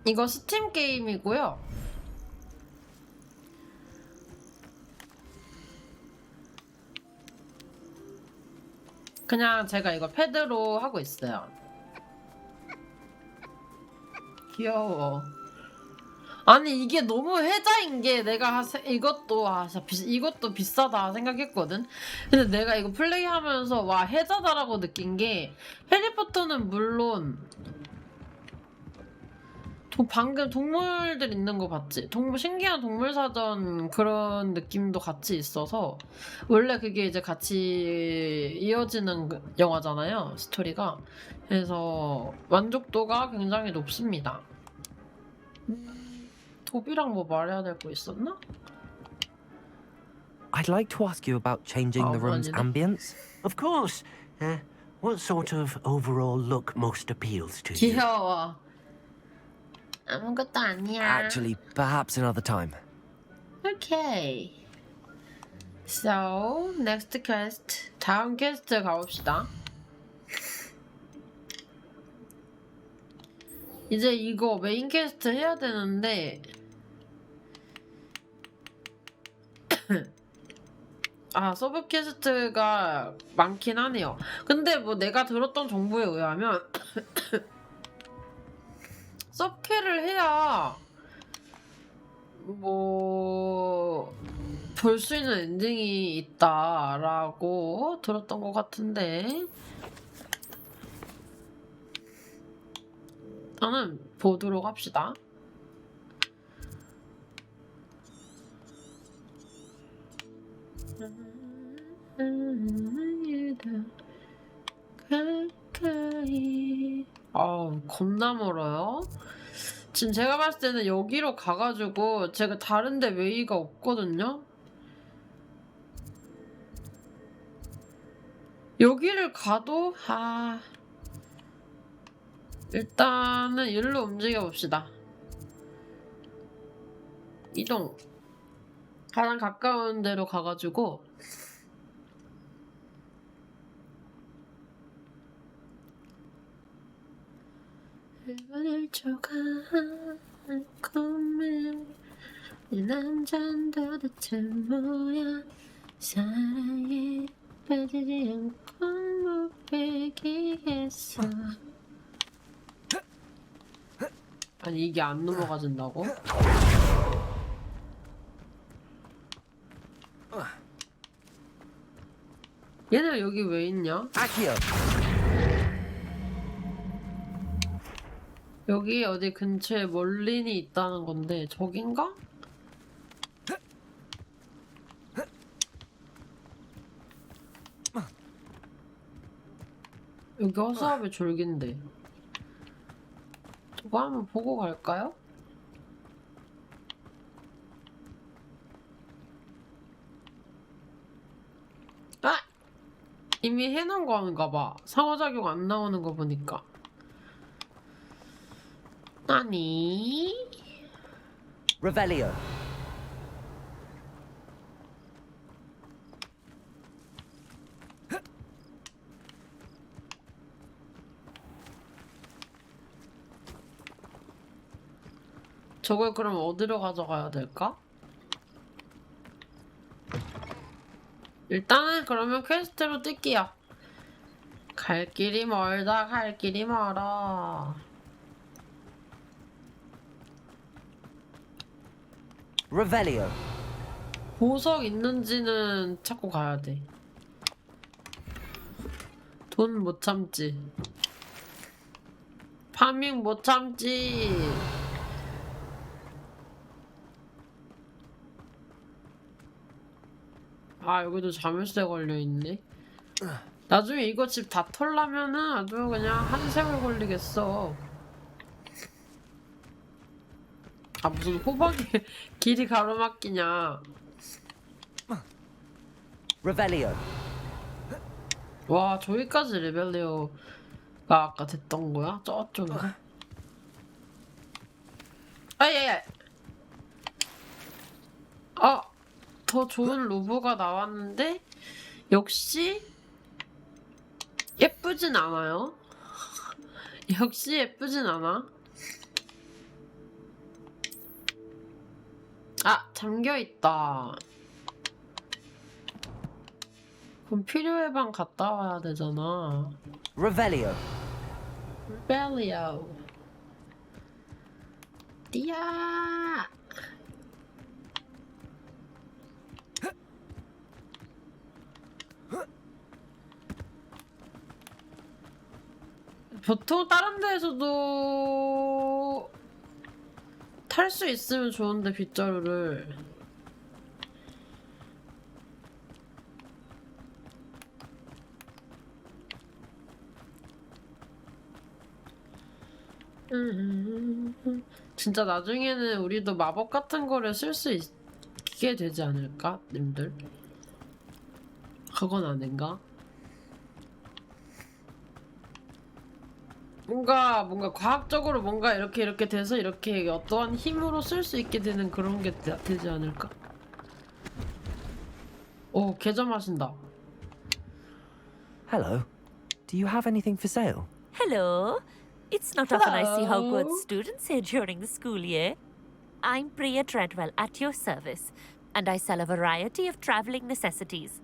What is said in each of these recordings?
이거 스팀 게임이고요. 그냥 제가 이거 패드로 하고 있어요. 귀여워. 아니 이게 너무 혜자인 게 내가 이것도 비싸다 생각했거든. 근데 내가 이거 플레이하면서 와 혜자다라고 느낀 게 해리포터는 물론 방금 동물들 있는 거 봤지? 신기한 동물 사전 그런 느낌도 같이 있어서 원래 그게 이제 같이 이어지는 영화잖아요, 스토리가. 그래서 만족도가 굉장히 높습니다. 도비랑 뭐 말해야 될 거 있었나? I'd like to ask you about changing the room's 아니네. ambience. Of course. What sort of overall look most appeals to you? 귀여워. 아무것도 아니야. Actually, perhaps another time. Okay. So, next quest. 다음 퀘스트 가봅시다. 이제 이거 메인 퀘스트 해야 되는데 아, 서브 퀘스트가 많긴 하네요. 근데 뭐 내가 들었던 정보에 의하면 서브퀘를 해야 뭐 볼 수 있는 엔딩이 있다라고 들었던 것 같은데 일단은 보도록 합시다. 겁나 멀어요. 지금 제가 봤을 때는 여기로 가가지고 제가 다른데 웨이가 없거든요. 여기를 가도 일단은 일로 움직여 봅시다. 이동. 가장 가까운 데로 가가지고 일본을 쪼가한 꿈을 이 남잔 도대체 뭐야 사랑에 빠지지 않고 못 베기겠어. 아니 이게 안 넘어가진다고? 얘네 여기 왜 있냐? Akio! 여기 어디 근처에 멀린이 있다는 건데 저긴가? 여기 허수아비 졸긴데 저거 한번 보고 갈까요? 아! 이미 해놓은 건가봐. 상호작용 안 나오는 거 보니까. 아니 Revelio. 저걸 그럼 어디로 가져가야 될까? 일단은 그러면 퀘스트로 뛸게요. 갈 길이 멀다 갈 길이 멀어. Revelio. 보석 있는지는 찾고 가야 돼. 돈 못 참지. 파밍 못 참지. 아 여기도 자물쇠 걸려있네. 나중에 이거 집 다 털려면은 아주 그냥 한 세월 걸리겠어. 아 무슨 호박이 길이 가로막히냐. Revelio. 와 저기까지 레벨레어가 아까 됐던 거야? 저쪽에서? 아예예. 더 좋은 로브가 나왔는데 역시 예쁘진 않아요. 역시 예쁘진 않아. 아, 잠겨있다. 그럼 필요해 방 갔다 와야 되잖아. Revelio. 벨리오. 띠야. 보통 다른 데에서도 탈 수 있으면 좋은데 빗자루를. 진짜 나중에는 우리도 마법 같은 거를 쓸 수 있게 되지 않을까, 님들? 그건 아닌가? 뭔가 과학적으로 뭔가 이렇게 돼서 이렇게 어떠한 힘으로 쓸 수 있게 되는 그런 게 되지 않을까? 오, 개점하신다. Hello. Do you have anything for sale? Hello. It's not often I see Hello. Hogwarts students here during the school year. I'm Priya Treadwell at your service, and I sell a variety of traveling necessities.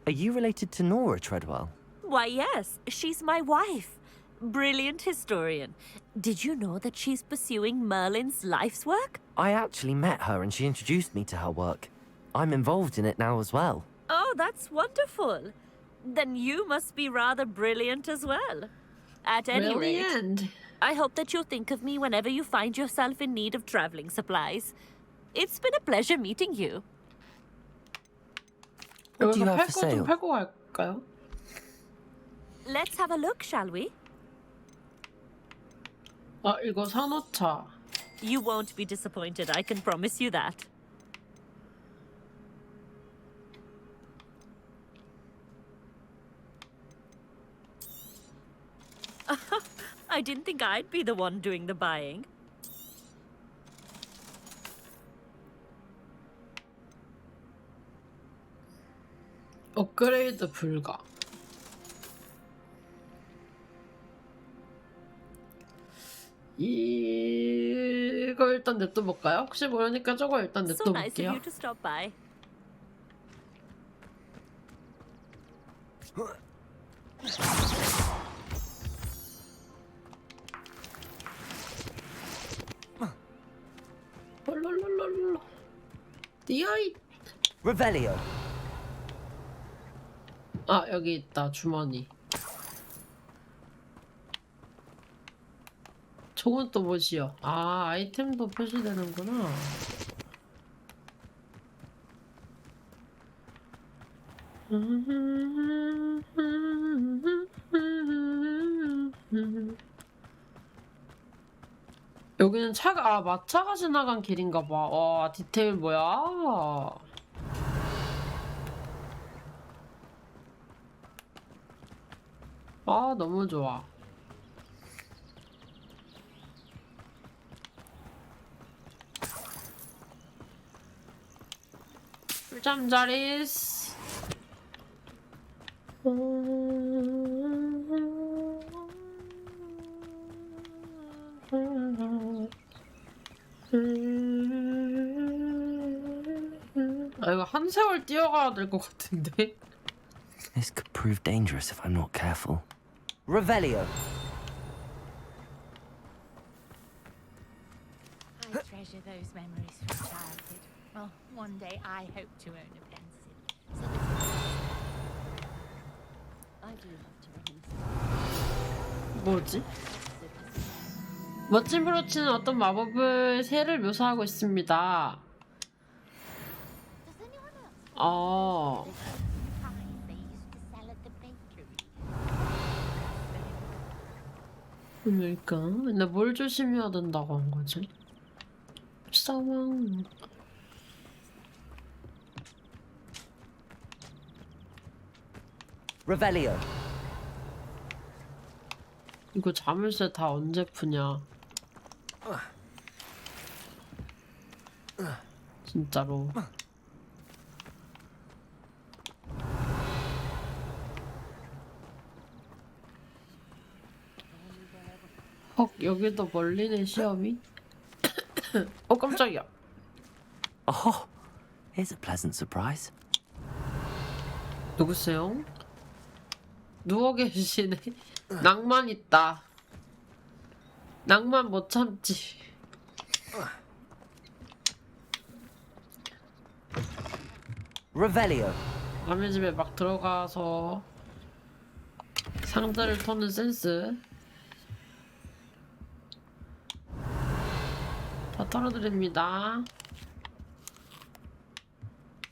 Are you related to Nora Treadwell? Why, yes, she's my wife. Brilliant historian. Did you know that she's pursuing Merlin's life's work? I actually met her and she introduced me to her work. I'm involved in it now as well. Oh, that's wonderful. Then you must be rather brilliant as well. At any rate, Brilliant. I hope that you'll think of me whenever you find yourself in need of traveling supplies. It's been a pleasure meeting you. What do you 여기서 have 팔 for 거 좀 sale? 팔고 갈까요? Let's have a look, shall we? 아, 이거 산호차. You won't be disappointed, I can promise you that. I didn't think I'd be the one doing the buying. 업그레이드 불가. 이거 일단 냅둬볼까요? 혹시 모르니까 저거 일단 So nice of 냅둬볼게요. you to stop by. 롤롤롤롤. 디아이. Revelio. 아, 여기 있다. 주머니. 저건 또 뭐지요? 아, 아이템도 표시되는구나. 여기는 차가, 아, 마차가 지나간 길인가 봐. 와, 디테일 뭐야? 아, 너무 좋아. 꿀잠자리스. 아, 이거 한 세월 뛰어가야 될 것 같은데. This could prove dangerous if I'm not careful. Revelio. I treasure those memories from childhood. Well, one day I hope to own a pencil. So that I do love to reminisce. 뭐지? 멋진 브로치는 어떤 마법의 새를 묘사하고 있습니다. Does anyone else 어, pies they used to sell at the bakery? 그러니까 근데 뭘 조심해야 된다고 한 거지? 상황. Revelio. 이거 자물쇠 다 언제 푸냐? 진짜로. 헉, 여기도 멀리네 시험이. 깜짝이야. Oh, here's a pleasant surprise. 누구세요? 누워 계시네. 낭만 있다. 낭만 못 참지. Revelio. 남의 집에 막 들어가서 상자를 터는 센스. 다 털어드립니다.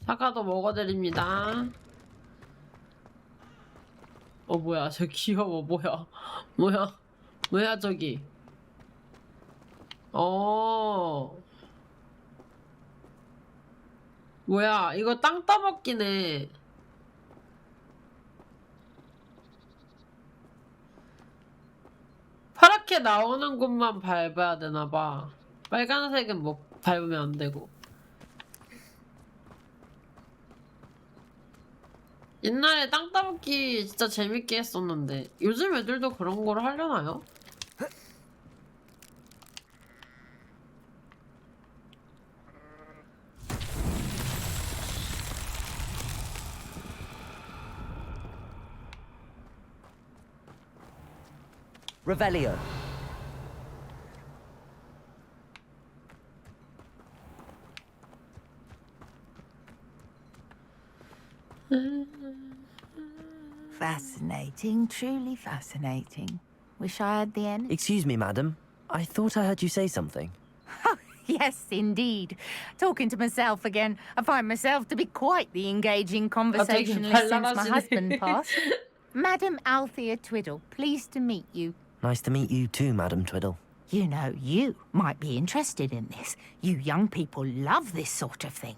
사과도 먹어드립니다. 뭐야 저 귀여워. 뭐야 저기. 뭐야 이거 땅 따먹기네. 파랗게 나오는 곳만 밟아야 되나봐. 빨간색은 뭐 밟으면 안 되고. 옛날에 땅 따먹기 진짜 재밌게 했었는데 요즘 애들도 그런 걸 하려나요? Revelio. Fascinating, truly fascinating. Wish I had the energy. Excuse me, madam. I thought I heard you say something. Yes, indeed. Talking to myself again. I find myself to be quite the engaging conversationalist since my husband passed. Madam Althea Twiddle, pleased to meet you. Nice to meet you too, Madam Twiddle. You know, you might be interested in this. You young people love this sort of thing.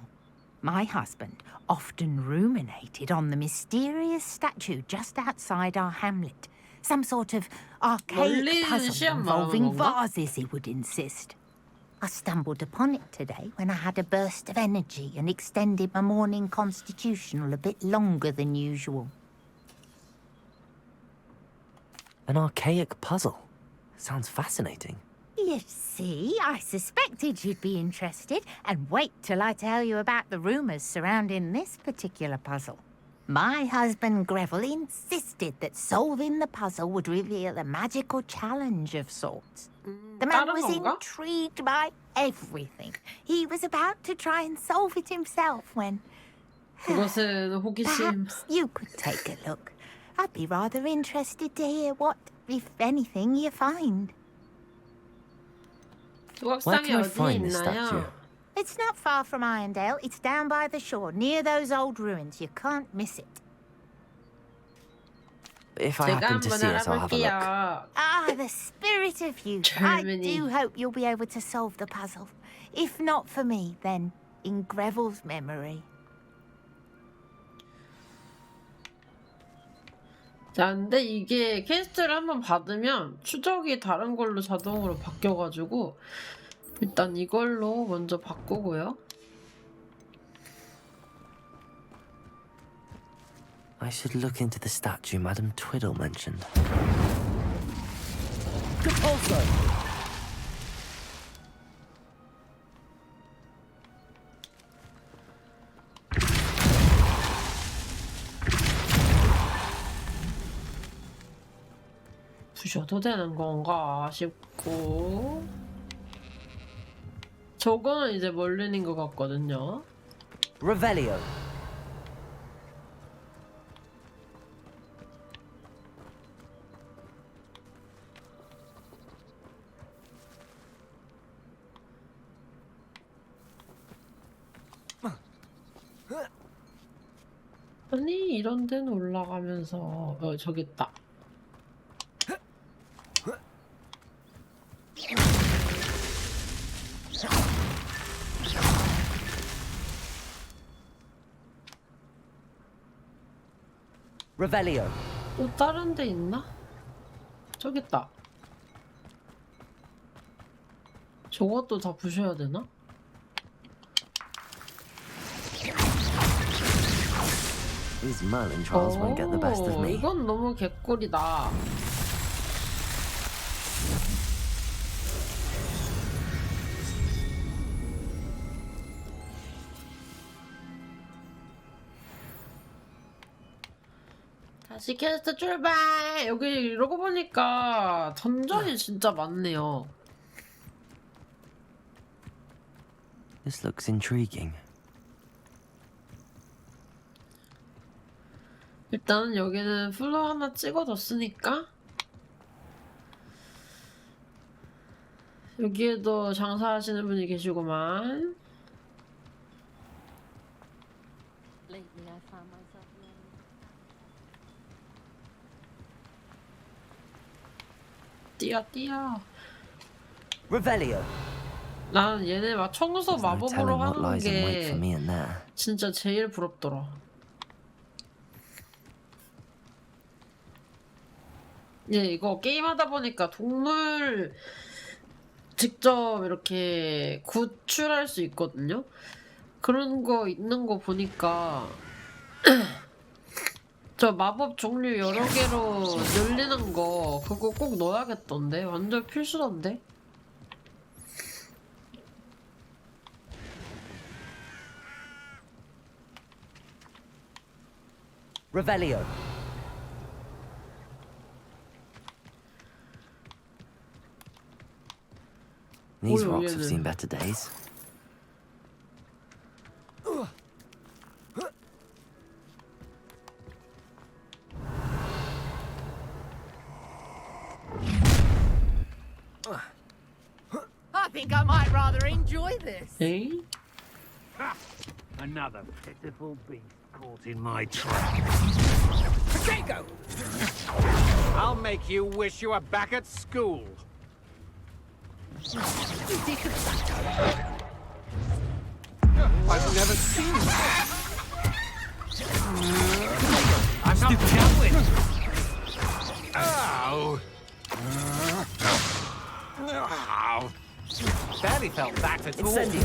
My husband often ruminated on the mysterious statue just outside our hamlet. Some sort of archaic puzzle involving vases, he would insist. I stumbled upon it today when I had a burst of energy and extended my morning constitutional a bit longer than usual. An archaic puzzle. Sounds fascinating. You see, I suspected you'd be interested, and wait till I tell you about the rumours surrounding this particular puzzle. My husband Greville insisted that solving the puzzle would reveal a magical challenge of sorts. The man was intrigued by everything. He was about to try and solve it himself when... 그것은 호기심. Perhaps you could take a look. I'd be rather interested to hear what, if anything, you find. Where can I find this statue? It's not far from Irondale. It's down by the shore, near those old ruins. You can't miss it. If I happen to see it, I'll have a look. Ah, the spirit of youth. I do hope you'll be able to solve the puzzle. If not for me, then in Greville's memory. 자, 근데 이게 퀘스트를 한번 받으면 추적이 다른 걸로 자동으로 바뀌어가지고 일단 이걸로 먼저 바꾸고요. I should look into the statue Madam Twiddle mentioned. 부셔도 되는 건가 싶고 저거는 이제 멀린인 것 같거든요. Revelio. 아니 이런 데는 올라가면서 저기 있다. Revelio. 또 다른 데 있나? 저기 있다. 저것도 다 부셔야 되나? These Merlin trials won't get the best of me. 이건 너무 개꿀이다. 다시 캐스트 출발! 여기 이러고 보니까 던전이 진짜 많네요. This looks intriguing. 일단 여기는 플로 하나 찍어뒀으니까 여기에도 장사하시는 분이 계시구만. Lately, I found myself learning. 뛰어 뛰어. Revelio. 나는 얘네 막 청소 There's no 마법으로 telling what 하는 lies in wait 게 for me and there. 진짜 제일 부럽더라. 예, 이거 게임하다 보니까 동물 직접 이렇게 구출할 수 있거든요. 그런 거 있는 거 보니까 저 마법 종류 여러 개로 늘리는 거 그거 꼭 넣어야겠던데. 완전 필수던데. Revelio. These Oh, rocks yeah, have yeah. seen better days. I think I might rather enjoy this. 에이? Another pitiful beast caught in my trap. Potato! I'll make you wish you were back at school. I've never seen that. I'm not going. Ow! Ow! Barely felt that at all. Incendio.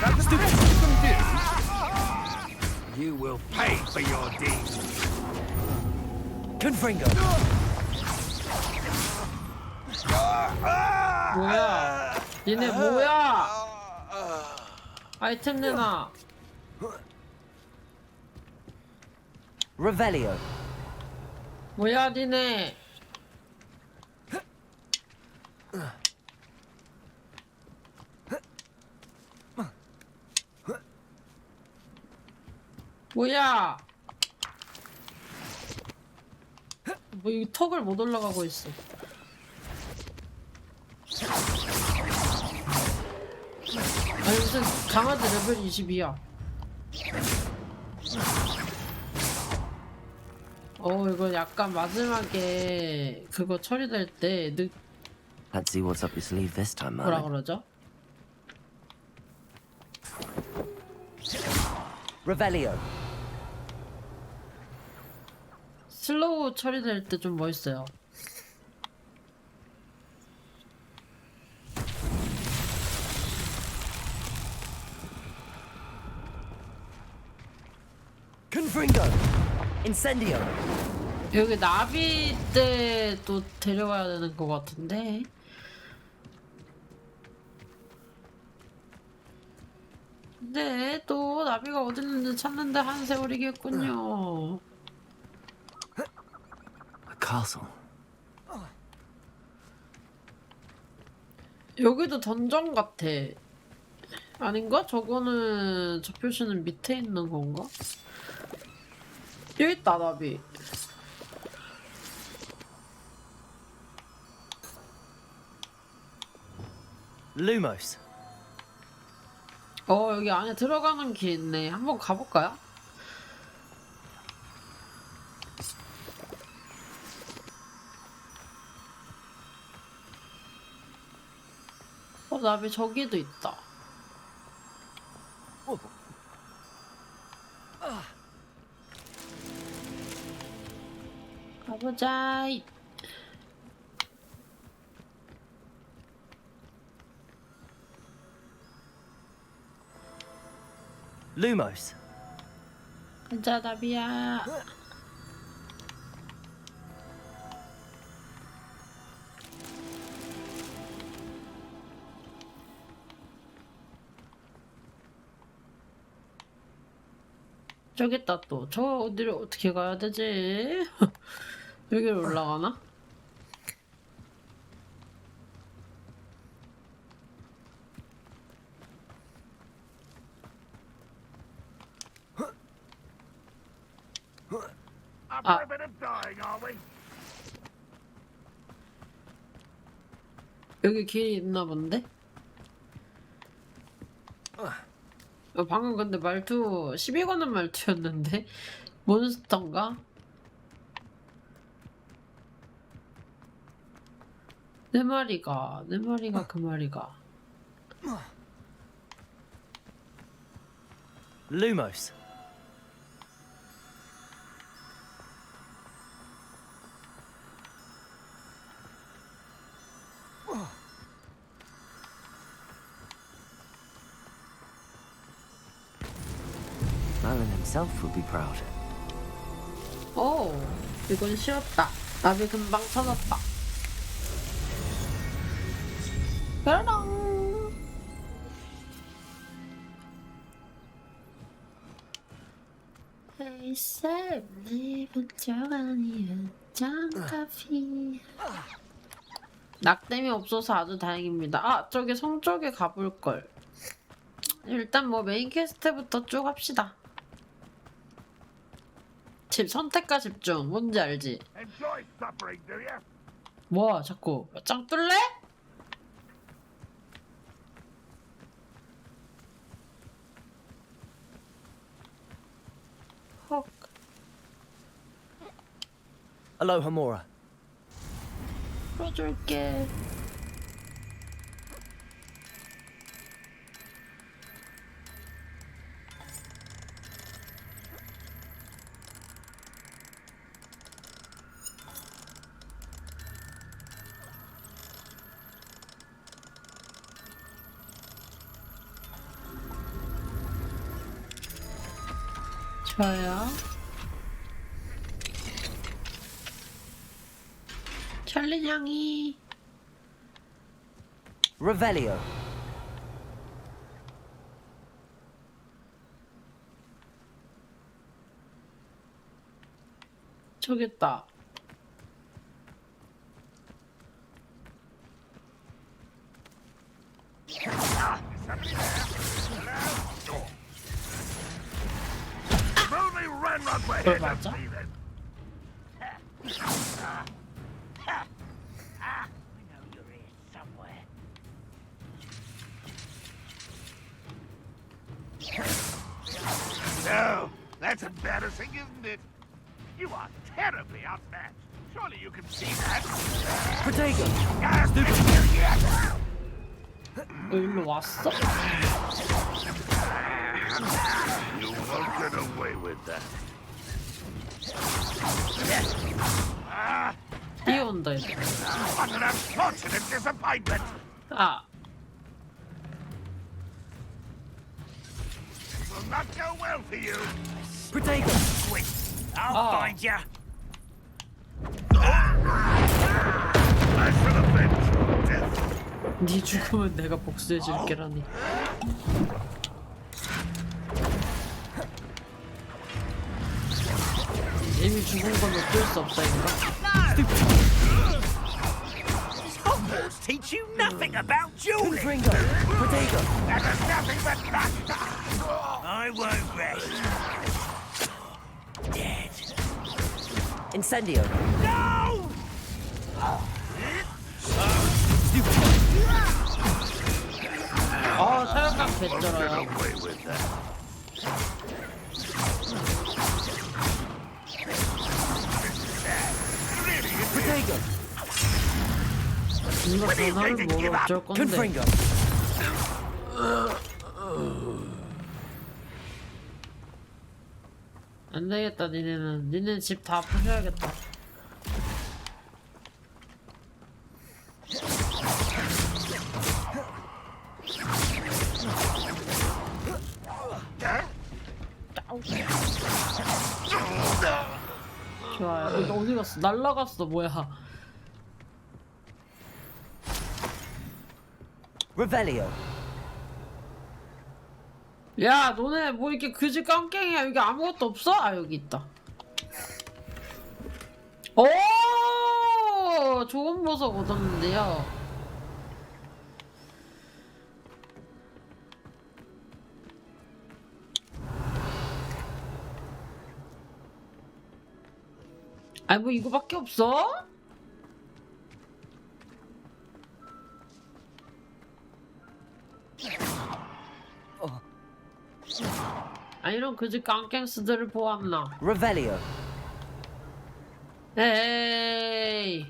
That's stupid you can do. You will pay for your deeds. Confringo. 뭐야? 니네 뭐야? 아이템 내놔. Revelio. 뭐야 니네? 뭐야? 뭐 이 턱을 못 올라가고 있어. 아니 무슨 강아지 레벨 22야. 이거 약간 마지막에 그거 처리될 때 Let's see what's up your sleeve this time, 뭐라 Marley. 그러죠? Revelio. 슬로우 처리될 때 좀 멋있어요. Confringo. Incendio. 여기 나비 때 또 데려와야 되는 것 같은데. 근데 또 나비가 어디 있는지 찾는데 한 세월이겠군요. A castle. 여기도 던전 같아. 아닌가? 저거는 저 표시는 밑에 있는 건가? 여기 있다 나비. Lumos. 여기 안에 들어가는 길 있네. 한번 가볼까요? 나비 저기도 있다. 가보자. Lumos. 가자 나비야. 저기 있다 또. 저 어디를 어떻게 가야 되지? 여기로 올라가나? After a bit of dying, are we? 여기 길이 있나 본데? 방금 근데 말투 12 거는 말투였는데? 몬스터인가? 내 마리가 그 마리가. Lumos. Merlin himself would be proud. 오, 이건 쉬웠다. 나비 금방 찾았다. 뾰로롱. 회사 내본 적 아니야. 짱카피. 낙뎀이 없어서 아주 다행입니다. 아, 저기 성 쪽에 가볼걸. 일단 뭐 메인 퀘스트부터 쭉 합시다. 집 선택과 집중. 뭔지 알지? Enjoy suffering, do you? 뭐야 자꾸 짱 뚫래? 헉. Aloha Mora. 풀어줄게. 좋아요. 찰리 향이. Revelio. 저기 있다. If only Renrod were 그걸 here to 맞아? see them. I know you're here somewhere. No, that's embarrassing, isn't it? You are terribly outmatched. Surely you can see that. Protego. 일로 왔어? You won't get away with that. 뛰어온다 이제. What an unfortunate disappointment! 아, Will not go well for you. Protego. Wait, I'll Oh. find you. I shall avenge your death. 네 죽으면 내가 복수해줄게라니. 이미 죽은 건 어쩔 수 없다니까. Hogwarts teach you nothing about dueling. Confringo. Protego. That is nothing but luck. I won't rest. Dead. Incendio. No! 아, 사역감 개쩔어요. Away with that. Protego. 이거 전화를 뭐 어쩔 건데. Confringo. 안 되겠다, 니네는. 니네 집 다 부셔야겠다. 좋아요. 이거 어디 갔어? 날라갔어, 뭐야. Revelio. 야, 너네 뭐 이렇게 그지 깡깽이야. 여기 아무것도 없어? 아, 여기 있다. 오! 좋은 보석 얻었는데요. 아이, 뭐 이거밖에 없어? 아, 이런 그지 깡갱스들을 보았나? Revelio. 에이.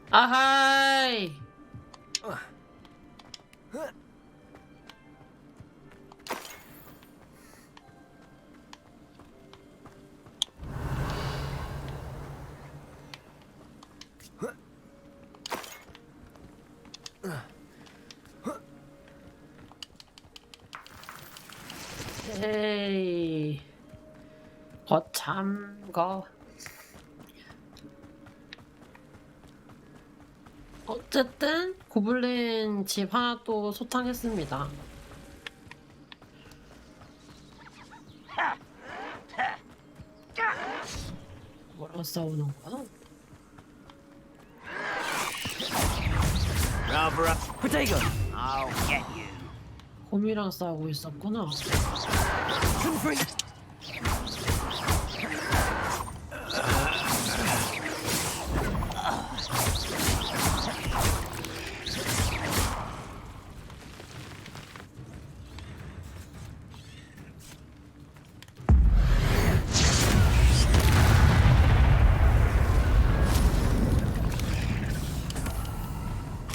아하이. 에이. 거참거. 어쨌든 고블린 집 하나 또 소탕했습니다. 뭐랑 싸우는 거야? Rubber up. Protego. I'll get you. 곰이랑 싸우고 있었구나.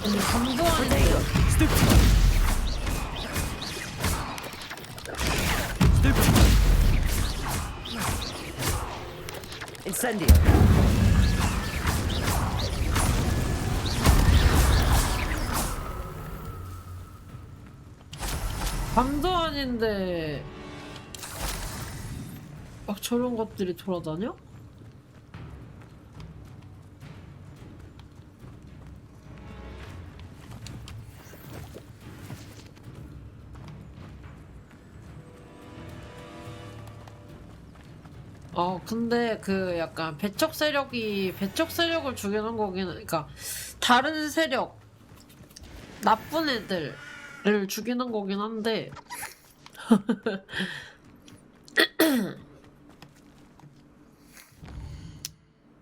근데 감도하는데 Incendio. 밤도 아닌데 막 저런 것들이 돌아다녀? 근데 그 약간 배척 세력을 죽이는 거기는, 그러니까 다른 세력, 나쁜 애들을 죽이는 거긴 한데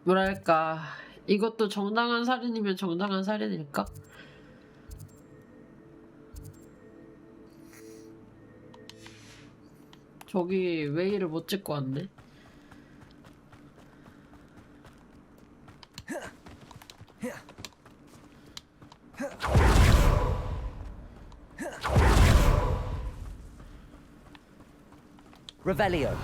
뭐랄까, 이것도 정당한 살인이면 정당한 살인일까? 저기 웨이를 못 찍고 왔네. Revelio.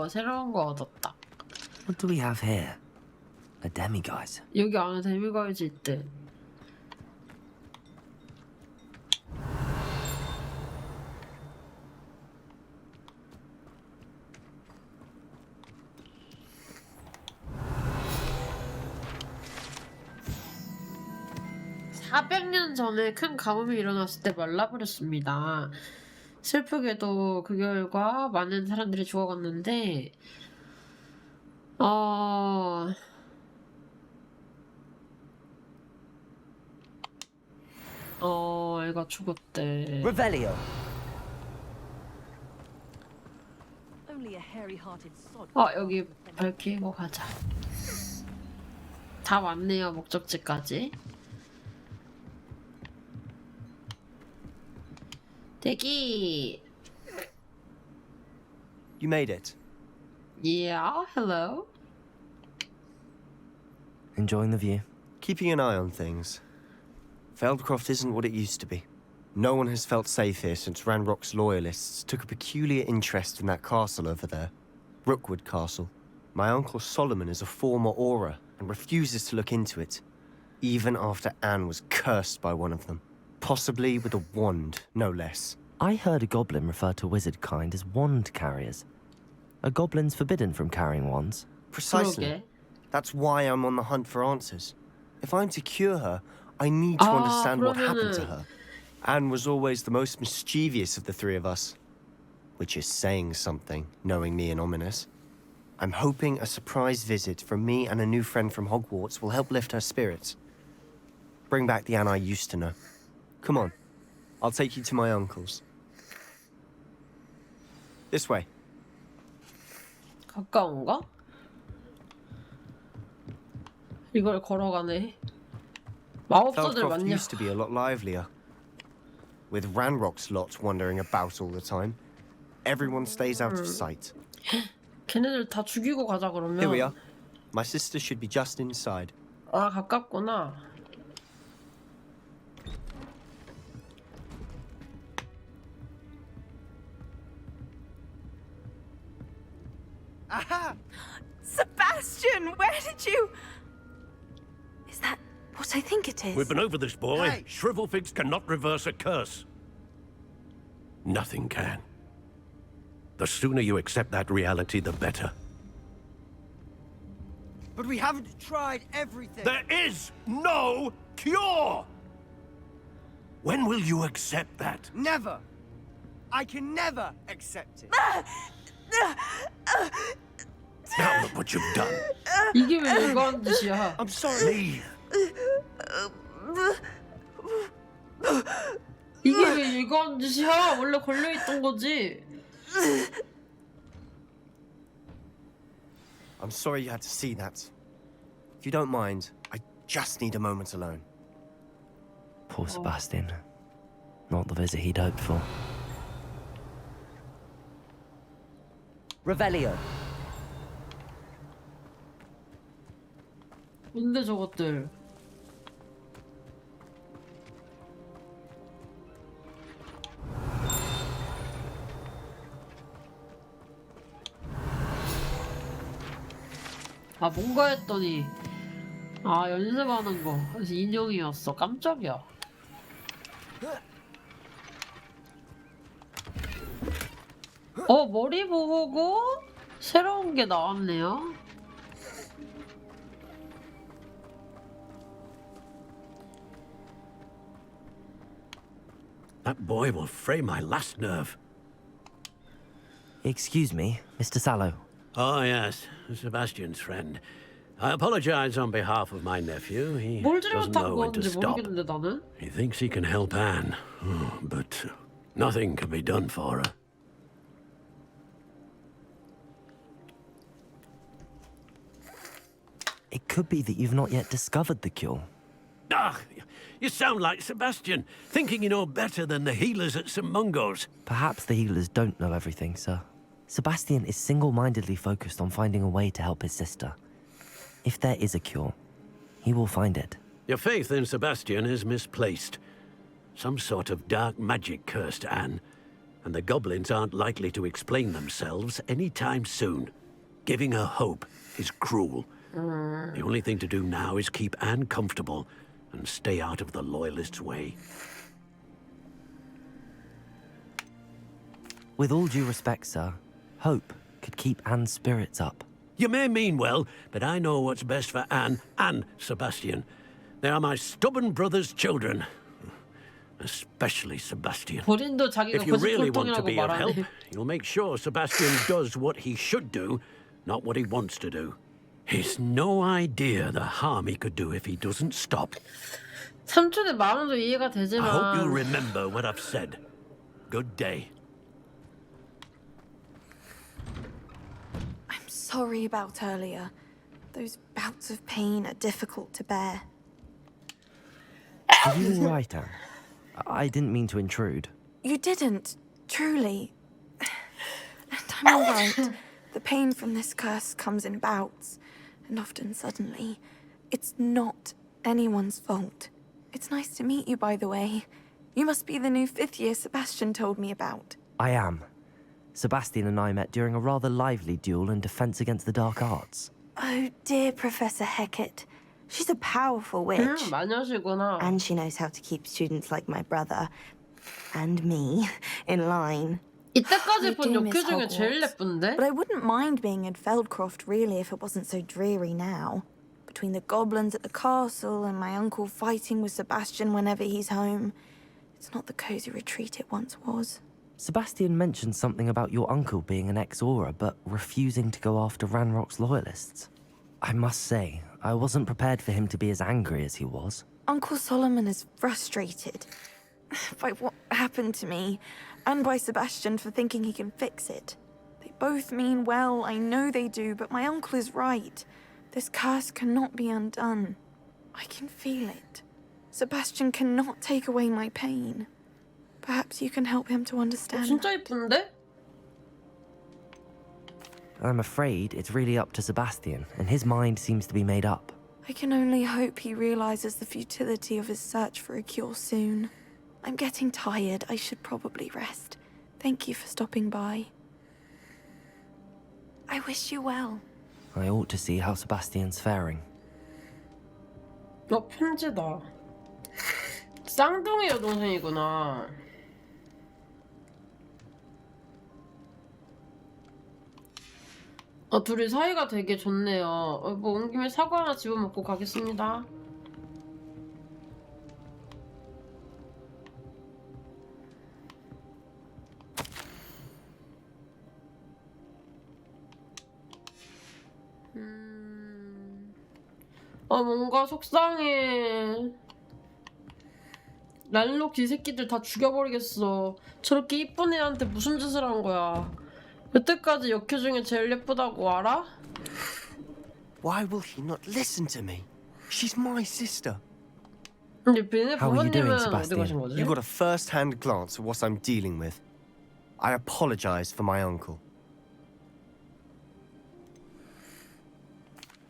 새로운 거 얻었다. What do we have here? A demiguise. 여기 안에 데미가이즈 있대. (400년) 전에 큰 가뭄이 일어났을 때 말라버렸습니다. 슬프게도 그 결과 많은 사람들이 죽어갔는데 애가 죽었대. Revelio. 여기 밝히고 가자. 다 왔네요, 목적지까지. 대기. You made it. Yeah, hello. Enjoying the view. Keeping an eye on things. Feldcroft isn't what it used to be. No one has felt safe here since Ranrock's loyalists took a peculiar interest in that castle over there. Rookwood Castle. My uncle Solomon is a former Auror and refuses to look into it, even after Anne was cursed by one of them. Possibly with a wand, no less. I heard a goblin refer to wizard kind as wand carriers. Are goblins forbidden from carrying wands? Precisely. 그러게. That's why I'm on the hunt for answers. If I'm to cure her, I need to understand what happened to her. Anne was always the most mischievous of the three of us. Which is saying something, knowing me and Ominous. I'm hoping a surprise visit from me and a new friend from Hogwarts will help lift her spirits. Bring back the Anne I used to know. Come on, I'll take you to my uncle's. This way. 가까운가? 이걸 걸어가네. 마법사들 Feldcroft 많냐? used to be a lot livelier. With Ranrock's lot wandering about all the time. Everyone stays out of sight. 걔네들 다 죽이고 가자 그러면. Here we are. My sister should be just inside. 아 가깝구나. Aha! Sebastian, where did you... Is that what I think it is? We've been over this, boy. Hey. Shrivelfigs cannot reverse a curse. Nothing can. The sooner you accept that reality, the better. But we haven't tried everything. There is no cure! When will you accept that? Never. I can never accept it. Now look what you've done. 이게 왜 이거 하는 짓이야? I'm sorry. Leave. 이게 왜 이거 하는 짓이야? 원래 걸려있던 거지. I'm sorry you had to see that. If you don't mind, I just need a moment alone. Poor Sebastian. Not the visit he'd hoped for. Revelio. 뭔데 저것들? 아 뭔가 했더니 아 연습하는 거 그래서 인형이었어. 깜짝이야. 머리 보호구 새로운 게 나왔네요. That boy will fray my last nerve. Excuse me, Mr. Sallow. Oh, yes. Sebastian's friend. I apologize on behalf of my nephew. He 뭘 doesn't 잘못한 know when to 건지 stop. 모르겠는데 나는. He thinks he can help Anne, but nothing can be done for her. It could be that you've not yet discovered the cure. Ah, you sound like Sebastian, thinking you know better than the healers at St. Mungo's. Perhaps the healers don't know everything, sir. Sebastian is single-mindedly focused on finding a way to help his sister. If there is a cure, he will find it. Your faith in Sebastian is misplaced. Some sort of dark magic cursed Anne, and the goblins aren't likely to explain themselves anytime soon. Giving her hope is cruel. The only thing to do now is keep Anne comfortable and stay out of the Loyalists' way. With all due respect, sir, hope could keep Anne's spirits up. You may mean well, but I know what's best for Anne and Sebastian. They are my stubborn brother's children. Especially Sebastian. 본인도 자기가 If you really want to 고집불통이라고 be of help, 말하네. you'll make sure Sebastian does what he should do, not what he wants to do. He's no idea the harm he could do if he doesn't stop. 삼촌의 마음도 이해가 I hope you'll 되지만 remember what I've said. Good day. I'm sorry about earlier. Those bouts of pain are difficult to bear. Are you all right, Anne? I didn't mean to intrude. You didn't, truly. And I'm all right. The pain from this curse comes in bouts, and often suddenly. It's not anyone's fault. It's nice to meet you, by the way. You must be the new 5th year Sebastian told me about. I am. Sebastian and I met during a rather lively duel in defense against the dark arts. Oh, dear Professor Hecat. She's a powerful witch. 마녀시구나. And she knows how to keep students like my brother and me in line. 이때까지 I 본 do 역캐 miss 중에 제일 Hogwarts, 예쁜데? But I wouldn't mind being in Feldcroft really if it wasn't so dreary now. Between the goblins at the castle and my uncle fighting with Sebastian whenever he's home, it's not the cosy retreat it once was. Sebastian mentioned something about your uncle being an ex-Aura, but refusing to go after Ranrock's loyalists. I must say, I wasn't prepared for him to be as angry as he was. Uncle Solomon is frustrated by what happened to me, and by Sebastian for thinking he can fix it. They both mean well, I know they do, but my uncle is right. This curse cannot be undone. I can feel it. Sebastian cannot take away my pain. Perhaps you can help him to understand. 진짜 예쁜데? I'm afraid it's really up to Sebastian, and his mind seems to be made up. I can only hope he realizes the futility of his search for a cure soon. I'm getting tired. I should probably rest. Thank you for stopping by. I wish you well. I ought to see how Sebastian's faring. 편지다. 쌍둥이 여동생이구나. 둘이 사이가 되게 좋네요. 뭐 온 김에 사과 하나 집어먹고 가겠습니다. 뭔가 속상해. 랄록 이 새끼들 다 죽여버리겠어. 저렇게 이쁜 애한테 무슨 짓을 한 거야. 여태까지 역캐 중에 제일 예쁘다고 알아? Why will he not listen to me? She's my sister. 근데 비네 How are you doing, 부모님은 어디 Sebastian? 가신 거지? You got a first-hand glance at what I'm dealing with. I apologize for my uncle.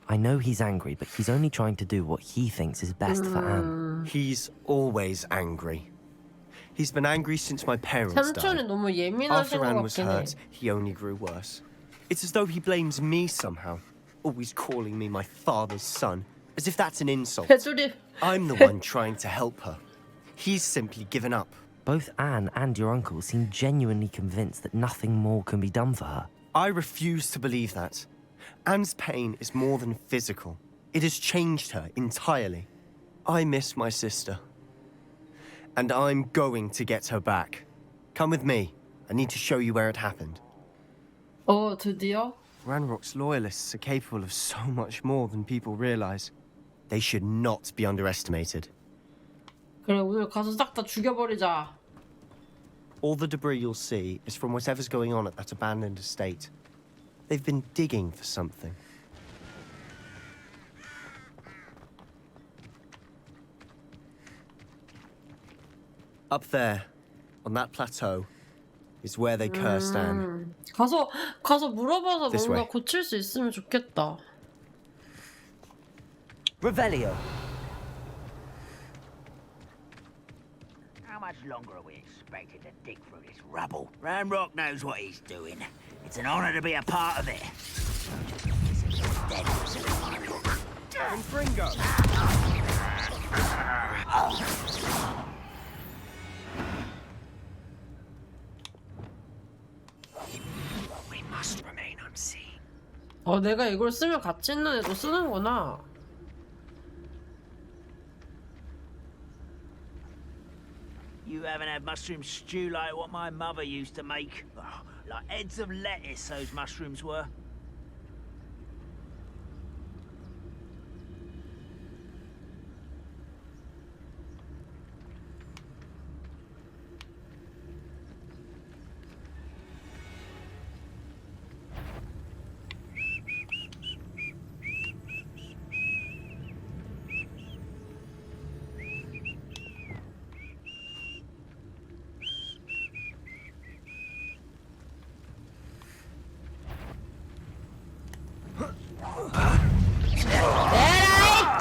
I know he's angry, but he's only trying to do what he thinks is best for Anne. He's always angry. He's been angry since my parents 삼촌이 died. 너무 예민하신 After 것 Anne was 같긴 해. hurt, he only grew worse. It's as though he blames me somehow, always calling me my father's son, as if that's an insult. 배둘이 I'm the one trying to help her. He's simply given up. Both Anne and your uncle seem genuinely convinced that nothing more can be done for her. I refuse to believe that. Anne's pain is more than physical. It has changed her entirely. I miss my sister. And I'm going to get her back. Come with me. I need to show you where it happened. 드디어? Ranrock's loyalists are capable of so much more than people realize. They should not be underestimated. 그래, 오늘 가서 싹 다 죽여버리자. All the debris you'll see is from whatever's going on at that abandoned estate. They've been digging for something. Up there, on that plateau, is where they cursed Anne. 가서 물어봐서 This 뭔가 way. 고칠 수 있으면 좋겠다. Revelio. How much longer are we expected to dig through this rubble? Ranrock knows what he's doing. It's an honor to be a part of it. Fringo! We must remain unseen. 내가 이걸 쓰면 같이 있는 애도 쓰는구나. You haven't had mushroom stew like what my mother used to make? Oh, like heads of lettuce, those mushrooms were.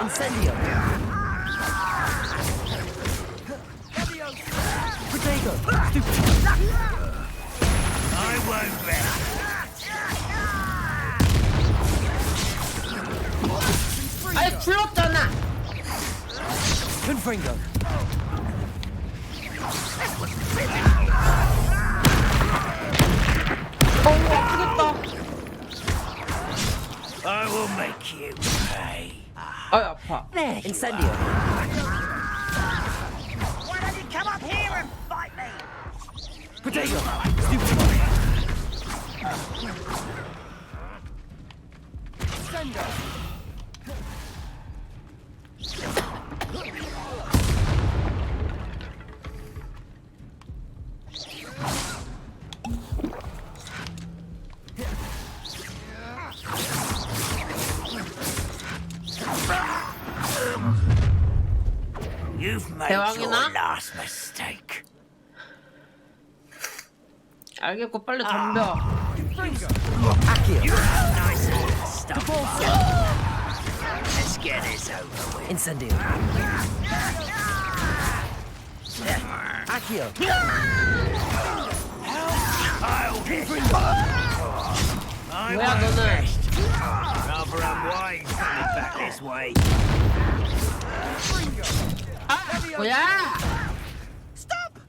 Incendio. Protego. I won't rest. 아니 불렀잖아. Confringo. We'll make you pay. 아이 아파. Incendio. Why don't you come up here and fight me? Potato. You've made your 대왕이나? last mistake. 알겠고 빨리 덤벼. Accio. Nice stuff. Let's get this over with. Incendio. Accio. I'll hit. I'm 뭐야 너는? rather unwise coming back this way. 뭐야? Stop!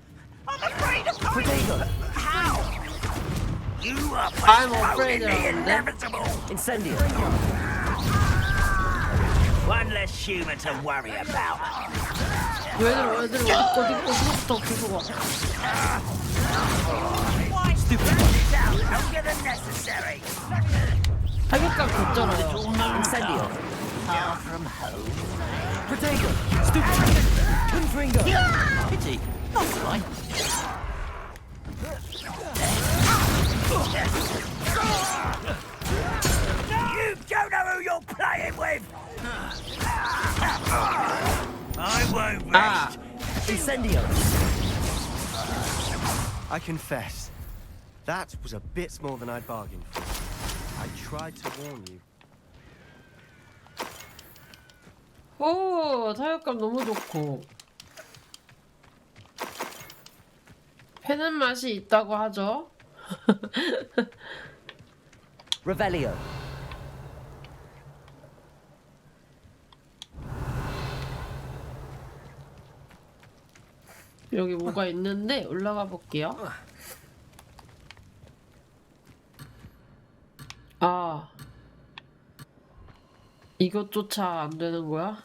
I'm afraid of coming. Potato. How? You are I'm postponing afraid the of them. inevitable. Incendio. One less human to worry about. 얘들 어디부터 계속 와. Stupid. It's out. Longer than necessary. 타격감 개쩔어요. Incendio. Far from home. Potato. Stupid. Twinfringo. Pity. Not right. You don't know who you're playing with. I won't rest. Incendio. I confess, that was a bit more than I'd bargained for. I tried to warn you. 오, 타격감 너무 좋고. 패는 맛이 있다고 하죠. Revelio. 여기 뭐가 있는데 올라가 볼게요. 아, 이것조차 안 되는 거야?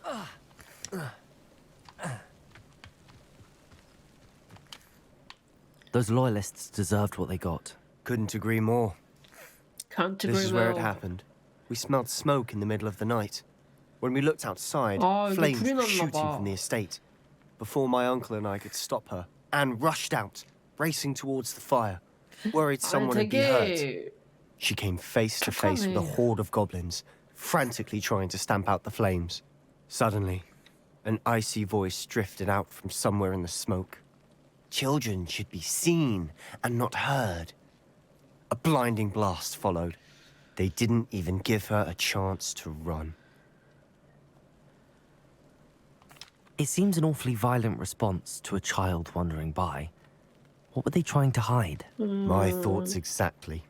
Those loyalists deserved what they got. Couldn't agree more. Can't This agree is where it more. happened. We smelled smoke in the middle of the night. When we looked outside, 아, 이게 flames 불이 were 났나 shooting 봐. from the estate. Before my uncle and I could stop her, Anne rushed out, racing towards the fire, worried 아니 someone would be hurt. 되게 She came face to face with a 착하네. horde of goblins, frantically trying to stamp out the flames. Suddenly, an icy voice drifted out from somewhere in the smoke. Children should be seen and not heard. A blinding blast followed. They didn't even give her a chance to run. It seems an awfully violent response to a child wandering by. What were they trying to hide? My thoughts exactly.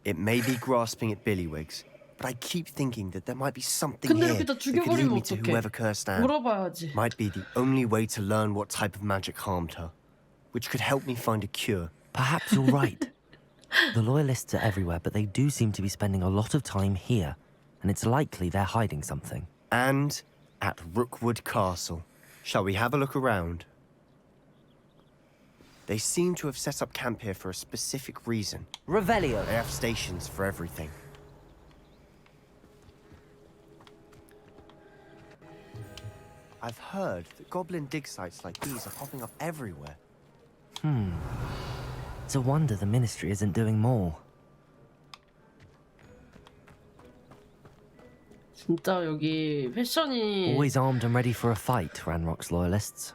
It may be grasping at Billywigs, but I keep thinking that there might be something 근데 here 이렇게 다 that could lead 죽여버리면 me to 어떡해? whoever cursed Anne. 물어봐야지. Might be the only way to learn what type of magic harmed her, which could help me find a cure. Perhaps you're right. The loyalists are everywhere, but they do seem to be spending a lot of time here, and it's likely they're hiding something. And at Rookwood Castle. Shall we have a look around? They seem to have set up camp here for a specific reason. Revelio. They have stations for everything. I've heard that goblin dig sites like these are popping up everywhere. It's a wonder the ministry isn't doing more. 진짜 여기 패션이 Always armed and ready for a fight, Ranrock's loyalists.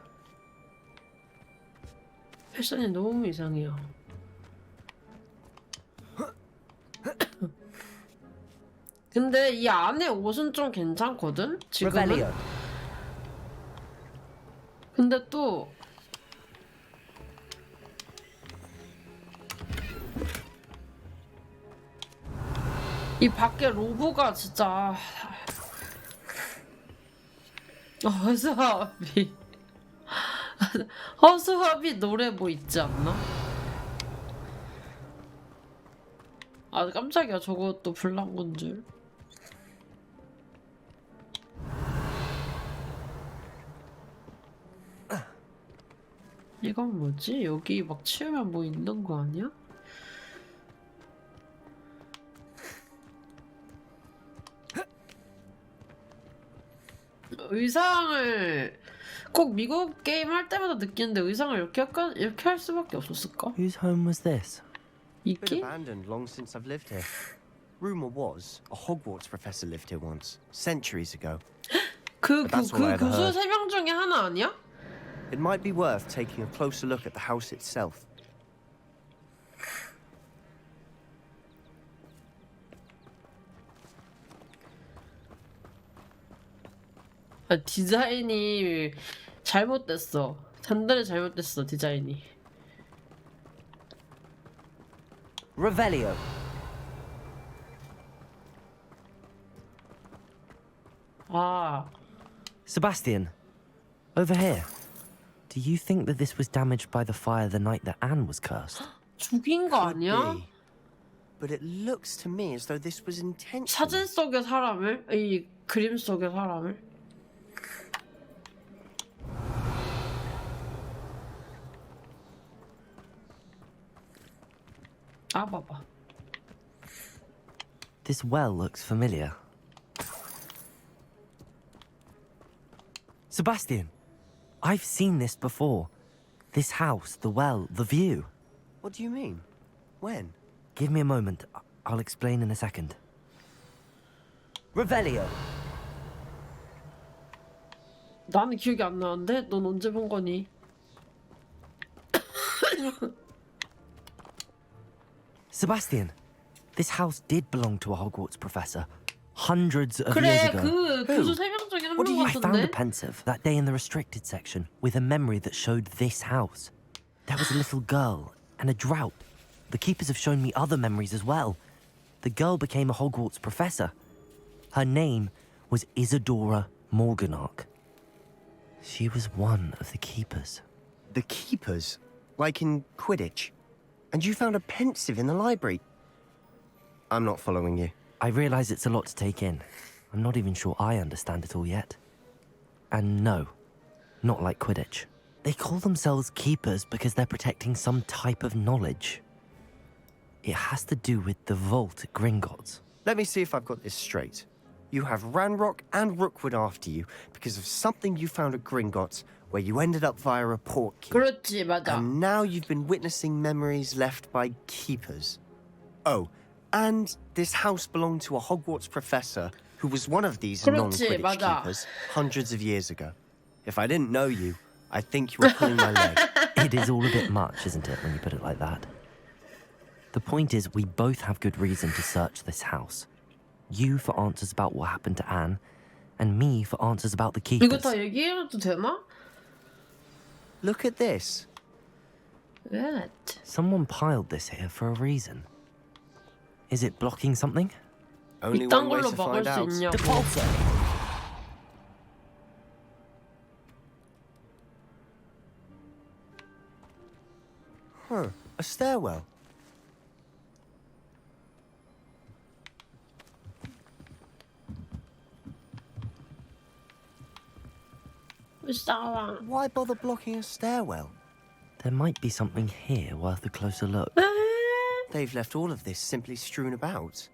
패션이 너무 이상해요. 근데 이 안에 옷은 좀 괜찮거든? 지금은? Revelio. 근데 또 이 밖에 로고가 진짜 허수아비 허수아비 노래 뭐 있지 않나? 아 깜짝이야, 저것도 불난 건 줄. 이건 뭐지? 여기 막 치우면 뭐 있는 거 아니야? 의상을 꼭 미국 게임 할 때마다 느끼는데 의상을 이렇게 할 수밖에 없었을까? Whose home was this? Been 이게? abandoned long since I've lived here. Rumor was a Hogwarts professor lived here once, centuries ago. 그 But that's all I ever 교수 heard. 3명 중에 하나 아니야? It might be worth taking a closer look at the house itself. 아, 디자인이 잘못됐어. 단단히 잘못됐어, 디자인이. Revelio. 아, Sebastian, over here. Do you think that this was damaged by the fire the night that Anne was cursed? 죽인 거 Could 아니야? be. But it looks to me as though this was intentional. 사진 속의 사람을? 이 그림 속의 사람을? 아, 봐봐. This well looks familiar. Sebastian, I've seen this before. This house, the well, the view. What do you mean? When? Give me a moment. I'll explain in a second. Revelio. 나는 기억이 안 나는데? 넌 언제 본 거니? Sebastian, this house did belong to a Hogwarts professor hundreds of 그래, years ago. 그 교수 3명 중에 한 What do 명 you I found a 있던데? pensive that day in the restricted section with a memory that showed this house. There was a little girl and a drought. The keepers have shown me other memories as well. The girl became a Hogwarts professor. Her name was Isadora Morganach. She was one of the keepers. The keepers? Like in Quidditch? And you found a pensive in the library? I'm not following you. I realize it's a lot to take in. I'm not even sure I understand it all yet. And no, not like Quidditch. They call themselves keepers because they're protecting some type of knowledge. It has to do with the vault at Gringotts. Let me see if I've got this straight. You have Ranrock and Rookwood after you because of something you found at Gringotts where you ended up via a portkey. 그렇지, 맞아. And now you've been witnessing memories left by keepers. Oh, and this house belonged to a Hogwarts professor who was one of these 그렇지, non-Quidditch 맞아. keepers hundreds of years ago. If I didn't know you, I think you were pulling my leg. It is all a bit much, isn't it, when you put it like that? The point is, we both have good reason to search this house. You for answers about what happened to Anne, and me for answers about the 이거 keepers. 다 얘기해도 되나? Look at this. What? Someone piled this here for a reason. Is it blocking something? Only 이딴 one way 걸로 to 막을 find 수 out. 있냐고. Huh, a stairwell. 싸워. Why bother blocking a stairwell? There might be something here worth a closer look. They've left all of this simply strewn about.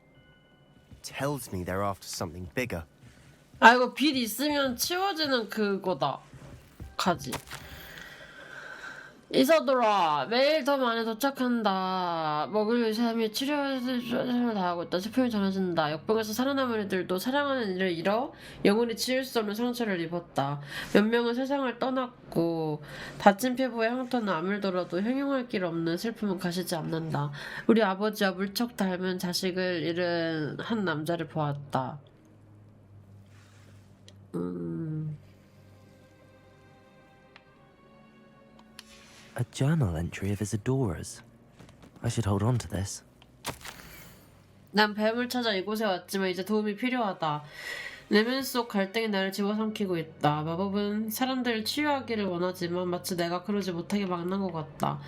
Tells me they're after something bigger. 아, 이거 빌 있으면 치워지는 그거다. 가지. 이사돌아, 매일 더 많이 도착한다. 먹을 삶이 치료를 다하고 있다. 슬픔이 전해진다. 역병에서 살아남은 이들도 사랑하는 이를 잃어 영원히 지울 수 없는 상처를 입었다. 몇 명은 세상을 떠났고 다친 피부에 황토는 아물더라도 형용할 길 없는 슬픔은 가시지 않는다. 우리 아버지와 물쩍 닮은 자식을 잃은 한 남자를 보았다. A journal entry of Isadora's. I should hold on to this. 난 뱀을 찾아 이곳에 왔지만 이제 도움이 필요하다. 내면 속 갈등이 나를 집어삼키고 있다. 마법은 사람들을 치유하기를 원하지만 마치 내가 그러지 못하게 막는 것 같다.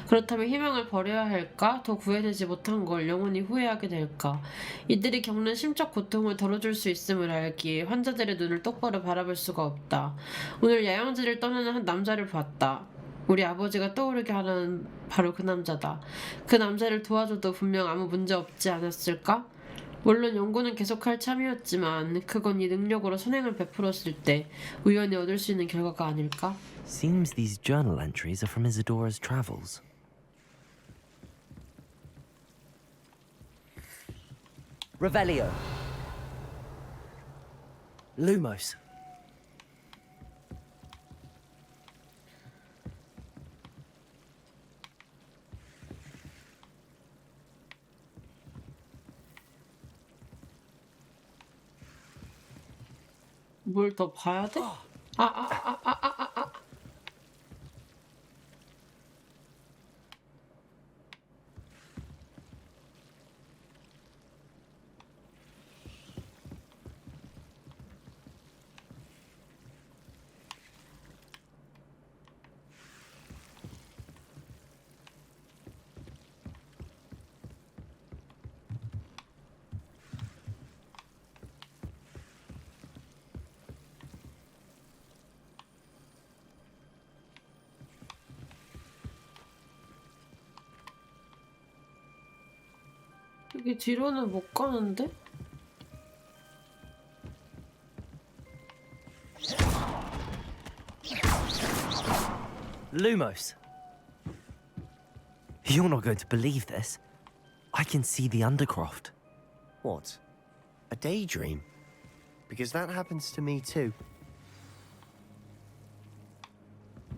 그렇다면 희망을 버려야 할까? 더 구해내지 못한 걸 영원히 후회하게 될까? 이들이 겪는 심적 고통을 덜어줄 수 있음을 알기에 환자들의 눈을 똑바로 바라볼 수가 없다. 오늘 야영지를 떠나는 한 남자를 봤다. 우리 아버지가 떠오르게 하는 바로 그 남자다. 그 남자를 도와줘도 분명 아무 문제 없지 않았을까? 물론 연구는 계속할 참이었지만 그건 이 능력으로 선행을 베풀었을 때 우연히 얻을 수 있는 결과가 아닐까? Seems these journal entries are from Isadora's travels. Revelio. Lumos. 뭘 더 봐야 돼? 아. 여기 뒤로는 못 가는데? Lumos. You're not going to believe this. I can see the Undercroft. What? A daydream? Because that happens to me too.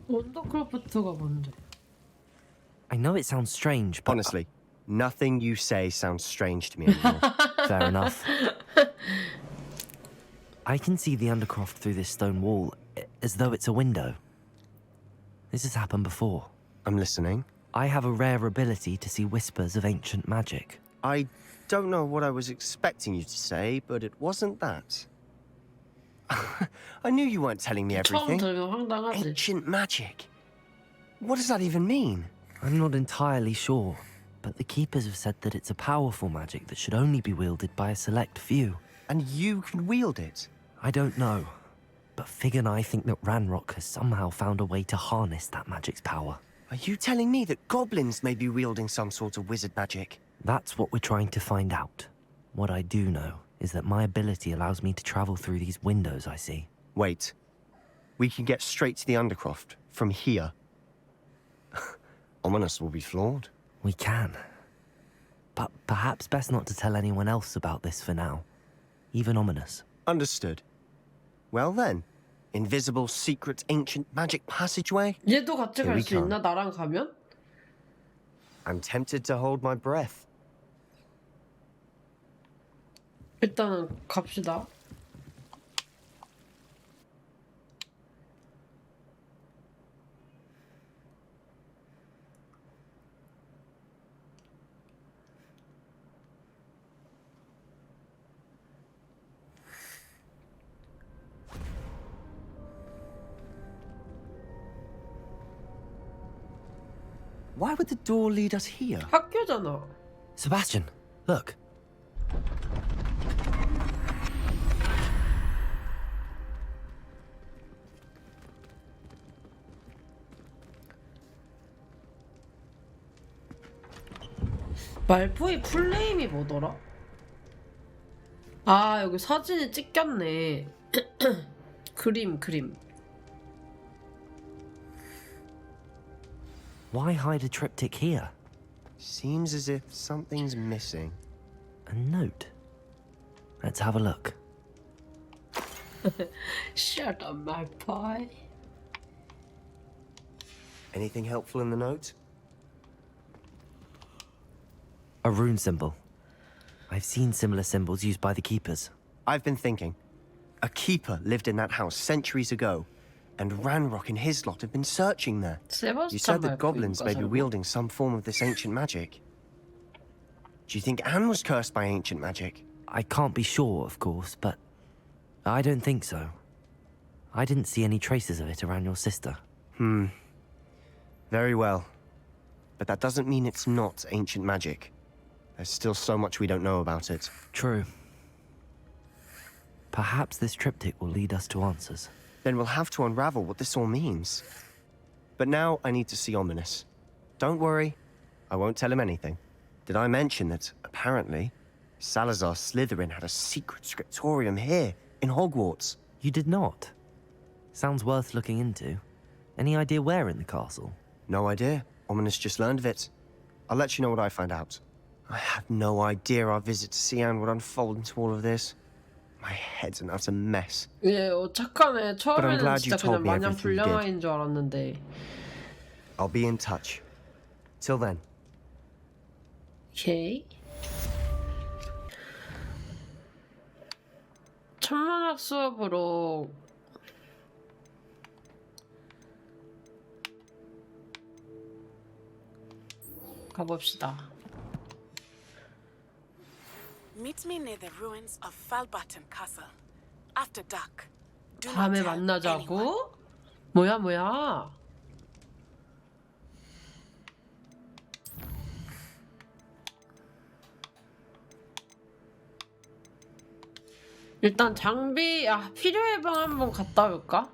원더크래프트가 뭔데? I know it sounds strange, but Honestly, nothing you say sounds strange to me anymore. fair enough. I can see the Undercroft through this stone wall, as though it's a window. This has happened before. I'm listening. I have a rare ability to see whispers of ancient magic. I don't know what I was expecting you to say, but it wasn't that. I knew you weren't telling me 처음 everything. 들으면 황당하지. Ancient magic. What does that even mean? I'm not entirely sure, but the Keepers have said that it's a powerful magic that should only be wielded by a select few. And you can wield it? I don't know, but Fig and I think that Ranrock has somehow found a way to harness that magic's power. Are you telling me that goblins may be wielding some sort of wizard magic? That's what we're trying to find out. What I do know is that my ability allows me to travel through these windows I see. Wait. We can get straight to the Undercroft from here. Ominous will be flawed. We can. But perhaps best not to tell anyone else about this for now. Even Ominous. Understood. Well then, invisible, secret, ancient magic passageway? 얘도 같이 Here 갈 we 수 come. 있나? 나랑 가면? I'm tempted to hold my breath. 일단은 갑시다. Why would the door lead us here? 학교잖아. Sebastian, look. 말포의 풀네임이 뭐더라? 아, 여기 사진이 찍혔네. 그림. Why hide a triptych here? Seems as if something's missing. A note. Let's have a look. Shut up, Magpie. Anything helpful in the note? A rune symbol. I've seen similar symbols used by the Keepers. I've been thinking. A keeper lived in that house centuries ago, and Ranrock and his lot have been searching there. You said that goblins may be wielding some form of this ancient magic. Do you think Anne was cursed by ancient magic? I can't be sure, of course, but I don't think so. I didn't see any traces of it around your sister. Very well. But that doesn't mean it's not ancient magic. There's still so much we don't know about it. True. Perhaps this triptych will lead us to answers. Then we'll have to unravel what this all means. But now I need to see Ominous. Don't worry, I won't tell him anything. Did I mention that, apparently, Salazar Slytherin had a secret scriptorium here, in Hogwarts? You did not? Sounds worth looking into. Any idea where in the castle? No idea. Ominous just learned of it. I'll let you know what I find out. I had no idea our visit to Sian would unfold into all of this. My head's an utter mess. 예, 착하네. 처음에는 glad 진짜 you told 그냥 me 마냥 everything you did. 불량아인 줄 알았는데. I'll be in touch. Till then. 오케이. 천문학 수업으로 가봅시다. Meet me near the ruins of Falbaton Castle. After dark. Do not 다음에 tell anyone. 만나자고? 뭐야? 일단 장비, 필요해 방 한번 갔다 올까?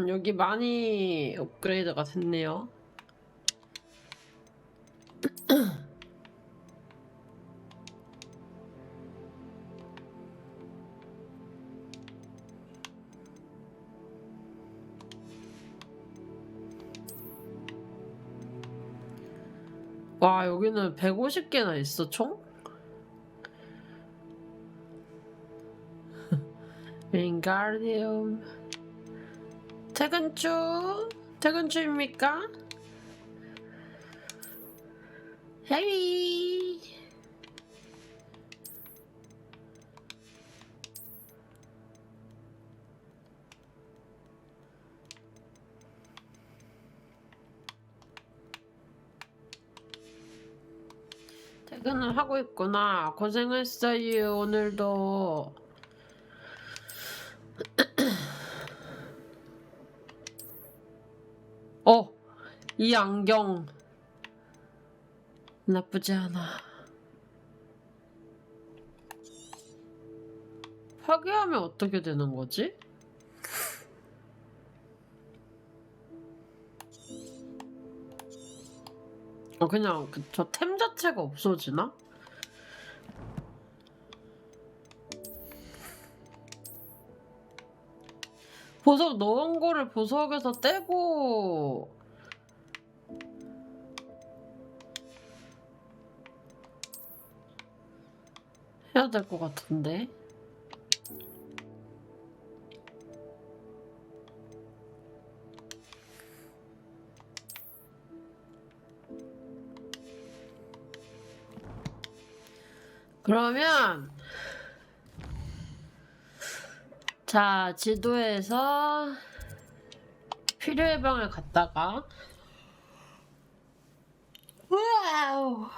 여기 많이 업그레이드가 됐네요. 와, 여기는 150개나 있어, 총? 윙가르디움. 퇴근주입니까? 헤이. 퇴근을 하고 있구나. 고생했어요, 오늘도. 이 안경 나쁘지 않아. 파괴하면 어떻게 되는 거지? 그냥 저 템 자체가 없어지나? 보석 넣은 거를 보석에서 떼고 해야 될 것 같은데. 그러면 자, 지도에서 필요의 방을 갔다가 와우.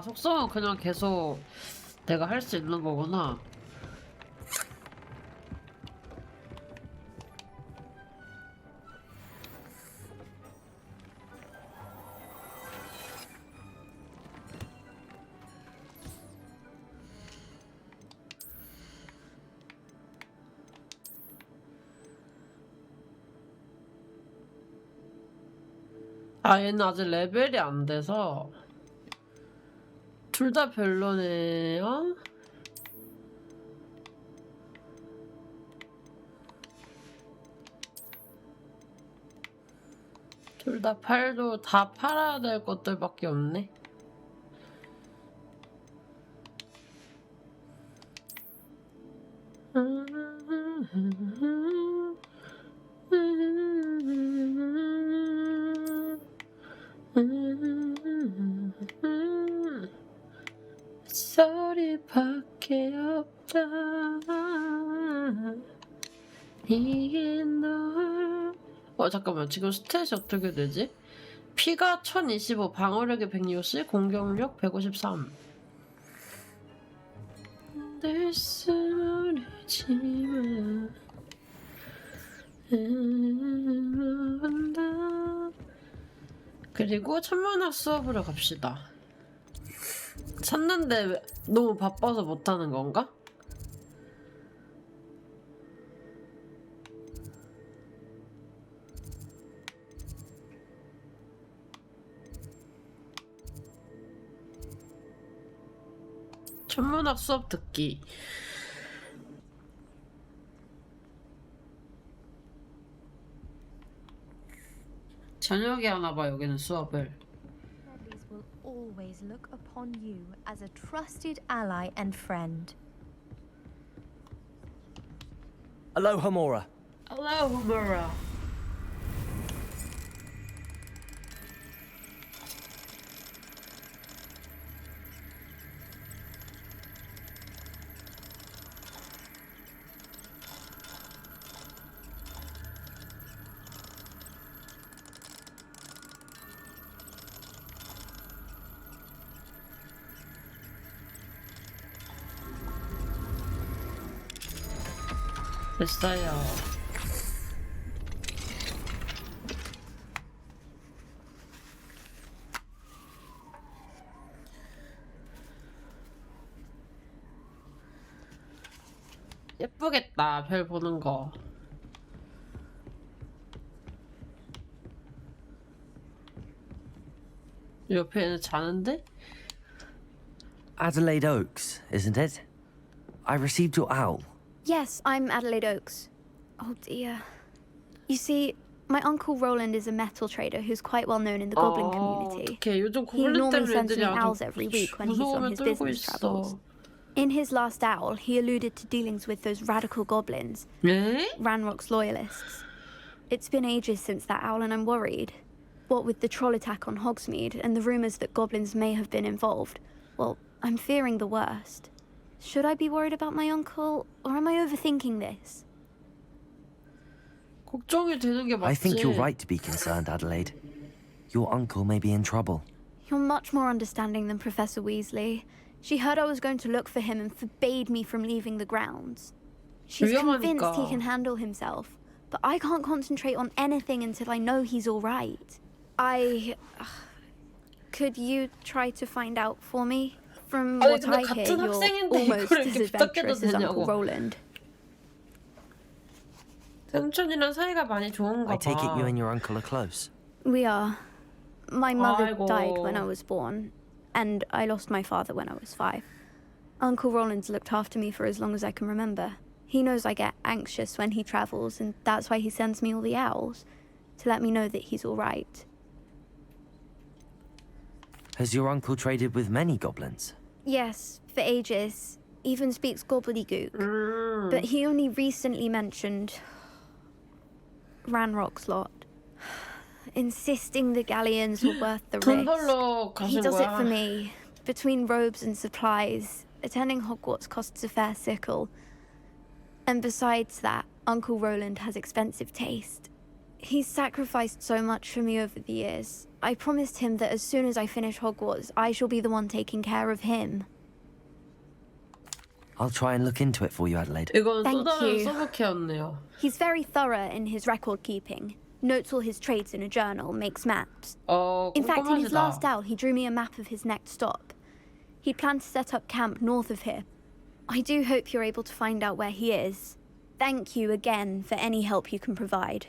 속성은 그냥 계속 내가 할 수 있는 거구나. 얘는 아직 레벨이 안 돼서 둘 다 별로네요. 둘 다 팔도 다 팔아야 될 것들밖에 없네. 소리밖에 없다. 이게 널. 잠깐만, 지금 스탯이 어떻게 되지? 피가 1025, 방어력이 160, 공격력 153. 내 쓰러지마. 그리고 천문학 수업으로 갑시다. 찾는데 너무 바빠서 못하는 건가? 천문학 수업 듣기. 저녁에 하나봐 여기는 수업을. Dudleys will always look upon you as a trusted ally and friend. Aloha, Mora. Hello, Mora. 됐어요. 예쁘겠다, 별 보는 거. 옆에는 자는데? Adelaide Oaks, isn't it? I received your owl. Yes, I'm Adelaide Oaks. Oh dear. You see, my uncle Roland is a metal trader who's quite well known in the goblin community. 어떡해. 요즘 He 고블린 normally 때문에 sends me 애들이 아주 owls every week when he's on 무서우면 his 떨고 business travels. 있어. In his last owl, he alluded to dealings with those radical goblins, 네? Ranrock's loyalists. It's been ages since that owl and I'm worried. What with the troll attack on Hogsmeade and the rumours that goblins may have been involved, well, I'm fearing the worst. Should I be worried about my uncle, or am I overthinking this? 걱정이 되는 게 맞지. I think you're right to be concerned, Adelaide. Your uncle may be in trouble. You're much more understanding than Professor Weasley. She heard I was going to look for him and forbade me from leaving the grounds. She's convinced he can handle himself, but I can't concentrate on anything until I know he's all right. Could you try to find out for me? From what I hear, you're almost as adventurous as Uncle Roland. 삼촌이랑 사이가 많이 좋은가 봐. I take it you and your uncle are close. We are. My mother 아이고. died when I was born, and I lost my father when I was 5. Uncle Roland's looked after me for as long as I can remember. He knows I get anxious when he travels, and that's why he sends me all the owls, to let me know that he's all right. Has your uncle traded with many goblins? Yes, for ages. Even speaks gobbledygook. But he only recently mentioned Ranrock's lot. Insisting the galleons were worth the 돈 risk. 벌러 He 가신 does it for 거야. me. Between robes and supplies, attending Hogwarts costs a fair sickle. And besides that, Uncle Roland has expensive taste. He's sacrificed so much for me over the years. I promised him that as soon as I finish Hogwarts, I shall be the one taking care of him. I'll try and look into it for you, Adelaide. 이건 Thank 쏟아는 you. 써먹해였네요. He's very thorough in his record keeping. Notes all his trades in a journal, makes maps. In fact, in his last owl, he drew me a map of his next stop. He planned to set up camp north of here. I do hope you're able to find out where he is. Thank you again for any help you can provide.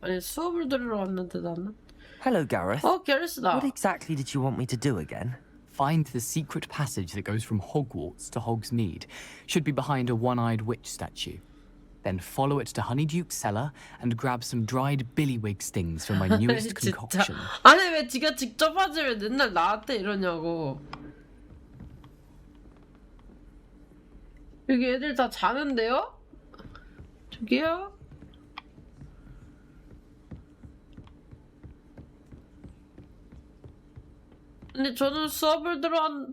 아니 수업을 들으러 왔는데 나는. Hello, Gareth. Gareth다. What exactly did you want me to do again? Find the secret passage that goes from Hogwarts to Hogsmeade. Should be behind a one-eyed witch statue. Then follow it to Honeyduke's cellar and grab some dried billywig stings from my newest concoction. 아니 왜 지가 직접 하지 왜 맨날 나한테 이러냐고. 여기 애들 다 자는데요? 저기요? 근데 저는 수업을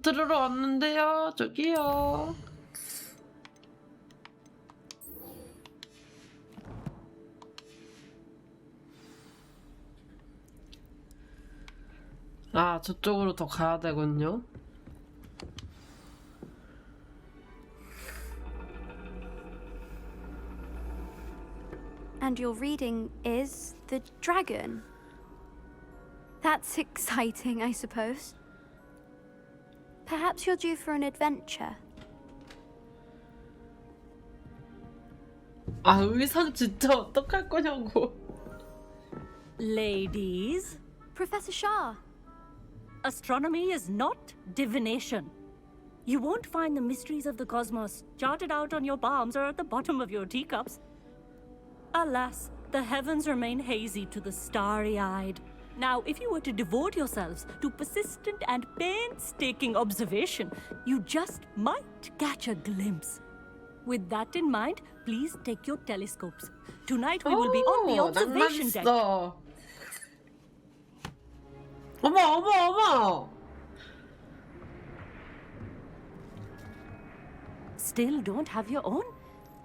들으러 왔는데요. 저기요. 아, 저쪽으로 더 가야 되군요. And your reading is The Dragon. That's exciting, I suppose. Perhaps you're due for an adventure. 아, 의상 진짜 어떡할 거냐고. Ladies, Professor Shah. astronomy is not divination. You won't find the mysteries of the cosmos charted out on your palms or at the bottom of your teacups. Alas, the heavens remain hazy to the starry-eyed. Now, if you were to devote yourselves to persistent and painstaking observation, you just might catch a glimpse. With that in mind, please take your telescopes. Tonight we will be on the observation deck. 낭만 있어. 어머. Still don't have your own?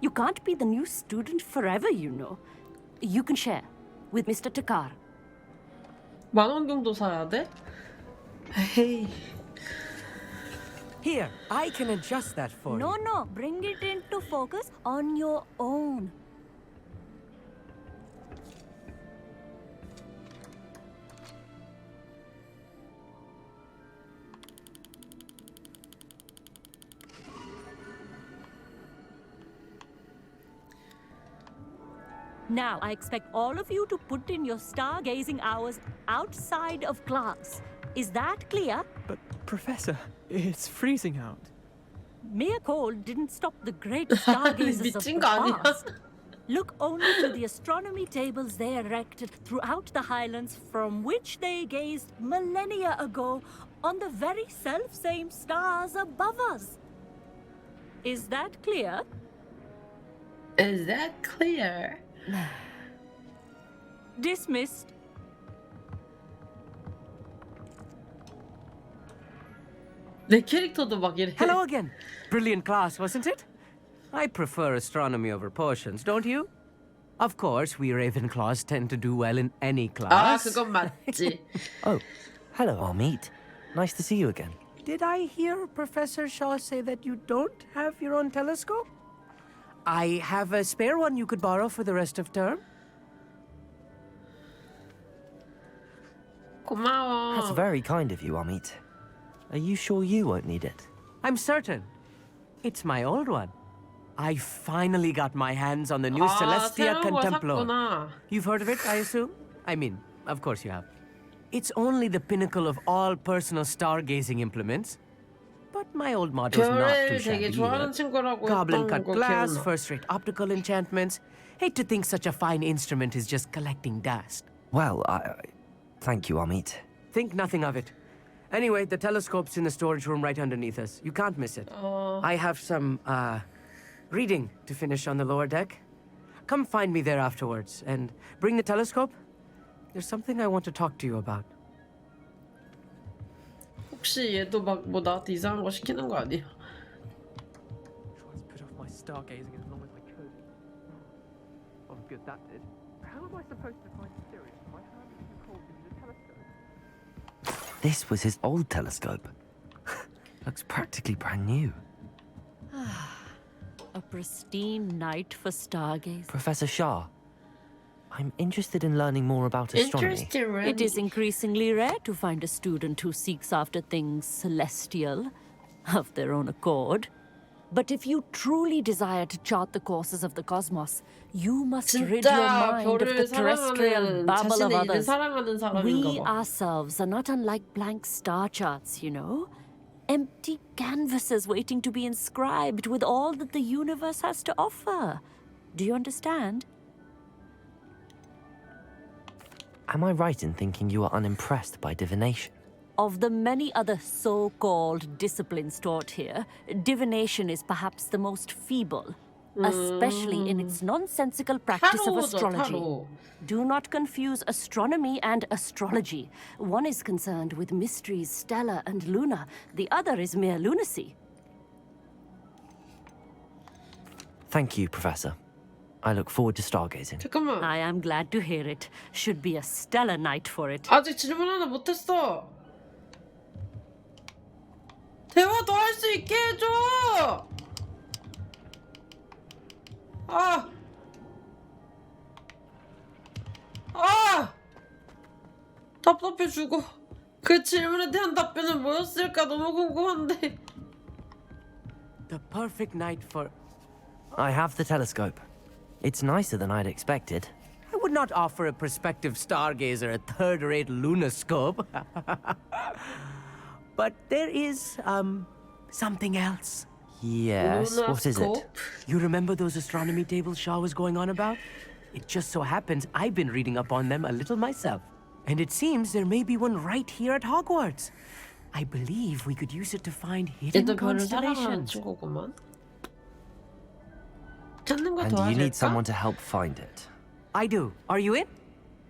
You can't be the new student forever, you know. You can share with Mr. Takar. 만원경도 사야 돼? 에이. Here, I can adjust that for you. No, bring it into focus on your own. Now, I expect all of you to put in your stargazing hours outside of class. Is that clear? But, Professor, it's freezing out. Mere cold didn't stop the great stargazers of the past. Look only to the astronomy tables they erected throughout the highlands from which they gazed millennia ago on the very self-same stars above us. Is that clear? Is that clear? Dismissed. 내 캐릭터도 막 이래. Hello again. Brilliant class, wasn't it? I prefer astronomy over potions, don't you? Of course, we Ravenclaws tend to do well in any class. 아, 그건 맞지. Oh, hello, Amit. Nice to see you again. Did I hear Professor Shaw say that you don't have your own telescope? I have a spare one you could borrow for the rest of term. 고마워. That's very kind of you, Amit. Are you sure you won't need it? I'm certain. It's my old one. I finally got my hands on the new Celestia 새로운 거 Contemplo. 샀구나. You've heard of it, I assume? I mean, of course you have. It's only the pinnacle of all personal stargazing implements. But my old model's not too 별을 되게 shabby 좋아하는 either. 친구라고 Goblin 했던 cut 거 glass, 기억나. first-rate optical enchantments. Hate to think such a fine instrument is just collecting dust. Well, thank you, Amit. Think nothing of it. Anyway, the telescope's in the storage room right underneath us. You can't miss it. I have some, reading to finish on the lower deck. Come find me there afterwards, and bring the telescope. There's something I want to talk to you about. 혹시 얘도 막 뭐 나한테 이상한 거 시키는 거 아니야? Try to put off my stargazing as long as I could. Oh, good, that did. How am I supposed to find Sirius? My hand is too cold to use a telescope. This was his old telescope. Looks practically brand new. A pristine night for stargaze. Professor Shah, I'm interested in learning more about astronomy. It is increasingly rare to find a student who seeks after things celestial of their own accord. But if you truly desire to chart the courses of the cosmos, you must rid your 진짜 mind of the 별을 terrestrial 사랑하는 babble of 자신의 일을 others. 사랑하는 사람인가 We 봐. ourselves are not unlike blank star charts, you know? Empty canvases waiting to be inscribed with all that the universe has to offer. Do you understand? Am I right in thinking you are unimpressed by divination? Of the many other so-called disciplines taught here, divination is perhaps the most feeble, especially in its nonsensical practice of astrology. Do not confuse astronomy and astrology. One is concerned with mysteries stellar and lunar. The other is mere lunacy. Thank you, Professor. I look forward to stargazing. 잠깐만. I am glad to hear it. Should be a stellar night for it. 아직 질문 하나 못했어. 대화 더 할 수 있게 해줘. 답답해 죽어. 그 질문에 대한 답변은 뭐였을까 너무 궁금한데. The perfect night for... I have the telescope. It's nicer than I'd expected. I would not offer a prospective stargazer a third-rate lunoscope. But there is, something else. Yes, what is it? You remember those astronomy tables Shaw was going on about? It just so happens I've been reading up on them a little myself. And it seems there may be one right here at Hogwarts. I believe we could use it to find hidden constellations. And you need someone to help find it. I do. Are you in?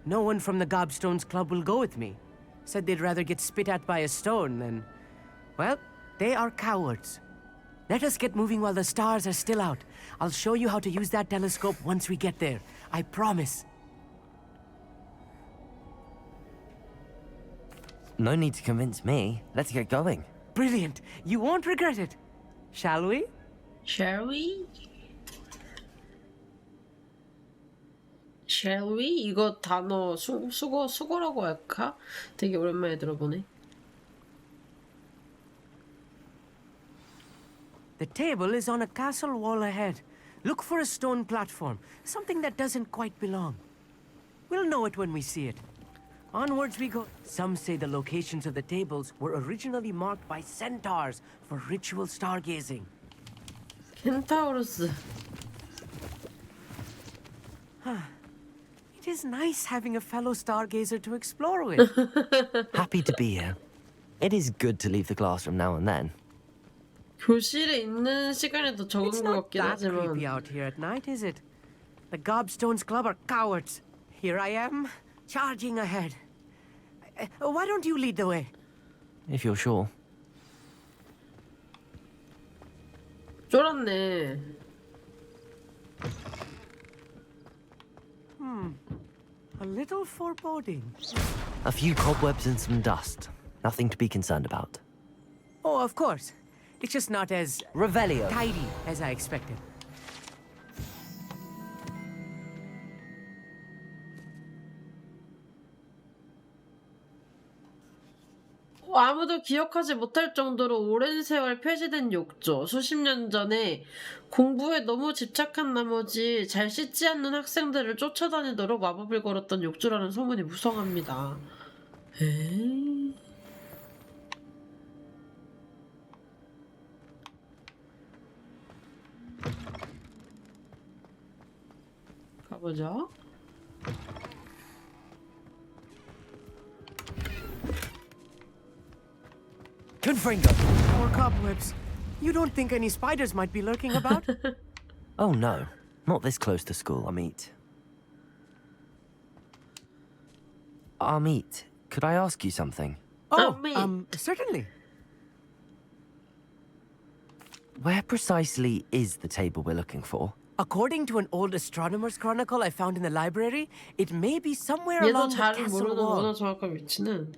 No one from the Gobstones Club will go with me. Said they'd rather get spit at by a stone than... Well, they are cowards. Let us get moving while the stars are still out. I'll show you how to use that telescope once we get there. I promise. No need to convince me. Let's get going. Brilliant. You won't regret it. Shall we? Shall we? Shall we? 이거 단어 수고라고 할까? 되게 오랜만에 들어보네. The table is on a castle wall ahead. Look for a stone platform, something that doesn't quite belong. We'll know it when we see it. Onwards we go. Some say the locations of the tables were originally marked by centaurs for ritual stargazing. 켄타우루스. It is nice having a fellow stargazer to explore with. Happy to be here. It is good to leave the classroom now and then. 교실에 있는 시간이 더 적은 It's 것 not 같긴 that 하지만. creepy out here at night, is it? The Gobstones Club are cowards. Here I am, charging ahead. Why don't you lead the way? If you're sure. 쫄았네. A little foreboding. A few cobwebs and some dust. Nothing to be concerned about. Oh, of course. It's just not as Revelio. tidy as I expected. 아무도 기억하지 못할 정도로 오랜 세월 폐지된 욕조. 수십 년 전에 공부에 너무 집착한 나머지 잘 씻지 않는 학생들을 쫓아다니도록 마법을 걸었던 욕조라는 소문이 무성합니다. 에이... 가보자. Confringo. More cobwebs. You don't think any spiders might be lurking about? Oh no, not this close to school, Amit. Amit, could I ask you something? Oh, certainly. Where precisely is the table we're looking for? According to an old astronomer's chronicle I found in the library, it may be somewhere 얘도 along the 잘 castle 모르는구나 wall. 정확한 위치는.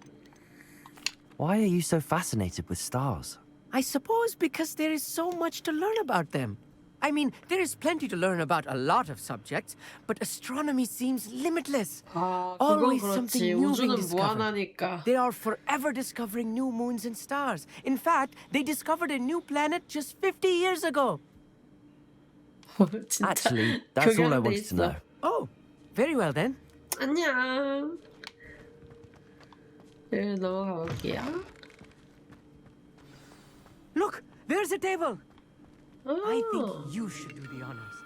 Why are you so fascinated with stars? I suppose because there is so much to learn about them. I mean, there is plenty to learn about a lot of subjects, but astronomy seems limitless. 아, 그건 Always 그렇지. something new being 우주는 discovered. 무한하니까. They are forever discovering new moons and stars. In fact, they discovered a new planet just 50 years ago. 진짜 Actually, that's all I 교양돼 wanted to 있어. know. Oh, very well then. 안녕. 네, 넘어가 볼게요. Look, there's a table. I think you should do the honors.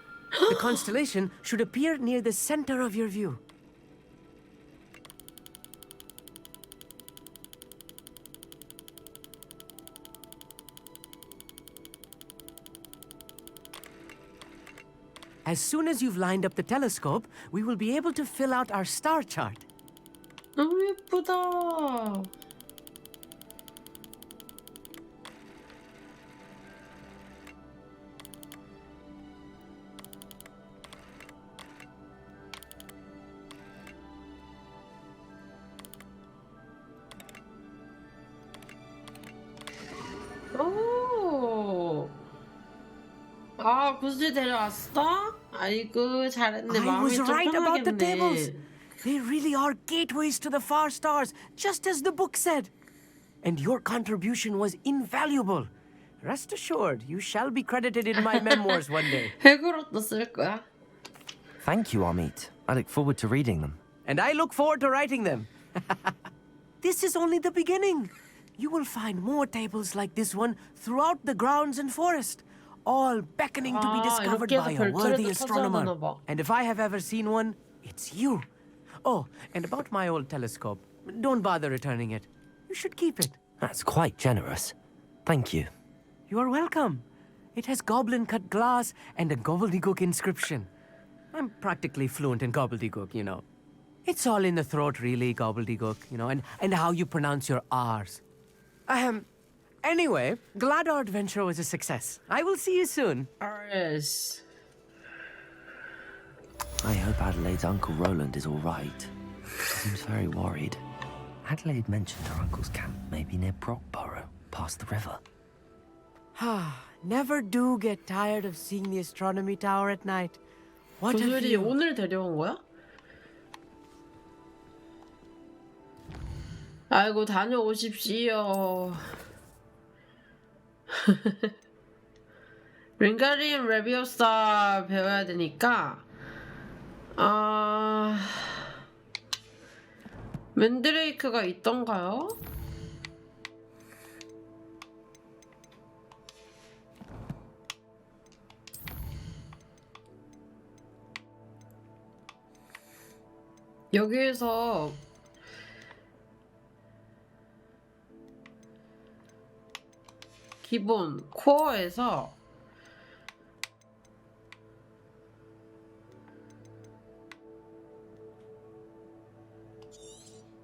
The constellation should appear near the center of your view. As soon as you've lined up the telescope, we will be able to fill out our star chart. 너무 예쁘다. 오. 아, 굳이 데려왔어? 아이고, 잘했네. I 마음이 was 좀 right about the tables. 편하겠네. They really are gateways to the far stars, just as the book said. And your contribution was invaluable. Rest assured, you shall be credited in my memoirs one day. 회고록도 쓸 거야. Thank you, Amit. I look forward to reading them. And I look forward to writing them. This is only the beginning. You will find more tables like this one throughout the grounds and forest, all beckoning to be discovered 이렇게 by 해서 a worthy 별자리도 astronomer. 찾아보나 봐. And if I have ever seen one, it's you. Oh, and about my old telescope, don't bother returning it. You should keep it. That's quite generous. Thank you. You are welcome. It has goblin-cut glass and a gobbledygook inscription. I'm practically fluent in gobbledygook, you know. It's all in the throat, really, gobbledygook, you know, and how you pronounce your R's. Anyway, glad our adventure was a success. I will see you soon. Yes. I hope Adelaide's Uncle Roland is all right. She seems very worried. Adelaide mentioned her uncle's camp may be near Brockborough, past the river. Never do get tired of seeing the astronomy tower at night. What a 도술이 view. 오늘 데려온 거야? 아이고, 다녀오십시오. 링가리움 레비오사 배워야 되니까 맨드레이크가 있던가요? 여기에서 기본 코어에서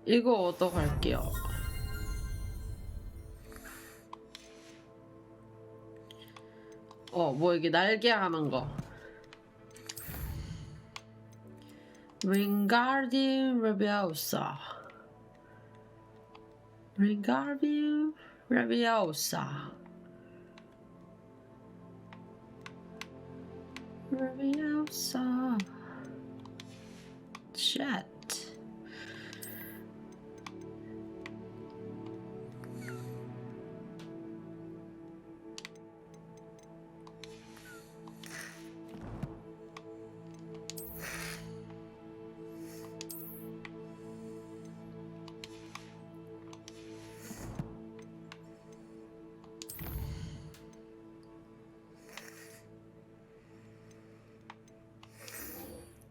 이거 얻어갈게요. 뭐 이게 날개 하는 거. 윙가디움 레비오사. 윙가디움 레비오사. 레비오사. 챗.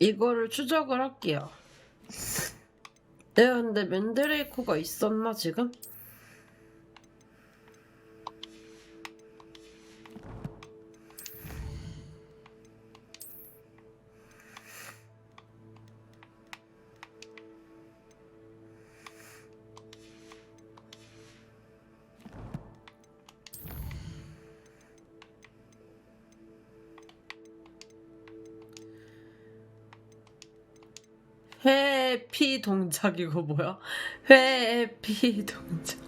이거를 추적을 할게요. 내가 근데 맨드레이크가 있었나 지금? 회피 동작이고 뭐야? 회피 동작.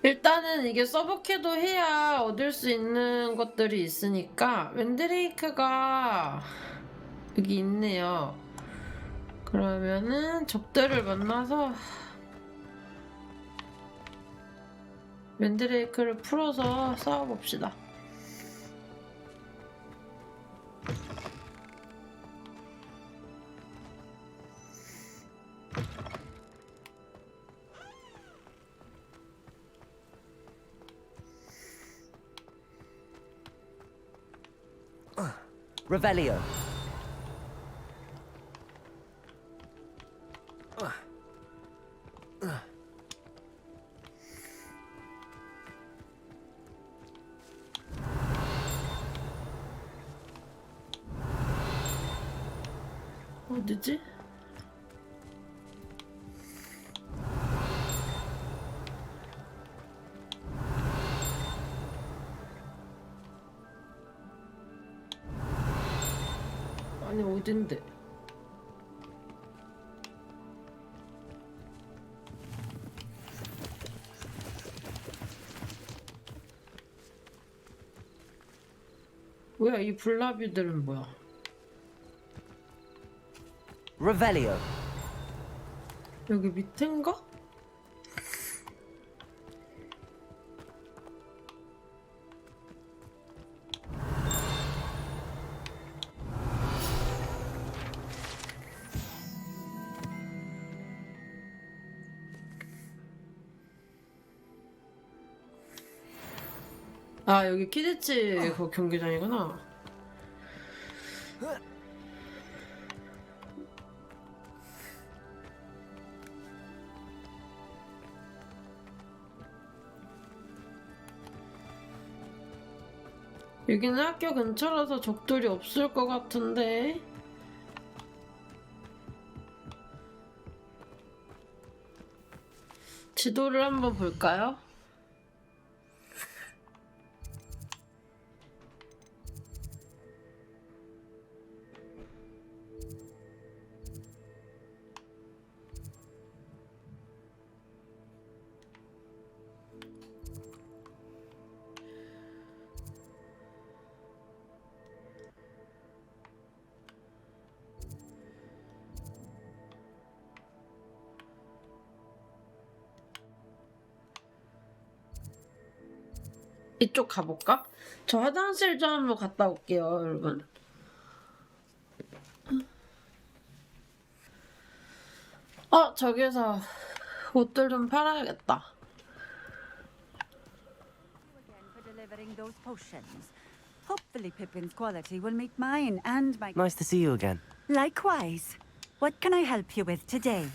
일단은 이게 서브캐도 해야 얻을 수 있는 것들이 있으니까 맨드레이크가 여기 있네요. 그러면은 적들을 만나서 맨드레이크를 풀어서 싸워봅시다. Revelio. 어디지? 아니 어딘데? 뭐야 이 블라비들은 뭐야? Revelio. 여기 밑인가? 아 여기 키드치 그 경기장이구나. 여기는 학교 근처라서 적들이 없을 것 같은데. 지도를 한번 볼까요? 이쪽 가볼까? 저 화장실 좀 한번 갔다 올게요, 여러분. 저기서 옷들 좀 팔아야겠다. For delivering those potions. Hopefully Pippin's quality will meet mine and my... Nice to see you again. Likewise. What can I help you with today?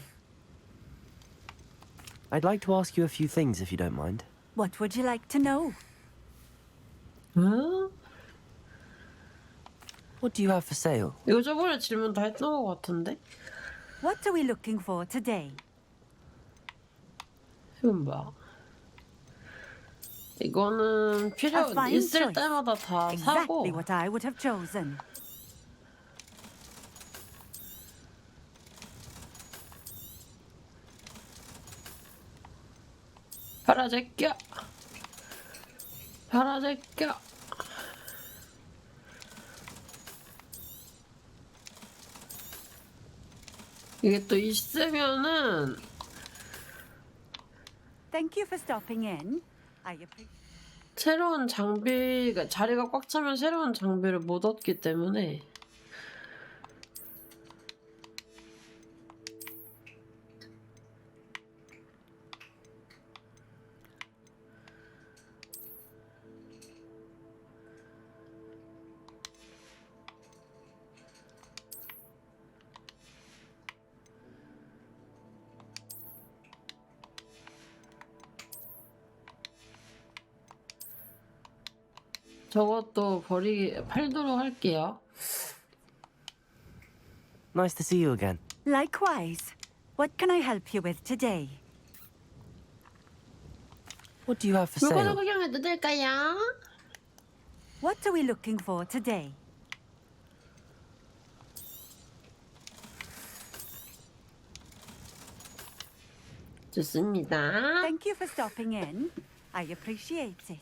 I'd like to ask you a few things if you don't mind. What would you like to know? 응? What do you have for sale? 이거 저번에 질문 다 했던 것 같은데? What are we looking for today? 이건 뭐야? 이거는 필요 A fine 있을 choice. 때마다 다 사고. Exactly what I would have chosen. 팔아 제껴. 팔아 제껴. 이게 또 있으면은 Thank you for stopping in. I appreciate. 새로운 장비가 자리가 꽉 차면 새로운 장비를 못 얻기 때문에 저것도 팔도록 할게요. Nice to see you again. Likewise. What can I help you with today? What do you have for 물건을 sale? 구경해도 될까요? What are we looking for today? 좋습니다. Thank you for stopping in. I appreciate it.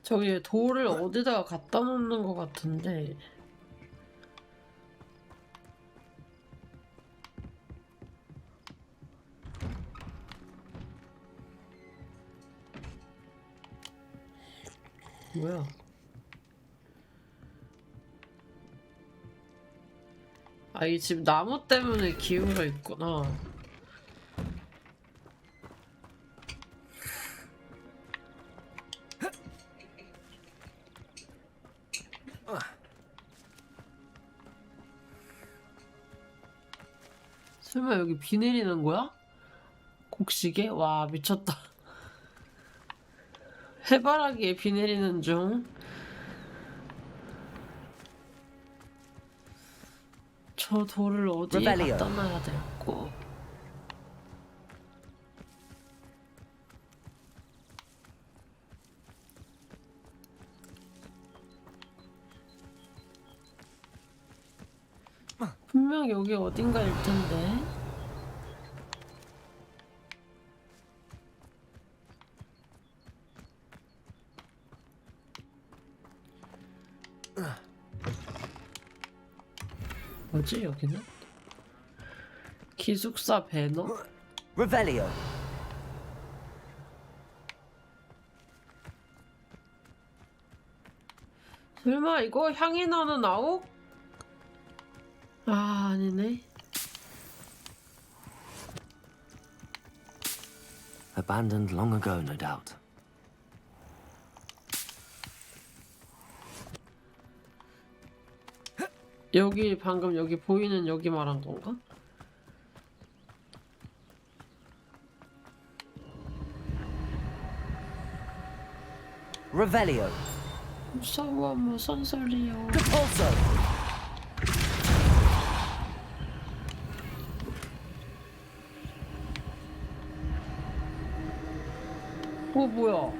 저기 돌을 어디다가 갖다 놓는 것 같은데 뭐야? 아, 이 집 나무 때문에 기운가 있구나. 설마 여기 비 내리는 거야? 곡식에? 와, 미쳤다. 해바라기에 비 내리는 중. 저 돌을 어디에 갖다 놔야 될고. 분명 여기 어딘가일 텐데. 뭐지 여기는? 기숙사 배너? Revelio. 설마 이거 향이 나는 아욱? 아, 아니네. Abandoned long ago, no doubt. 여기 방금 여기 보이는 여기 말한 건가? Revelio. 무서워, 무슨 소리요? 뭐야?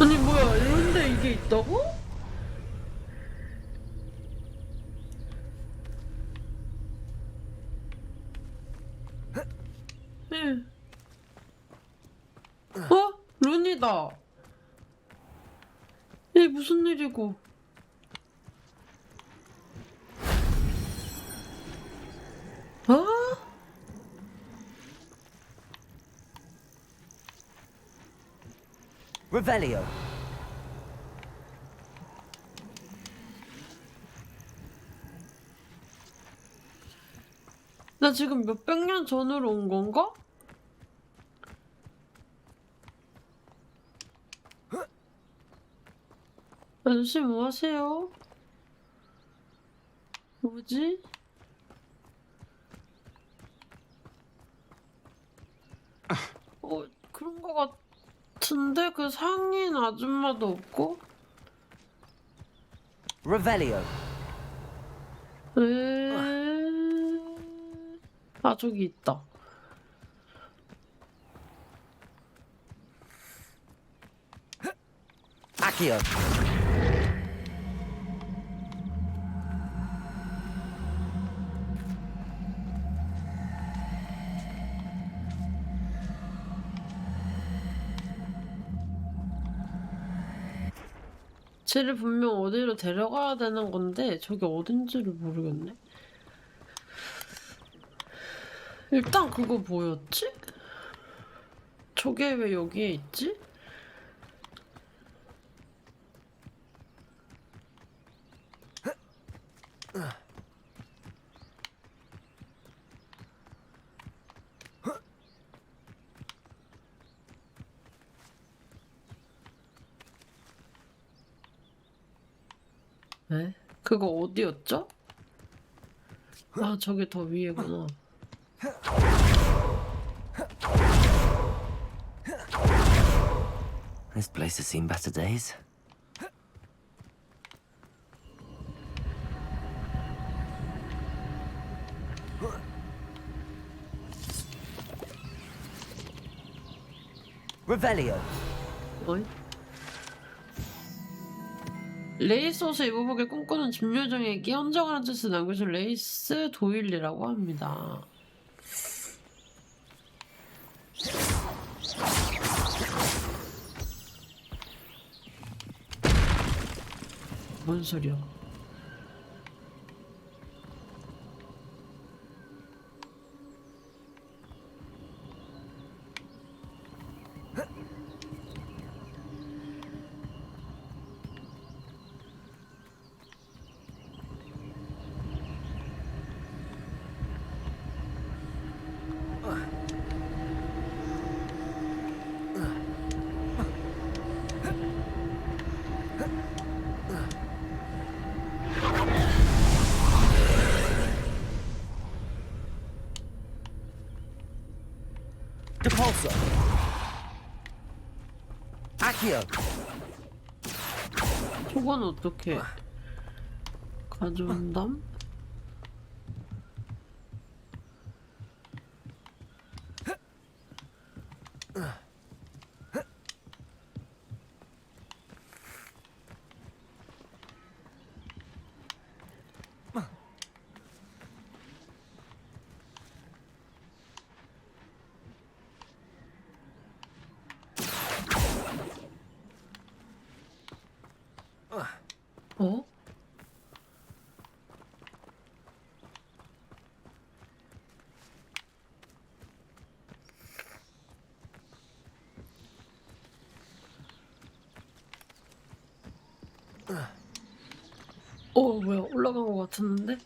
아니 뭐야? 이런데 이게 있다고? 네. 룬이다. 이게 무슨 일이고? Revelio. 나 지금 몇백 년 전으로 온 건가? 아저씨 뭐 하세요? 뭐지? 그런 거 같은데 그 상인 아줌마도 없고? Revelio. 아, 저기 있다. Accio. 쟤를 분명 어디로 데려가야 되는 건데 저기 어딘지를 모르겠네. 일단 그거 뭐였지? 저게 왜 여기에 있지? 네? 그거 어디였죠? 아, 저게 더 위에구나. This place has seen better days. Revelio. 어이? 레이스옷을 입어보길 꿈꾸는 집요정에게 헌정한 짓을 남겨준 레이스 도일리라고 합니다. 뭔 소리야? Depulso. Accio. 저건 어떻게 가져온담? 어? 뭐야, 올라간 것 같았는데?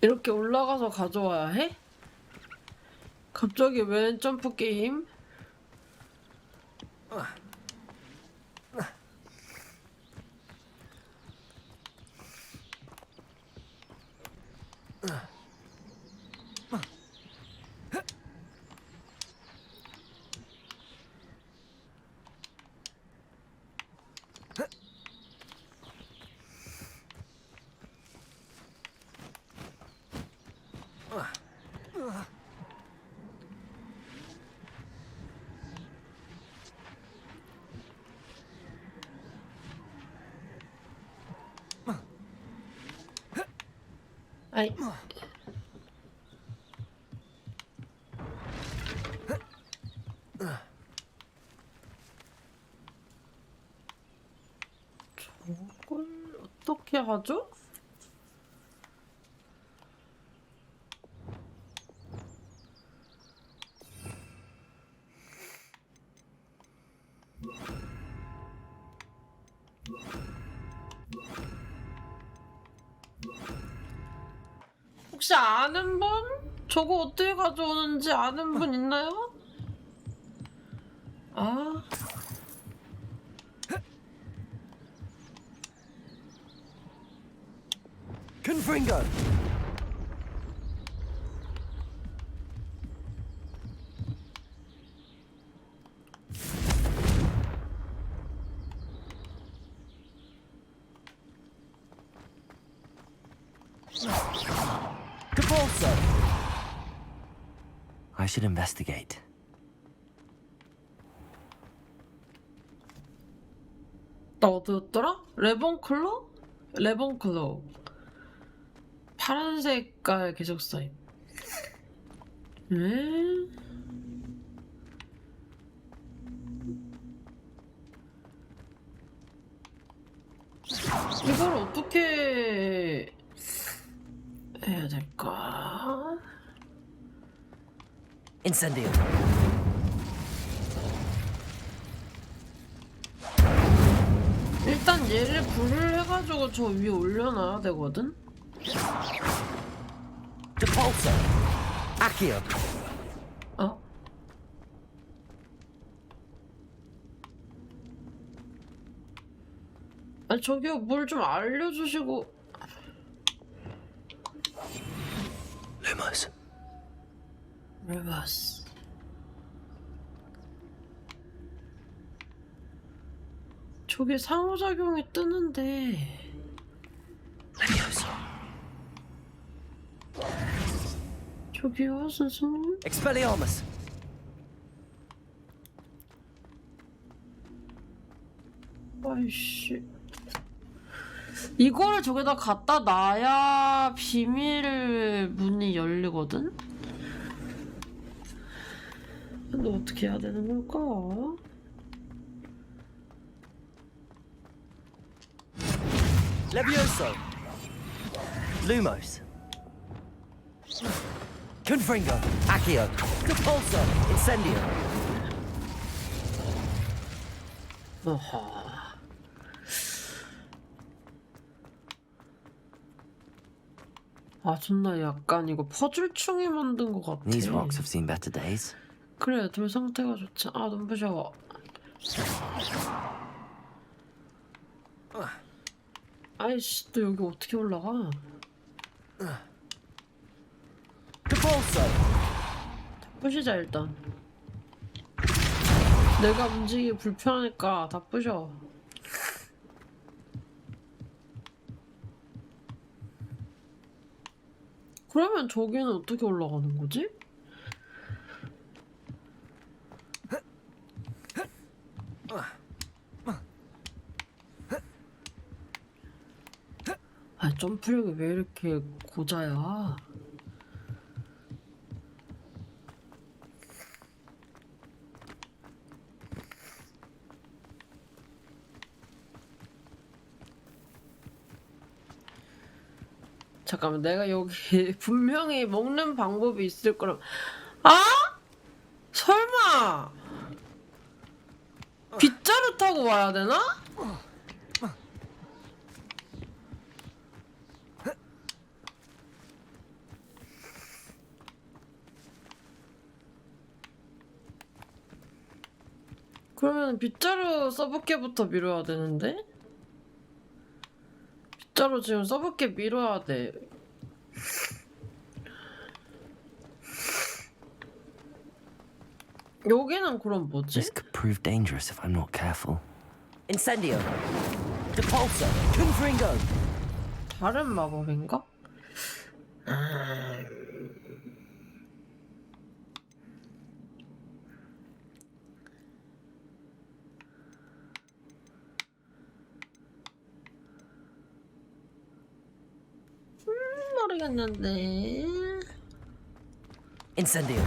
이렇게 올라가서 가져와야 해? 갑자기 웬 점프 게임? 아이. 저걸 어떻게 하죠? 혹시 아는 분? 저거 어떻게 가져오는지 아는 분 있나요? 아. Confringo. Depulso. I should investigate. 나 어디였더라? 레본클로? 레본클로. 파란 색깔 계속사임. 이걸 어떻게 해야 될까? Incendio. 일단 얘를 불을 해가지고 저 위에 올려놔야 되거든? Depulso. Accio. 어? 아니 저기요 뭘 좀 알려주시고. 레버스. 저게 상호작용이 뜨는데. 저기요 선생님? Expelliarmus. 아이씨. 이거를 저기다 갖다 놔야 비밀 문이 열리거든? 근데 어떻게 해야 되는 걸까? Levioso. Lumos. Confringo. Accio. Depulso. Incendio. 아 존나 약간 이거 퍼즐충이 만든 것 같아. These rocks have seen better days. 그래 돌 상태가 좋지. 아 눈부셔. 아이씨 또 여기 어떻게 올라가? 다 부시자 일단. 내가 움직이기 불편하니까 다 부셔. 그러면 저기는 어떻게 올라가는 거지? 아 점프력이 왜 이렇게 고자야? 잠깐만 내가 여기 분명히 먹는 방법이 있을 거라. 아? 설마 빗자루 타고 와야 되나? 그러면 빗자루 서브캐부터 밀어야 되는데? 빗자루 지금 서브캐 밀어야 돼. 여기는 그럼 뭐지? This could prove dangerous if I'm not careful. Incendio. Depulso. Confringo. 다른 마법인가? 모르겠는데. Incendio.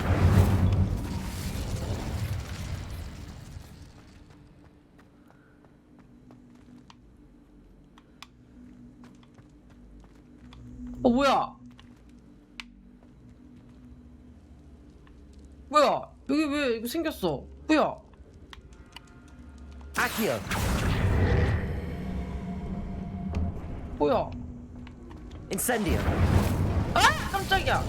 뭐야? 뭐야? 여기 왜 이거 생겼어? 뭐야? Accio. 뭐야? Incendio. 아! 깜짝이야.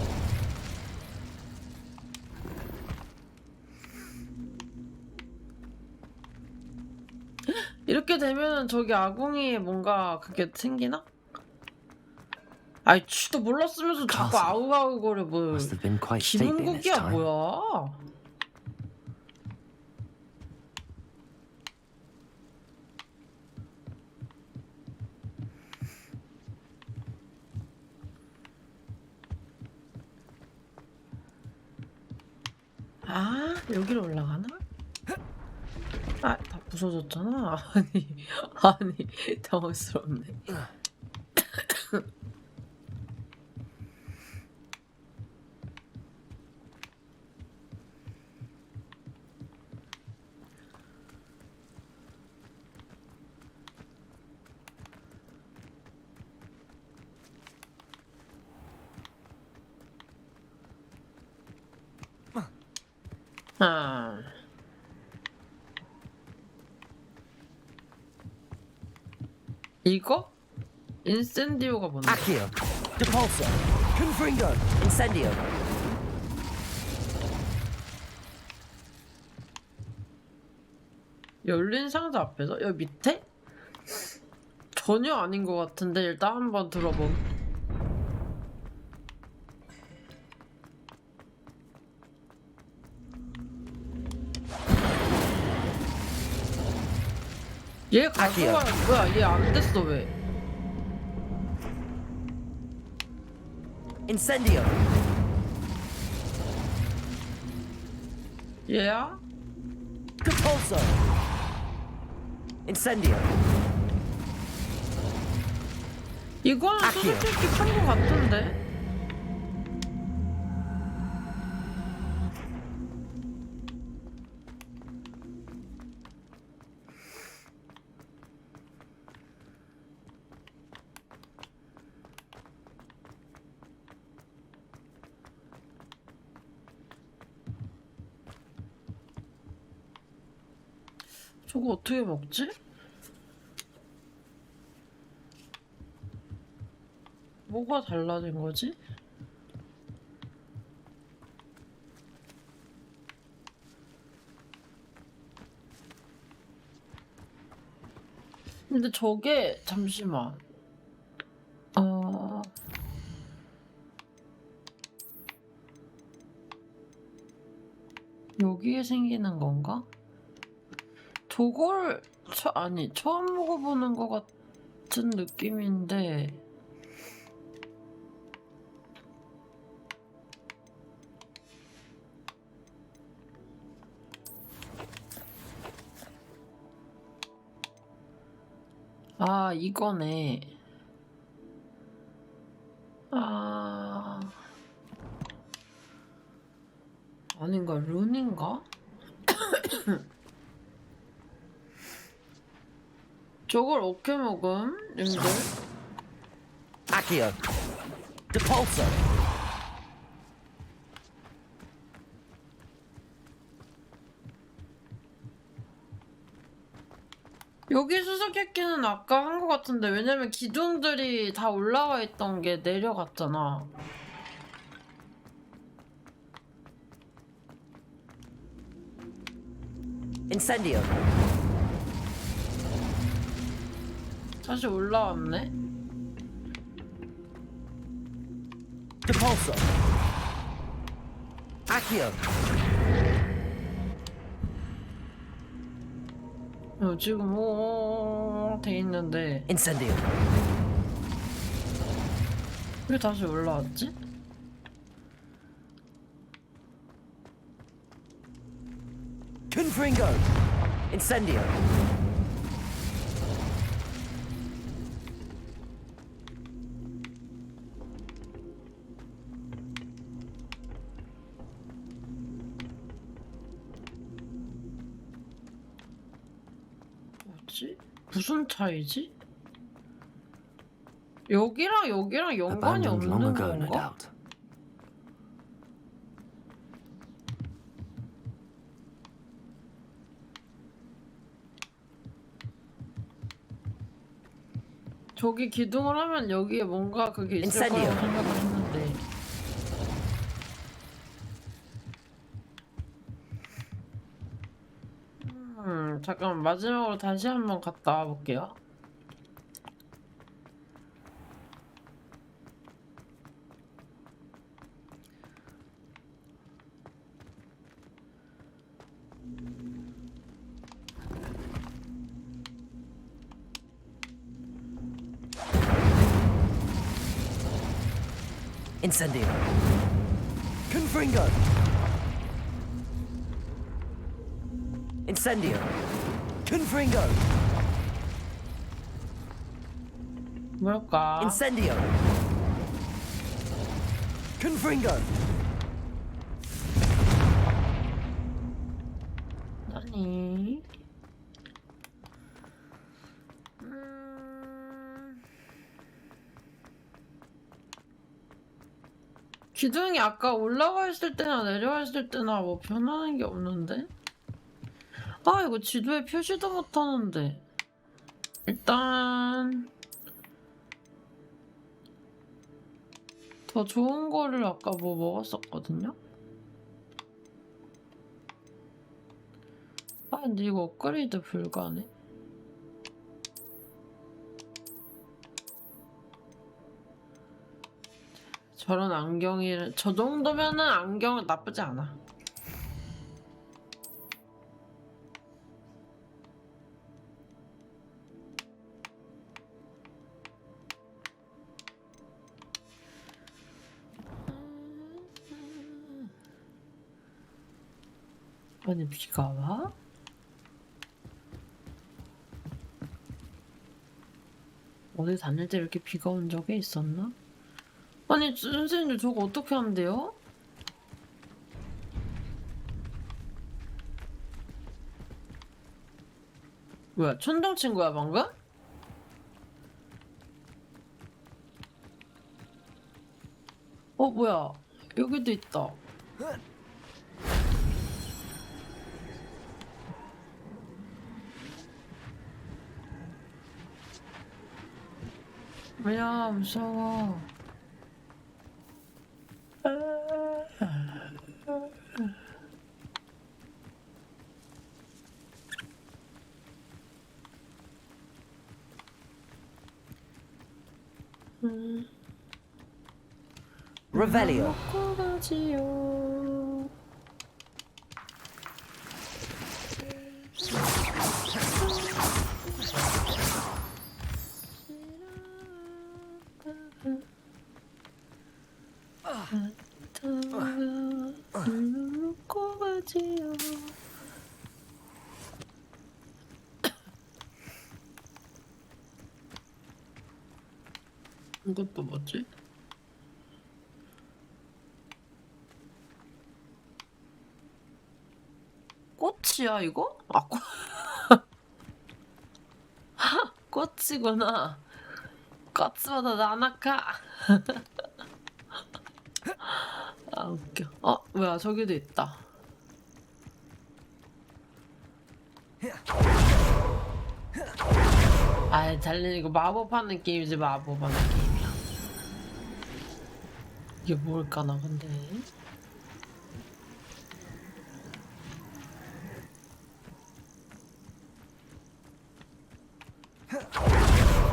이렇게 되면은 저기 아궁이에 뭔가 그게 생기나? 아이 쥐도 몰랐으면서 자꾸 아우아우 거려 뭐 김은국이야 뭐야? 아 여기로 올라가나? 아 다 부서졌잖아. 아니 당황스럽네. 아. 이거? 인센디오가 뭔데? Accio. Depulso. Confringo. Incendio. 열린 상자 앞에서? 여기 밑에? 전혀 아닌 것 같은데 일단 한번 들어봄. 얘 가져가 뭐야? 얘 안 됐어 왜? Incendio. 얘야? Depulso. Incendio. 이거는 수수께끼 판거 같은데? 저거 어떻게 먹지? 뭐가 달라진 거지? 근데 저게 잠시만. 여기에 생기는 건가? 저걸 아니 처음 먹어보는 것 같은 느낌인데. 아, 이거네. 아닌가? 룬인가? 저걸 어떻게 먹음? 님들? Accio. Depulso. 여기 수수께끼는 아까 한 것 같은데, 왜냐면 기둥들이 다 올라와 있던 게 내려갔잖아. Incendio. 다시 올라왔네. Depulso. Accio. 지금 돼 있는데. Incendio. 왜 다시 올라왔지? Confringo. Incendio. 뭐지? 무슨 차이지? 여기랑 연관이 없는 건가? 저기 기둥을 하면 여기에 뭔가 그게 있을 거라고 생각을 했는데. 잠깐 마지막으로 다시 한번 갔다 와볼게요. Incendio. Confringo. Incendio. Confringo. 뭘까? Incendio. Confringo. 아니. 기둥이 아까 올라가 있을 때나 내려와 있을 때나 뭐 변하는 게 없는데? 아, 이거 지도에 표시도 못하는데. 일단 더 좋은 거를 아까 뭐 먹었었거든요? 아, 근데 이거 업그레이드 불가네. 저런 안경이, 저 정도면은 안경은 나쁘지 않아. 아니, 비가 와? 어디 다닐 때 이렇게 비가 온 적이 있었나? 아니, 선생님 저거 어떻게 한대요? 뭐야, 천둥 친 거야 방금? 뭐야, 여기도 있다. 야, 무서워. Revelio. 이것도 뭐지? 꽃이야 이거? 아 꽃. 꽃이구나. 꽃보다 나나카. 아 웃겨. 뭐야 저기도 있다. 아이 달리는 이거 마법하는 게임이지 마법하는 게임이야. 이게 뭘까나 근데.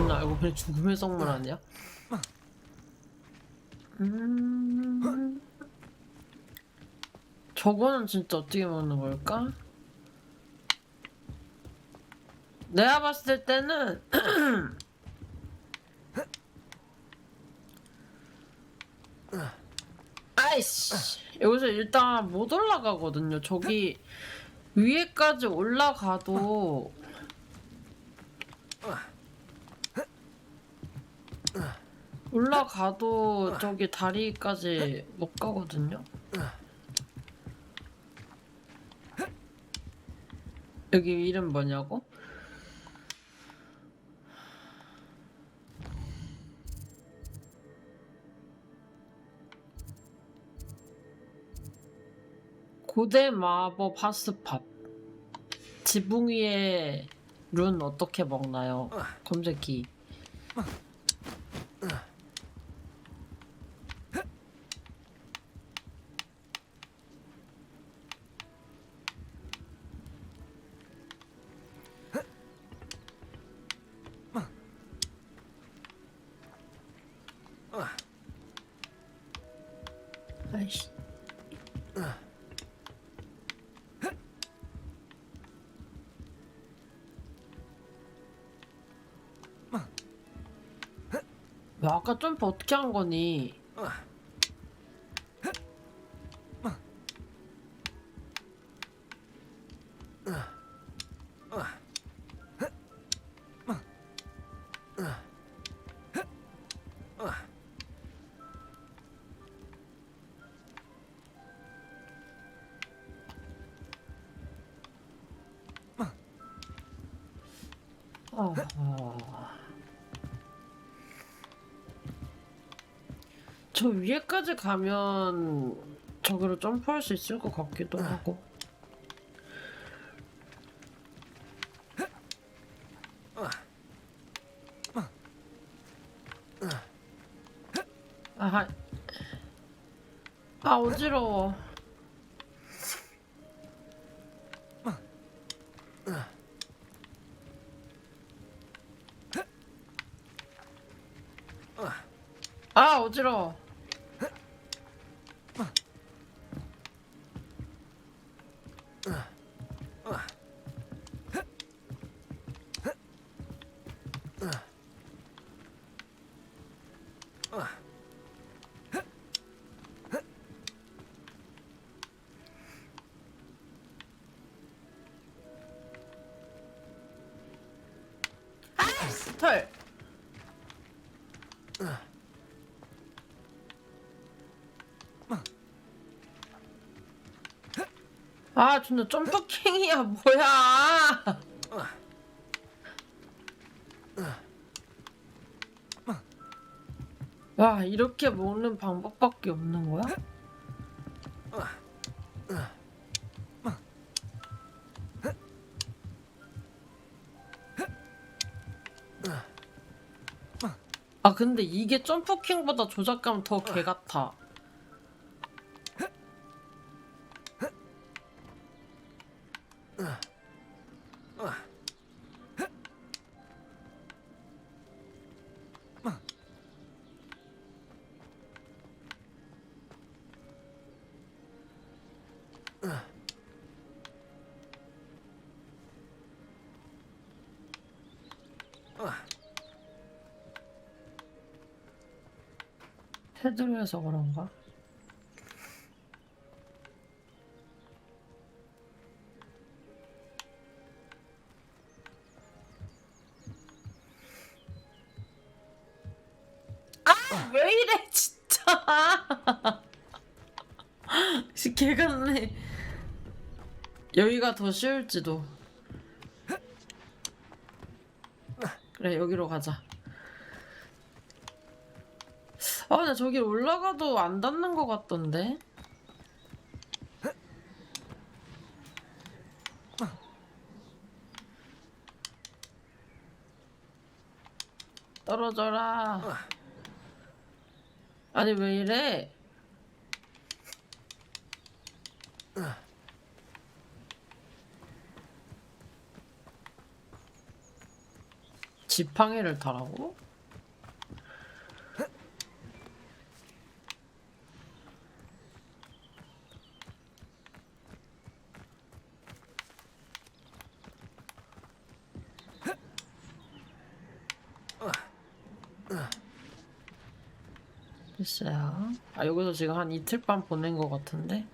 나 이거 그냥 죽음의 성물 아니야? 저거는 진짜 어떻게 먹는 걸까? 내가 봤을 때는 아이씨 여기서 일단 못 올라가거든요. 저기 위에까지 올라가도 저기 다리까지 못 가거든요. 여기 이름 뭐냐고? 고대 마법 하스팝. 지붕 위에 룬 어떻게 먹나요? 검색기. 아이씨. 야, 아까 점프 어떻게 한 거니? 저 위에까지 가면 저기로 점프할 수 있을 것 같기도 하고. 아하. 아 어지러워. 아 어지러워. 털. 아 진짜 점프킹이야 뭐야. 와 이렇게 먹는 방법밖에 없는 거야? 아 근데 이게 점프킹보다 조작감 더 개같아. 테두리에서 그런가? 아, 왜 이래 진짜. 개 같네. 여기가 더 쉬울지도. 그래, 여기로 가자. 아, 근데 저기 올라가도 안 닿는 것 같던데? 떨어져라. 아니, 왜 이래? 지팡이를 타라고? 글쎄요. 아, 여기서 지금 한 이틀 밤 보낸 것 같은데?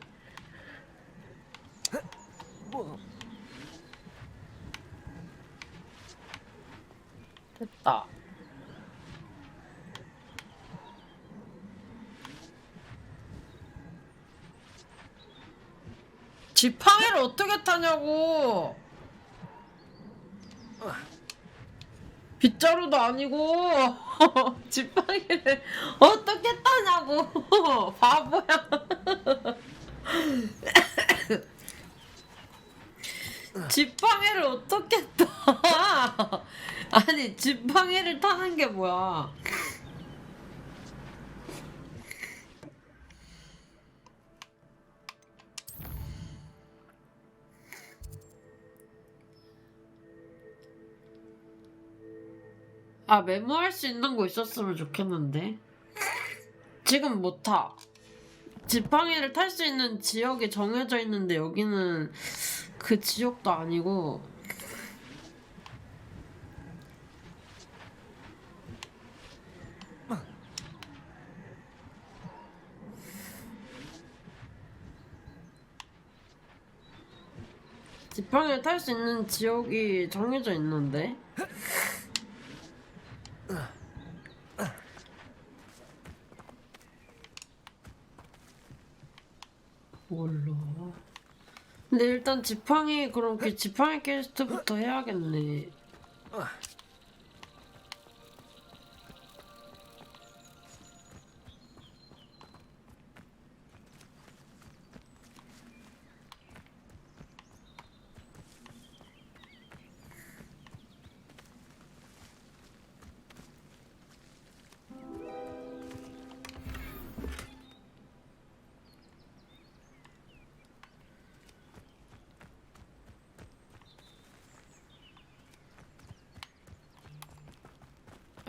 됐다. 지팡이를 어떻게 타냐고! 빗자루도 아니고 지팡이를 어떻게 타냐고. 바보야. 지팡이를 어떻게 타? 아니 지팡이를 타는 게 뭐야? 아, 메모할 수 있는 거 있었으면 좋겠는데. 지금 못 타. 지팡이를 탈 수 있는 지역이 정해져 있는데 여기는 그 지역도 아니고. 지팡이를 탈 수 있는 지역이 정해져 있는데. 몰라. 근데 일단 지팡이, 그럼 그 지팡이 퀘스트부터 해야겠네.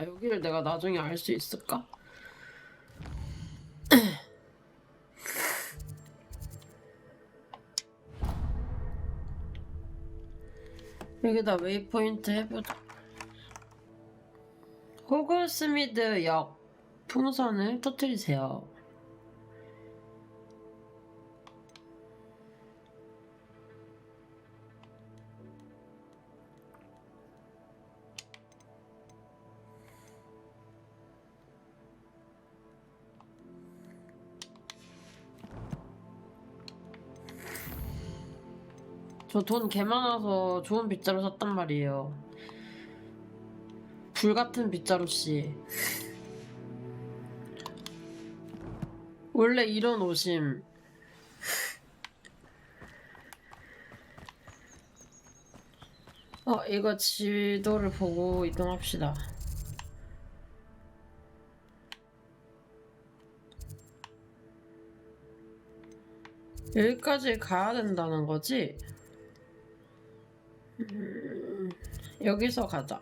아, 여기를 내가 나중에 알 수 있을까? 여기다 웨이포인트 해보자. 호그스미드 역 풍선을 터뜨리세요. 저 돈 개 많아서 좋은 빗자루 샀단 말이에요. 불같은 빗자루씨. 원래 이런 옷임. 이거 지도를 보고 이동합시다. 여기까지 가야 된다는 거지? 여기서 가자.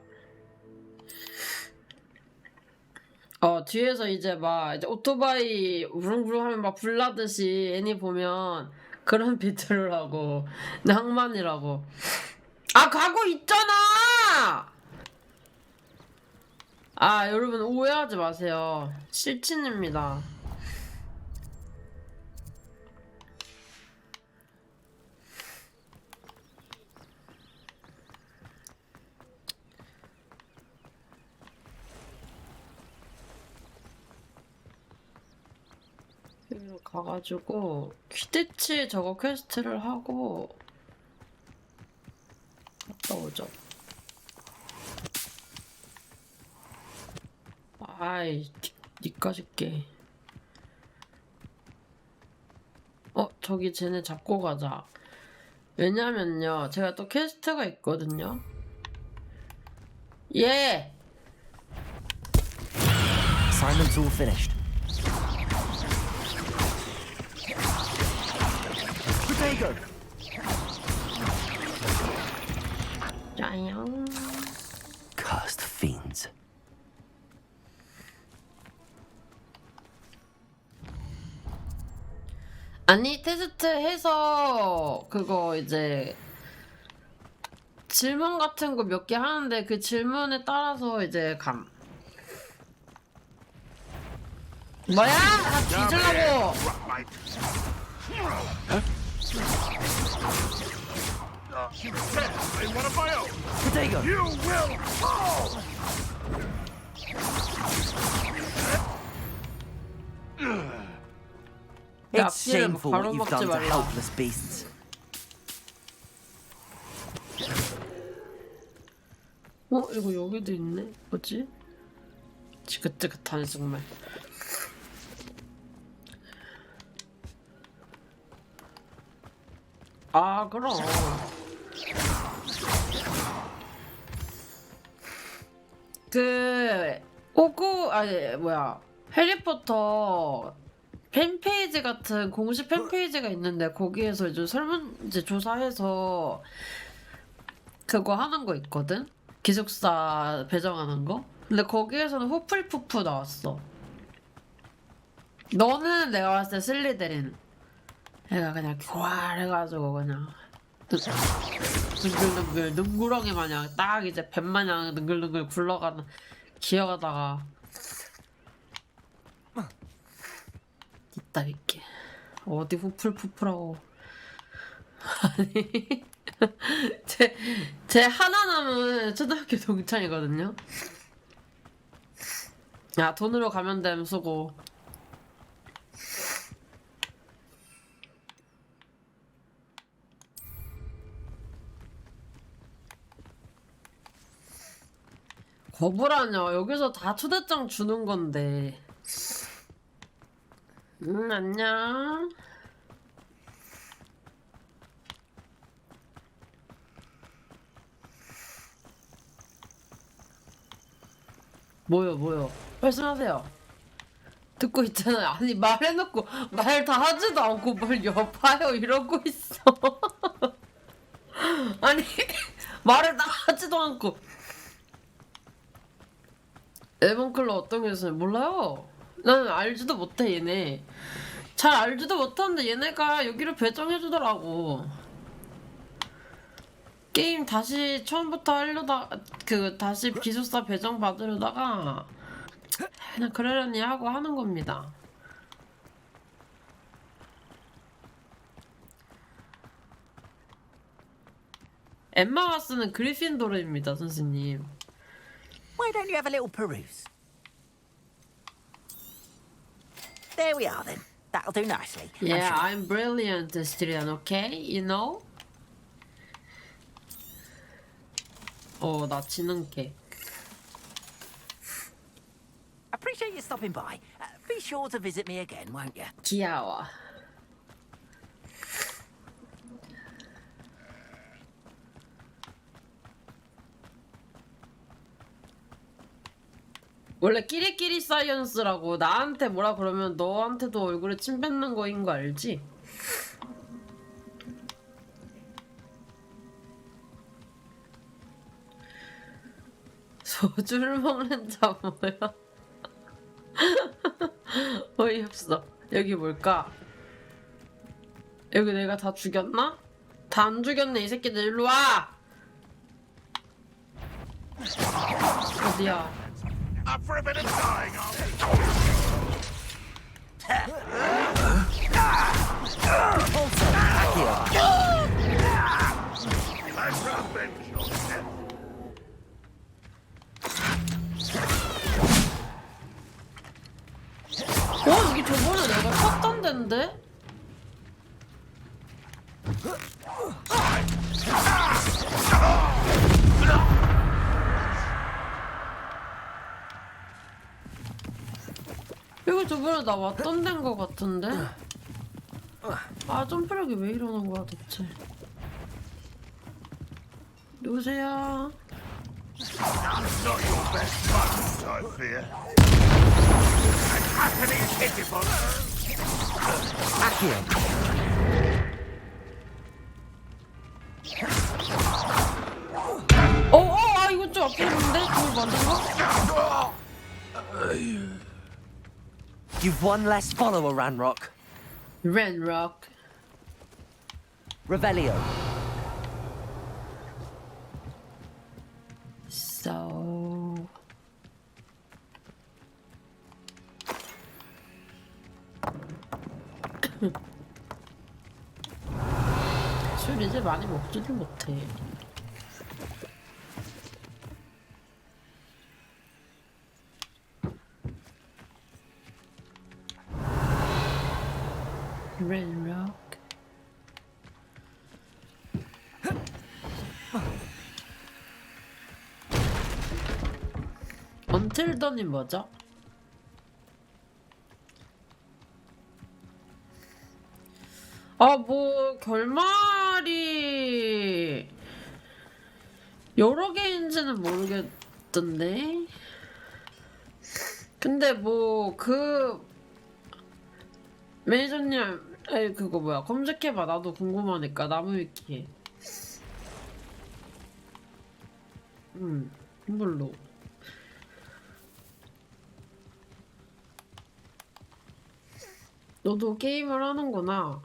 뒤에서 이제 막 이제 오토바이 우릉우릉 하면 막 불나듯이 애니 보면 그런 비트를 하고 낭만이라고. 아 가고 있잖아! 아 여러분 오해하지 마세요. 실친입니다. 여기로 가가지고 퀴디치 저거 퀘스트를 하고 갔다 오죠. 아이 니까짓 게. 저기 쟤네 잡고 가자. 왜냐면요 제가 또 퀘스트가 있거든요. 예! Assignment's all finished. Potato! 짜양. Cursed fiends. 아니 테스트 해서 그거 이제 질문 같은 거 몇 개 하는데 그 질문에 따라서 이제 감. 뭐야? 다 뒤질라고! Potato! You will fall! It's shameful what you've done to helpless beasts. 이거 여기도 있네. 뭐지? 지긋지긋하네 정말. 아 그럼. 해리포터 팬페이지 같은 공식 팬페이지가 있는데 거기에서 이제 설문지 조사해서 그거 하는 거 있거든? 기숙사 배정하는 거? 근데 거기에서는 후플푸프 나왔어. 너는 내가 봤을 때 슬리데린. 얘가 그냥 교활해가지고 그냥 능글능글 능구렁이 마냥 딱 이제 뱀 마냥 능글능글 굴러가는 기어가다가 이따 있게 어디 후플푸프라고. 아니 제 하나 남은 초등학교 동창이거든요. 야 돈으로 가면 됨 수고. 거부라뇨. 여기서 다 초대장 주는 건데. 안녕. 뭐요? 말씀하세요. 듣고 있잖아요. 아니 말해놓고 말 다 하지도 않고 뭘 여봐요 이러고 있어. 아니 말을 다 하지도 않고. 에번클러 어떤 게 있어요? 몰라요. 나는 알지도 못해 얘네. 잘 알지도 못하는데 얘네가 여기를 배정해주더라고. 게임 다시 처음부터 하려다 다시 기숙사 배정 받으려다가 그냥 그러려니 하고 하는 겁니다. 엠마 왓슨은 그리핀도르입니다, 선생님. Why don't you have a little peruse? There we are then. That'll do nicely. Yeah, I'm brilliant, Styrian, okay? You know? 나 지능캐. Appreciate you stopping by. Be sure to visit me again, won't you? 귀여워. 원래 끼리끼리 사이언스라고 나한테 뭐라 그러면 너한테도 얼굴에 침 뱉는 거인 거 알지? 저주를 먹는 자 뭐야? 어이없어. 여기 뭘까? 여기 내가 다 죽였나? 다 안 죽였네 이 새끼들. 일로 와! 어디야? Up for a bit of dying, are 여기 저번에 내가 쳤던 데인데? 이거 저번에 나 왔던 데인 것 같은데? 아 점프력이 왜 이러는 거야 대체? 누구세요? not your best buttons, I fear. And happening pitiful. 아 이거 좀 아프는데? 그걸 만든 거? You've one less follower, Ranrock. Ranrock. Revelio. So... 술 이제 많이 먹지도 못해. Ranrock. 언틸던이 뭐죠? 아, 뭐 결말이 여러 개인지는 모르겠던데. 근데 뭐 그 매니저님, 아니 그거 뭐야? 검색해봐. 나도 궁금하니까. 나무위키. 물로. 너도 게임을 하는구나.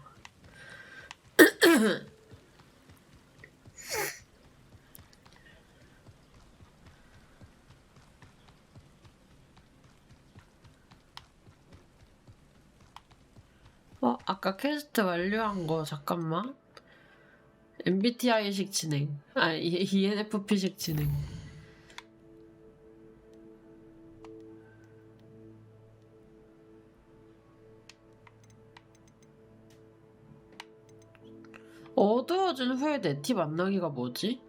아까 퀘스트 완료한 거 잠깐만. MBTI식 진행. ENFP식 진행. 어두워진 후에 네티 만나기가 뭐지?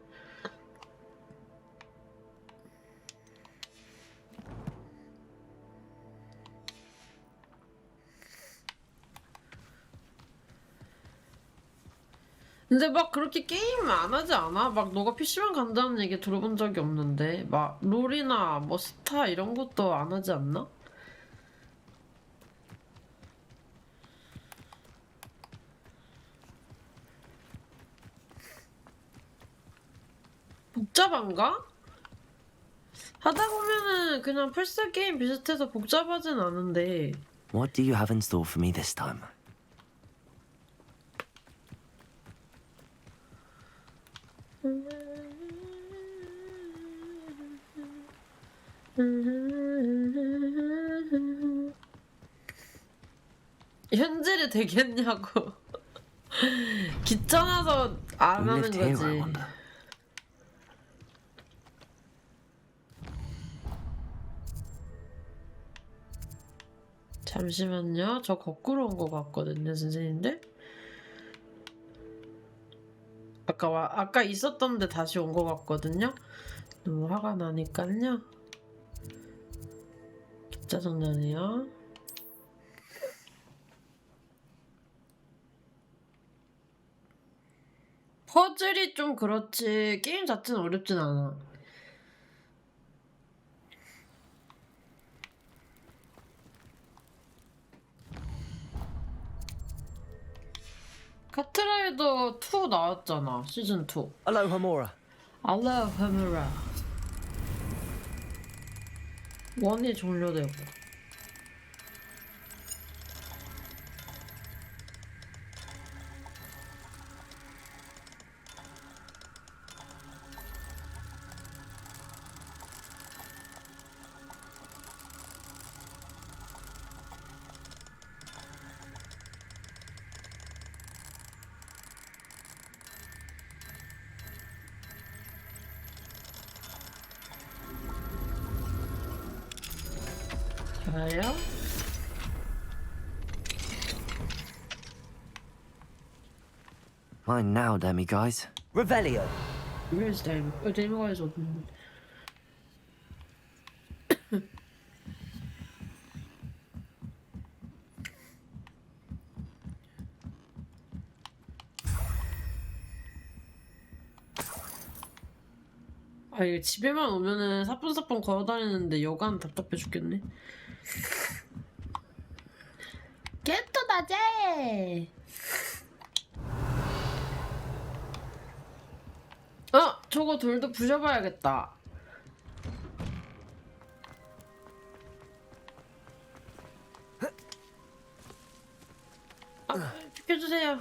근데 막 그렇게 게임 안 하지 않아? 막 너가 PC방 간다는 얘기 들어본 적이 없는데 막 롤이나 뭐 스타 이런 것도 안 하지 않나? 복잡한가? 하다 보면은 그냥 플스 게임 비슷해서 복잡하진 않은데. What do you have in store for me this time? 현질이 되겠냐고. 귀찮아서 안 하는 거지. 잠시만요. 저 거꾸로 온 거 같거든요, 선생님들. 아까 있었던데 다시 온 거 같거든요. 너무 화가 나니까요. 짜증나네요. 퍼즐이 좀 그렇지 게임 자체는 어렵진 않아. 카트라이더 2 나왔잖아. 시즌 2. Hello, Homura. Hello, Homura. 원이 종료되고. 좋아요. Mine now, demi guys. Revelio. Where's Demi? Oh, Demi is open. 아, 이거 집에만 오면은 사뿐사뿐 걸어다니는데 여간 답답해 죽겠네. 깨또다제. 저거 돌도 부셔봐야겠다. 비켜주세요.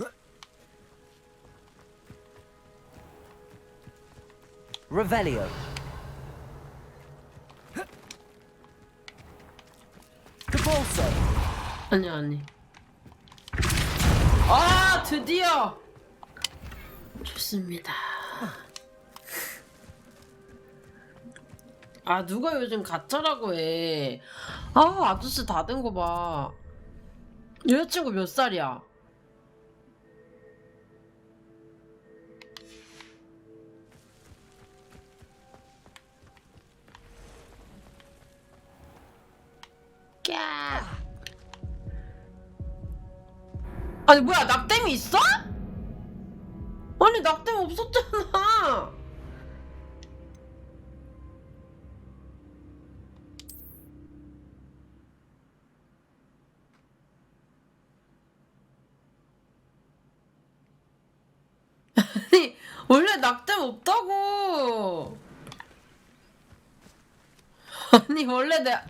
Revelio. Cabolso. 아니. 아, 드디어. 좋습니다. 아, 누가 요즘 가짜라고 해. 아, 아저씨 다 된 거 봐. 여자친구 몇 살이야? 아니 뭐야, 낙댐이 있어? 아니 낙댐 없었잖아. 아니 원래 낙댐 없다고. 아니 원래 내가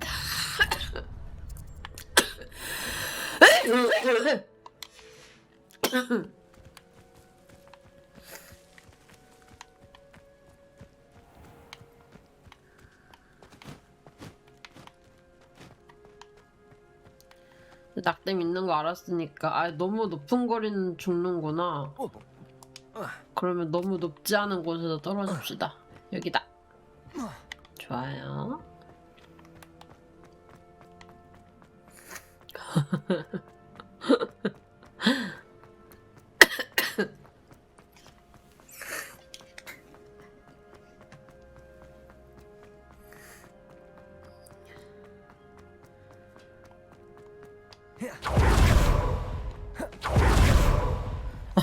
낙댐 있는 거 알았으니까. 아, 너무 높은 거리는 죽는구나. 그러면 너무 높지 않은 곳에서 떨어집시다. 여기다. 좋아요.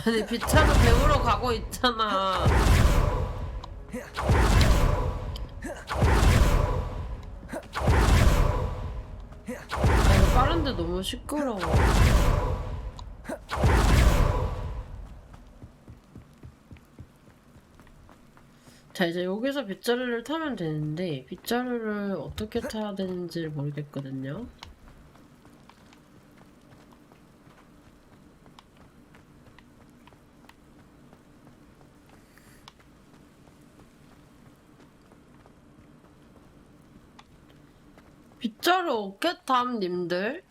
아니 비차도 배우러 가고 있잖아. 아니 빠른데 너무 시끄러워. 자, 이제 여기서 빗자루를 타면 되는데 빗자루를 어떻게 타야 되는지 모르겠거든요. 빗자루 어깨탐 님들?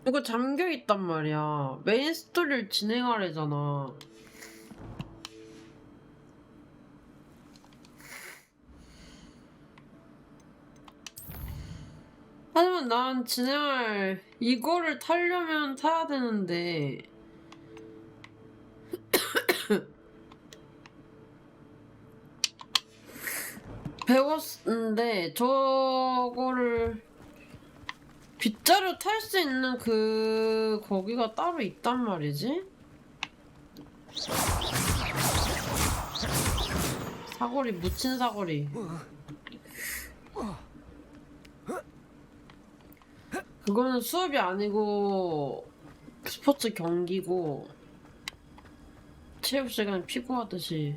이거 잠겨있단 말이야. 메인 스토리를 진행하래잖아. 하지만 난 진행할 이거를 타려면 타야 되는데 배웠는데 저거를 빗자루 탈 수 있는 거기가 따로 있단 말이지? 사거리, 묻힌 사거리. 그거는 수업이 아니고 스포츠 경기고 체육시간 피구하듯이.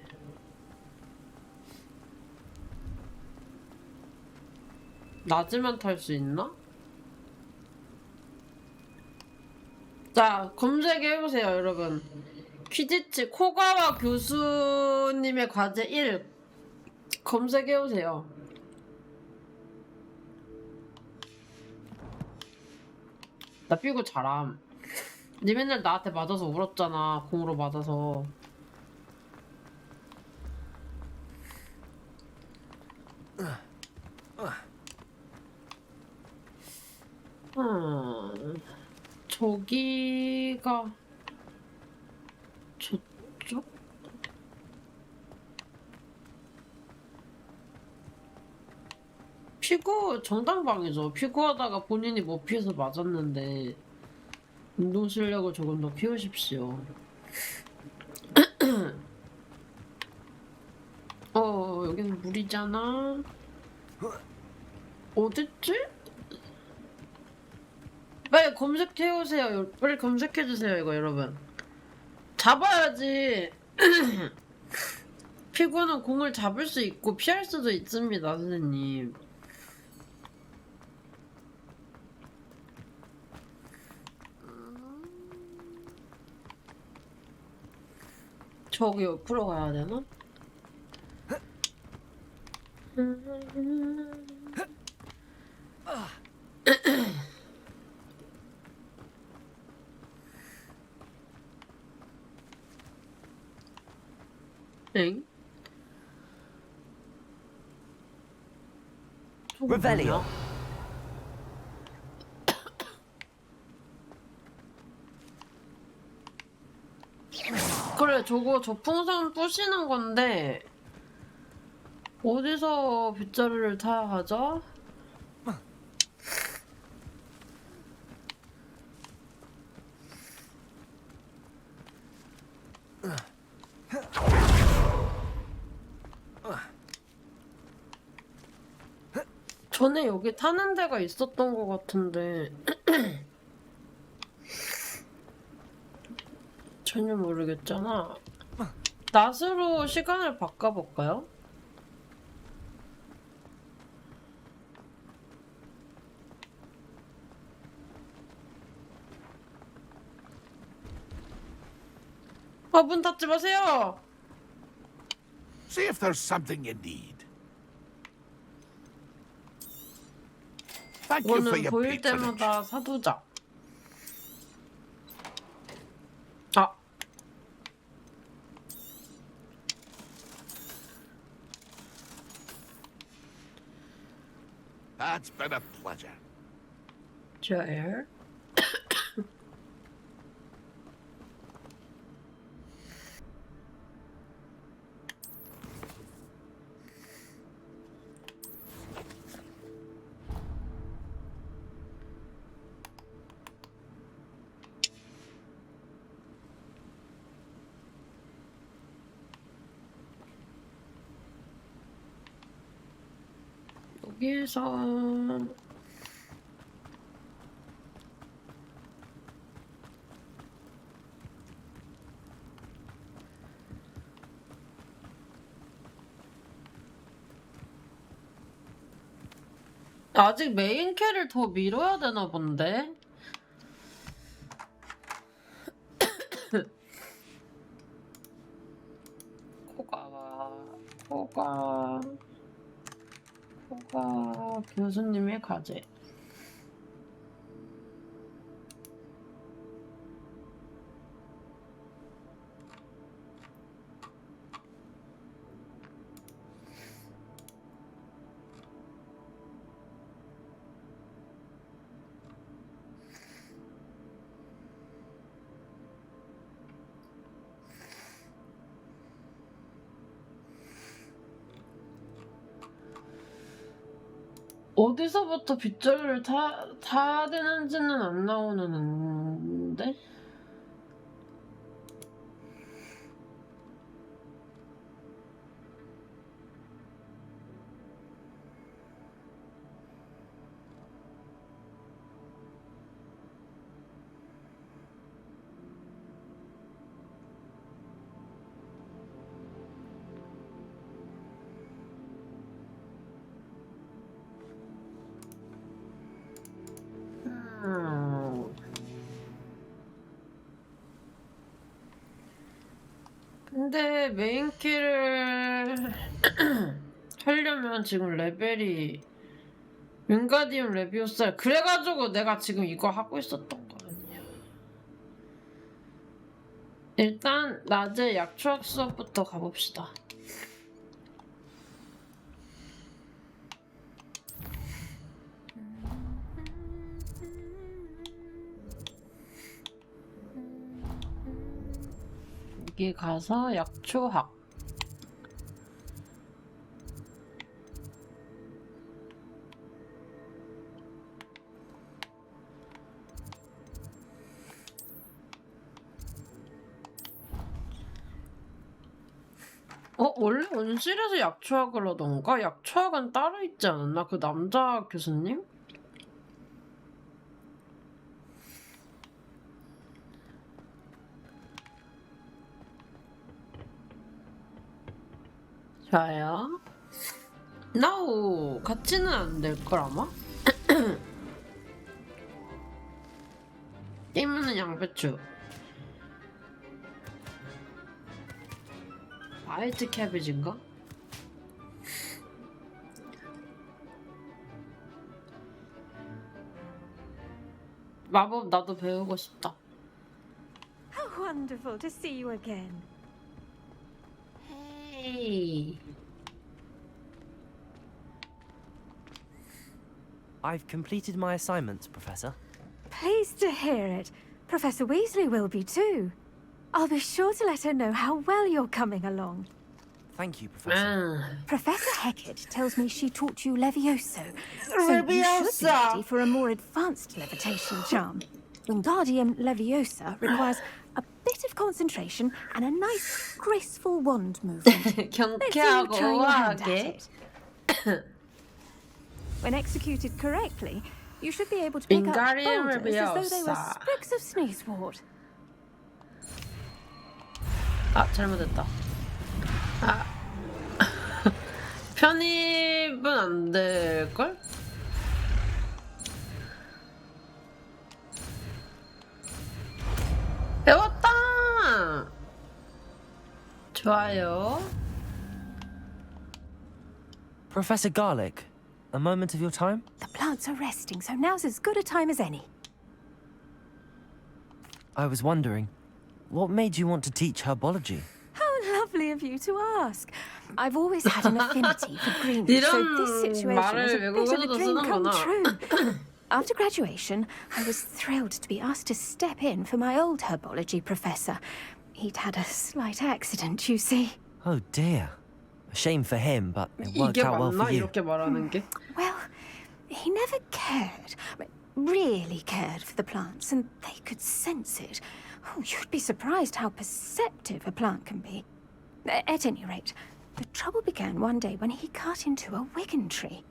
낮에만 탈 수 있나? 자, 검색해보세요, 여러분. 퀴디치 코가와 교수님의 과제 1 검색해보세요. 나 삐고 잘함. 니 맨날 나한테 맞아서 울었잖아. 공으로 맞아서. 저기가 저쪽? 피구 정당방이죠. 피구하다가 본인이 못 피해서 맞았는데 운동 실력을 조금 더 키우십시오. 여기는 물이잖아. 어딨지? 빨리 검색해오세요. 빨리 검색해주세요, 이거 여러분. 잡아야지. 피구는 공을 잡을 수 있고 피할 수도 있습니다, 선생님. 저기 옆으로 가야 되나? 엥? Revelio. 그래, 저거 저 풍선 부시는 건데 어디서 빗자루를 타야 하죠? 전에 여기 타는 데가 있었던 것 같은데 전혀 모르겠잖아. 낮으로 시간을 바꿔볼까요? 문 닫지 마세요! See if there's something you need. Thank you for 이거는 your 보일 patronage. 때마다 사두자. That's been a pleasure. 좋아요. 여기서 아직 메인 캐를 더 밀어야 되나 본데? 코가 교수님의 과제. 어디서부터 빗자루를 타야 되는지는 안 나오는데? 근데 메인키를 하려면 지금 레벨이 윙가디움 레비오살 그래가지고 내가 지금 이거 하고 있었던 거 아니야. 일단 낮에 약초학 수업부터 가봅시다. 여기 가서 약초학 원래 온실에서 약초학을 하던가? 약초학은 따로 있지 않았나? 그 남자 교수님? 좋아요. No! 같이는 안 될걸 아마? 게임은 양배추. 화이트 캐비지인가? 마법 나도 배우고 싶다. How wonderful to see you again. Hey. I've completed my assignments, Professor. Pleased to hear it. Professor Weasley will be too. I'll be sure to let her know how well you're coming along. Thank you, Professor. Professor Hecat tells me she taught you Levioso, so you should be ready for a more advanced levitation charm. Wingardium Leviosa requires a bit of concentration and a nice, graceful wand movement. Let's see you 경쾌하고 try your hand at 우아하게. it. When executed correctly, you should be able to pick up Wingardium boulders as though they were Leviosa. specks of sneezewort. 아 잘못했다. 아 편입은 안 될걸? 배웠다. 좋아요. Professor Garlick, a moment of your time? The plants are resting, so now's as good a time as any. I was wondering, what made you want to teach herbology? How lovely of you to ask. I've always had an affinity for greenery, so this situation was a bit of a dream come true. After graduation, I was thrilled to be asked to step in for my old herbology professor. He'd had a slight accident, you see. Oh dear. A shame for him, but it worked 이게 out well 맞나? for you. 이렇게 말하는 게? Well, he never cared, really cared for the plants, and they could sense it. Oh, you'd be surprised how perceptive a plant can be. At any rate, the trouble began one day when he cut into a wigan tree.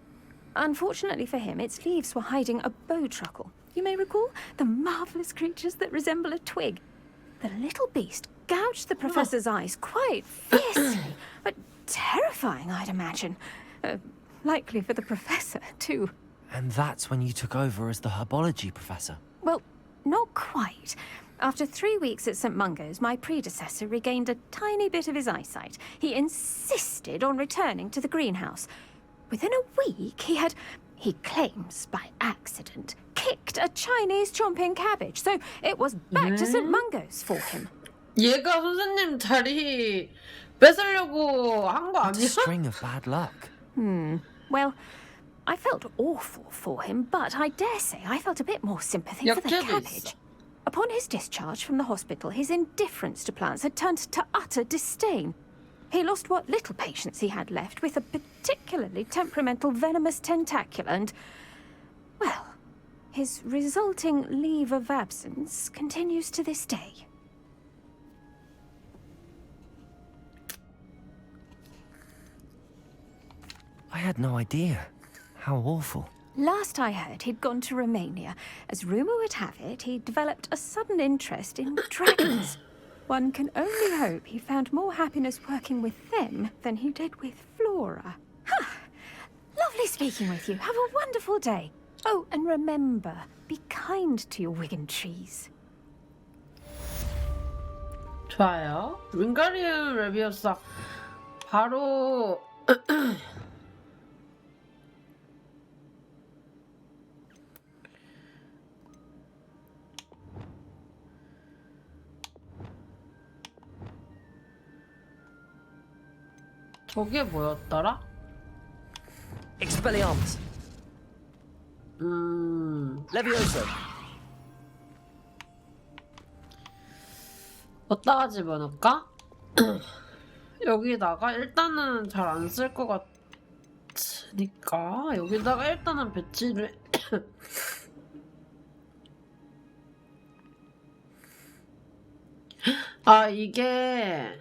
Unfortunately for him, its leaves were hiding a bowtruckle. You may recall the marvellous creatures that resemble a twig. The little beast gouged the professor's eyes quite fiercely, but terrifying, I'd imagine. Likely for the professor, too. And that's when you took over as the herbology professor. Well, not quite. After 3 weeks at St. Mungo's, my predecessor regained a tiny bit of his eyesight. He insisted on returning to the greenhouse. Within a week, he claims by accident, kicked a Chinese chomping cabbage, so it was back to St. Mungo's for him. 얘가 선생님 자리 뺏으려고 한 거 What a 아니야? string of bad luck. Well, I felt awful for him, but I dare say I felt a bit more sympathy for the 약해도 cabbage. 있어. Upon his discharge from the hospital, his indifference to plants had turned to utter disdain. He lost what little patience he had left with a particularly temperamental venomous tentacula and, well, his resulting leave of absence continues to this day. I had no idea. How awful. Last I heard, he'd gone to Romania. As rumour would have it, he developed a sudden interest in dragons. One can only hope he found more happiness working with them than he did with Flora. Lovely speaking with you. Have a wonderful day. Oh, and remember, be kind to your wigan trees. 좋아요. 윙가리움 레비오사 바로 저게 뭐였더라? Expelliarmus. Levioso. 어디다가 집어넣을까? 여기다가 일단은 잘 안 쓸 것 같으니까 여기다가 일단은 배치를 아 이게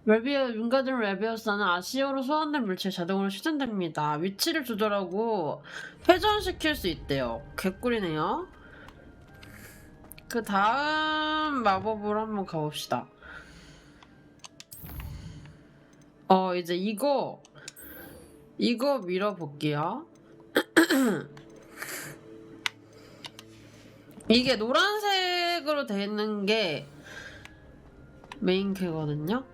윙가드 레비오사는 아시오로 소환된 물질 자동으로 휴전됩니다. 위치를 조절하고 회전시킬 수 있대요. 개꿀이네요. 그 다음 마법으로 한번 가봅시다. 이제 이거 밀어볼게요. 이게 노란색으로 되어 있는 게 메인캐거든요.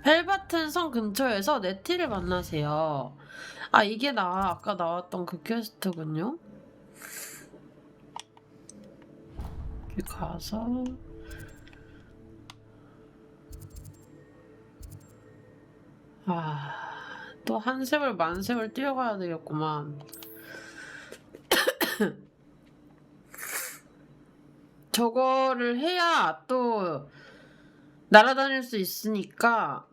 헬바튼 성 근처에서 네티를 만나세요. 아 이게 아까 나왔던 그 퀘스트군요. 여기 가서 또 한 세월 만 세월 뛰어가야 되겠구만. 저거를 해야 또 날아다닐 수 있으니까.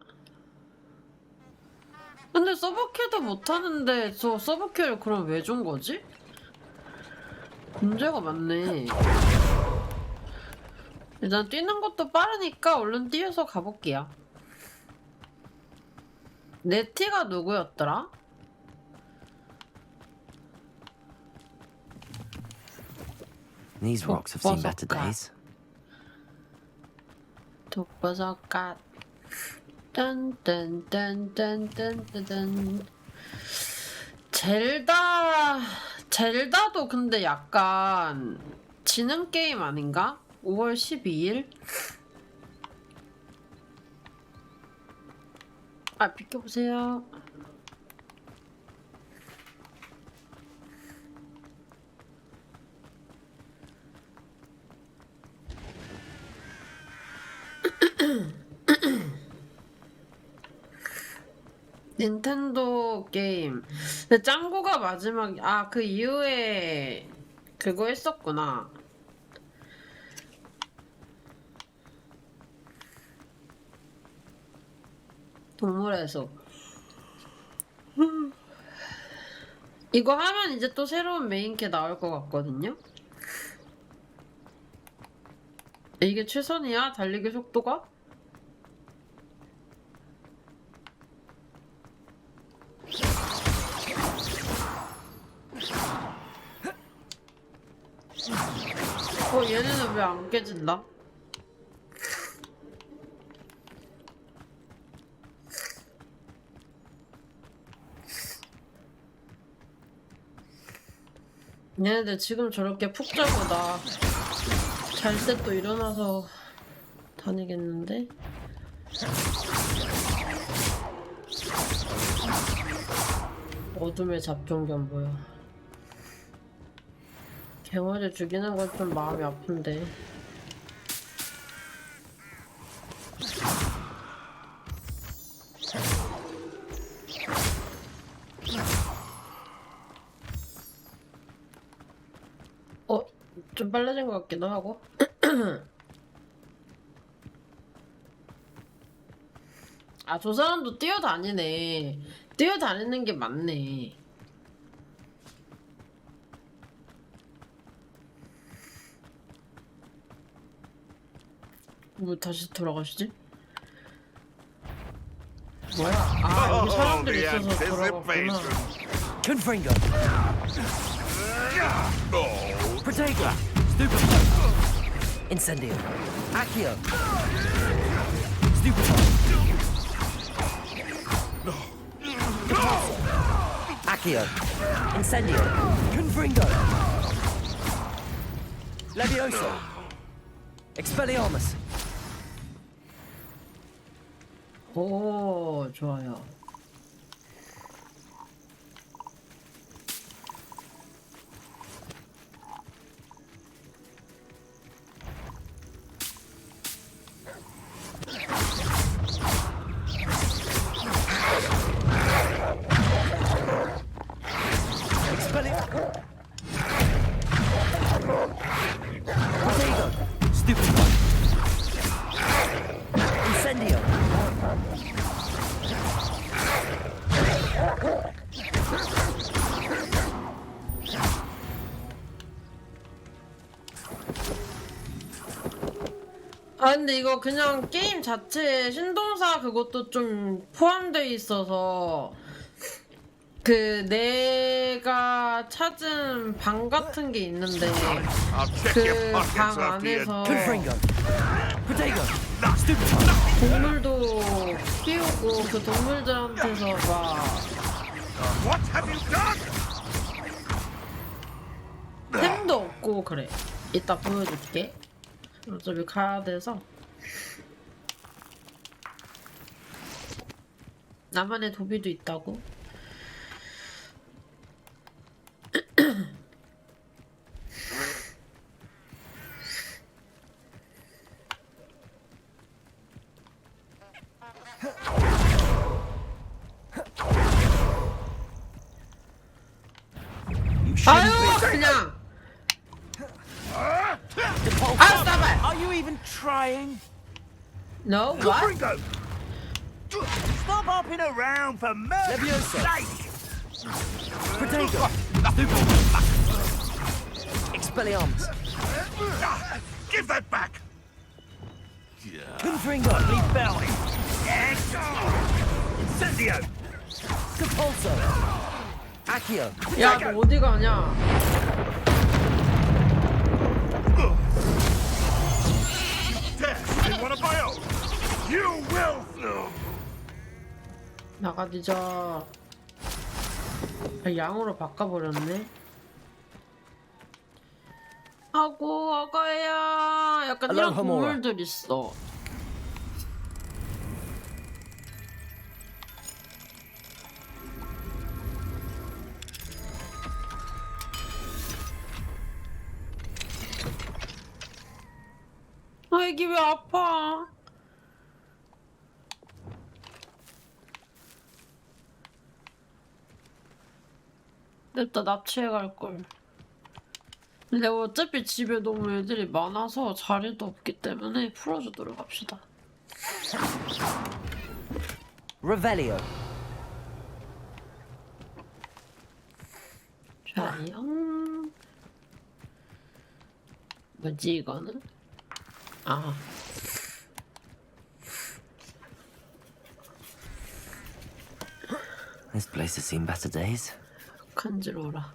근데 서브킬도 못하는데 저 서브킬을 그럼 왜 준 거지? 문제가 많네. 일단 뛰는 것도 빠르니까 얼른 뛰어서 가볼게요. 네티가 누구였더라? These rocks have seen better days. 독버섯갓. 딴딴딴딴딴딴딴. 젤다도 근데 약간 지능 게임 아닌가? 5월 12일? 비켜보세요. 닌텐도 게임. 근데 짱구가 마지막 그 이후에 그거 했었구나. 동물의 숲. 이거 하면 이제 또 새로운 메인캐 나올 것 같거든요. 이게 최선이야? 달리기 속도가? 얘네는 왜 안 깨진다? 얘네들 지금 저렇게 푹 자고 나 잘 때 또 일어나서 다니겠는데? 어둠의 잡종견 뭐야? 갱어를 죽이는 건 좀 마음이 아픈데. 좀 빨라진 것 같기도 하고. 저 사람도 뛰어다니네. 뛰어다니는 게 맞네. 뭐 다시 돌아가시지? 뭐야? 여기 사람들이 있어서 돌아갔구나. Confringo. Protego. Stupefy. Incendio. Accio. Stupefy. Accio. Incendio. Confringo. Levioso. Expelliarmus. 오, 좋아요. 아 근데 이거 그냥 게임 자체에 신동사 그것도 좀 포함되어 있어서 그 내가 찾은 방 같은 게 있는데 그 방 안에서 동물도 키우고 그 동물들한테서 막 템도 얻고 그래. 이따 보여줄게. 어차피 가야 돼서 나만의 도비도 있다고? 아유 그냥 Are you even trying? No, what? Stop hopping around for mercy's sake! Protego. Expelliarmus. Give that back! Confringo. Leave belly! Incendio! Capulso. Accio. 야, 너 어디 가냐? In one of my own! You will! 나가디자. 아, 양으로 바꿔버렸네. 아고 아가야. 약간 이런 동물들 있어. 아 이게 왜 아파? 냅다 납치해 갈걸. 근데 어차피 집에 너무 애들이 많아서 자리도 없기 때문에 풀어주도록 합시다. Revelio. 좋아요. 뭐지 이거는? 아. This place has seen better days. 간지러워라.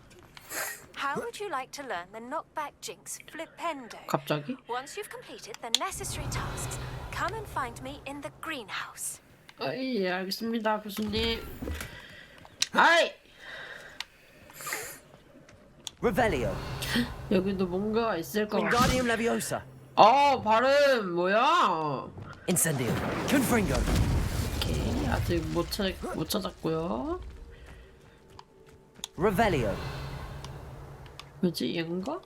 How would you like to learn the knockback jinx flipendo? 갑자기? Once you've completed the necessary tasks, come and find me in the greenhouse. 예, 알겠습니다, 교수님. 아이! Revelio. 여기도 뭔가가 있을 것 같아. Wingardium Leviosa. 발음 뭐야? Incendio. Confringo. 오케이, 아직 못 찾았고요. Revelio. 뭐지, 얘인가?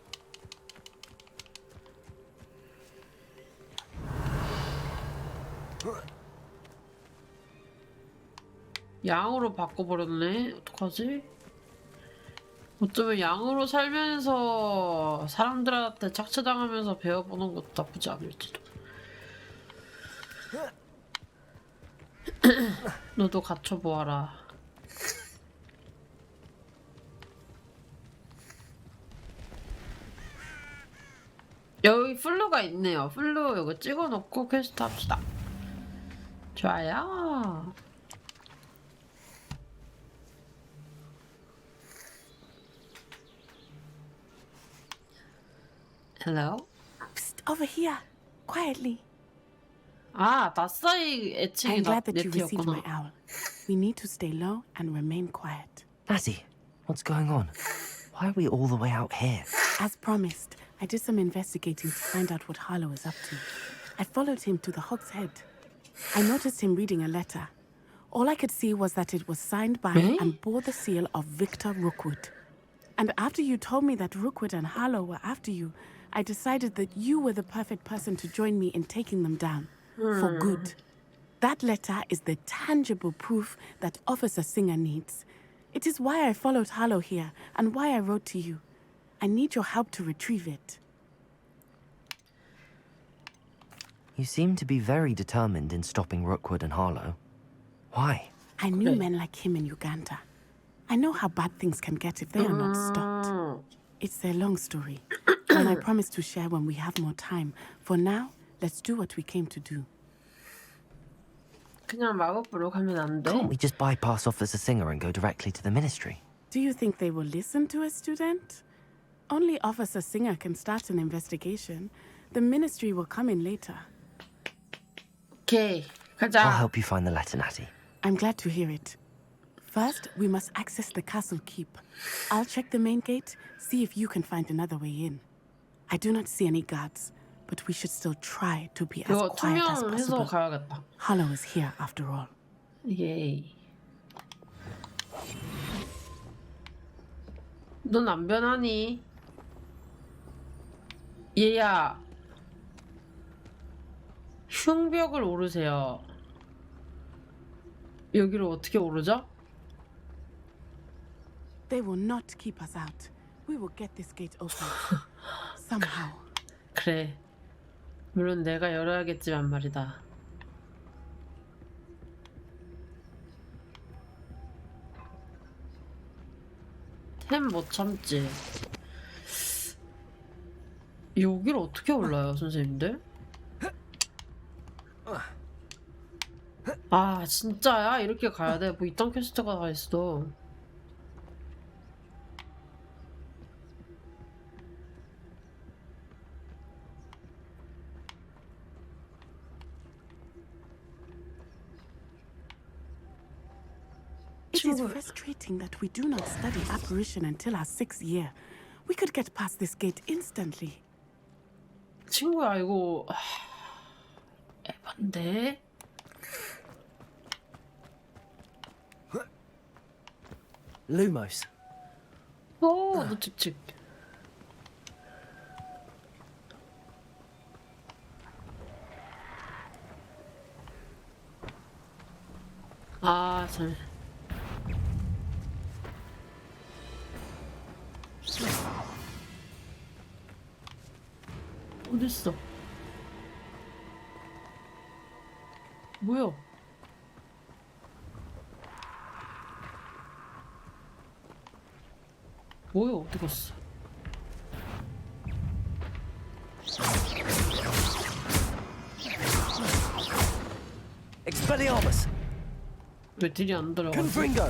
양으로 바꿔버렸네. 어떡하지? 어쩌면 양으로 살면서 사람들한테 착취당하면서 배워보는 것도 나쁘지 않을지도. 너도 갖춰보아라. 여기 플루가 있네요. 플루 이거 찍어놓고 퀘스트 합시다. 좋아요. Hello? Psst, over here, quietly. 아, 낯사이 애칭이 I'm glad that you received 네티였구나. my owl. We need to stay low and remain quiet. Lassie, what's going on? Why are we all the way out here? As promised, I did some investigating to find out what Harlow is up to. I followed him to the Hog's Head. I noticed him reading a letter. All I could see was that it was signed by and bore the seal of Victor Rookwood. And after you told me that Rookwood and Harlow were after you, I decided that you were the perfect person to join me in taking them down. For good. That letter is the tangible proof that Officer Singer needs. It is why I followed Harlow here and why I wrote to you. I need your help to retrieve it. You seem to be very determined in stopping Rookwood and Harlow. Why? I knew men like him in Uganda. I know how bad things can get if they are not stopped. It's a long story, and I promise to share when we have more time. For now, let's do what we came to do. 그냥 마법부로 가면 안 돼? Can't we just bypass Officer Singer and go directly to the ministry? Do you think they will listen to a student? Only Officer Singer can start an investigation. The ministry will come in later. Okay, 가자. I'll help you find the letter, Natty. I'm glad to hear it. First, we must access the castle keep. I'll check the main gate, see if you can find another way in. I do not see any guards, but we should still try to be as quiet as possible. 가야겠다. Harlow is here after all. 예이. 넌 안 변하니? 얘야. 흉벽을 오르세요. 여기를 어떻게 오르죠? They will not keep us out. We will get this gate open. Somehow. 그래. 물론 내가 열어야겠지만 말이다. 템 못 참지. 여기를 어떻게 올라요, 선생님들? 아, 진짜야? 이렇게 가야 돼? 뭐 이딴 퀘스트가 다 있어. It is frustrating that we do not study apparition until our 6th year. We could get past this gate instantly. 친구야, 이거 에반데? Lumos. 오, 너 칙칙. 아, 잘. 어딨어? 뭐야? 뭐야? 어디 갔어? Expelliarmus. 왜 딜이 안 들어가? Confringo.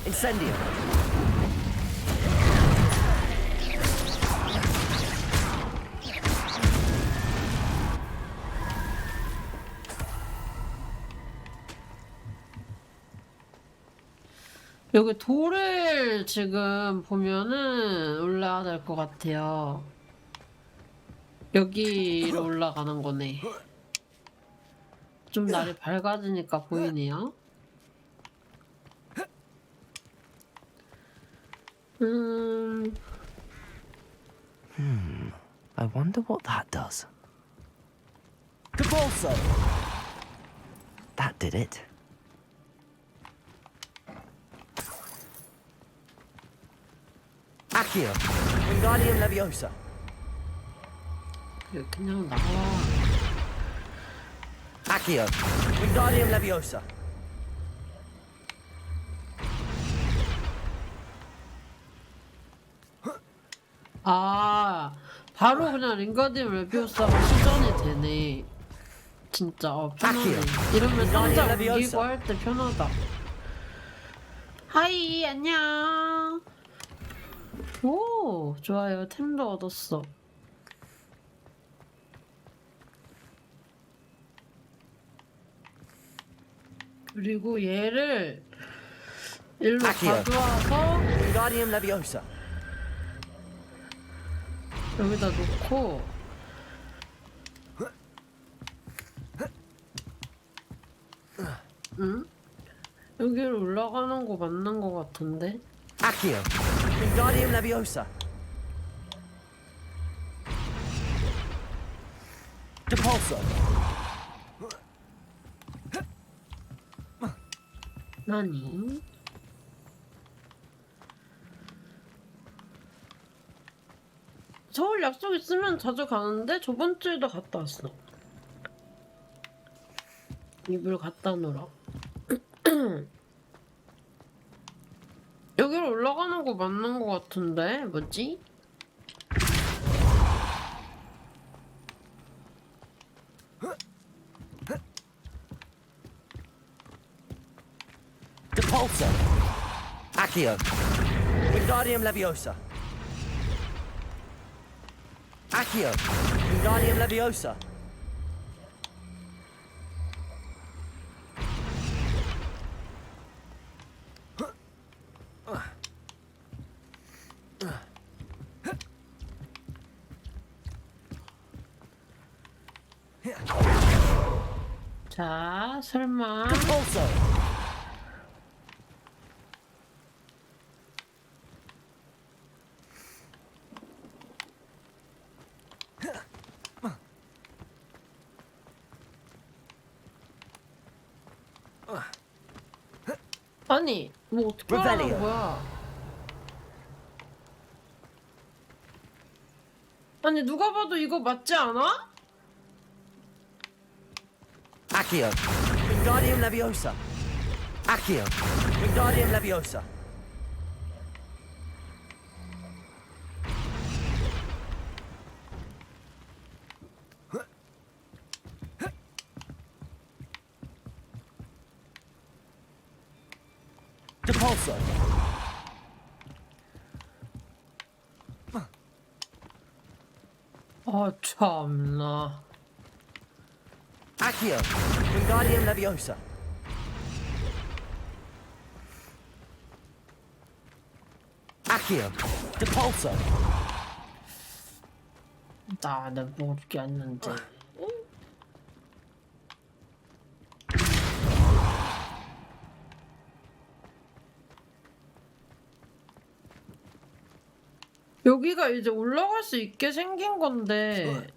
Incendio. 여기 돌을 지금 보면은 올라야 될 것 같아요. 여기로 올라가는 거네. 좀 날이 밝아지니까 보이네요. I wonder what that does. Cabalso. That did it. Accio. Wingardium Leviosa. 그냥 나와. Accio. Wingardium Leviosa. 아, 바로 그냥 링가디움 레비오사가 수정이 되네. 진짜 편하네. 이러면 상자 옮기고 할 때 편하다. 하이, 안녕. 오, 좋아요. 템도 얻었어. 그리고 얘를 일로 가져와서 Wingardium Leviosa. 여기다 놓고 응? 여기로 올라가는 거 맞는 거 같은데? Accio, Wingardium Leviosa. Depulso. 나니? 서울 약속 있으면 자주 가는데 저번 주에도 갔다 왔어. 이불 갖다 놓으라. 여기로 올라가는 거 맞는 거 같은데? 뭐지? Depulso. Accio. Wingardium Leviosa. Accio. Wingardium Leviosa. 자, 설마. Depulso. 아니, 뭐 어떻게 하는 거야? 아니, 누가 봐도 이거 맞지 않아? Accio. Wingardium Leviosa. Accio. Wingardium Leviosa. Depulso. 아, 참나. Accio. Wingardium Leviosa. Accio. Depulso. 나는 모르겠는데. 여기가 이제 올라갈 수 있게 생긴 건데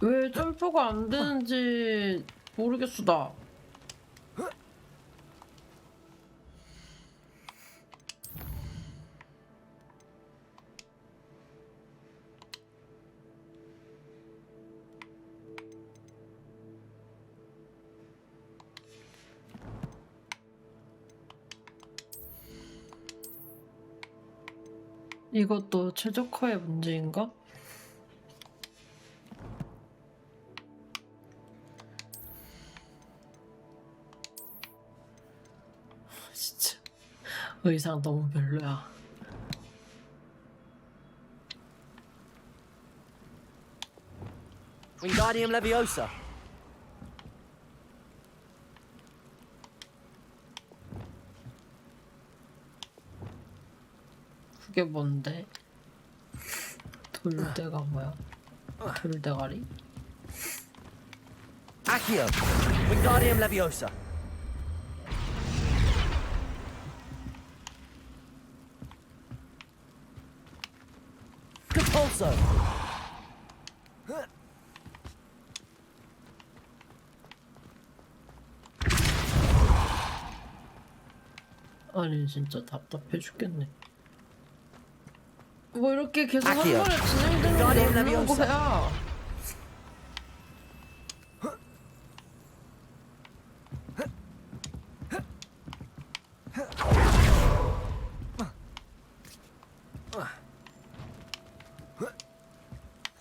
왜 점프가 안 되는지 모르겠어 나. 이것도 최적화의 문제인가? 진짜 의상 너무 별로야. Wingardium Leviosa. 그게 뭔데? 돌대가 뭐야? 돌대가리? Accio. Wingardium Leviosa. Depulso. 아니 진짜 답답해 죽겠네. 뭐 이렇게 계속 한 Accio. 번에 진행되는 게 없는 거야.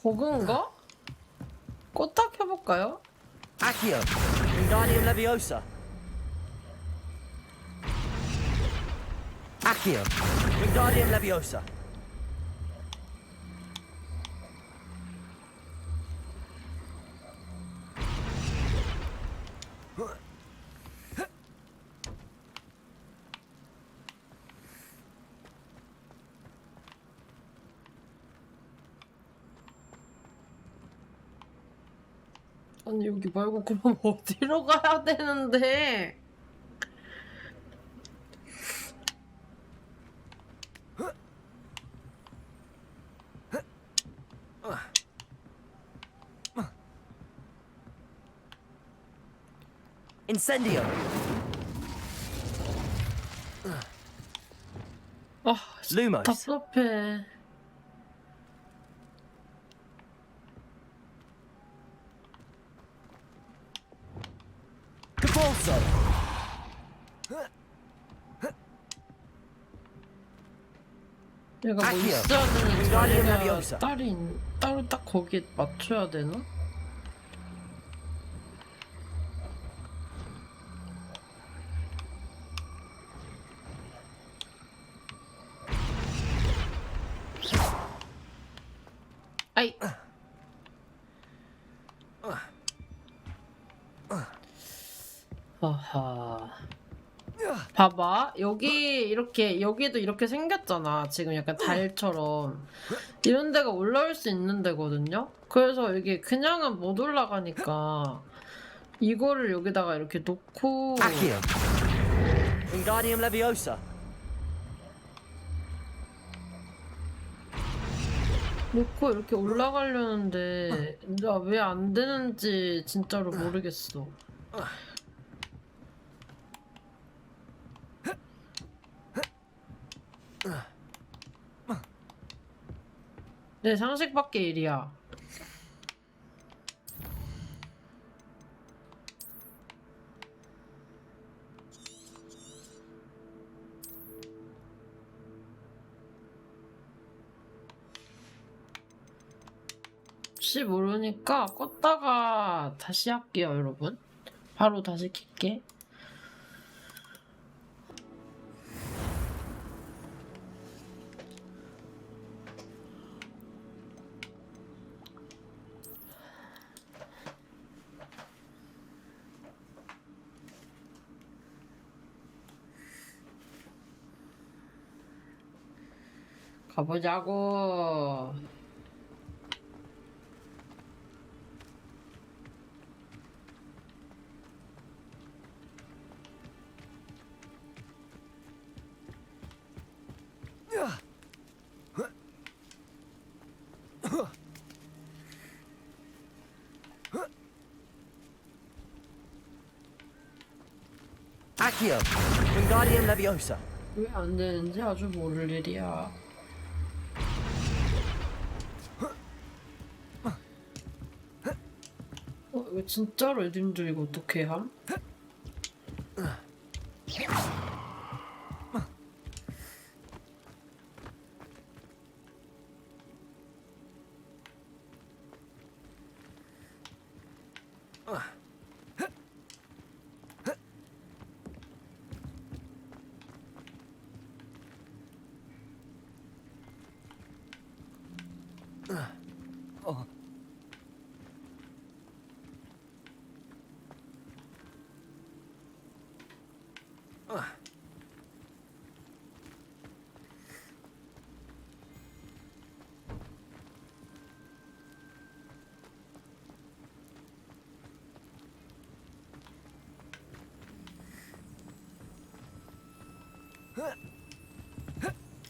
호그인가? 껐다 켜볼까요? Accio. Wingardium Leviosa. Accio. Wingardium Leviosa. 아니 여기 말고 그럼 어디로 가야 되는데? Incendio. 아, Lumos. 답답해. Capolso. 얘가 뭐 Accio. 있어야 되는 Wingardium 자리가 Leviosa. 따로 딱 거기에 맞춰야 되나? 아이. 하하. 봐봐. 여기도 이렇게 생겼잖아. 지금 약간 달처럼. 이런 데가 올라올 수 있는 데거든요? 그래서 이게 그냥은 못 올라가니까 이거를 여기다가 이렇게 놓고 Accio. Wingardium Leviosa. 놓고 이렇게 올라가려는데 나 왜 안 되는지 진짜로 모르겠어. 내 상식 밖의 일이야. 혹시 모르니까 껐다가 다시 할게요, 여러분. 바로 다시 킬게. 가보자고. Accio. Wingardium Leviosa. 왜 안 되는지 아주 모를 일이야. 이거 진짜로 애들들 이거 어떻게 함?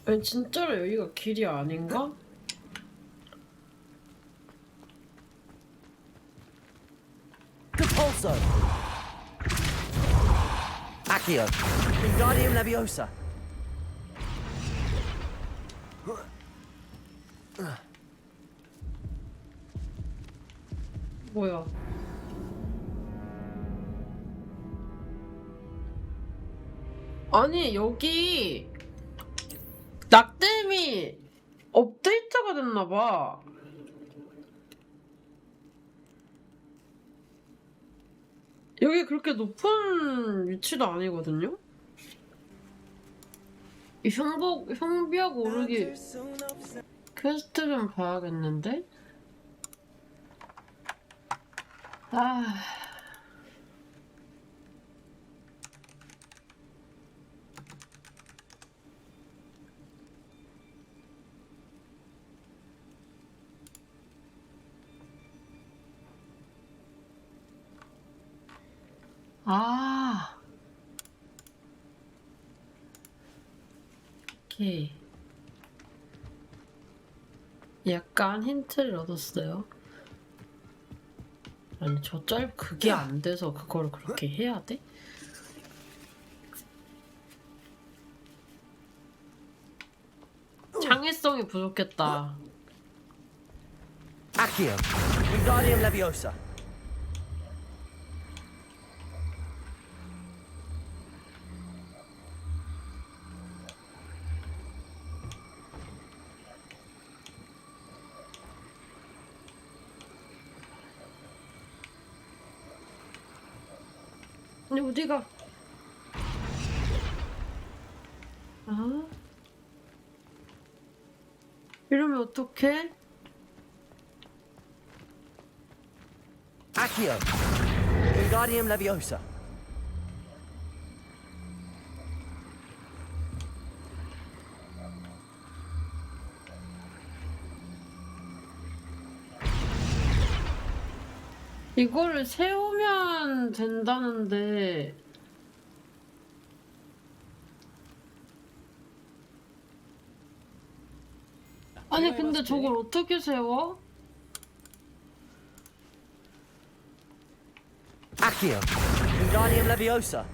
아니 진짜로 여기가 길이 아닌가? Capolso. Accio. Wingardium Leviosa. 뭐야? 아니 여기 낙뎀이 업데이트가 됐나봐. 여기 그렇게 높은 위치도 아니거든요? 이 형벽 오르기 퀘스트 좀 봐야겠는데? 아... 아. 오케이. 약간 힌트를 얻었어요. 아니 그게 안 돼서 그거를 그렇게 해야 돼? 창의성이 부족했다. Accio, Wingardium Leviosa. 아니 어디가? 아? 이러면 어떡해? Accio, Wingardium Leviosa. 이거를 세우면 된다는데 아니 근데 저걸 어떻게 세워? Accio, Wingardium Leviosa.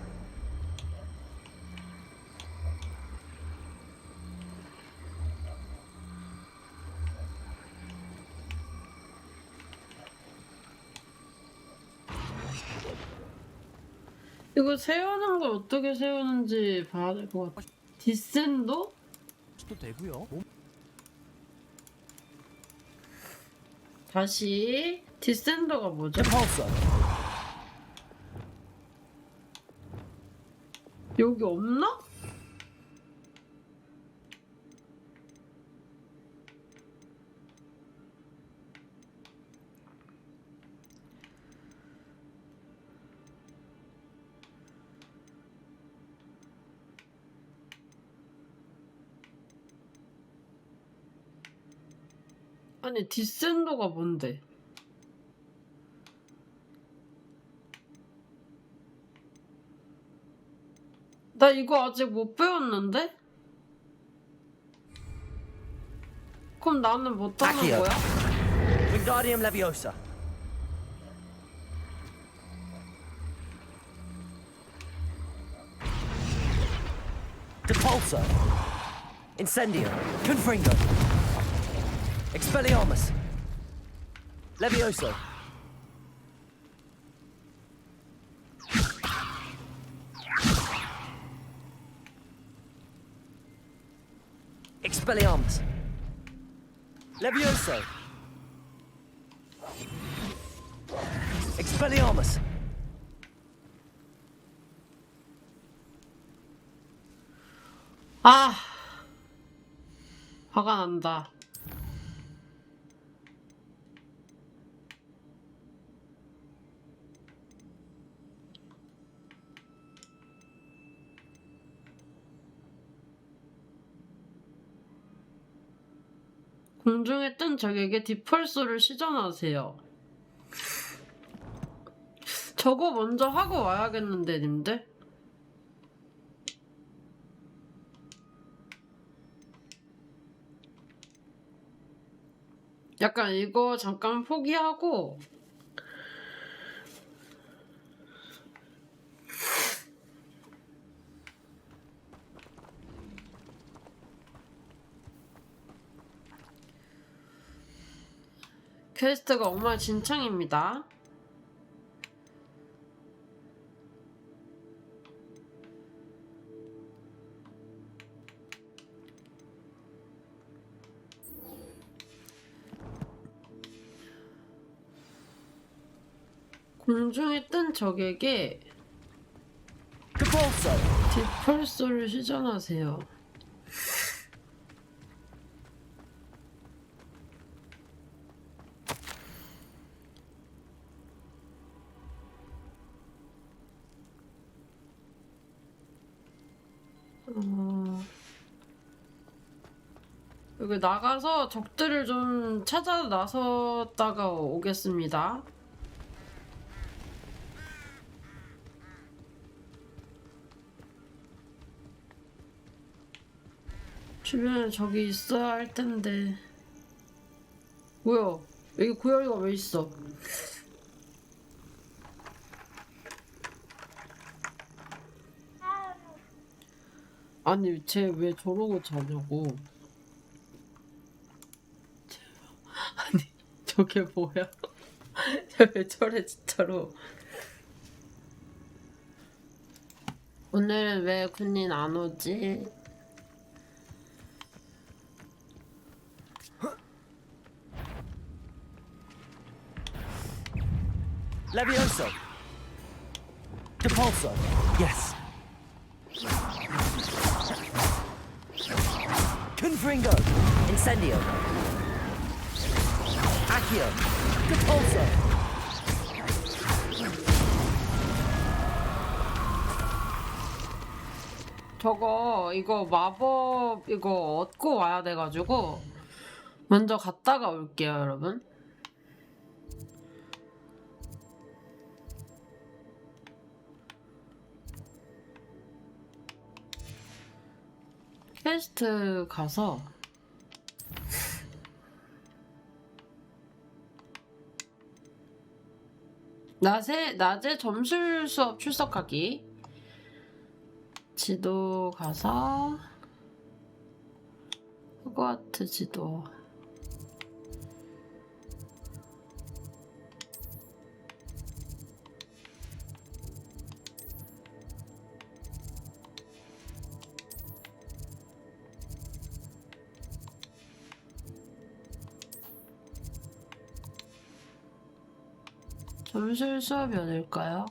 이거 세우는 걸 어떻게 세우는지 봐야 될 것 같아. 디센도? 또 되고요. 다시 디센더가 뭐죠? 여기 없나? 아니 디센더가 뭔데? 나 이거 아직 못 배웠는데? 그럼 나는 못하는 Accio, 거야? Wingardium Leviosa. Depulso. Incendio. Confringo. Expelliarmus. Levioso. Expelliarmus. Levioso. Expelliarmus. 아, 화가 난다. 공중에 뜬 적에게 디펄스를 시전하세요. 저거 먼저 하고 와야겠는데, 님들? 약간 이거 잠깐 포기하고 퀘스트가 엉망진창입니다. 공중에 뜬 적에게 디펄서를 시전하세요. 여기 나가서 적들을 좀 찾아 나섰다가 오겠습니다. 주변에 저기 있어야 할 텐데. 뭐야? 여기 고양이가 왜 있어? 아니 쟤 왜 저러고 자냐고. 아니 저게 뭐야? 쟤 왜 저래 진짜로. 오늘은 왜 군인 안 오지? Levioso. Depulso. Yes. Confringo. Incendio. Accio. Depulso. 저거 이거 마법 이거 얻고 와야 돼가지고 먼저 갔다가 올게요 여러분. 퀘스트 가서 낮에 점술 수업 출석하기. 지도 가서 호그와트 지도. 점술 수업이 어딜까요?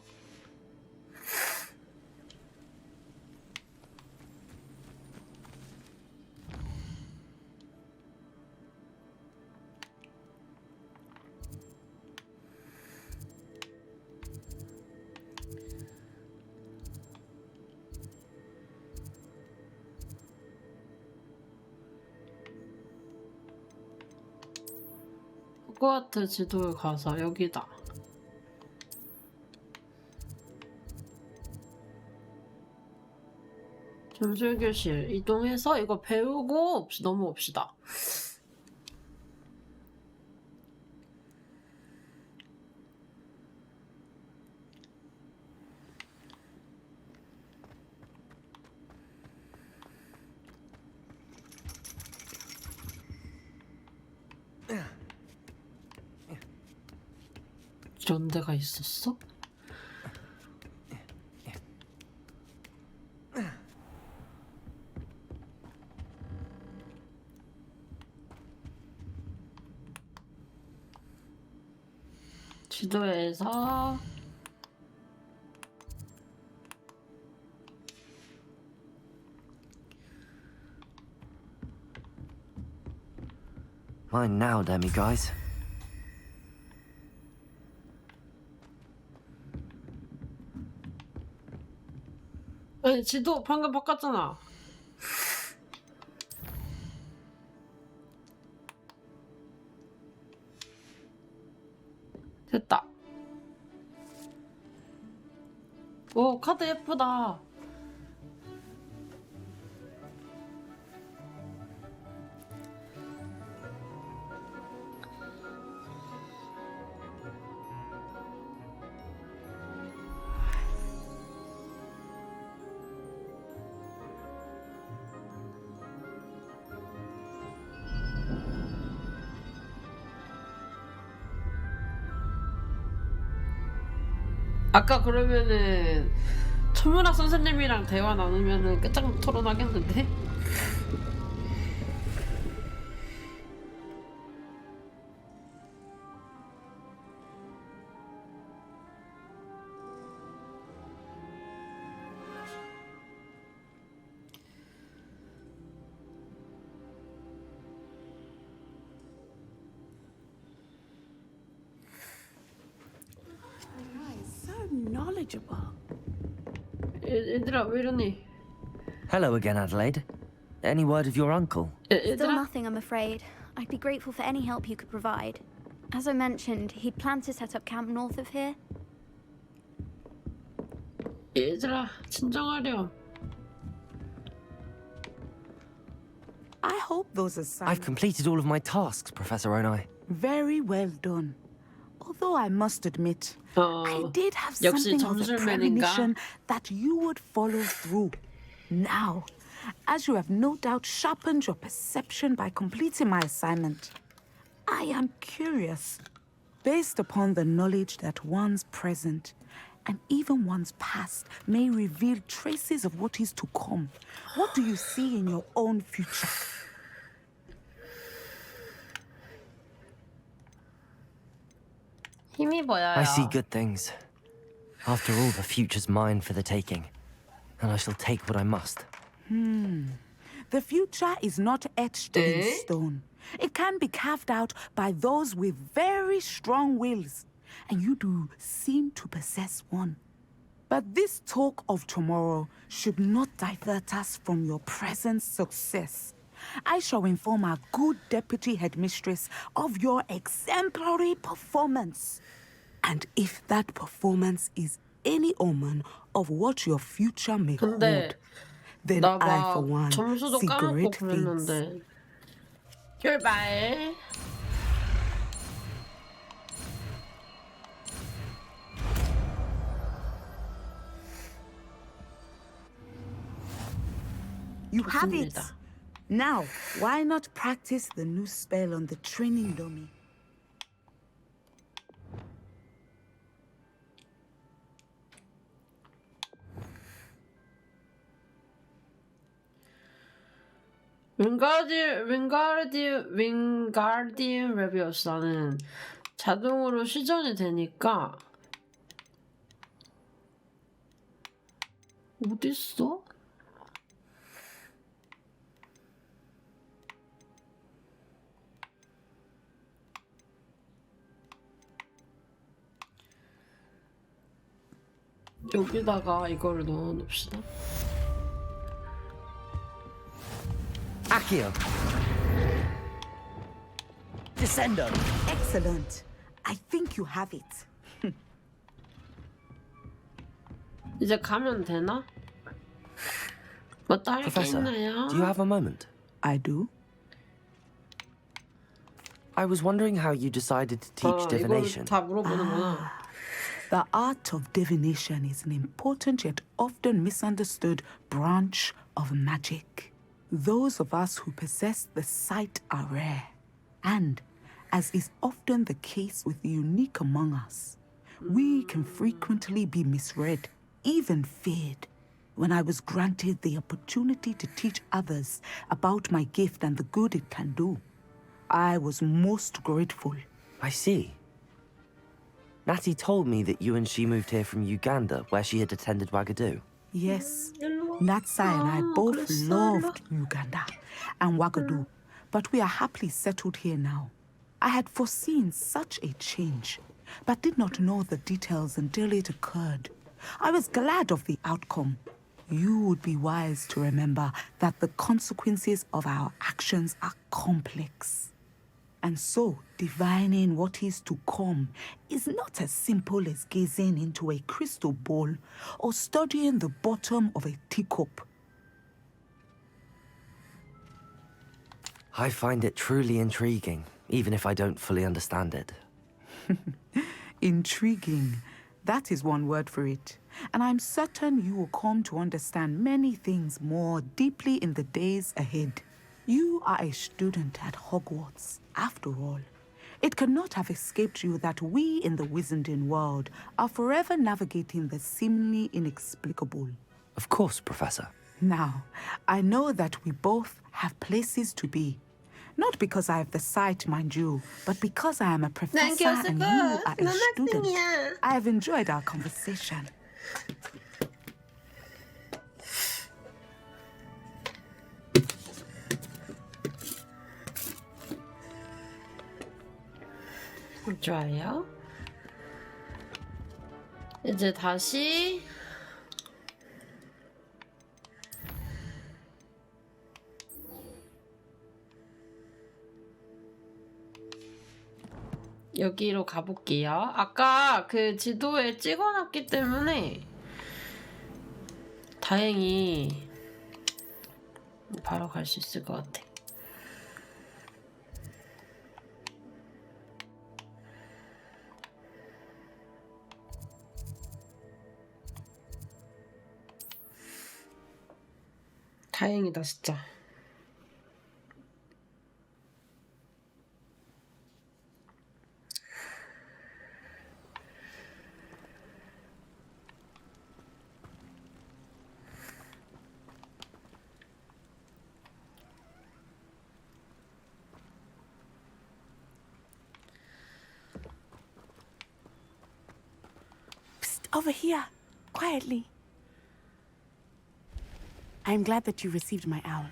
호그와트 지도에 가서 여기다. 점술교실 이동해서 이거 배우고 넘어옵시다. 이런 데가 있었어? 지도에서 Mine now, Demi guys. 아니 지도 방금 바꿨잖아. 됐다. 오 카드 예쁘다. 아까 그러면은 천문학 선생님이랑 대화 나누면은 끝장 토론하겠는데? Knowledgeable. 얘들아 왜 이러니? Hello again, Adelaide. Any word of your uncle? Still nothing, I'm afraid. I'd be grateful for any help you could provide. As I mentioned, he'd planned to set up camp north of here. 얘들아 진정하렴. I hope those assignments... I've completed all of my tasks, Professor Onai. Very well done. Although I must admit, I did have something of a premonition that you would follow through. Now, as you have no doubt sharpened your perception by completing my assignment, I am curious, based upon the knowledge that one's present and even one's past may reveal traces of what is to come. What do you see in your own future? I see good things. After all, the future's mine for the taking, and I shall take what I must. The future is not etched in stone. It can be carved out by those with very strong wills, and you do seem to possess one. But this talk of tomorrow should not divert us from your present success. I shall inform our good deputy headmistress of your exemplary performance. And if that performance is any omen of what your future may hold, then I, for one, see great things. Goodbye. You have it. Now, why not practice the new spell on the training dummy? 윙가르디움 레비오사는 자동으로 시전이 되니까 어딨어? 여기다가 이거를 넣어 놓읍시다. Accio. Descendo. Excellent. I think you have it. 이제 가면 되나? 뭐 딸기 Professor, 있나요? do you have a moment? I do. I was wondering how you decided to teach divination. 다 물어보는구나. The art of divination is an important yet often misunderstood branch of magic. Those of us who possess the sight are rare, and, as is often the case with the unique among us, we can frequently be misread, even feared. When I was granted the opportunity to teach others about my gift and the good it can do, I was most grateful. I see. Natty told me that you and she moved here from Uganda, where she had attended Wagadu. Yes, Natsai and I both loved Uganda and Wagadu, but we are happily settled here now. I had foreseen such a change, but did not know the details until it occurred. I was glad of the outcome. You would be wise to remember that the consequences of our actions are complex. And so, divining what is to come is not as simple as gazing into a crystal ball or studying the bottom of a teacup. I find it truly intriguing, even if I don't fully understand it. Intriguing. That is one word for it. And I'm certain you will come to understand many things more deeply in the days ahead. You are a student at Hogwarts, after all. It cannot have escaped you that we in the Wizarding world are forever navigating the seemingly inexplicable. Of course, Professor. Now, I know that we both have places to be. Not because I have the sight, mind you, but because I am a professor and you are a student. I have enjoyed our conversation. 좋아요. 이제 다시 여기로 가볼게요. 아까 그 지도에 찍어놨기 때문에 다행히 바로 갈 수 있을 것 같아. 다행이다 진짜. Over here, quietly. I am glad that you received my owl.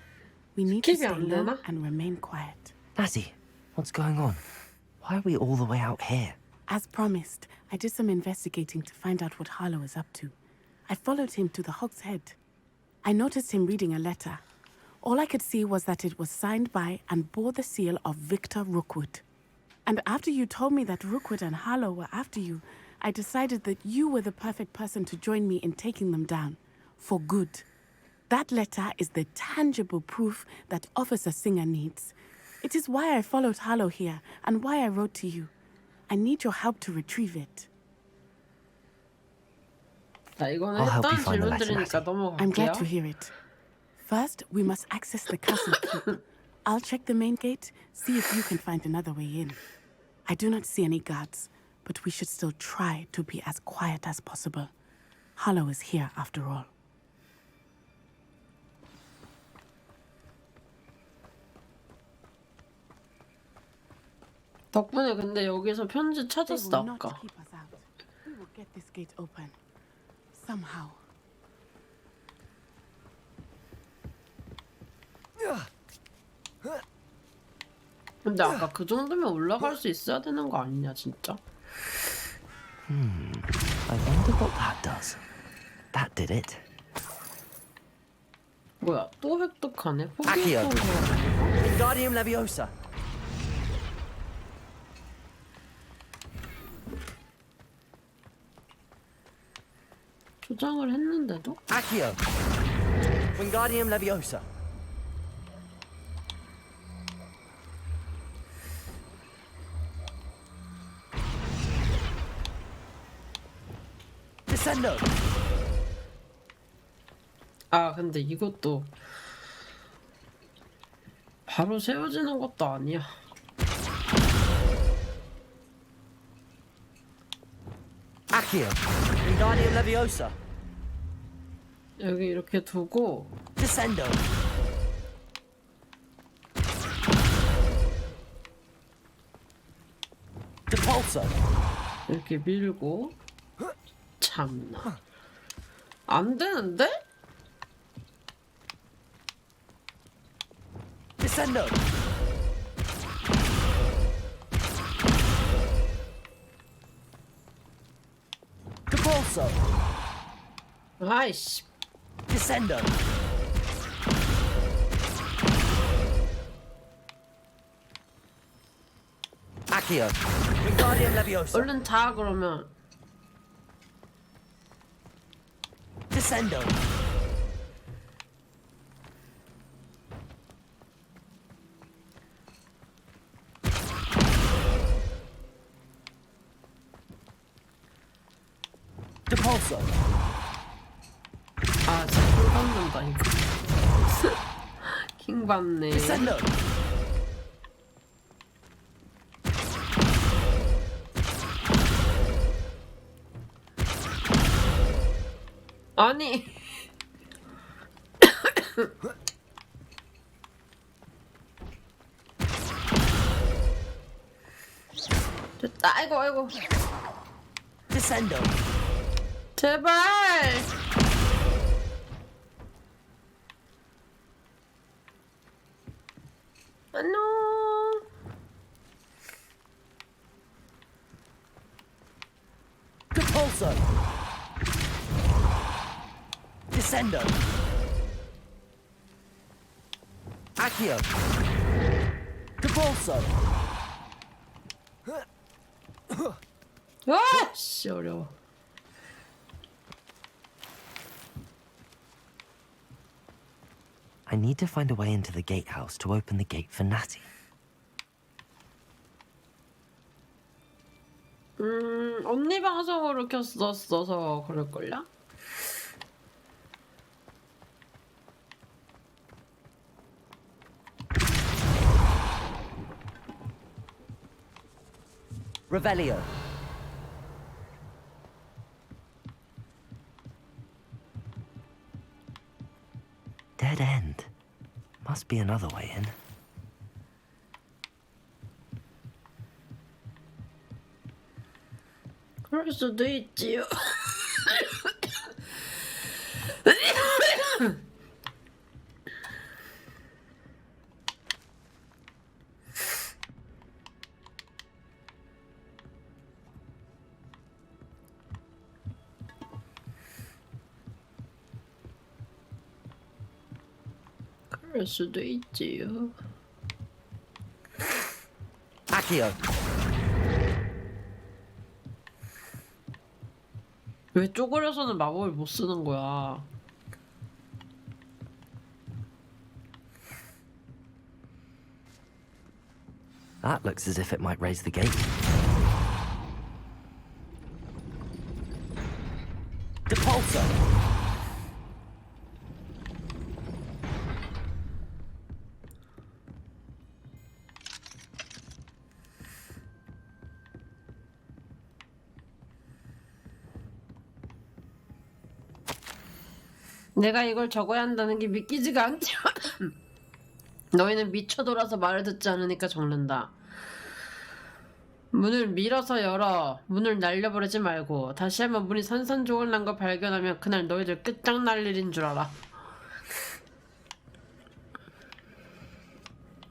We need to stay low and remain quiet. Natty, what's going on? Why are we all the way out here? As promised, I did some investigating to find out what Harlow is up to. I followed him to the Hog's Head. I noticed him reading a letter. All I could see was that it was signed by and bore the seal of Victor Rookwood. And after you told me that Rookwood and Harlow were after you, I decided that you were the perfect person to join me in taking them down. For good. That letter is the tangible proof that Officer Singer needs. It is why I followed Harlow here and why I wrote to you. I need your help to retrieve it. 이거는 했던 질문들이니까 넘어갈게요. I'm glad to hear it. First, we must access the castle keep. I'll check the main gate, see if you can find another way in. I do not see any guards, but we should still try to be as quiet as possible. Harlow is here after all. 덕분에 근데 여기서 편지 찾았어 아까. We will get this gate open somehow. 근데 아까 그 정도면 올라갈 수 있어야 되는 거 아니냐 진짜? I wonder what that does. That did it. 뭐야 또 획득하네? Accio. 포기했던 Wingardium Leviosa. 조장을 했는데도? Accio. Wingardium Leviosa. Descendo. 아 근데 이것도 바로 세워지는 것도 아니야. Accio. Wingardium Leviosa. 여기 이렇게 두고 Descendo. Depulso. 이렇게 밀고 참나 안 되는데? Descendo. Depulso. 아이씨. Descendo. Accio. Wingardium Leviosa. 얼른 자 그러면. Descendo. Depulso. 아 진짜 킹 받는다 이거. 킹 받네. Descendo. 아니. 됐다. 아이고 아이고. Descendo. 제발. 안녕. Depulso. Descendo. Accio. Depulso. 아, 씨 어려워. I need to find a way into the gatehouse to open the gate for Natty. 언니 방송으로 켰었어서 그럴걸요? Revelio. Dead end. Must be another way in. 그럴 수도 있지요. 그럴 수도 있지요. Accio. 왜 쪼그려서는 마법을 못 쓰는 거야? That looks as if it might raise the gate. Depulso. 내가 이걸 적어야 한다는 게 믿기지가 않지만 너희는 미쳐 돌아서 말을 듣지 않으니까 적는다. 문을 밀어서 열어. 문을 날려버리지 말고. 다시 한번 문이 산산조각 난 걸 발견하면 그날 너희들 끝장날 일인 줄 알아.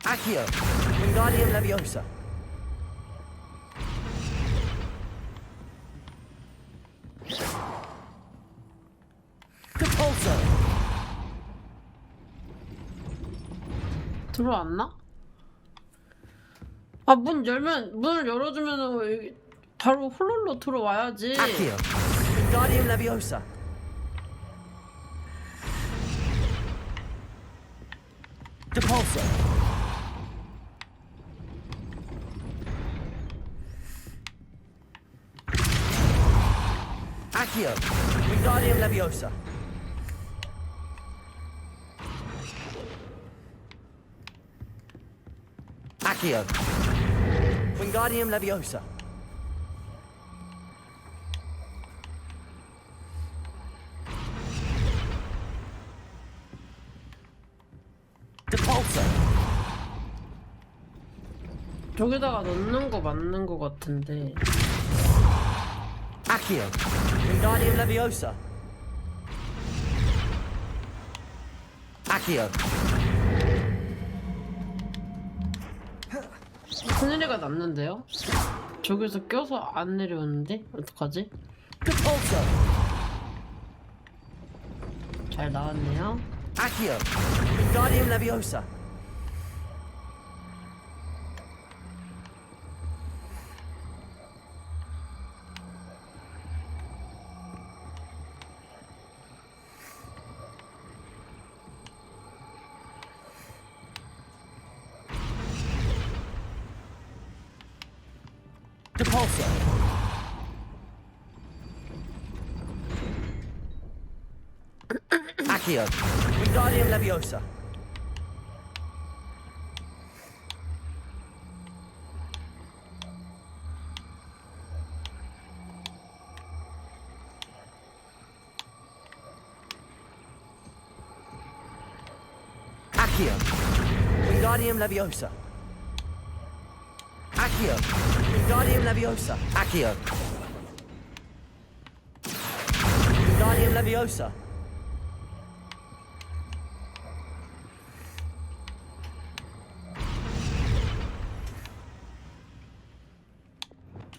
Accio. Wingardium Leviosa. Depulso. 들어왔나? 아, 문을 열어주면 바로 홀롤로 들어와야지. Accio. Wingardium Leviosa. Depulso. Accio. Wingardium Leviosa. Accio. Wingardium Leviosa. Depulso. 저기다가 넣는 거 맞는 거 같은데. Accio. Wingardium Leviosa. Accio. 큰일이가 났는데요? 저기서 껴서 안 내려오는데? 어떡하지? Depulso. 잘 나왔네요. Accio. Wingardium Leviosa. Depulso. Accio. Wingardium Leviosa. Accio. Wingardium Leviosa. Accio. Wingardium Leviosa. Accio. Wingardium Leviosa.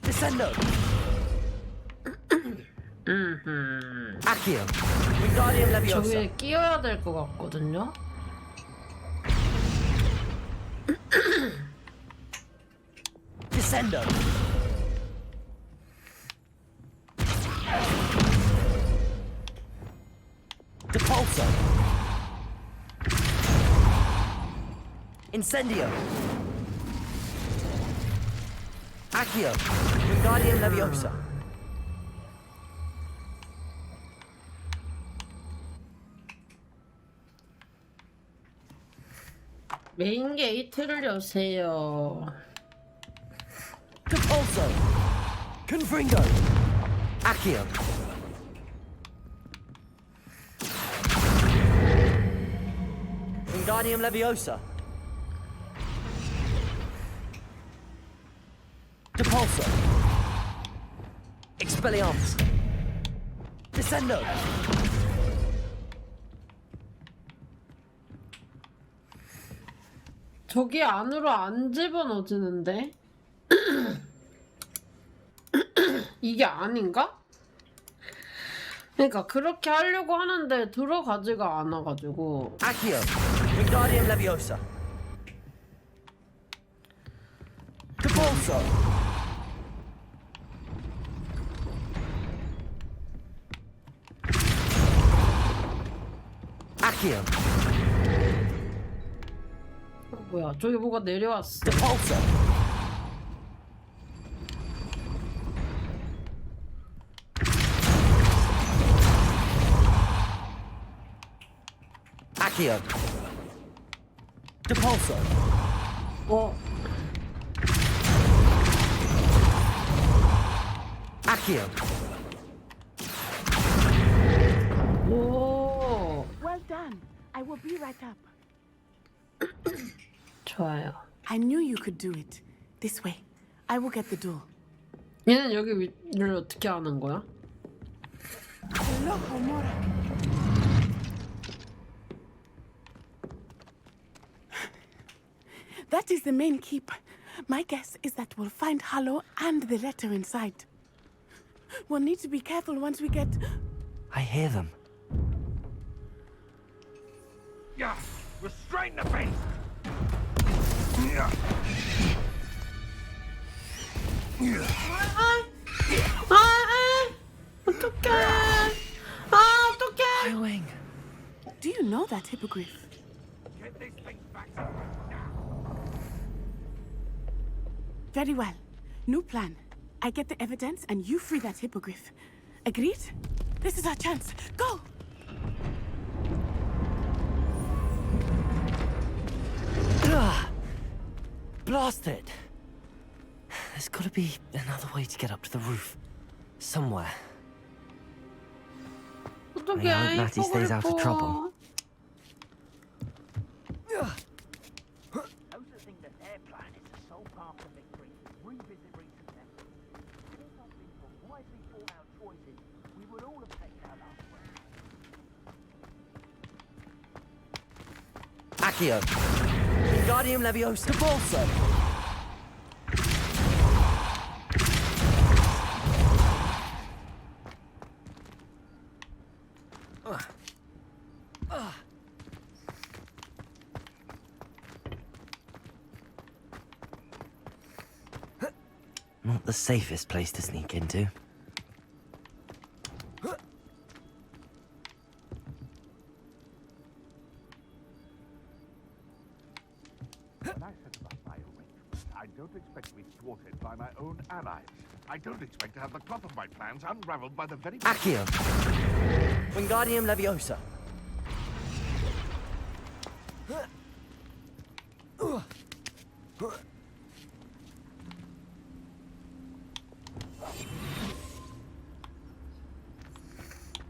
Descendo. Accio. Wingardium Leviosa. 저기에 끼워야 될 것 같거든요? Descendo. Depulso. Incendio. Accio. Wingardium Leviosa. 메인 게이트를 여세요. Depulso! Confringo! Accio! Wingardium Leviosa! Depulso! Expelliarmus! Descendo! 저기 안으로 안 집어넣어지는데? 이게 아닌가? 그러니까 그렇게 하려고 하는데 들어가지가 않아가지고. Accio! Wingardium Leviosa! Depulso! Accio! 뭐야, 저기 뭐가 내려왔어. Depulso! Accio! Depulso! Accio! 오. Well done. I will be right up. 좋아요. I knew you could do it. This way. I will get the door. 얘는 여기 위를 어떻게 하는 거야? Loco Mora. That is the main keep. My guess is that we'll find Hallo and the letter inside. We'll need to be careful once we get... I hear them. Yeah, restrain the beast! Yeah. 어떡해. 어떡해. Highwing. Do you know that hippogriff? Get these things back. Very well. New plan. I get the evidence and you free that hippogriff. Agreed? This is our chance. Go! Blast it! There's gotta be another way to get up to the roof. Somewhere. I hope Natty stays out of trouble. Those that think that their plan is the sole path to victory revisit recent efforts. If it had been for wisely thought out choices, we would all have taken our last breath. Accio! Wingardium Leviosa! Depulso! Not the safest place to sneak into. When I set about my arrangements, I don't expect to be thwarted by my own allies. I don't expect to have the cloth of my plans unraveled by the very... Accio! Wingardium Leviosa!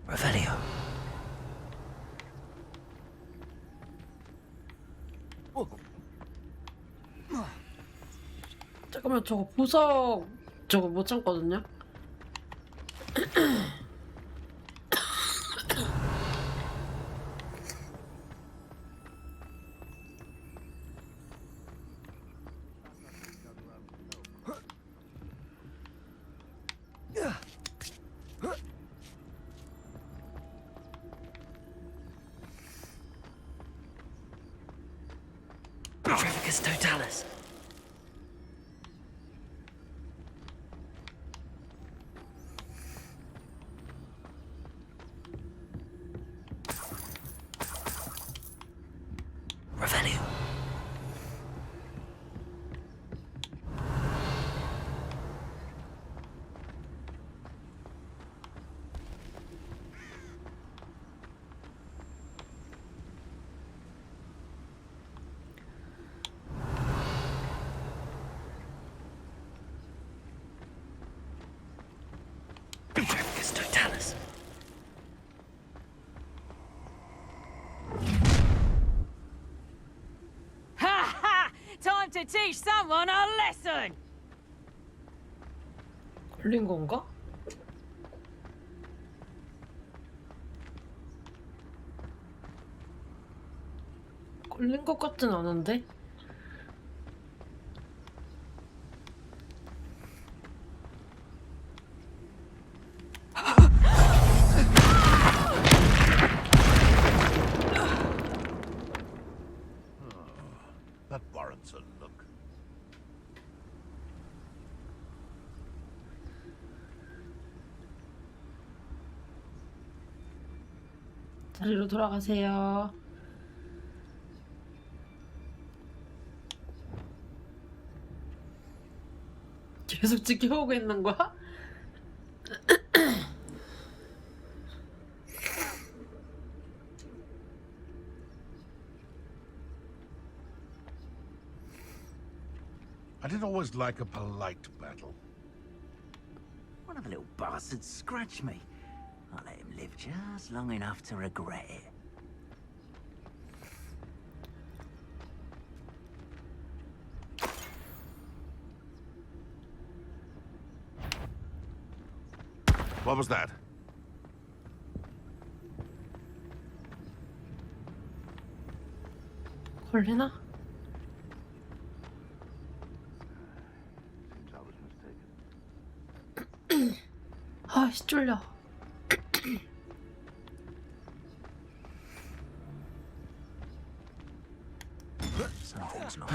Revelio. 잠깐만, 저거 보석 저거 못 참거든요. Trevicus Totalis. Revelio. Totalis. Ha ha! Time to teach someone a lesson! 걸린 건가? 걸린 것 같진 않은데? That warrants a look. 자리로 돌아가세요. 계속 지켜보고 있는 거야? I did always like a polite battle. One of the little bastards scratched me. I let him live just long enough to regret it. What was that? 걸리나? Seems I was mistaken. 아, 씨 쫄려. Something's not.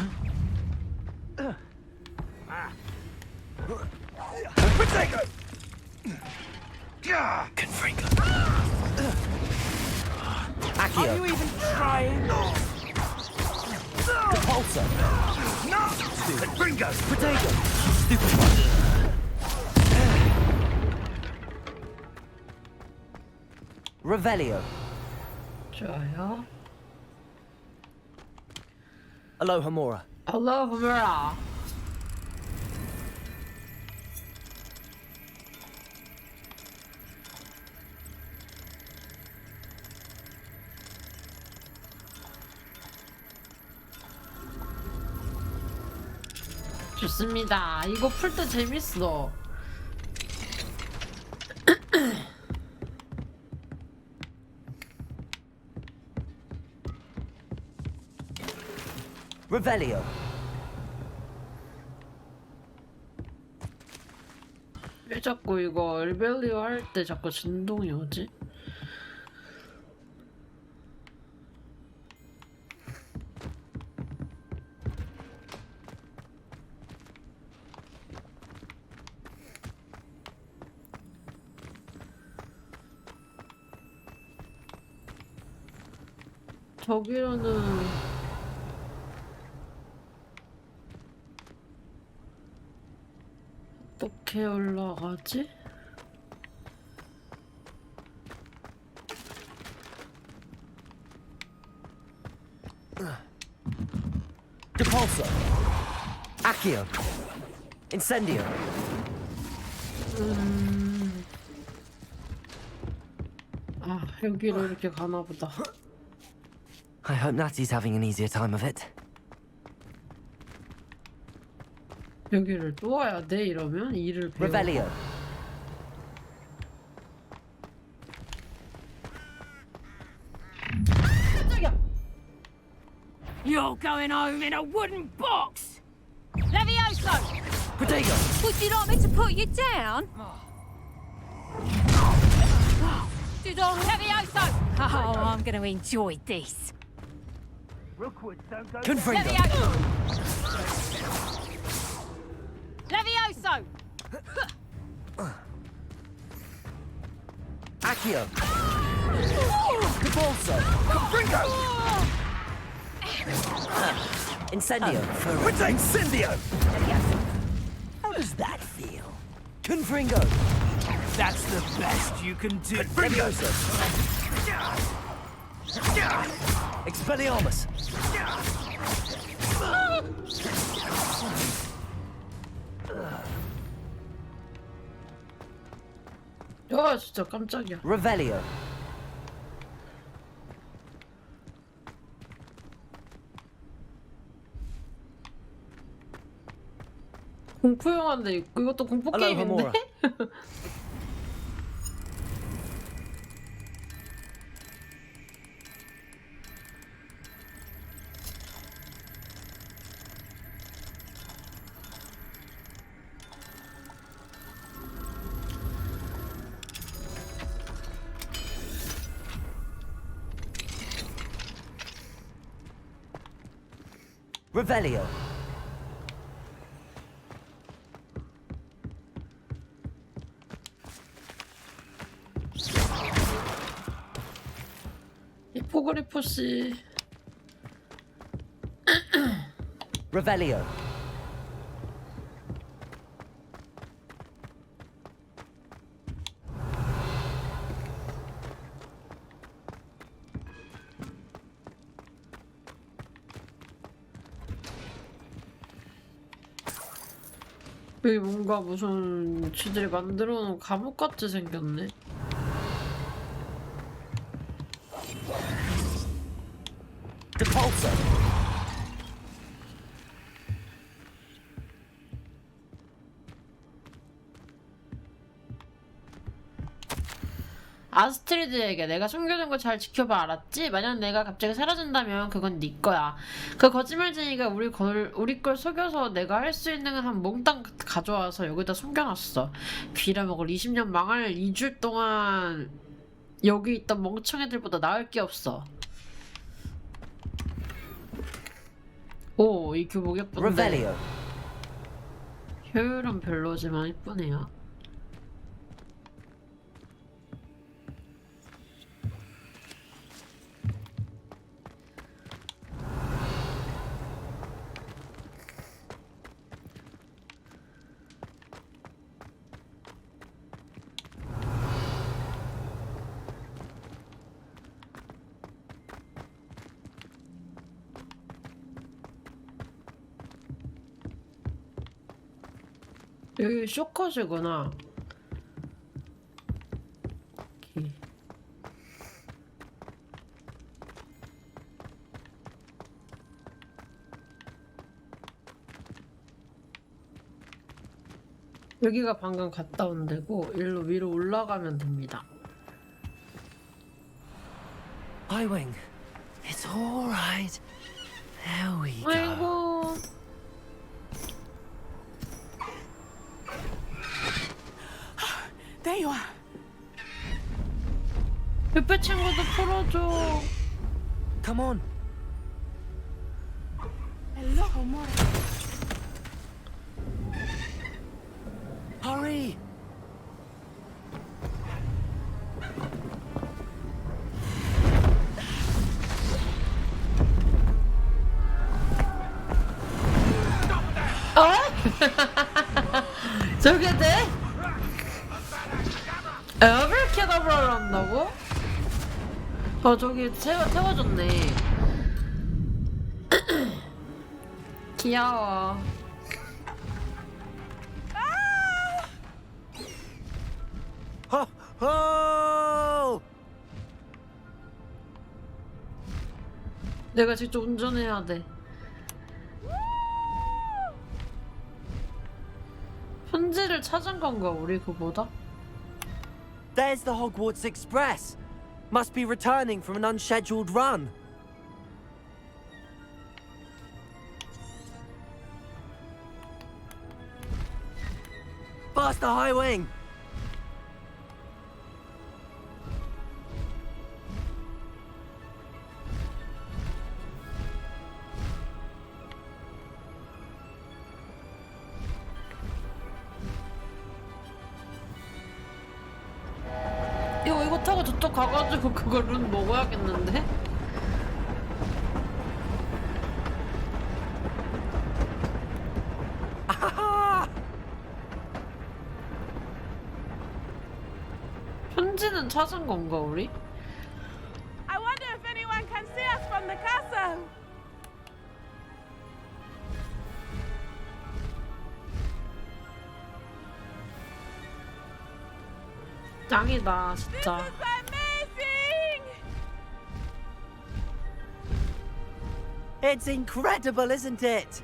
Potato! Accio. Are you even trying? Repulsor. Gringo! Potato. Stupid one. Revelio. 좋아요. Aloha Mora. 알로하. 좋습니다. 이거 풀 때 재밌어. Revelio. 왜 자꾸 이거 엘벨리오 할 때 자꾸 진동이 오지? 저기로는 어떻게 올라가지? Depulso. Accio. Incendio. 아, 여기로 이렇게 가나 보다. I hope Natty's having an easier time of it. 여기를 또 와야 돼 이러면 일을 배워. Revelio. You're going home in a wooden box! Levioso! Potato. Would you like me to put you down? Levioso! Oh, I'm going to enjoy this. Rookwood, don't go Confringo. Levioso! Accio. Depulso. Gringo! Incendio. Incendio! How does that feel? Confringo. That's the best you can do. Levioso. Expelliarmus. 와 진짜 깜짝이야. Revelio. 공포 영화인데 이것도 공포 Hello, 게임인데? Homura. Revelio. 히포그리프 씨. Revelio. 여기 뭔가 무슨 쥐들이 만들어 놓은 감옥같이 생겼네. Depulso. 아스트리드에게 내가 숨겨둔 거 잘 지켜봐, 알았지? 만약 내가 갑자기 사라진다면 그건 네 거야. 그 거짓말쟁이가 우리 걸 속여서 내가 할 수 있는 건 한 몽땅 가져와서 여기다 숨겨놨어. 빌어먹을 20년 망할 2주 동안 여기 있던 멍청이들보다 나을 게 없어. 오, 이 교복 예쁜데. Revelio. 효율은 별로지만 예쁘네요. 여기 쇼컷이구나. 오케이. 여기가 방금 갔다 온 데고 일로 위로 올라가면 됩니다. Highwing. It's all right. There we go. 아이고. There you are. 옆에 친구도 풀어줘. Come on. Hello, Homura. Hurry. 어? 저게 돼? 에어블캐더브라를 한다고? 저기 태워줬네. 귀여워. Oh! 내가 직접 운전해야 돼. 편지를 찾은 건가 우리 그보다? There's the Hogwarts Express. Must be returning from an unscheduled run. Faster, Highwing! 이거 타고 저쪽 가가지고 그걸 룬 먹어야겠는데? 편지는 찾은 건가 우리? I wonder if anyone can see us from the castle. 짱이다 진짜. It's incredible, isn't it?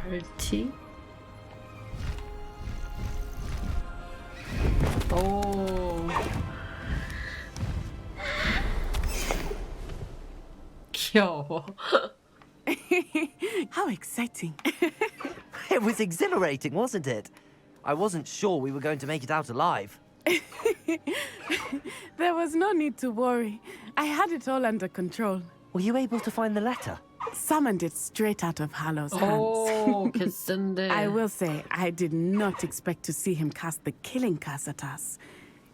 알티? 오. 귀여워. How exciting. It was exhilarating, wasn't it? I wasn't sure we were going to make it out alive. There was no need to worry. I had it all under control. Were you able to find the letter? Summoned it straight out of Hallow's hands. Oh, 개센데. I will say, I did not expect to see him cast the killing curse at us.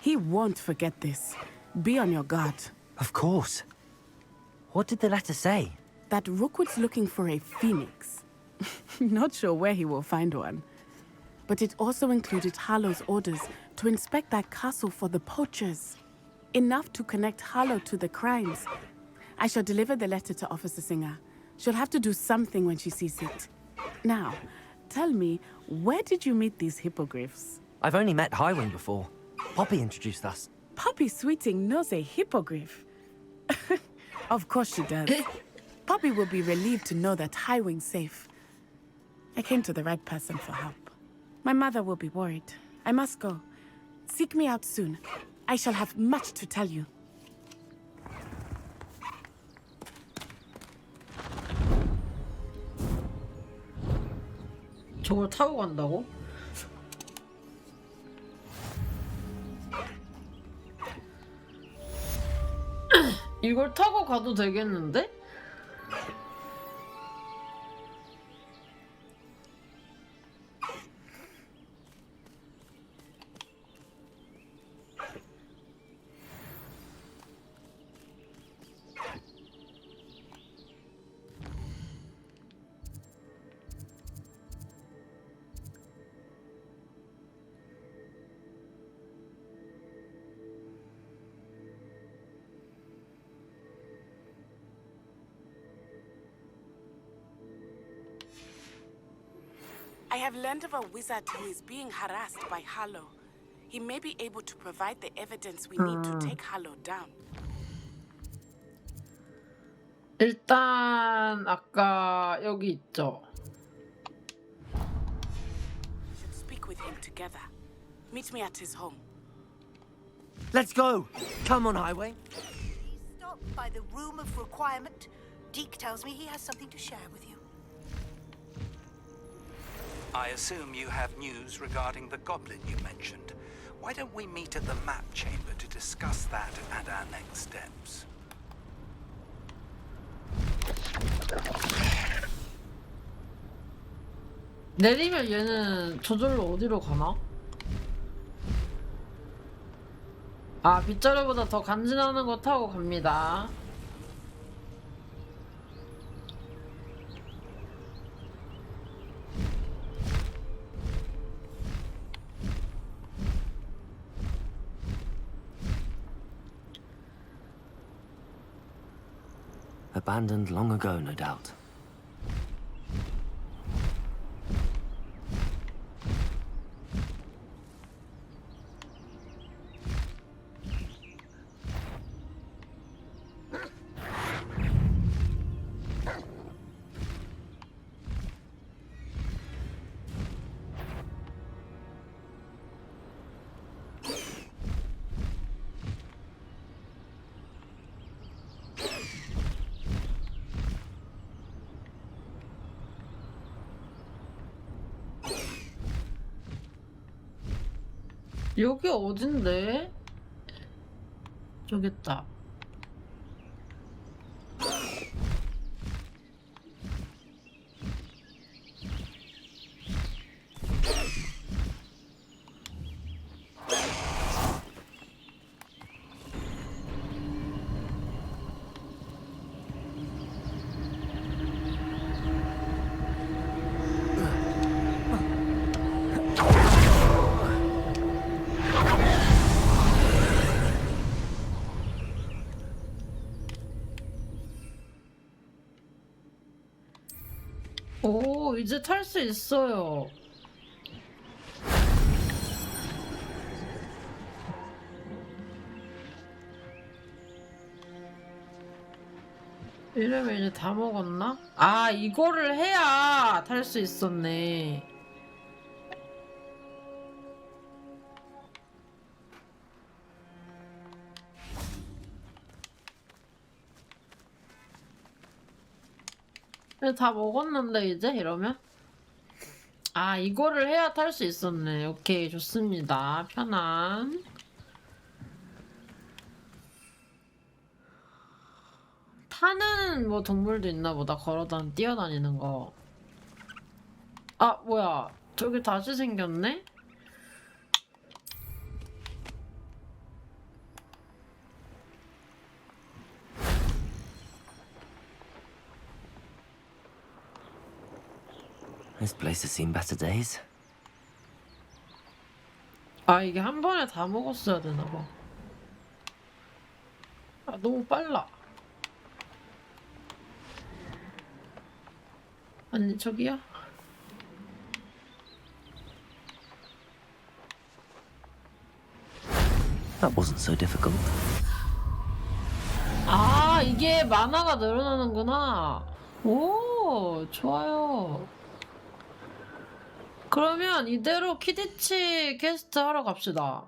He won't forget this. Be on your guard. Of course. What did the letter say? That Rookwood's looking for a phoenix. Not sure where he will find one. But it also included Hallow's orders to inspect that castle for the poachers. Enough to connect Hallow to the crimes. I shall deliver the letter to Officer Singer. She'll have to do something when she sees it. Now, tell me, where did you meet these hippogriffs? I've only met Highwing before. Poppy introduced us. Poppy Sweeting knows a hippogriff. Of course she does. Poppy will be relieved to know that Highwing's safe. I came to the right person for help. My mother will be worried. I must go. Seek me out soon. I shall have much to tell you. 저걸 타고 간다고? 이걸 타고 가도 되겠는데? I have learned of a wizard who is being harassed by Hallow. He may be able to provide the evidence we need to take Hallow down. 일단 아까 여기 있죠. We should speak with him together. Meet me at his home. Let's go! Come on, Highwing. Stopped by the room of requirement. Deke tells me he has something to share with you. I assume you have news regarding the goblin you mentioned. Why don't we meet at the map chamber to discuss that and our next steps? 내리면 얘는 저절로 어디로 가나? 아, 빗자루보다 더 간지나는 거 타고 갑니다. Abandoned long ago, no doubt. 여기 어딘데? 저기 있다. 오, 이제 탈 수 있어요. 이러면 이제 다 먹었나? 아, 이거를 해야 탈 수 있었네. 다 먹었는데 이제 이러면? 아, 이거를 해야 탈 수 있었네. 오케이, 좋습니다. 편안. 타는 뭐 동물도 있나 보다. 뛰어다니는 거. 아, 뭐야. 저기 다시 생겼네? This place has seen better days. 아, 이게 한 번에 다 먹었어야 되나 봐. 아, 너무 빨라. 아니, 저기야? That wasn't so difficult. 아, 이게 만화가 늘어나는구나. 오, 좋아요. 그러면 이대로 키디치 퀘스트 하러 갑시다.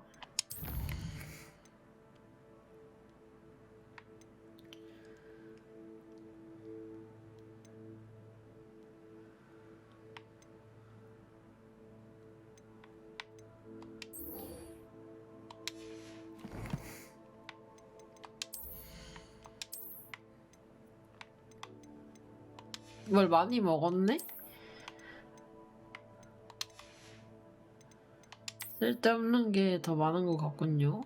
뭘 많이 먹었네? 쓸데없는 게 더 많은 것 같군요.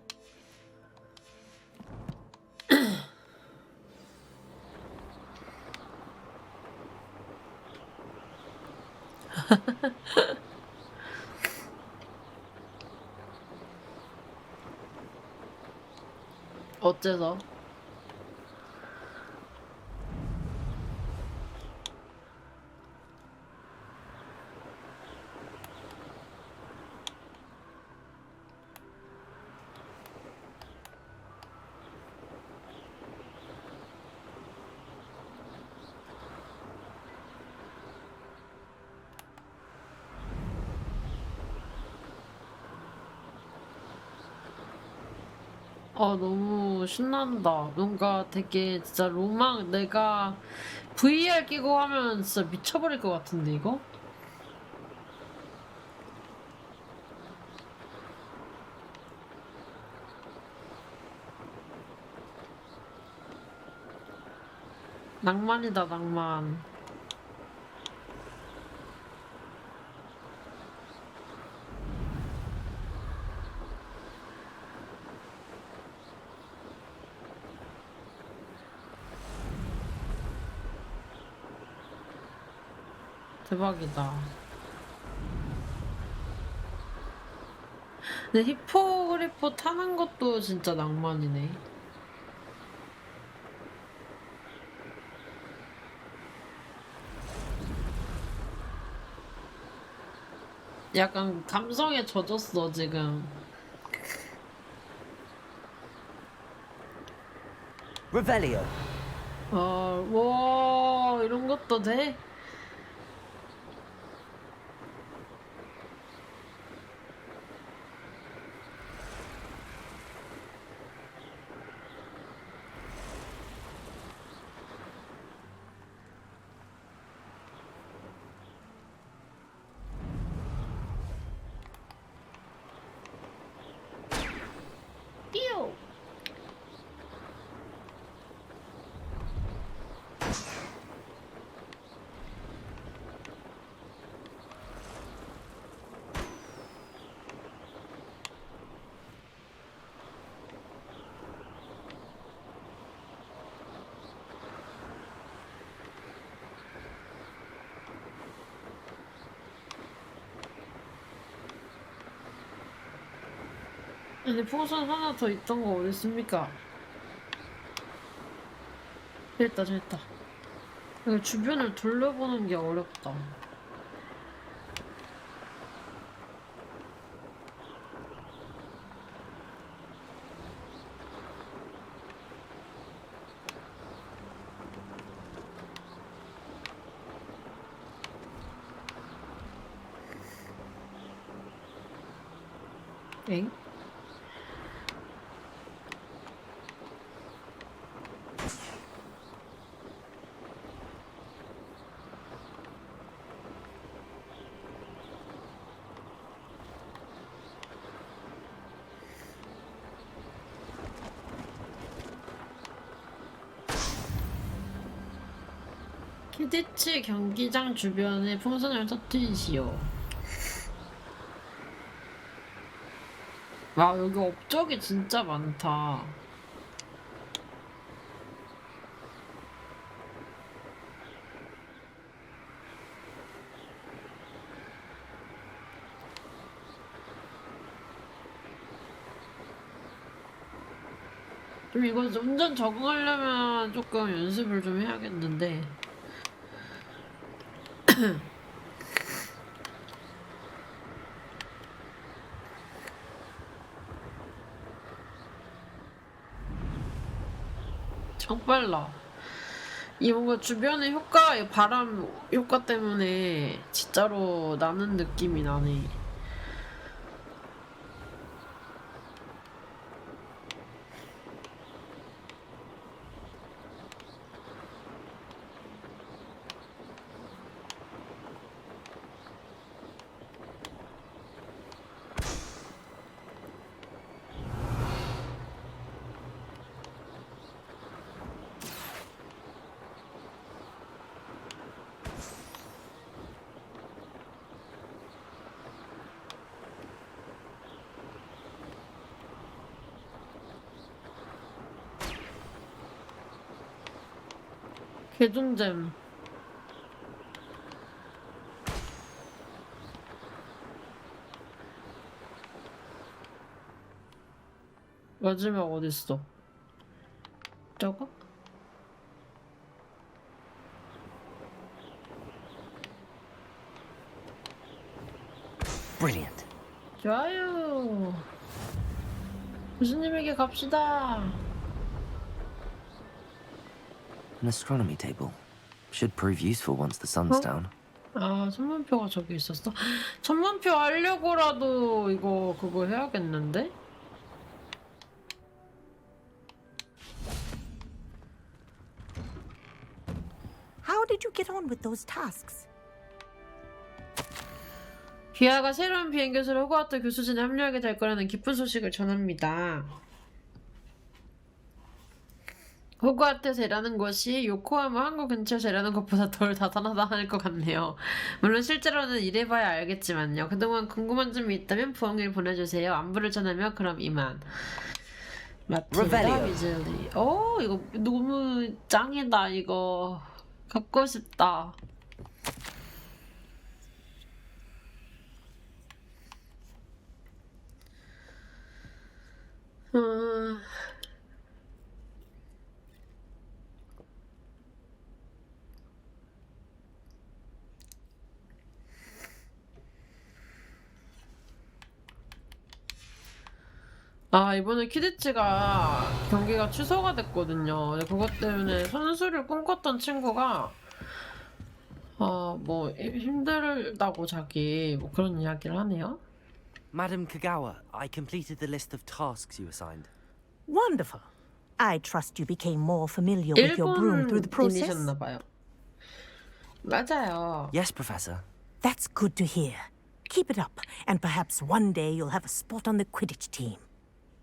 어째서? 너무 신난다. 뭔가 되게 진짜 로망, 내가 VR 끼고 하면 진짜 미쳐버릴 것 같은데, 이거? 낭만이다, 낭만. 대박이다. 근데 히포그리프 타는 것도 진짜 낭만이네. 약간 감성에 젖었어, 지금. Revelio. 와, 이런 것도 돼? 아니, 풍선 하나 더 있던 거 어디 있습니까? 저기 있다, 저기 있다. 주변을 둘러보는 게 어렵다. 엥? 키디치 경기장 주변에 풍선을 터뜨리시오. 와, 여기 업적이 진짜 많다. 좀 이거 완전 적응하려면 조금 연습을 좀 해야겠는데. 참 빨라. 이 뭔가 주변의 효과, 이 바람 효과 때문에 진짜로 나는 느낌이 나네. 개존잼. 마지막 어딨어? 저거? Brilliant. 좋아요. 교수님에게 갑시다. An astronomy table. Should prove useful once the sun's down. 아, 천문표가 저기 있었어? 천문표 하려고라도 이거 그거 해야겠는데? How did you get on with those tasks? 귀하가 새로운 비행교수로 호그와트 교수진에 합류하게 될 거라는 기쁜 소식을 전합니다. 호그와트에서 일하는 곳이 요코하마 항구 근처에서 일하는 것보다 덜 다산하다할 것 같네요. 물론 실제로는 일해봐야 알겠지만요. 그동안 궁금한 점이 있다면 부엉이를 보내주세요. 안부를 전하며 그럼 이만. 마틸다 위즐리. 오, 이거 너무 짱이다. 이거 갖고 싶다. 아, 이번에 키디치가 경기가 취소가 됐거든요. 근데 그것 때문에 선수를 꿈꿨던 친구가 뭐 힘들다고 자기 뭐 그런 이야기를 하네요. Madam Kagawa, I completed the list of tasks you assigned. Wonderful. I trust you became more familiar with your broom through the process. 일본인이셨나 봐요. 맞아요. Yes, Professor. That's good to hear. Keep it up, and perhaps one day you'll have a spot on the Quidditch team.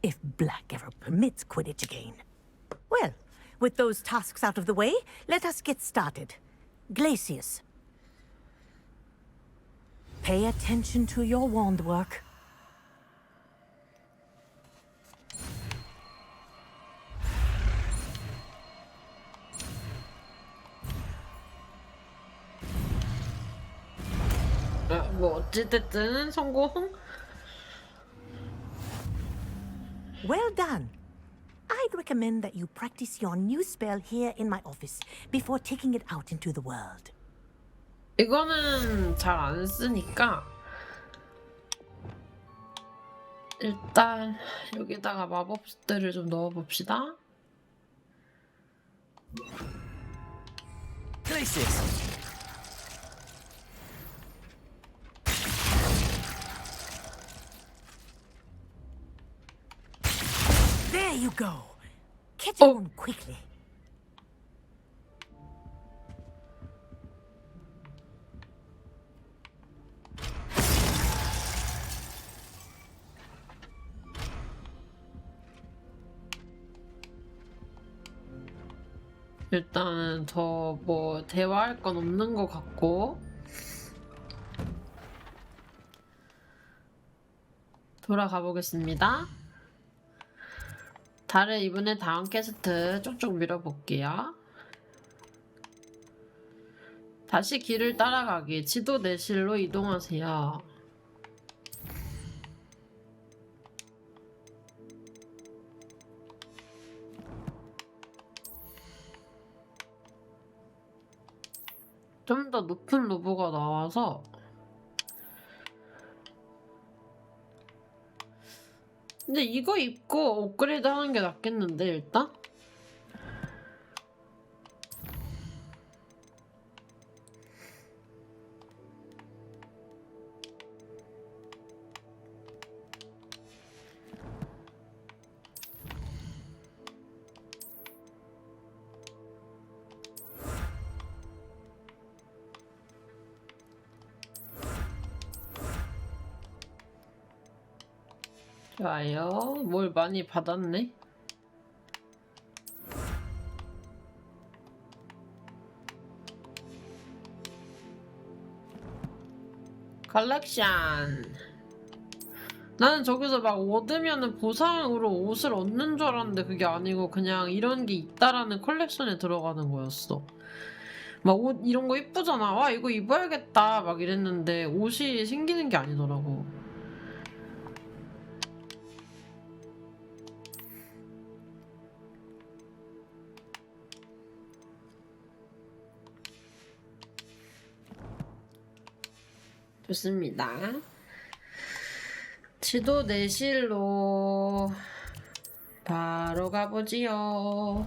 If Black ever permits Quidditch again. Well, with those tasks out of the way, let us get started. Glacius. Pay attention to your wand work. 뭐 어찌됐든 성공. Well done. I I'd recommend that you practice your new spell here in my office before taking it out into the world. 이거는 잘 안 쓰니까 일단 여기다가 마법들을 좀 넣어봅시다. Places. There you go. Catch on quickly. 일단은 더 뭐 대화할 건 없는 것 같고 돌아가 보겠습니다. 달을 이번에 다음 퀘스트 쭉쭉 밀어볼게요. 다시 길을 따라가기. 지도 내실로 이동하세요. 좀 더 높은 로브가 나와서 근데 이거 입고 업그레이드 하는 게 낫겠는데 일단? 좋아요. 뭘 많이 받았네. 컬렉션. 나는 저기서 막 얻으면은 보상으로 옷을 얻는 줄 알았는데 그게 아니고 그냥 이런 게 있다라는 컬렉션에 들어가는 거였어. 막 옷 이런 거 이쁘잖아. 와 이거 입어야겠다 막 이랬는데 옷이 생기는 게 아니더라고. 좋습니다. 지도 내실로 바로 가보지요.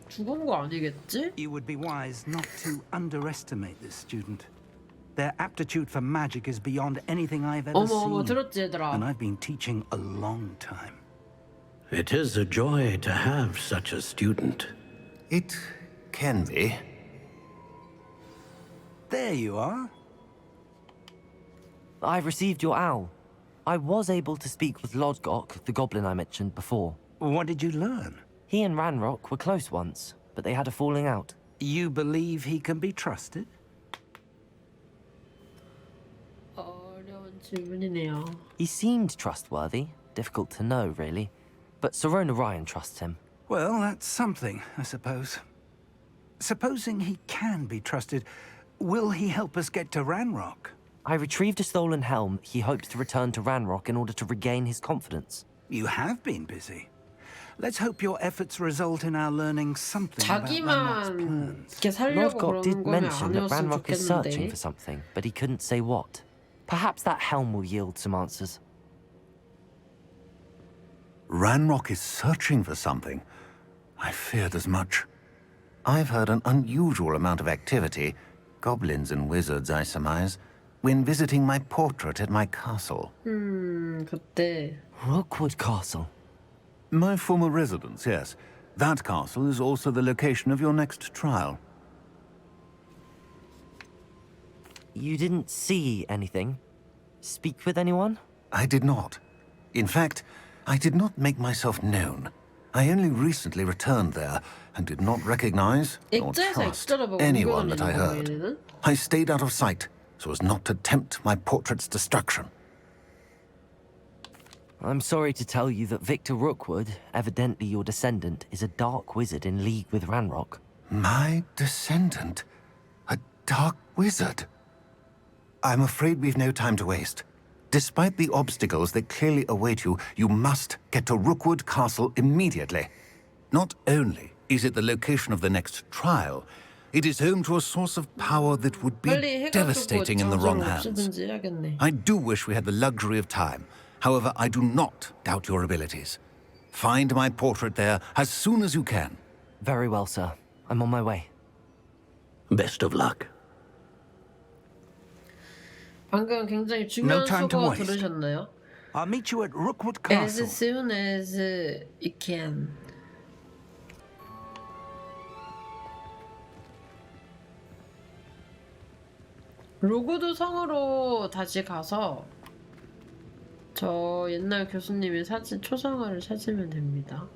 죽은 거 아니겠지? You would be wise not to underestimate this student. Their aptitude for magic is beyond anything I've ever seen. 들었지, 얘들아. And I've been teaching a long time. It is a joy to have such a student. It can be. There you are. I've received your owl. I was able to speak with Lodgok, the goblin I mentioned before. What did you learn? He and Ranrock were close once, but they had a falling out. You believe he can be trusted? 어려운 질문이네요. He seemed trustworthy. Difficult to know, really. But Sirona Ryan trusts him. Well, that's something, I suppose. Supposing he can be trusted, will he help us get to Ranrock? I retrieved a stolen helm he hoped to return to Ranrock in order to regain his confidence. You have been busy. Let's hope your efforts result in our learning something about Ranrock's plans. 이렇게 살려고 Lodgok 그러는 did 거면 mention that 아니었으면 Ranrock is searching 좋겠는데. for something, but he couldn't say what. Perhaps that helm will yield some answers. Ranrock is searching for something. I feared as much. I've heard an unusual amount of activity, goblins and wizards, I surmise, when visiting my portrait at my castle. 그때. Rookwood Castle. My former residence, yes. That castle is also the location of your next trial. You didn't see anything? Speak with anyone? I did not. In fact, I did not make myself known. I only recently returned there and did not recognize nor trust anyone that I heard. I stayed out of sight so as not to tempt my portrait's destruction. I'm sorry to tell you that Victor Rookwood, evidently your descendant, is a dark wizard in league with Ranrock. My descendant? A dark wizard? I'm afraid we've no time to waste. Despite the obstacles that clearly await you, you must get to Rookwood Castle immediately. Not only is it the location of the next trial, it is home to a source of power that would be devastating in the wrong hands. I do wish we had the luxury of time. However, I do not doubt your abilities. Find my portrait there as soon as you can. Very well, sir. I'm on my way. Best of luck. 방금 굉장히 중요한 수고 들으셨나요? I'll meet you at Rookwood Castle. As soon as you can. 로그드 성으로 다시 가서 저 옛날 교수님의 사진 초상화를 찾으면 됩니다.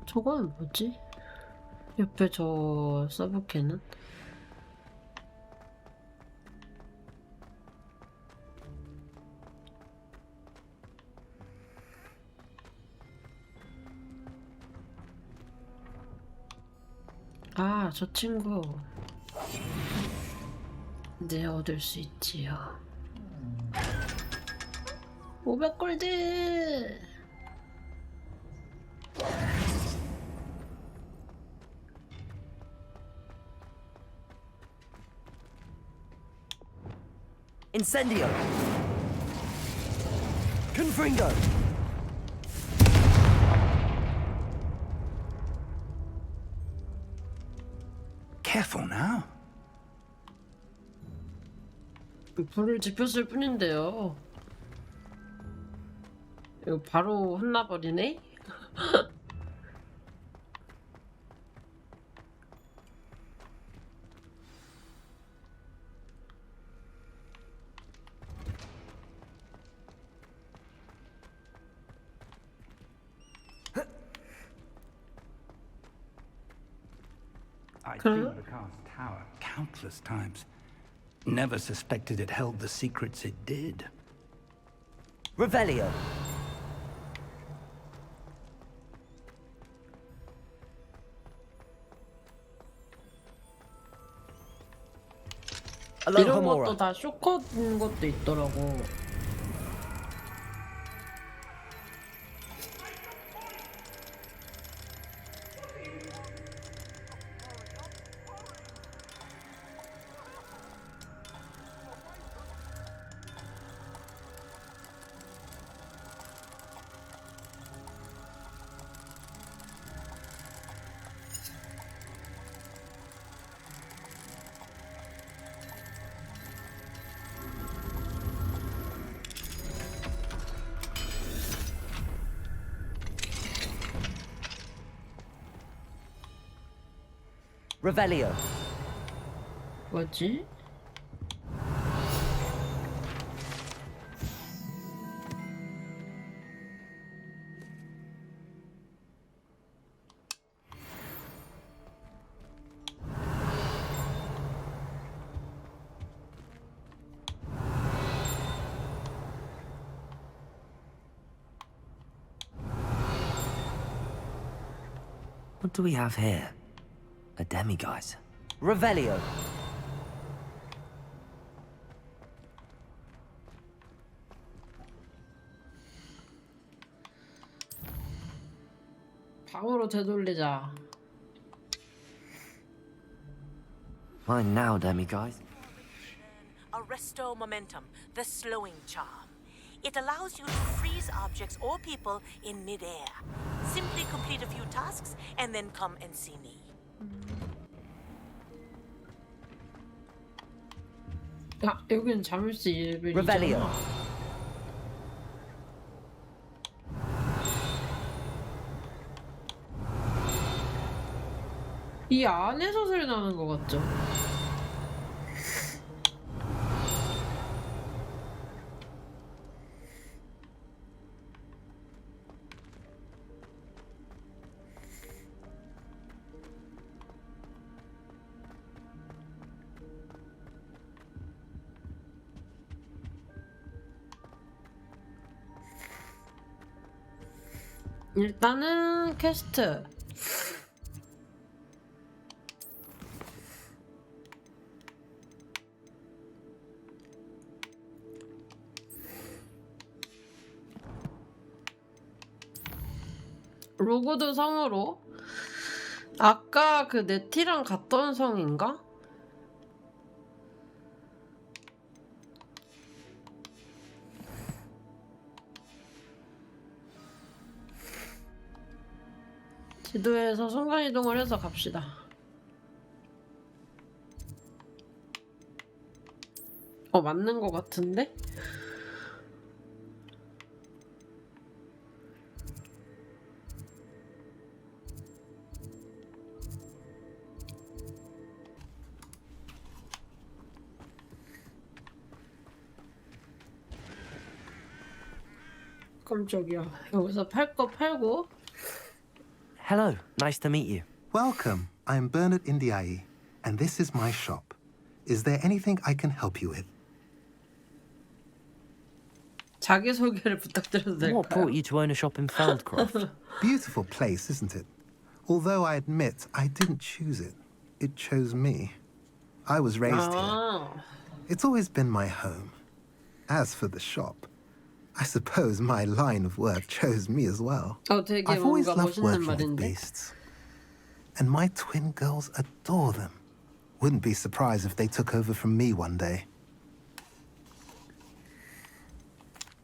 저건 뭐지? 옆에 저 서브캐는? 아, 저 친구 이제 얻을 수 있지요. 500골드! Incendio! Confringo! Careful now. 불을 지폈을 뿐인데요. 이거 바로 혼나버리네? I've seen the cast tower countless times. Never suspected it held the secrets it did. Revelio. 이런 것도 다 쇼컷인 것도 있더라고. Revelio. 뭐지? What do we have here? A demiguise. Revelio. 방으로 되돌리자. Mine now, demiguise. Arresto momentum, the slowing charm. It allows you to freeze objects or people in mid-air. Simply complete a few tasks and then come and see me. 야, 여기는 자물쇠 일벨이잖아. Revelio. 이 안에서 소리 나는 것 같죠? 일단은 퀘스트. 로그드 성으로. 아까 그 네티랑 갔던 성인가? 지도에서 순간이동을 해서 갑시다. 맞는 것 같은데? 깜짝이야. 여기서 팔 거 팔고. Hello, nice to meet you. Welcome. I'm Bernard Indiaye, and this is my shop. Is there anything I can help you with? 자기소개를 부탁드려도 될까요? What brought you to own a shop in Feldcroft? Beautiful place, isn't it? Although I admit I didn't choose it. It chose me. I was raised here. It's always been my home. As for the shop, I suppose my line of work chose me as well. 되게 I've always 뭔가 loved 멋있는 working with 말인데? beasts. And my twin girls adore them. Wouldn't be surprised if they took over from me one day.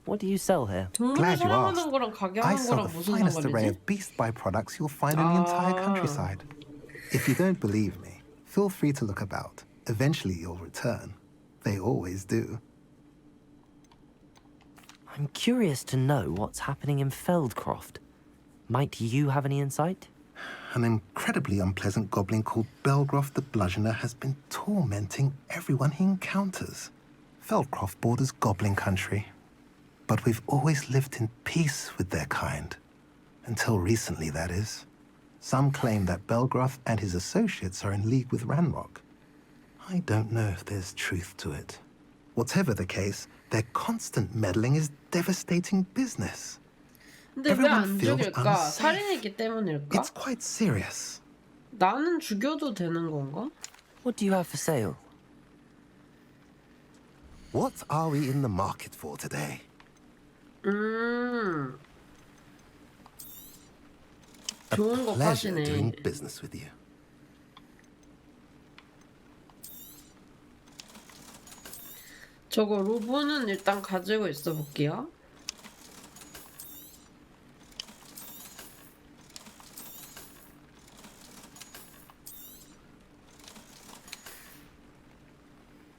What do you sell here? Glad you asked. 거랑 가게 I 하는 sell 거랑 the 무슨 finest array 상관이지? of beast byproducts you'll find in the entire countryside. If you don't believe me, feel free to look about. Eventually you'll return. They always do. I'm curious to know what's happening in Feldcroft. Might you have any insight? An incredibly unpleasant goblin called Belgroth the Bludgeoner has been tormenting everyone he encounters. Feldcroft borders goblin country, but we've always lived in peace with their kind. Until recently, that is. Some claim that Belgroth and his associates are in league with Ranrock. I don't know if there's truth to it. Whatever the case, their constant meddling is devastating business. 근데 왜 Everyone 안 feels 죽일까? unsafe. 살인이기 때문일까? It's quite serious. 나는 죽여도 되는 건가? What do you have for sale? What are we in the market for today? 좋은 거 Pleasure 파시네. doing business with you. 저거 로브는 일단 가지고 있어 볼게요.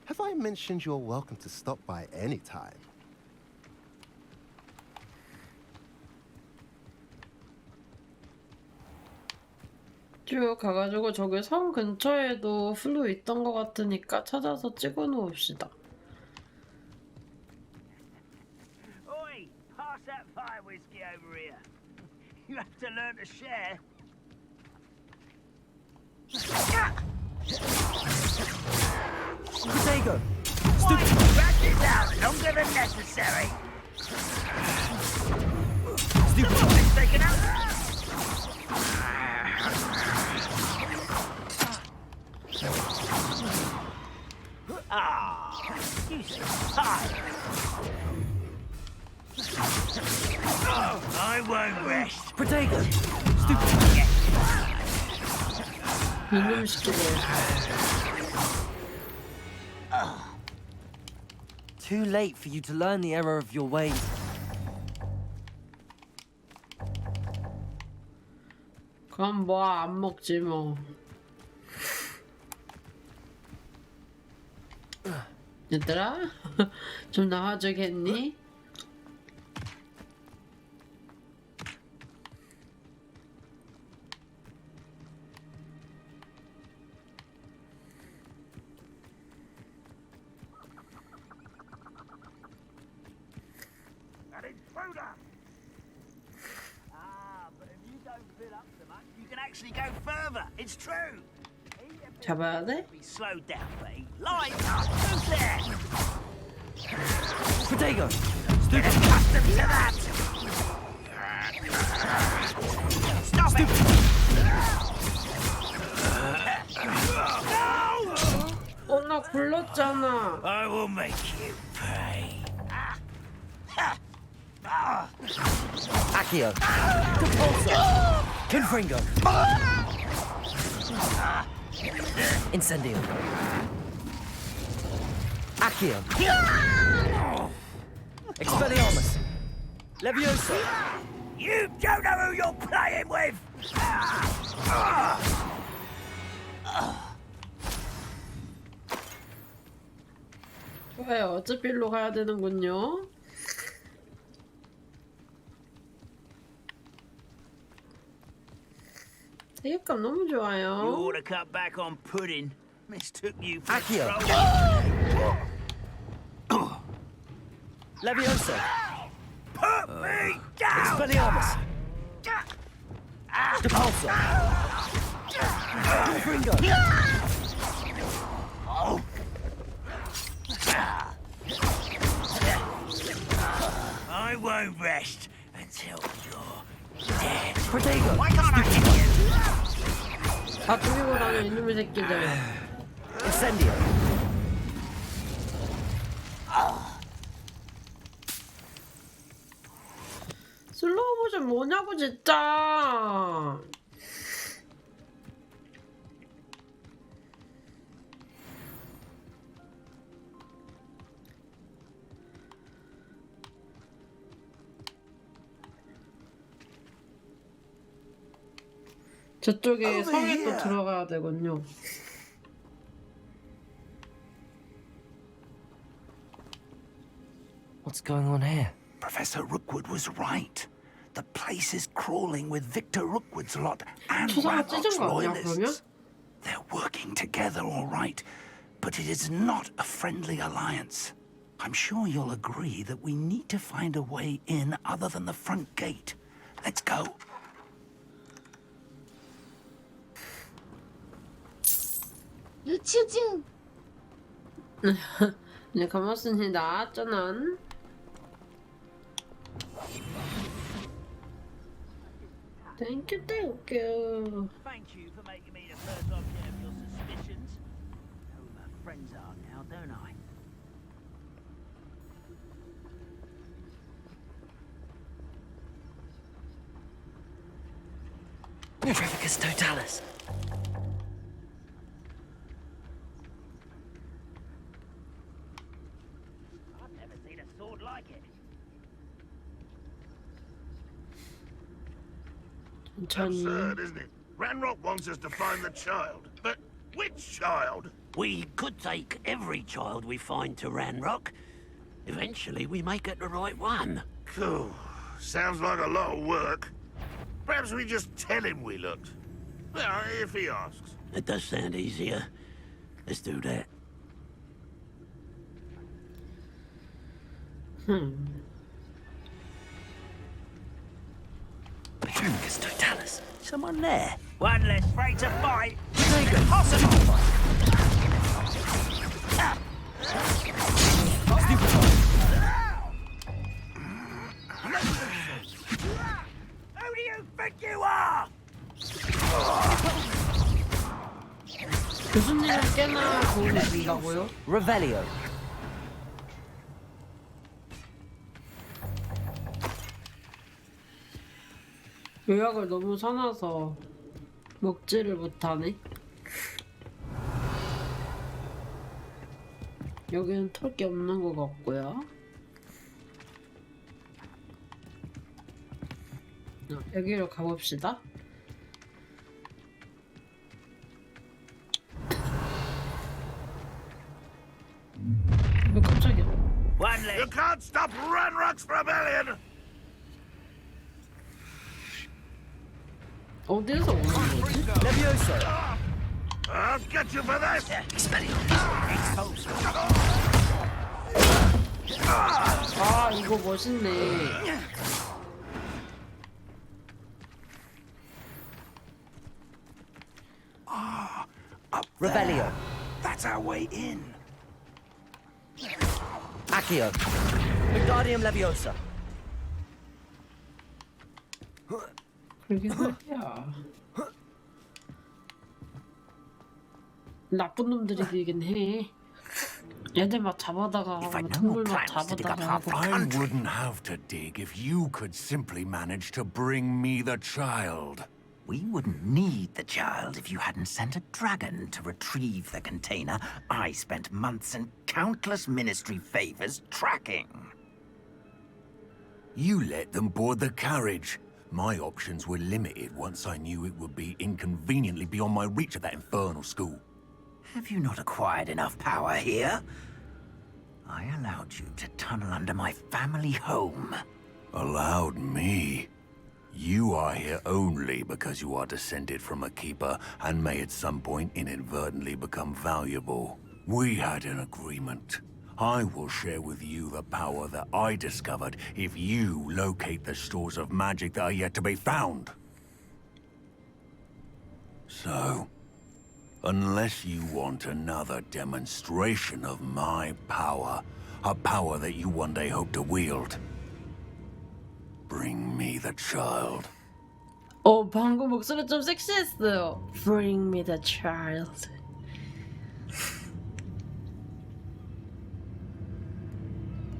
Have I mentioned you're welcome to stop by any time? 쭉 가가지고 저기 성 근처에도 플루 있던 것 같으니까 찾아서 찍어 놓읍시다. Oi, pass that fire whiskey over here. You have to learn to share. Potato! Why, back it down longer than necessary. Stupid. Taken out. You tired. I won't rest. Potato! 이놈 시키네. Too late for you to learn the error of your ways. 그럼 뭐 안 먹지 뭐. 얘들아 좀 나와주겠니? Soda! But if you don't fill up so much, you can actually go further. It's true. 잡아야 돼? Be slowed down, but he lights up. Who's there? Potato! Get accustomed to that! Stop it! 어, 나 굴렀잖아. I will make you pay. Accio! Repulsor! Confringo! Incendio! Accio! Expelliarmus! Levioso! You don't know who you're playing with! 좋아요. 어차피 일로 가야 되는군요. 대역감 너무 You 좋아요. ought to cut back on pudding. Mistook you for Accio! Levioso! Put me down! Expelliarmus! Repulsor! Confringo! I won't rest until you're dead. Protego! Why can't I hit you? 다 죽이고 나면 이놈의 새끼들. Incendio! 슬로우 모션 뭐냐고 진짜. 저쪽에 성에 또 들어가야 되군요. What's going on here? Professor Rookwood was right. The place is crawling with Victor Rookwood's lot and 투사가 Ranrock's 찢은 거 아니야 그러면? loyalists. They're working together, all right, but it is not a friendly alliance. I'm sure you'll agree that we need to find a way in other than the front gate. Let's go. 유치증. 네, 고맙습니다. 쩌난. Thank you, thank you. Thank you for making me the first object of your suspicions. Know who my friends are now, don't I? Trafficus Totalis! I've never seen a sword like it. Absurd, isn't it? Ranrock wants us to find the child. But which child? We could take every child we find to Ranrock. Eventually, we may get the right one. Cool. Sounds like a lot of work. Perhaps we just tell him we looked. Well, if he asks. It does sound easier. Let's do that. Trafficus Totalis! Someone there. One less afraid to fight. Impossible. Who do you think you are? 교수님은 꽤나 도움이 된다고요? Revelio! 요약을 너무 사놔서 먹지를 못하네. 여기는 털 게 없는 것 같고요. 여기로 가봅시다. 왜 깜짝이야? You can't stop Ranrock's rebellion! 어디에서 오는 거지? Levioso! I'll get you for this! 아 이거 멋있네. Revelio. That's our way in. Accio. Wingardium Leviosa. 그러긴 하야. 나쁜 놈들이긴 해. 얘들 막 잡아다가 동물 막 잡아다가 하고. I wouldn't have to dig if you could simply manage to bring me the child. We wouldn't need the child if you hadn't sent a dragon to retrieve the container I spent months and countless ministry favors tracking. You let them board the carriage. My options were limited once I knew it would be inconveniently beyond my reach at that infernal school. Have you not acquired enough power here? I allowed you to tunnel under my family home. Allowed me? You are here only because you are descended from a keeper and may at some point inadvertently become valuable. We had an agreement. I will share with you the power that I discovered if you locate the stores of magic that are yet to be found. So, unless you want another demonstration of my power, a power that you one day hope to wield, bring me the child. 방금 목소리 좀 섹시했어요. Bring me the child.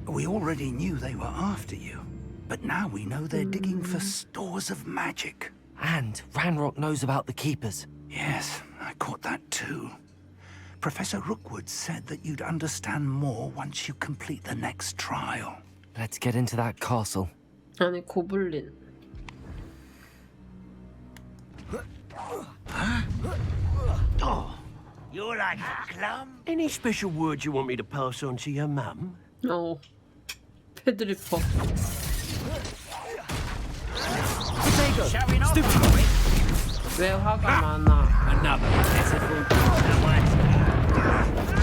We already knew they were after you, but now we know they're digging for stores of magic. And Ranrock knows about the Keepers. Yes, I caught that too. Professor Rookwood said that you'd understand more once you complete the next trial. Let's get into that castle. 아니 고블린. Oh, you're like a clum. Any special words you want me to pass on to your mum? 패드리퍼. 왜 화가 많아?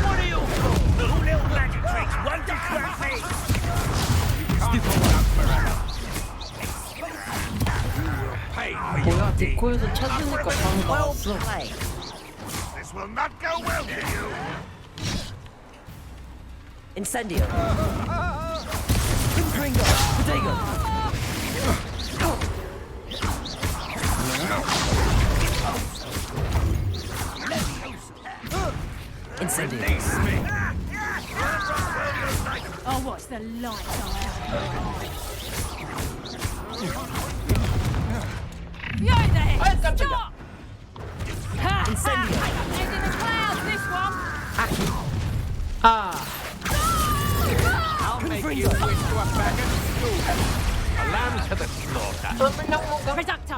What are you for? Little magic tricks won't distract me. 뭐야 디코에서 찾으니까 바로 나왔어. This will not go well for you. Incendio. Impringo. Potato. Incendio. Oh, what's the light Behind the head! Stop! Incendio. Head in the clouds, this one! I'll make you wish to a bag of stew. A lamb to the slaughter. Reducto!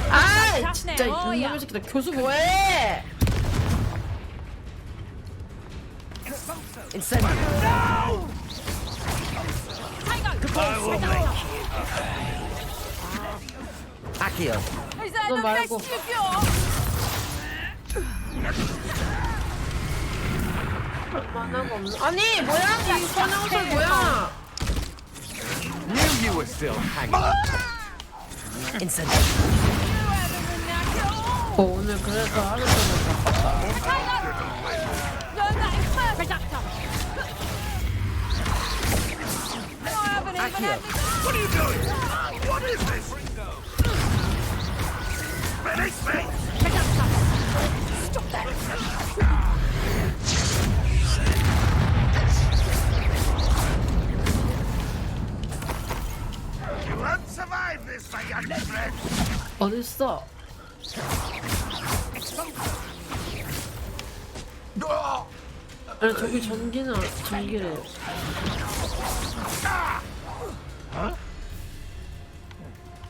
아 진짜 이놈의 새끼들 교수 뭐해? Incendio. No! I will make Accio. Is that 너 the best 말고. you've got? 만화가 없네. 아니 뭐야 이 선영설 뭐야? Knew you were still hanging. Incendio. 오늘 그래서 하루 종일 바빴다. No, that is perfect. Reducto! I haven't even Accio. had this. What are you doing? What is this? Release me! Stop that! You won't survive this, my young friend. 어딨어? 아니 저기 전기는 전기래.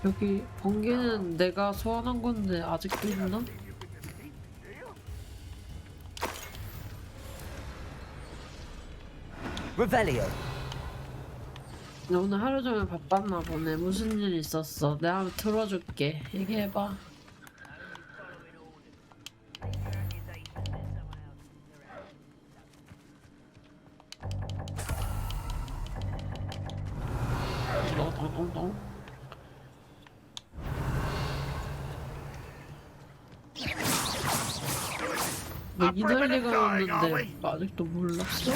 여기 번개는 내가 소환한 건데 아직도 있나? Revelio. 나 오늘 하루 종일 바빴나 보네. 무슨 일 있었어? 내가 한번 들어줄게. 얘기해봐. 뭐 이럴 리가 없는데 아직도 몰랐어?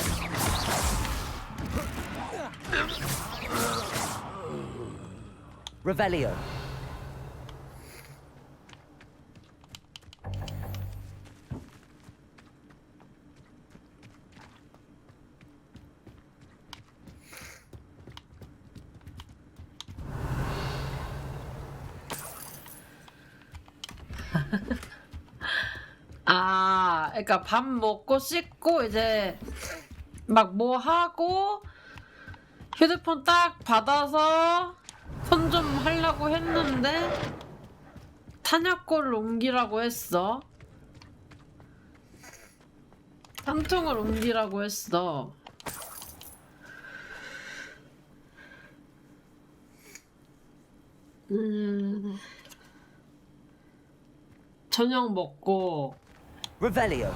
Revelio. 아, 그러니까 밥 먹고 씻고 이제 막 뭐 하고 휴대폰 딱 받아서 손 좀 하려고 했는데 탄약고를 옮기라고 했어. 한 통을 옮기라고 했어. 저녁 먹고 Revelio.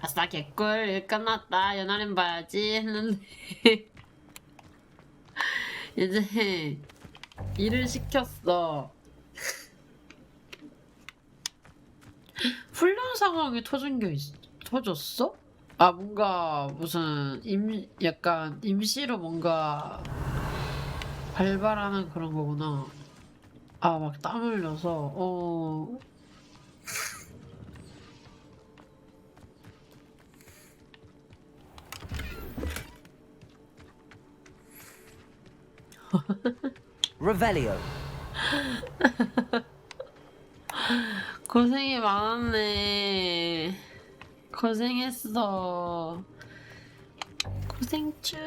아싸 개꿀 일 끝났다 연하린 봐야지 했는데 이제 일을 시켰어. 훈련 상황이 터졌어? 아 뭔가 무슨 약간 임시로 뭔가 발발하는 그런 거구나. 아 막 땀 흘려서 Revelio. 고생이 많았네. 고생했어. 고생쭈.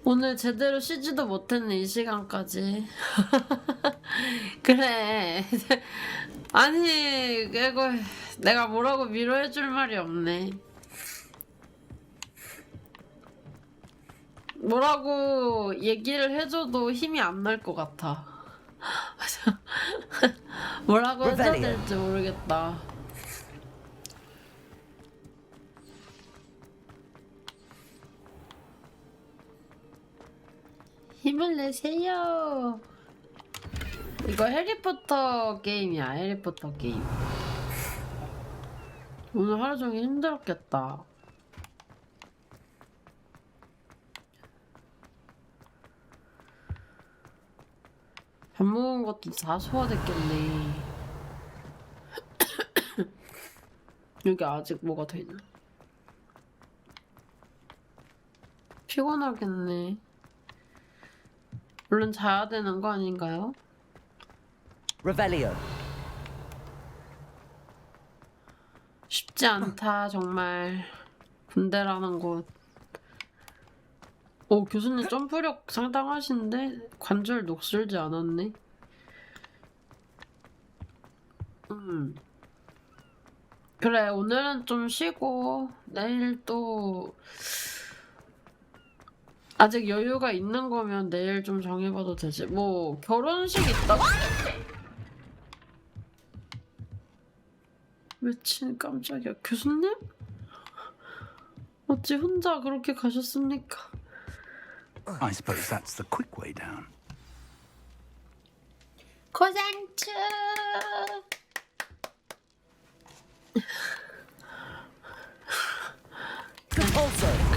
오늘 제대로 쉬지도 못했네 이 시간까지. 그래. 아니 이거 내가 뭐라고 위로해줄 말이 없네. 뭐라고 얘기를 해줘도 힘이 안 날 것 같아. 뭐라고 해줘야 될지 모르겠다. 힘을 내세요. 이거 해리포터 게임이야. 해리포터 게임. 오늘 하루 종일 힘들었겠다. 밥 먹은 것도 다 소화됐겠네. 여기 아직 뭐가 더 있나? 피곤하겠네. 얼른 자야 되는 거 아닌가요? Revelio. 쉽지 않다 정말. 군대라는 곳. 오 교수님 점프력 상당하신데 관절 녹슬지 않았네. 그래 오늘은 좀 쉬고 내일 또 아직 여유가 있는 거면 내일 좀 정해봐도 되지. 뭐 결혼식 있다고? 미친 깜짝이야. 교수님? 어찌 혼자 그렇게 가셨습니까? I suppose that's the quick way down. 고생츠.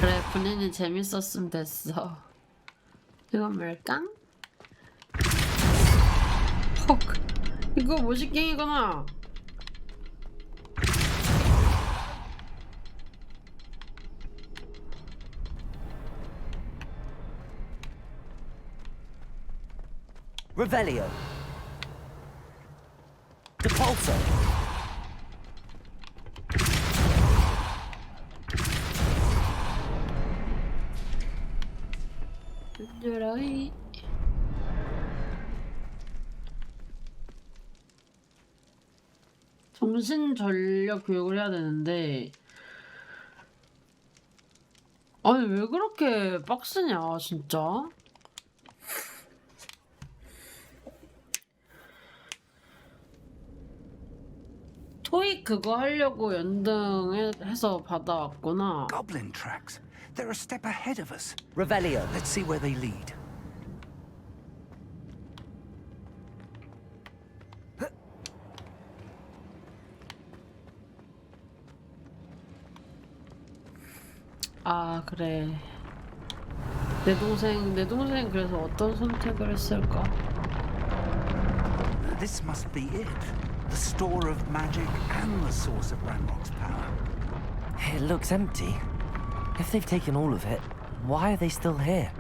그래 본인이 재밌었으면 됐어. 이건 뭘까? 헉 이거 모식갱이구나. Revelio. Depulso. 드라이. 정신 전력 교육을 해야 되는데 아니 왜 그렇게 빡세냐 진짜. 토익 그거 하려고 연등해서 받아왔구나. Goblin tracks. They're a step ahead of us. Revelio. Let's see where they lead. 아 그래. 내 동생 그래서 어떤 선택을 했을까? This must be it. The store of magic and the source of Ranrock's power. It looks empty. If they've taken all of it, why are they still here?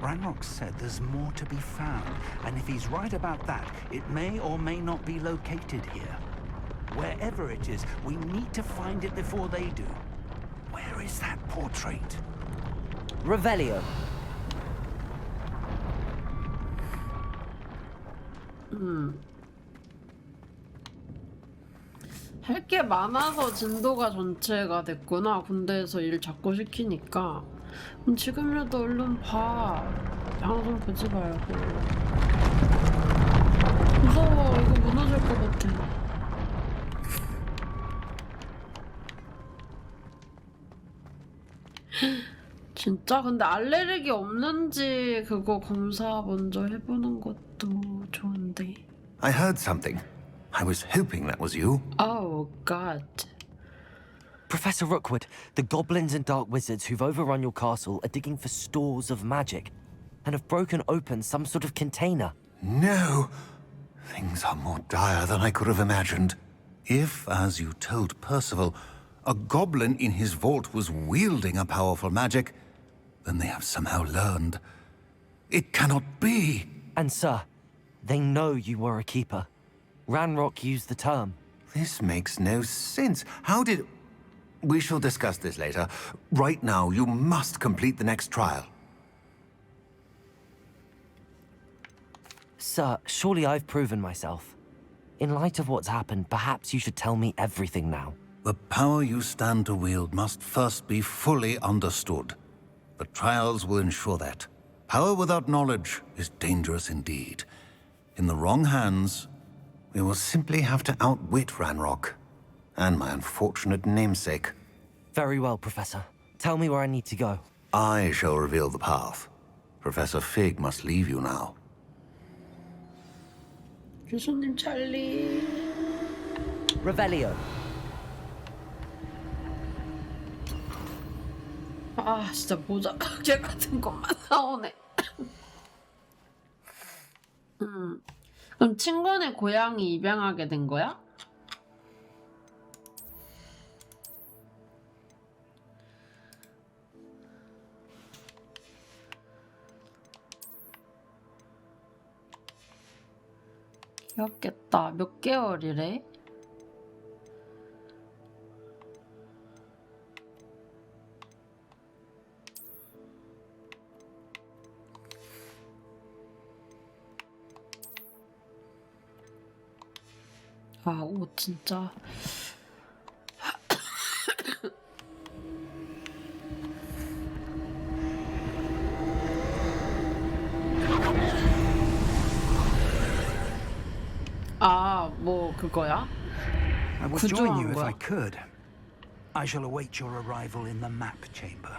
Ranrock said there's more to be found, and if he's right about that, it may or may not be located here. Wherever it is, we need to find it before they do. Where is that portrait? Revelio. 할 게 많아서 진도가 전체가 됐구나. 군대에서 일 자꾸 시키니까. 그럼 지금이라도 얼른 봐. 방송 보지 말고. 무서워. 이거 무너질 것 같아. 진짜? 근데 알레르기 없는지 그거 검사 먼저 해보는 것도 좋은데. I heard something. I was hoping that was you. Oh, God. Professor Rookwood, the goblins and dark wizards who've overrun your castle are digging for stores of magic and have broken open some sort of container. No! Things are more dire than I could have imagined. If, as you told Percival, a goblin in his vault was wielding a powerful magic, then they have somehow learned. It cannot be! And sir, they know you were a keeper. Ranrock used the term. This makes no sense. How did... We shall discuss this later. Right now, you must complete the next trial. Sir, surely I've proven myself. In light of what's happened, perhaps you should tell me everything now. The power you stand to wield must first be fully understood. The trials will ensure that. Power without knowledge is dangerous indeed. In the wrong hands, we will simply have to outwit Ranrock and my unfortunate namesake. Very well, Professor. Tell me where I need to go. I shall reveal the path. Professor Fig must leave you now. 교수님 찰리. Revelio. 아 진짜 모자 개 같은 것만 나오네. 그럼 친구네 고향이 입양하게 된 거야? 귀엽겠다. 몇 개월이래? 아, 옷 진짜. 아, 뭐 그거야? I would join you 구조한 if I 거야? could. I shall await your arrival in the map chamber.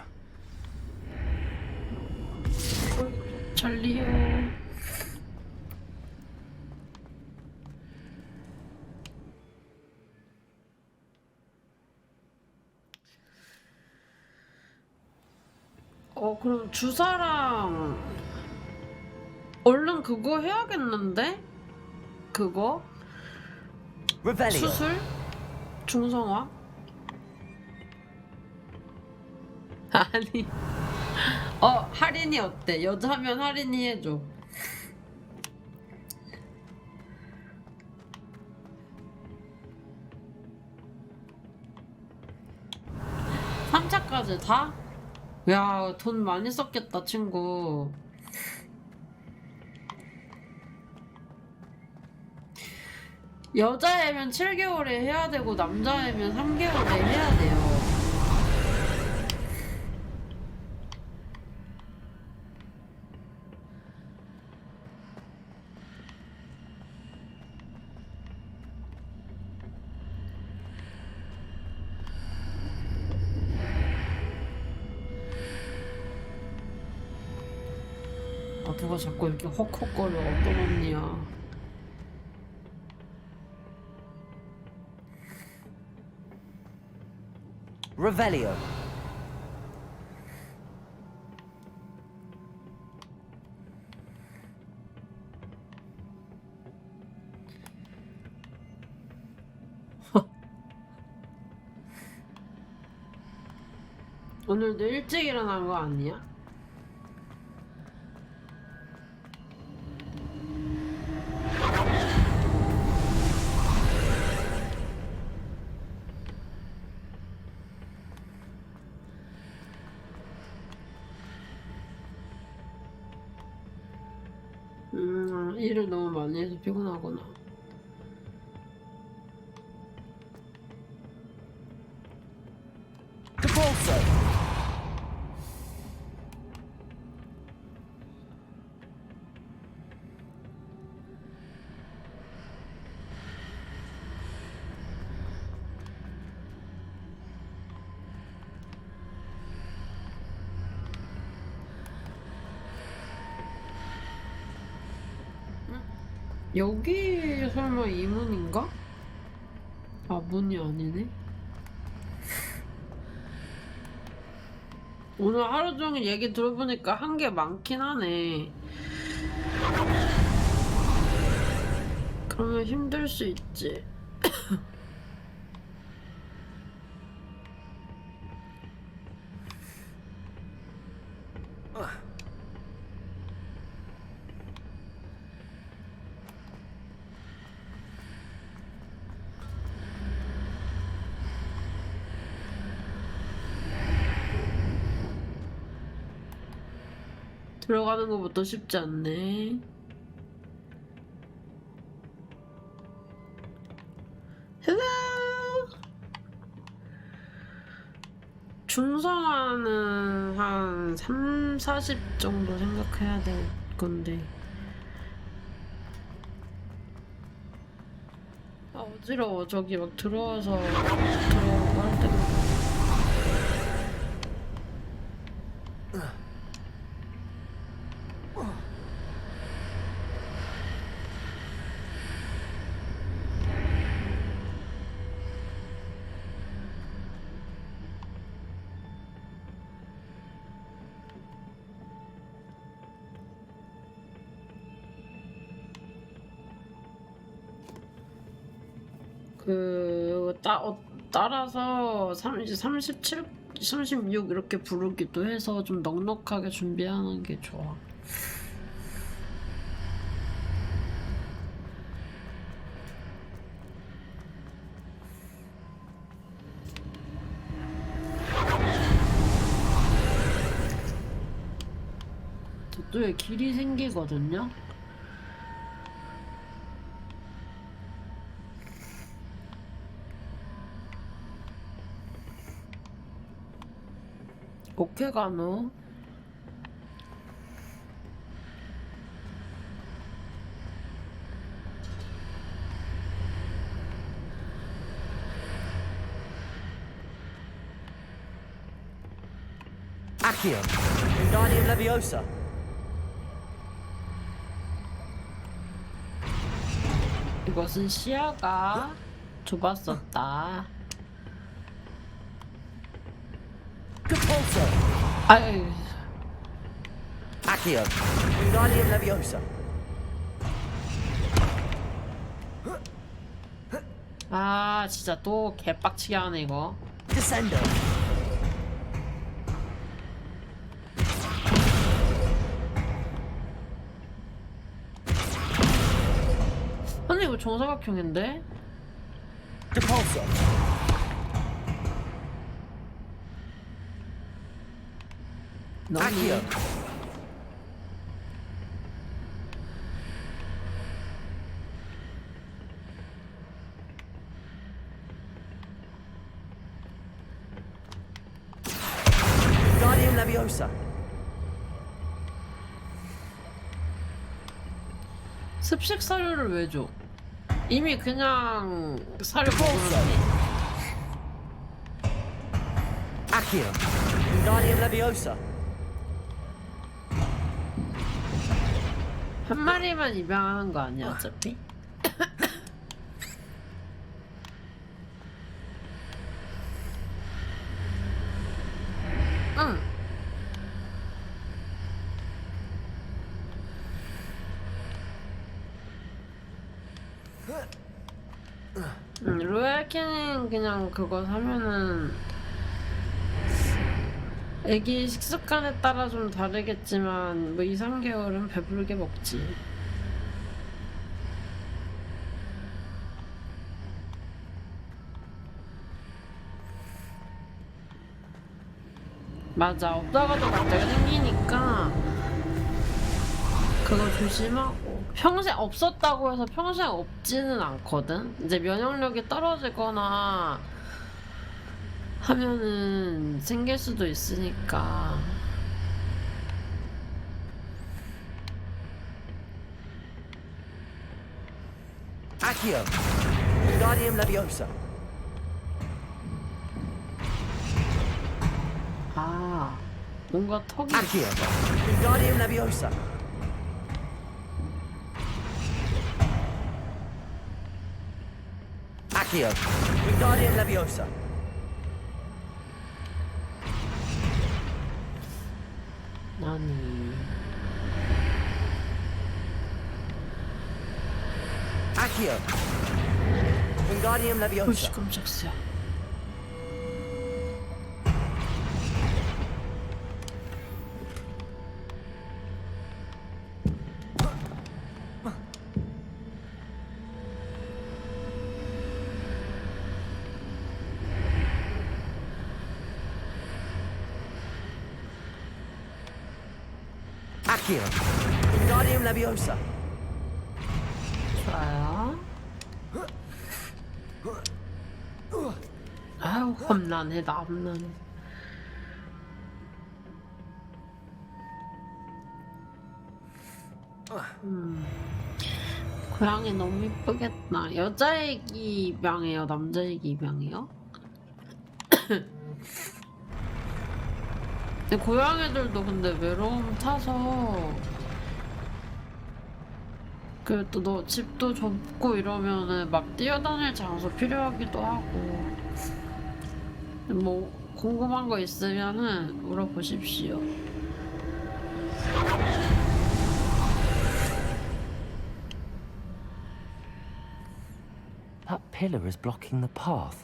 찰리요. 그럼 주사랑 얼른 그거 해야겠는데? 그거? Revelio. 수술? 중성화? 아니 할인이 어때? 여자면 할인이 해줘. 삼차까지 다? 야, 돈 많이 썼겠다, 친구. 여자애면 7개월에 해야 되고 남자애면 3개월에 해야 돼요. 누가 자꾸 이렇게 헉헉거려. 어떤 언니야. Revelio. 오늘도 일찍 일어난 거 아니야? 일을 너무 많이 해서 피곤하구나. 여기 설마 이 문인가? 아, 문이 아니네. 오늘 하루 종일 얘기 들어보니까 한 게 많긴 하네. 그러면 힘들 수 있지. 들어가는 것부터 쉽지 않네. 중성화는 한 30-40 정도 생각해야 될 건데. 아, 어지러워. 저기 막 들어와서 들어오고 할 때도. 따라서 37, 36 이렇게 부르기도 해서 좀 넉넉하게 준비하는 게 좋아. 저쪽에 길이 생기거든요. 어떻게 가노? Accio, Wingardium Leviosa. 이것은 시야가 좁았었다. 아유. Accio, Wingardium Leviosa. 아, 진짜 또 개빡치게 하네 이거. Descendo. 근데 이거 정사각형인데? Depulso. Accio. Wingardium Leviosa. 습식 사료를 왜 줘? 이미 그냥 사료 먹으라니. Accio, Wingardium Leviosa. 한 마리만 입양하는 거 아니야 어차피? 응. 로얄 캐닝 그냥 그거 사면은 애기 식습관에 따라 좀 다르겠지만 뭐 2~3개월은 배부르게 먹지. 맞아, 없다가도 갑자기 생기니까 그거 조심하고. 평생 없었다고 해서 평생 없지는 않거든. 이제 면역력이 떨어지거나 하면은 생길 수도 있으니까. Accio, Wingardium Leviosa. 아, 뭔가 턱이. Accio, Wingardium Leviosa. Accio, Wingardium Leviosa. 나니. Accio, Wingardium Leviosa. 오씨, 깜짝이야. Accio, Wingardium Leviosa. 좋아요. 아우, 험난해, 나 험난해. 고양이 너무 이쁘겠다. 여자애기 입양해요? 남자애기 입양해요? 근데 고양이들도 근데 외로움 타서 그 또 너 집도 좁고 이러면은 막 뛰어다닐 장소 필요하기도 하고. 뭐 궁금한 거 있으면은 물어보십시오. That pillar is blocking the path.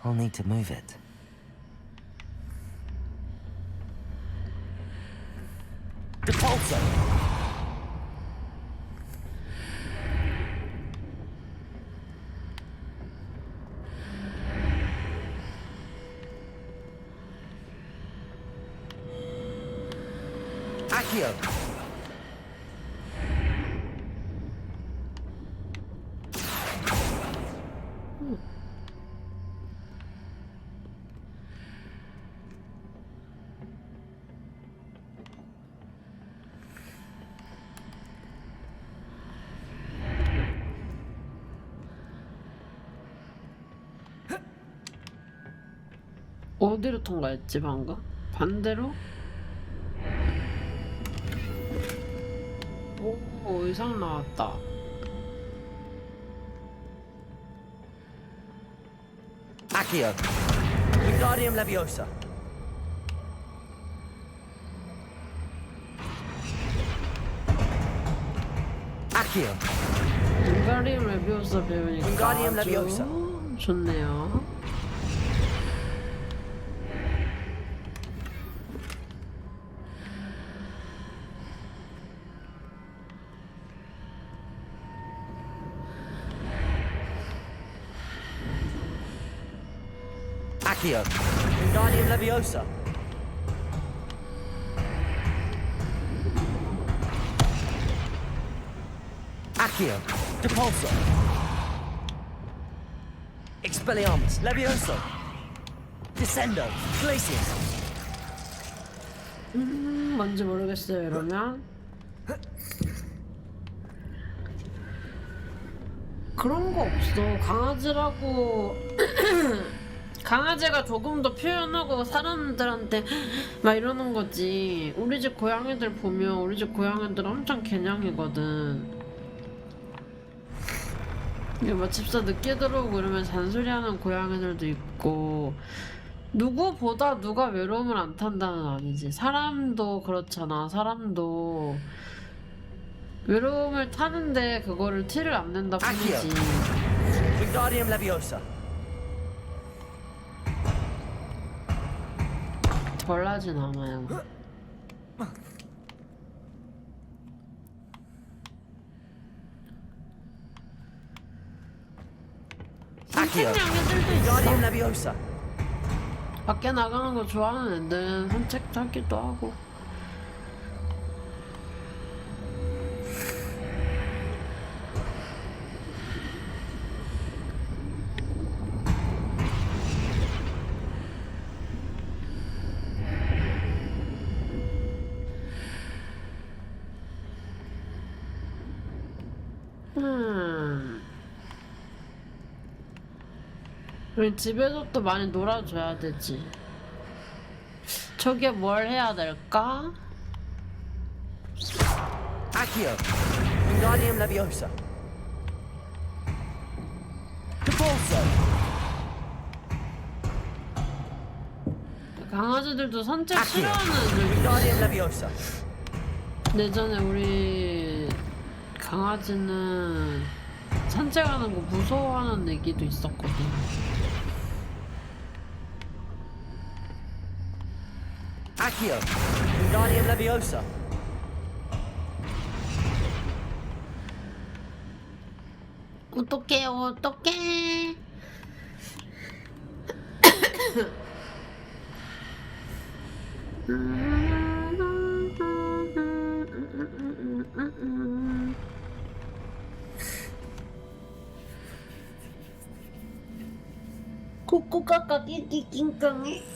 I'll need to move it. Repulsor. Accio. 어디로 통과했지 방금? 반대로? 오, 의상 나왔다. Accio, Wingardium Leviosa. Accio, 윙가리움 레비오사 배우니까 Wingardium Leviosa. 아주 좋네요. Accio, Wingardium Leviosa. Accio, Repulsor. Expelliarmus, Levioso. Descendo, Glacius. 뭔지 모르겠어요. 이러면 그런 거 없어. 강아지라고 강아지가 조금 더 표현하고 사람들한테 막 이러는 거지. 우리 집 고양이들 보면 우리 집 고양이들 엄청 개냥이거든. 막 집사 늦게 들어오고 이러면 잔소리하는 고양이들도 있고. 누구보다 누가 외로움을 안 탄다는 아니지. 사람도 그렇잖아. 사람도 외로움을 타는데 그거를 티를 안 낸다 뿐이지. Wingardium Leviosa. 덜 하진 않아요. 산책량 애들도 있어. 밖에 나가는 거 좋아하는 애들은 산책도 하기도 하고. 우리 집에서 또 많이 놀아줘야 되지. 저게 뭘 해야 될까? Accio, Wingardium Leviosa. Repulso. 강아지들도 산책 싫어하는 애들. Wingardium Leviosa. 예전에 우리 강아지는 산책하는 거 무서워하는 애기도 있었거든. Accio, Wingardium Leviosa. 어떡해, 어떡해. 코코까까 낑낑낑깡해.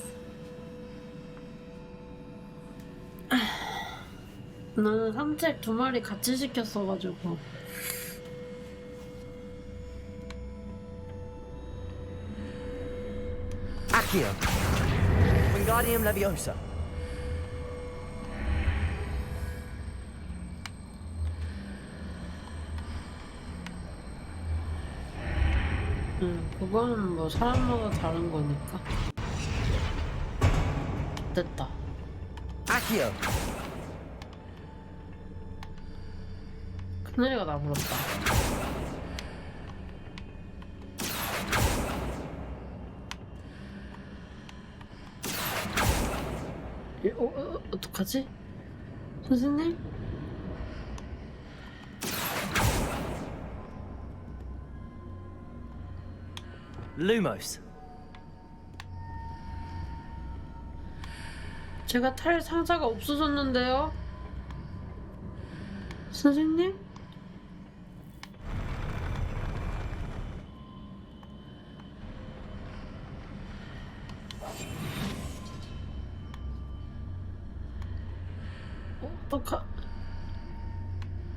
나는 산책 2마리 같이 시켰어가지고. Accio, Wingardium Leviosa. 그거는 뭐 사람마다 다른 거니까. 됐다. Accio. 큰애가 나불었다. 어떡하지? 선생님? Lumos. 제가 탈 상자가 없어졌는데요? 선생님?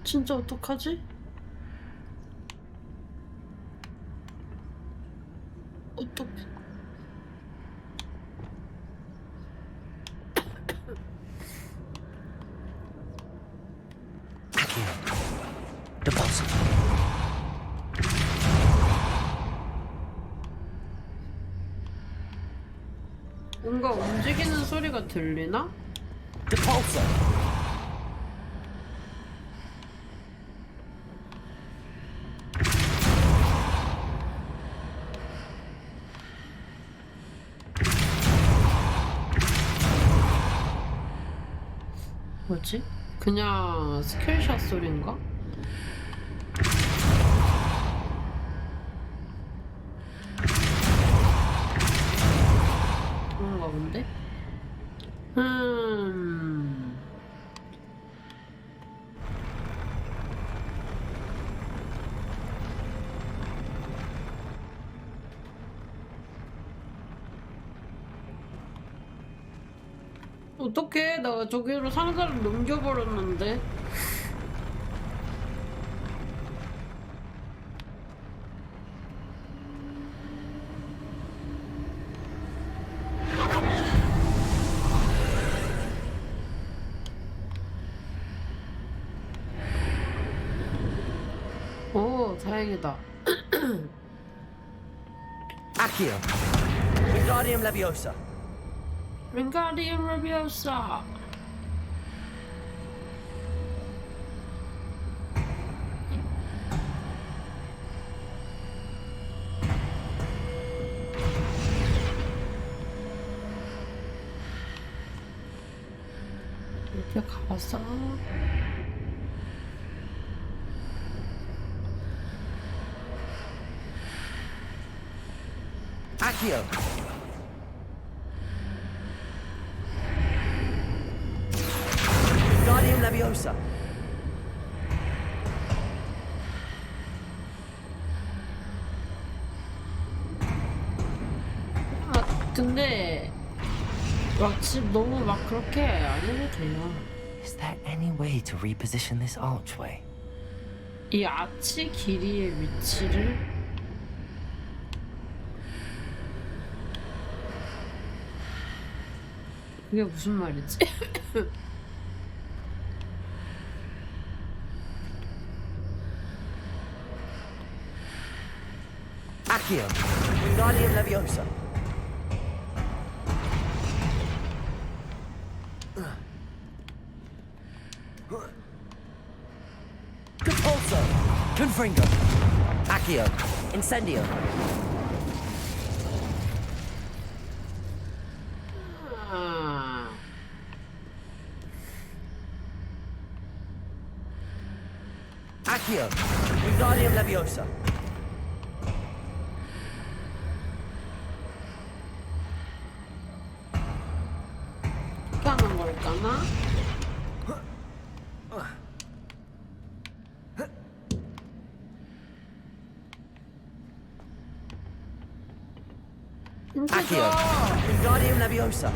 진짜 어떡하지? 어떡해. Deposit. 뭔가 움직이는 소리가 들리나? Deposit. 뭐지? 그냥 스킬샷 소리인가? 그런가 본데? 어떡해, 나 저기로 상자를 넘겨버렸는데. 오, 다행이다. Accio, Wingardium Leviosa. Wingardium Leviosa. 여기 가봤어? Accio! Guardian Leviosa! 아, 근데 막 집 너무 막 그렇게 안 해도 돼요. Is there any way to reposition this archway? 이 아치 길이의 위치를 그게 무슨 말이지? Accio! Guardian Leviosa! Compulso! Confringo! Accio! Incendio! Accio! Guardian Leviosa! 까는 걸까나? Accio! Guardian Leviosa!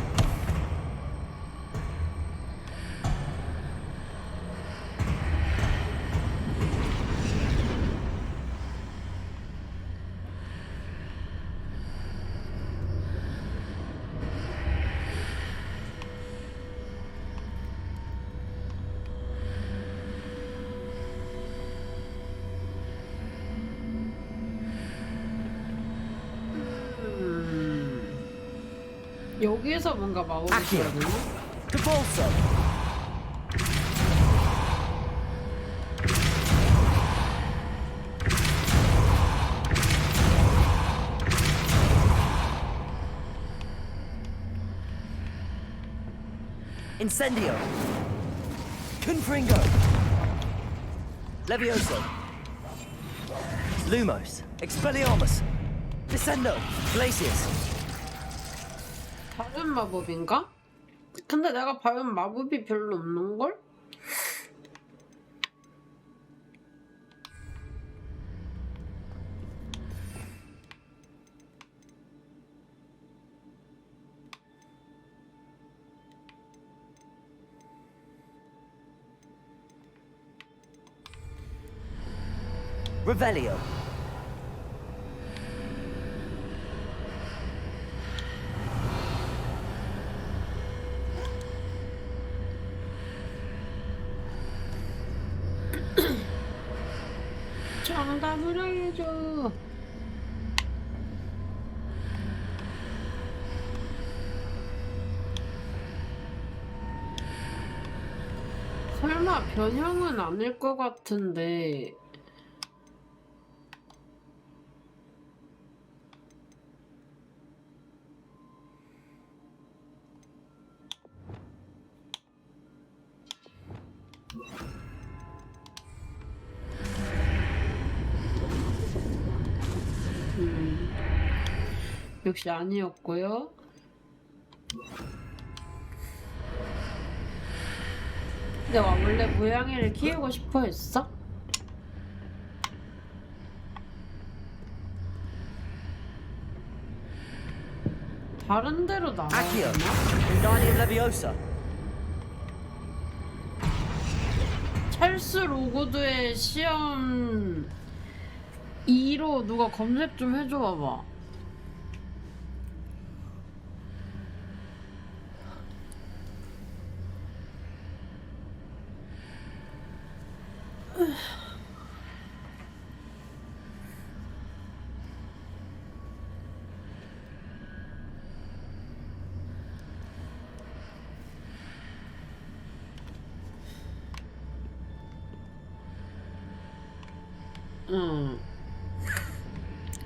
여기에서 뭔가 마법이 있거든요? Compulso! Incendio! Confringo! Levioso! Lumos! Expelliarmus! Descendo! Glacius! 다른 마법인가? 근데 내가 봐은 마법이 별로 없는걸? Revelio! 정답을 알려줘. 설마 변형은 아닐 것 같은데. 역시 아니었고요. 내가 원래 고양이를 키우고 싶어 했어? 다른 데로 나가야 Accio! 되나? Guardian Leviosa! 찰스 로고드의 시험 2로 누가 검색 좀 해줘 봐봐.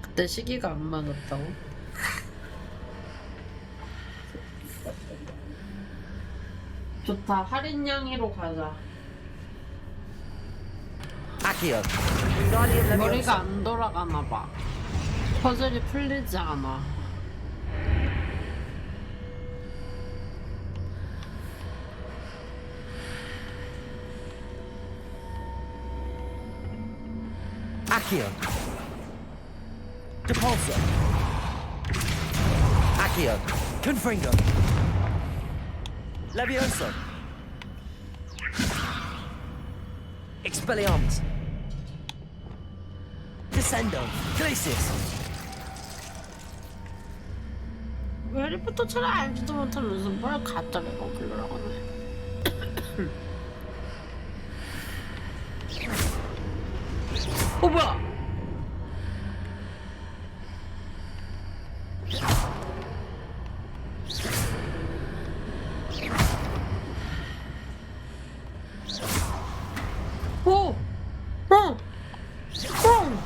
그때 시기가 안 맞았다고? 좋다. 할인양이로 가자. Accio. 머리가 안 돌아가나 봐. 퍼즐이 풀리지 않아. Accio. Depulso. Accio. Confringo. Levioso. Expelliarmus. Descendo. Glacius. 왜 해리포터처럼 알지도 못하면서 뭘 갑자기 거기로 하네. 뭐야? 오! 응! 응!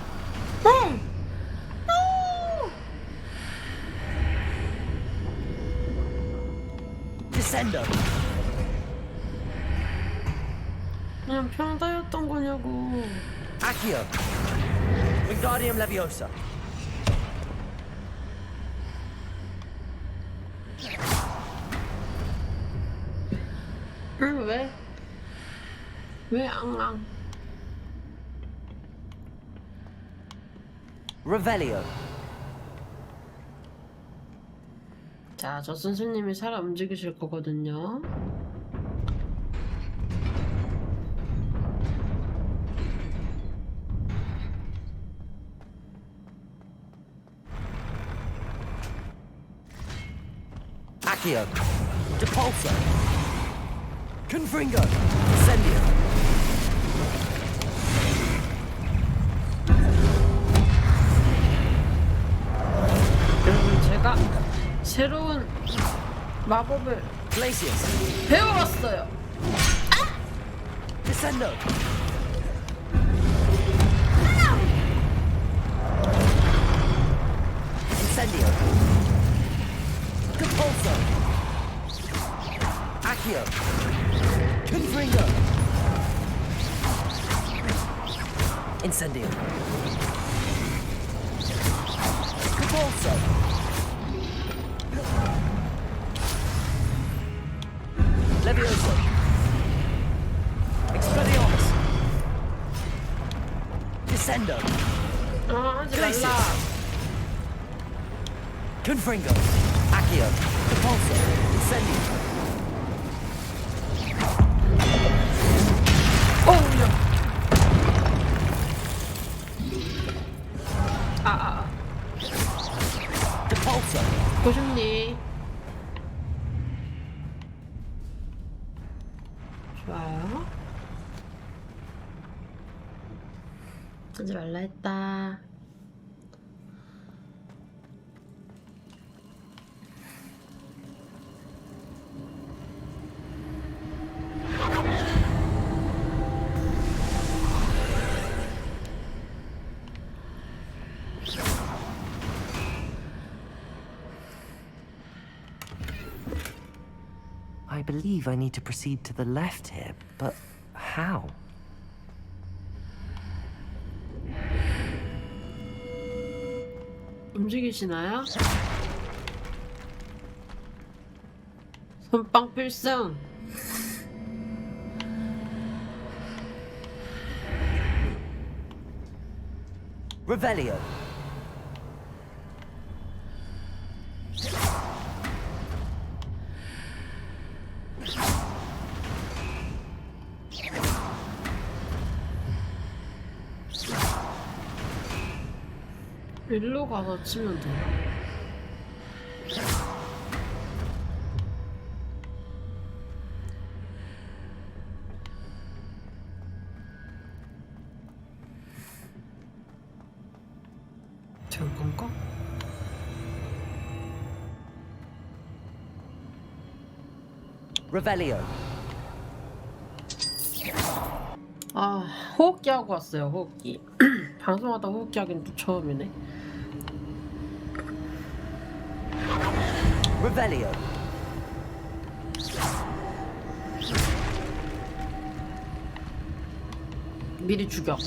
응! Descendo. 그냥 평타였던 거냐고. Accio. Wingardium Leviosa. 응, 왜? 왜 앙앙? Revelio. 자, 저 선생님이 사람 움직이실 거거든요. Accio. Depulso. Confringo. Incendio. 여러분, 제가 새로운 마법을 Glacius. 배워왔어요. Descendo. Incendio. Compulso. Accio. Confringo. Incendio. Compulso. Levioso. Expelliarmus. Descendo. 하지 Glacius. 말라. Confringo. Accio. Depulso. Incendio. Depulso. 보십니? 좋아요. 하지 말라 했다. I believe I need to proceed to the left here, but how? 움직이시나요? 손빵 필승. Revelio. 일로 가서 치면 돼요. 될 건가? Revelio. 아, 호흡기 하고 왔어요. 호흡기. 방송하다 호흡기 하긴 또 처음이네. Revelio. 미리 죽여.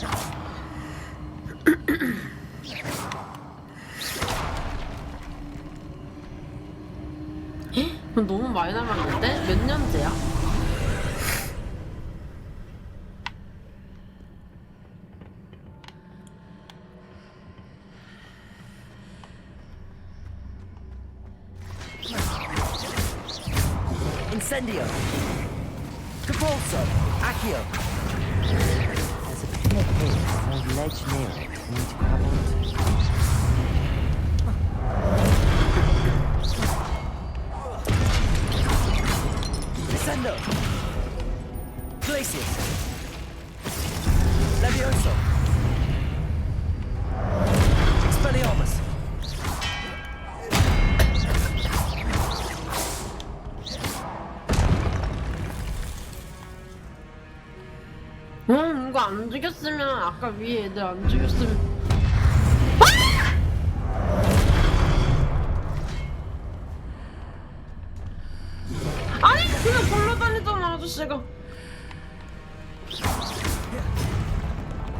너무 많이 남았는데? 몇 년째야? Incendio! Capolso! Accio! There's a pit here with no ledge near it for me to grab onto. Descendo! Glacius! Levioso! Expelliarmus! 이거 안 죽였으면 아까 위에 애들 안 죽였으면 아니 그냥 걸러다니잖아 아저씨가.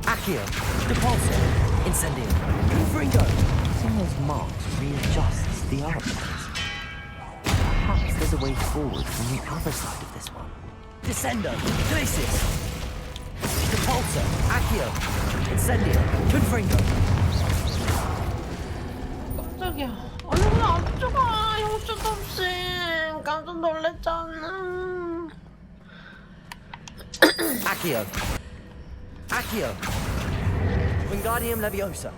Accio! Depulso! Incendio! Fringo! Seeing those marks readjusts the archways. Perhaps there's a way forward from the other side of this one. Descendo! Glacius! Depulso! Accio! Incendio! Fringo! 깜짝이야. 아니 왜 안 죽어? 어쩔 수 없이 깜짝 놀랬잖아. Accio! Accio! Wingardium Leviosa!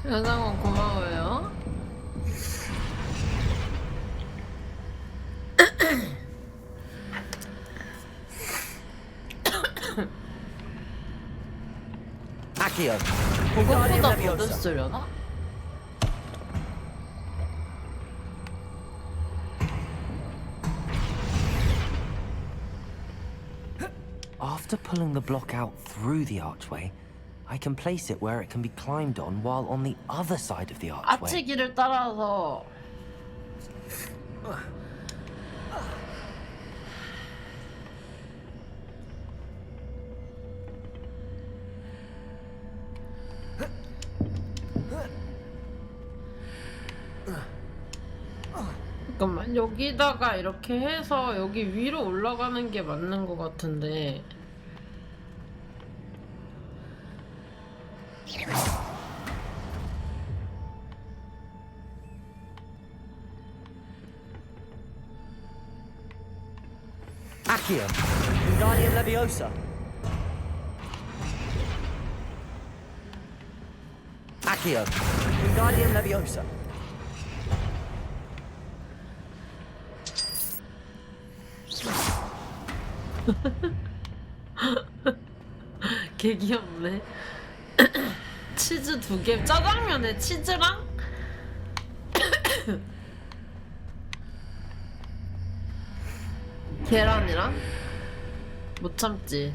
영상은 고마워요. Accio! 그것보다 더 쓰려나? After pulling the block out through the archway, I can place it where it can be climbed on while on the other side of the archway. 아치 길을 따라서 잠깐만 여기다가 이렇게 해서 여기 위로 올라가는 게 맞는 것 같은데 Accio! Wingardium Leviosa! Accio! Wingardium Leviosa! 개 귀엽네. 치즈 2개, 짜장면에 치즈랑 계란이랑 못 참지.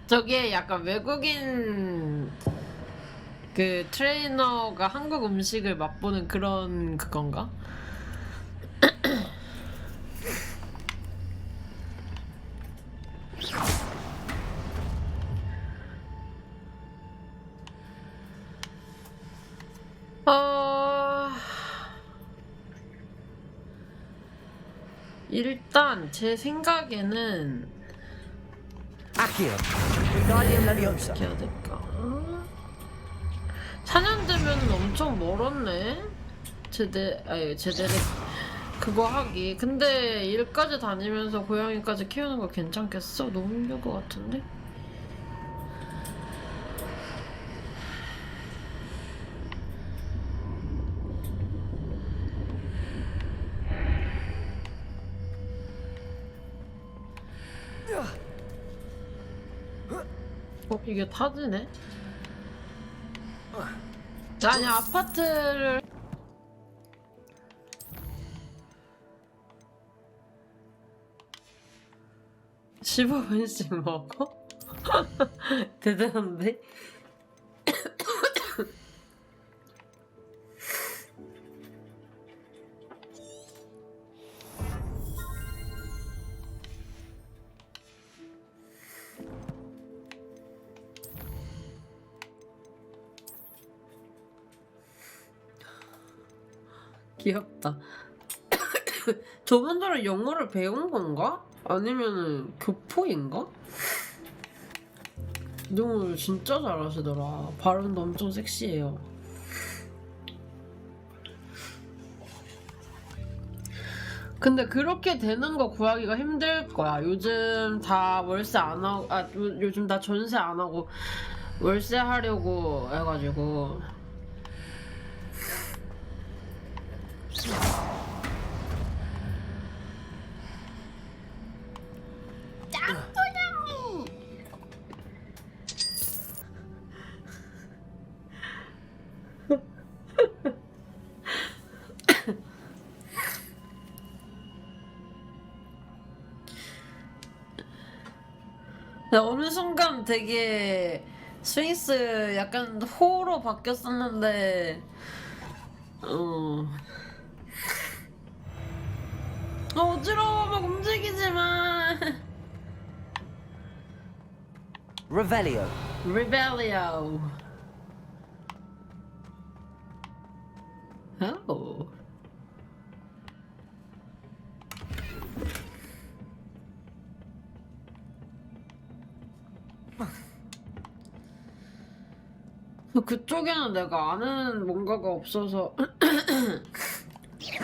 저게 약간 외국인 그 트레이너가 한국 음식을 맛보는 그런 그건가? 일단 제 생각에는 Accio! Wingardium Leviosa! 어떻게 해야 될까? 4년 되면 엄청 멀었네. 제대로 그거 하기. 근데 일까지 다니면서 고양이까지 키우는 거 괜찮겠어? 너무 힘들 것 같은데? 이게 타지네? 아니 아파트를 15분씩 먹어? 대단한데? 귀엽다. 저분들은 영어를 배운 건가? 아니면은 교포인가? 너무 진짜 잘하시더라. 발음도 엄청 섹시해요. 근데 그렇게 되는 거 구하기가 힘들 거야. 요즘 다 월세 안 하고, 요즘 다 전세 안 하고 월세 하려고 해가지고. 어느 순간 되게 스윙스 약간 호로 바뀌었었는데 어지러워. 막 움직이지마. Revelio. Revelio. Oh. 그쪽에는 내가 아는 뭔가가 없어서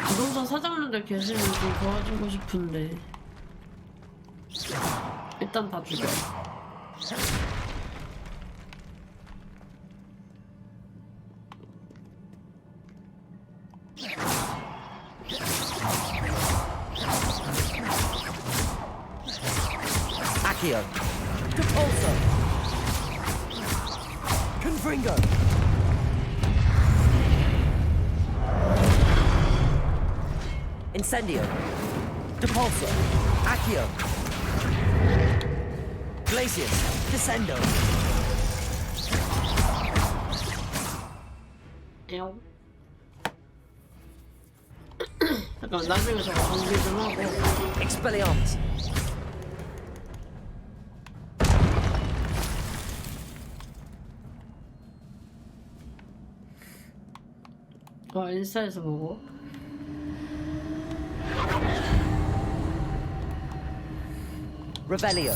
부동산 사장님들 계시면 좀 도와주고 싶은데 일단 다 죽여. Accio. Repulsor. Confringo. Incendio. Depulsor. Accio. Glacius. Descendo. 에어. 잠깐 나중에 저거 정리 좀 하고. Expelliarmus. 인스타에서 보고. Revelio.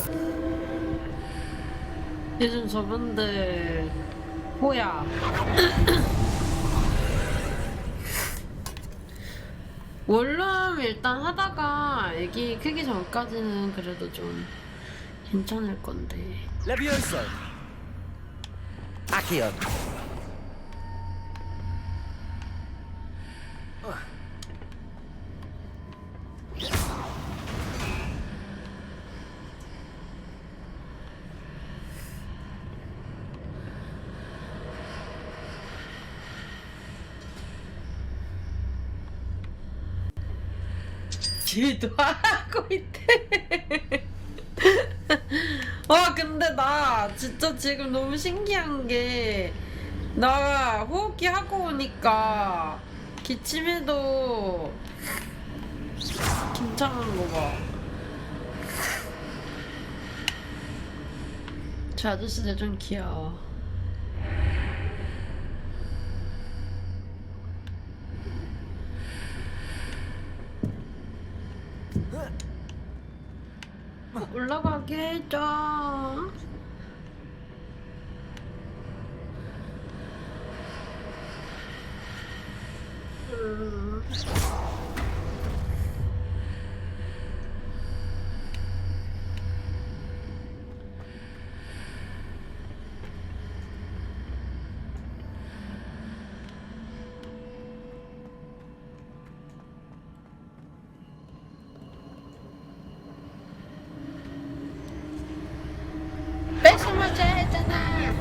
요즘 저분들 호야. 원룸 일단 하다가 애기 크기 전까지는 그래도 좀 괜찮을 건데. Levioso. Accio. 기도하고 있대. 근데 나 진짜 지금 너무 신기한 게 나 호흡기 하고 오니까 기침해도 괜찮은 거 봐. 저 아저씨들 좀 귀여워. 올라가게 해줘. 뺏어먹자 했잖아.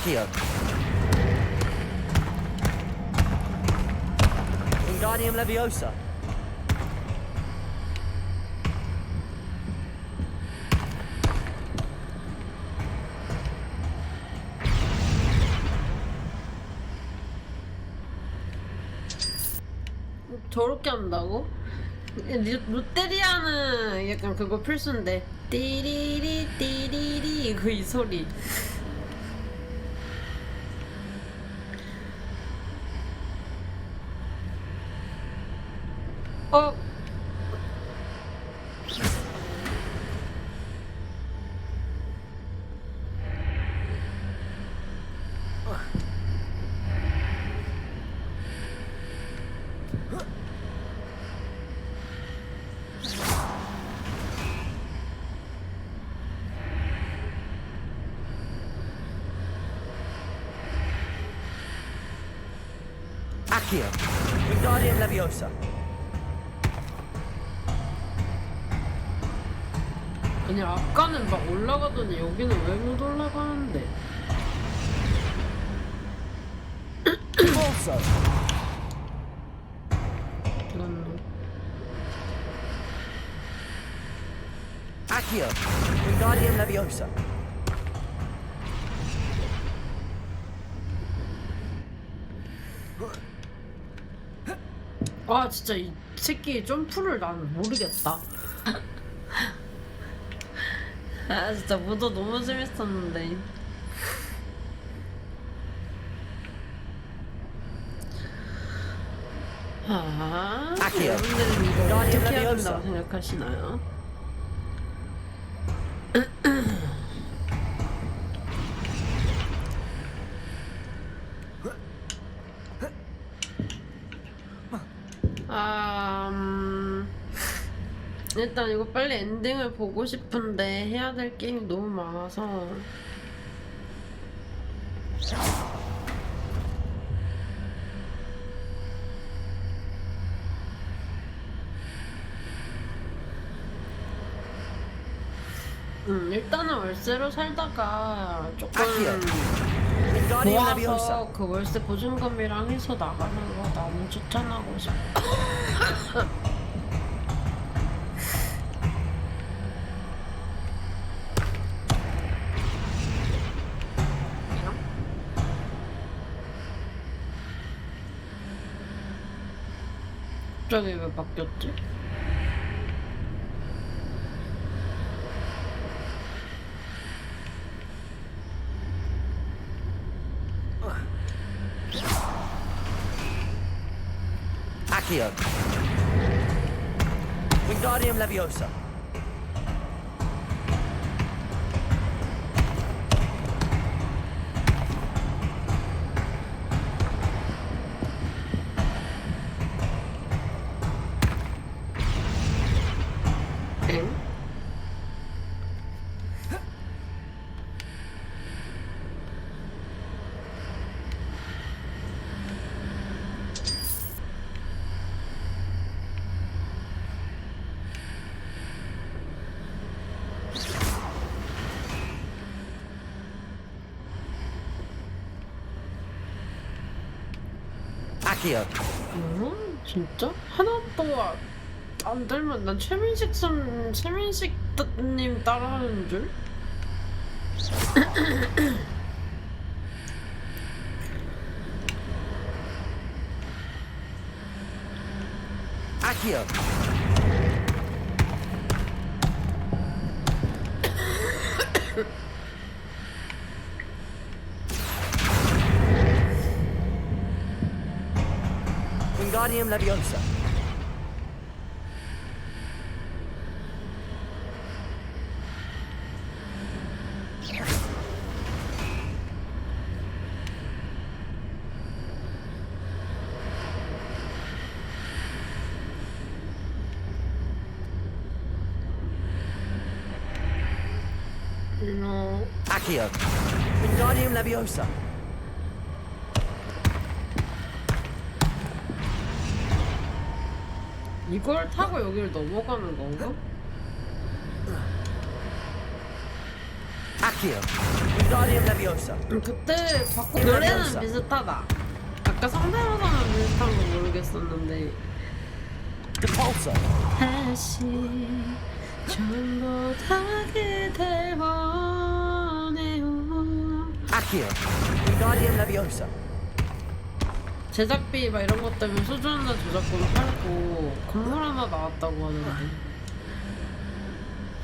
Accio. Wingardium Leviosa. 저렇게 한다고? 롯데리아는 약간 그거 필수인데 띠리리 띠리리 그 이 소리. Accio. Wingardium Leviosa. 아니 아까는 막 올라가더니 여기는 왜 못 올라가는데? Also. Accio. Wingardium Leviosa. 아 진짜 이 새끼 점프를 나는 모르겠다. 아 진짜 무도 너무 재밌었는데. 여러분들은 이거 어떻게 해야 된다고 생각하시나요? 일단 이거 빨리 엔딩을 보고 싶은데 해야 될 게임이 너무 많아서 일단은 월세로 살다가 조금 모아서 그 월세 보증금이랑 해서 나가는 거 나는 추천하고 싶어. 갑자기 왜 바뀌었지? Accio. Wingardium Leviosa. Accio. 진짜? 하나도 안 들면 난 최민식님 따라하는 줄? Accio. Wingardium Leviosa. No. Accio. Wingardium Leviosa. 이걸 타고 여기를 넘어가는 건가? Accio. Wingardium Leviosa. 그때 바꿔 노래는 비슷하다. 아까 성대모사는 비슷한 거 모르겠었는데. Depulso. 다시 전부 다 그댈 원해요. Accio. Wingardium Leviosa. 제작비 막 이런 것 때문에 소주 하나 저작권 팔고 건물 하나 나왔다고 하는데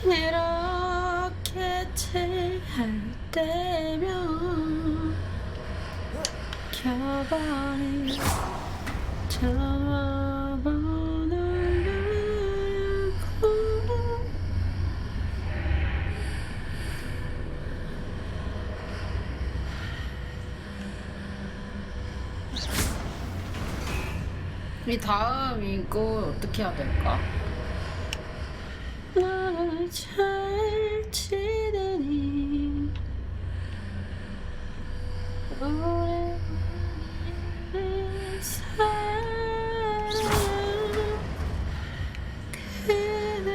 이렇게 체할 때면 켜버린 전화번호를 누르고 이 다음 이거 어떻게 해야 될까? 날 잘 지내니 오래오래 사랑 그대를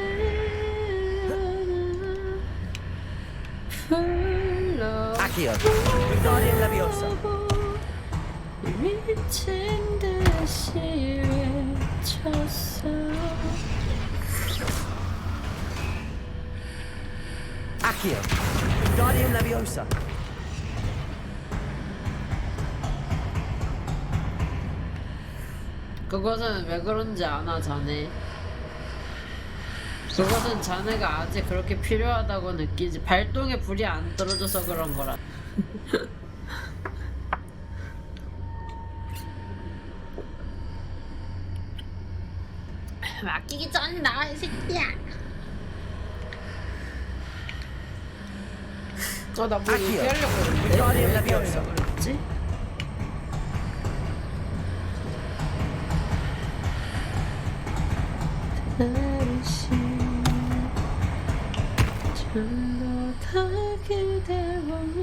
불러 Accio. Wingardium Leviosa. 미친 듯이 외쳤어. Accio. Wingardium Leviosa. 그것은 왜 그런지 아나 자네. 그것은 자네가 아직 그렇게 필요하다고 느끼지 발동에 불이 안 떨어져서 그런 거라. 맡기기 전에 나와 이 새끼야. 나 뭐 얘기하려고 했는데 왜 얘기하려고 그랬지? 다시 전부 다 그대 원해.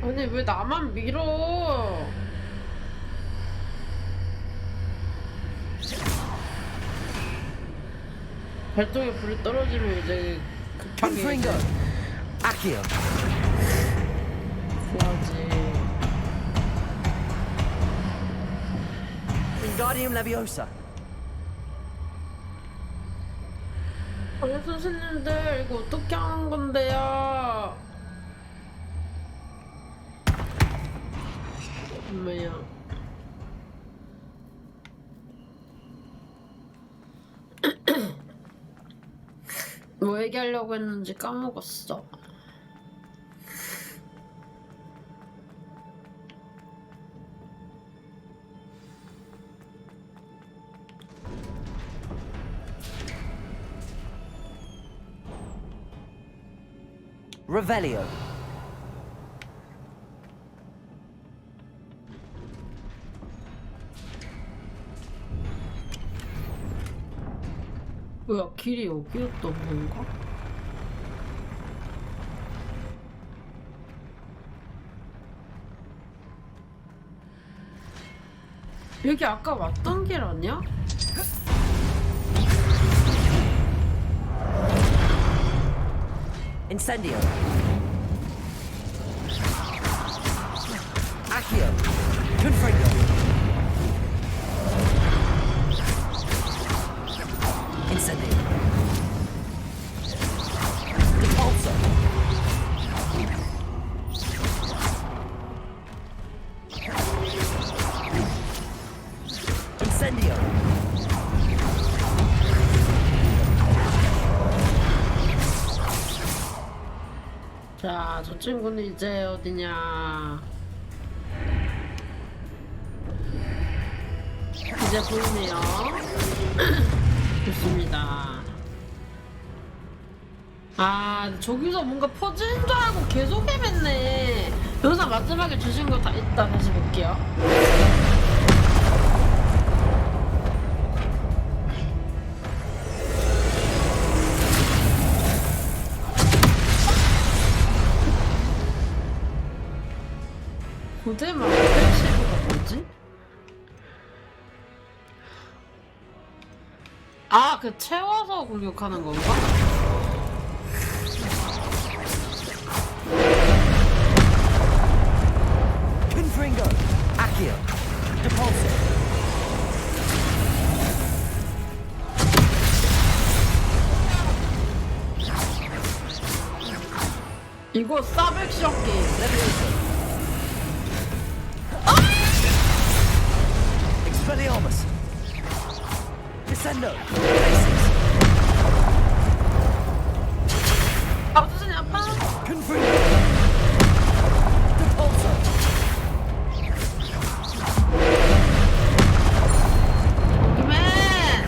아니 왜 나만 밀어? 발동에 불이 떨어지면 이제 급하게 이제 Accio. 구하지. Wingardium Leviosa. 아니 선생님들 이거 어떻게 하는 건데요? 엄마야. 뭐 얘기하려고 했는지 까먹었어. Revelio. 뭐야 길이 여기였던 건가? 여기 아까 왔던 길 아니야? Incendio. Accio. Confringo. Incendio. Depulso. Incendio. 자, 저 친구는 이제 어디냐? 이제 보이네요. 좋습니다. 아, 저기서 뭔가 퍼지는 줄 알고 계속 헤맸네. 영상 마지막에 주신 거 다 있다. 다시 볼게요. 강제 말고 펜시브가 뭐지? 아, 그 채워서 공격하는 건가? Confringo, Accio, Depulso. 이거 싸백션 게임. Expelliarmus. Descendo. 아, 선생님 아파. Confringo. Depulso. Man.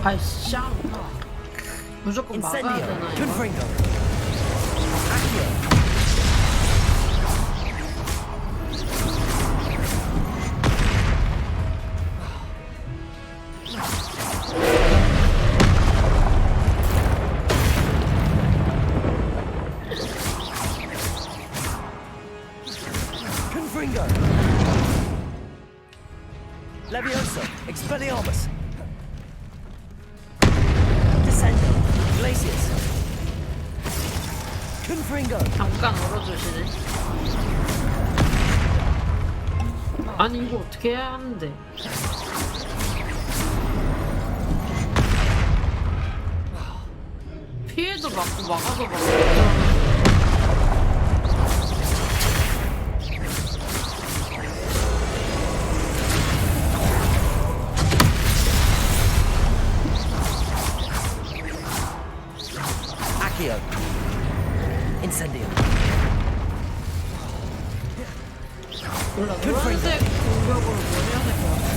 아이씨, 무조건 막아야 되나 이거? Confringo. Levioso. Expelliarmus. Descendo. Glacius. Confringo. 잠깐 얼어주시네. 아니 이거 어떻게 해야 하는데? 피해도 받고 막아도 받고. Incendio. 몰라, 노란색 공격으로 뭐 해야 될 것 같아.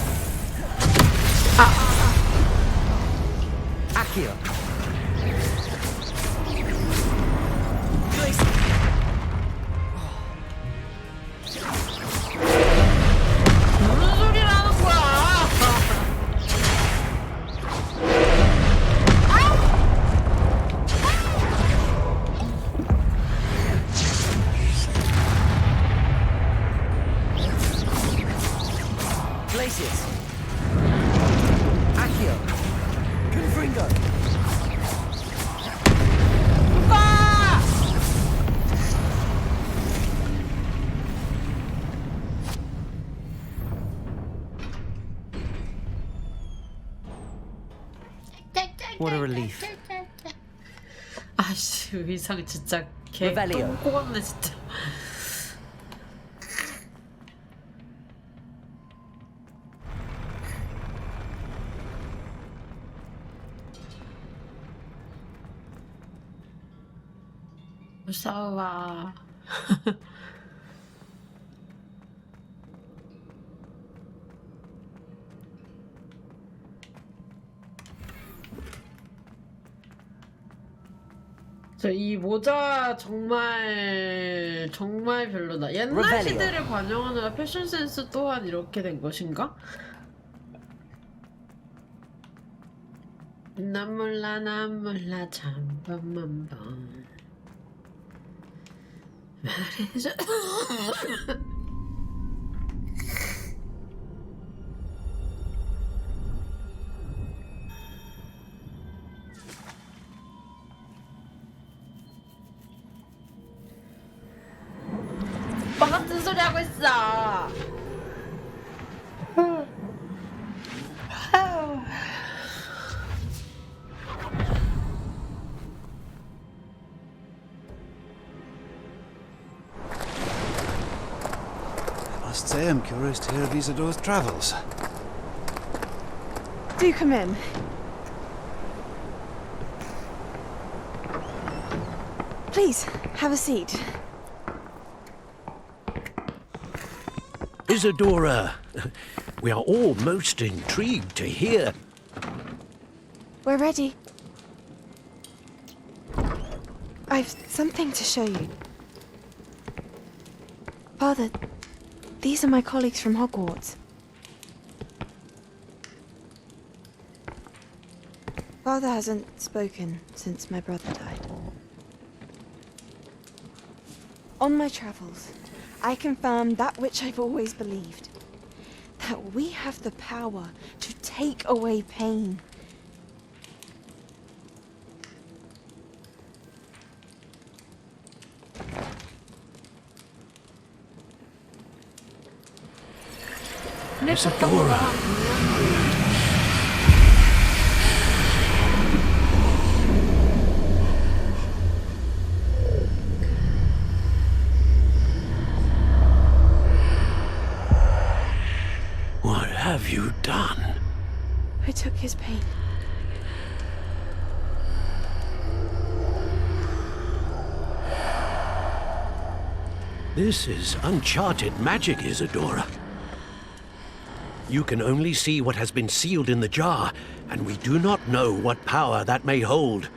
Accio. 무슨 소리를 하는 거야? Glacius. Accio. Confringo. What a relief. 아씨, 의상 진짜 개 똥꼬같네 진짜. 무서워. 저 이 모자 정말 별로다. 옛날 Revelio. 시대를 반영하는 패션 센스 또한 이렇게 된 것인가? 난 몰라 잠깐만 봐. 말해줘. 오빠 같은 소리 하고 있어. I must say I'm curious to hear of Isidore's travels. Do come in. Please, have a seat. Isadora, we are all most intrigued to hear. We're ready. I've something to show you. Father, these are my colleagues from Hogwarts. Father hasn't spoken since my brother died. On my travels, I confirmed that which I've always believed. That we have the power to take away pain. Isadora. What have you done? I took his pain. This is uncharted magic, Isadora. You can only see what has been sealed in the jar, and we do not know what power that may hold.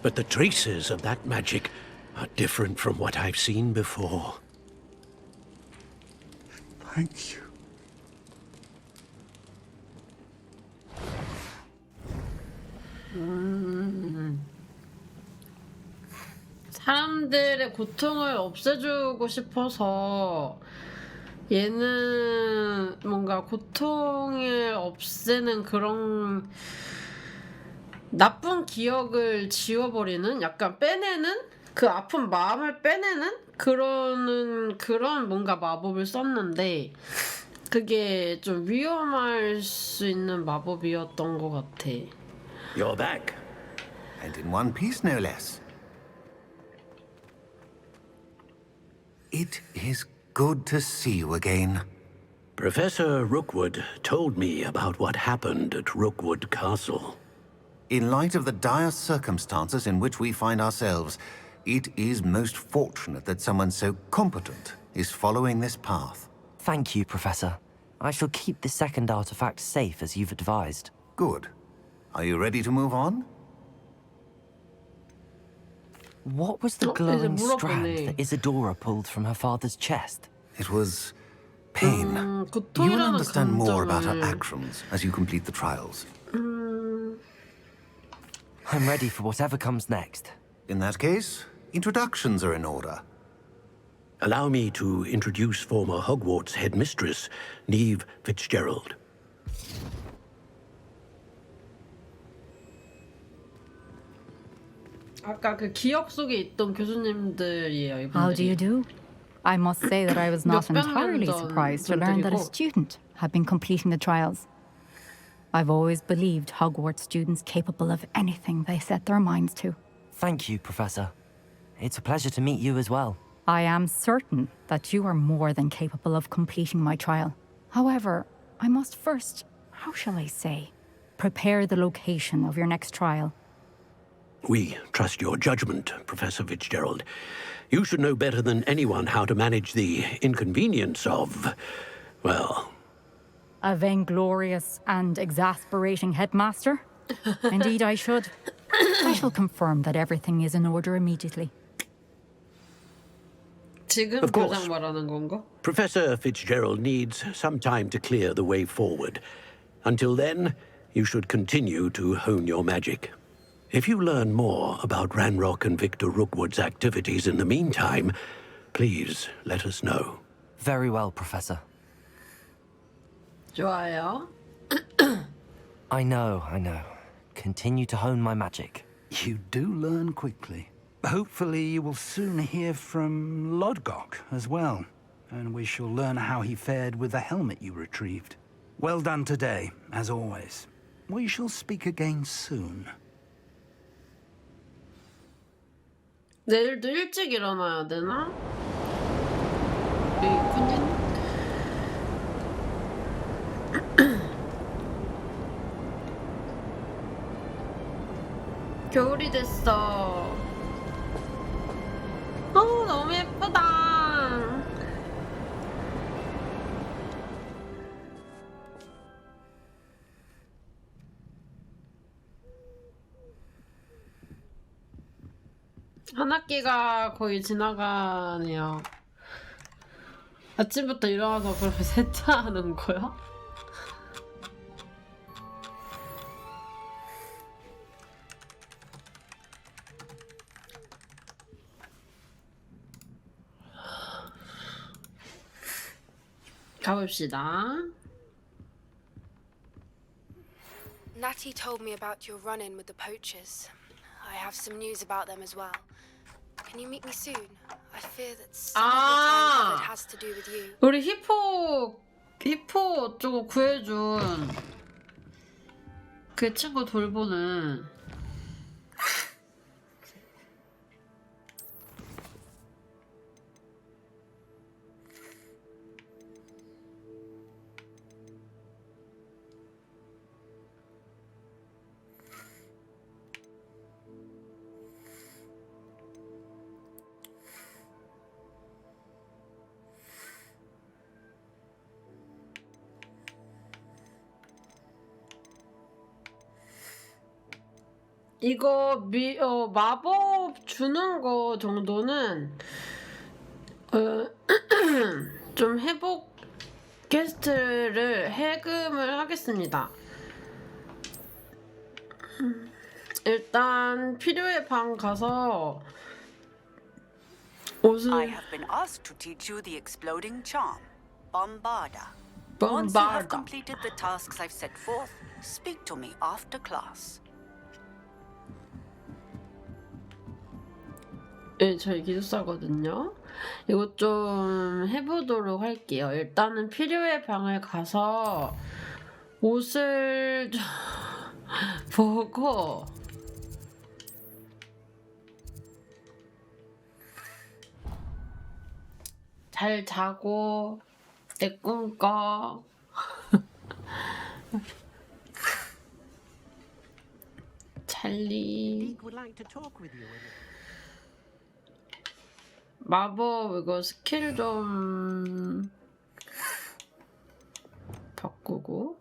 But the traces of that magic are different from what I've seen before. Thank you. 사람들의 고통을 없애주고 싶어서 얘는 뭔가 고통을 없애는 그런 나쁜 기억을 지워버리는, 약간 빼내는, 그 아픈 마음을 빼내는 그런 뭔가 마법을 썼는데 그게 좀 위험할 수 있는 마법이었던 것 같아. You're back. And in one piece, no less. It is good to see you again. Professor Rookwood told me about what happened at Rookwood Castle. In light of the dire circumstances in which we find ourselves, it is most fortunate that someone so competent is following this path. Thank you, Professor. I shall keep the second artifact safe as you've advised. Good. Are you ready to move on? What was the glowing strand that Isadora pulled from her father's chest? It was pain. You will understand more about her actions as you complete the trials. I'm ready for whatever comes next. In that case, introductions are in order. Allow me to introduce former Hogwarts headmistress, Neve Fitzgerald. 아까 그 기억 속에 있던 교수님들이에요, 이분들이. How do you do? I must say that I was not entirely surprised to learn that a student had been completing the trials. I've always believed Hogwarts students capable of anything they set their minds to. Thank you, Professor. It's a pleasure to meet you as well. I am certain that you are more than capable of completing my trial. However, I must first, how shall I say, prepare the location of your next trial. We trust your judgment, Professor Fitzgerald. You should know better than anyone how to manage the inconvenience of, well... A vainglorious and exasperating headmaster? Indeed I should. I shall confirm that everything is in order immediately. 지금 Of course. 교장 말하는 건가? Professor Fitzgerald needs some time to clear the way forward. Until then, you should continue to hone your magic. If you learn more about Ranrock and Victor Rookwood's activities in the meantime, please let us know. Very well, Professor. 좋아요. I know. Continue to hone my magic. You do learn quickly. Hopefully you will soon hear from Lodgok as well, and we shall learn how he fared with the helmet you retrieved. Well done today, as always. We shall speak again soon. 내일도 일찍 일어나야 되나? 우리 군인? 겨울이 됐어. 너무 예쁘다. 한 학기가 거의 지나가네요. 아침부터 일어나서 그럼 세차하는 거야? 가봅시다. Natty told me about your run-in with the poachers. I have some news about them as well. Can you meet me soon? I fear that some of the time has to do with you. 우리 히포 쪽 구해준 그 친구 돌보는 이거 마법 주는 거 정도는 좀 회복 게스트를 해금을 하겠습니다. 일단 필요의 방 가서 옷을 I have been asked to teach you the exploding charm, Bombarda. Once you have completed the tasks I've set forth, speak to me after class. 네, 저희 기숙사거든요. 이거 좀 해보도록 할게요. 일단은 필요의 방을 가서 옷을 좀 보고 잘 자고 내 꿈꿔. 찰리. 마법 이거 스킬 좀 바꾸고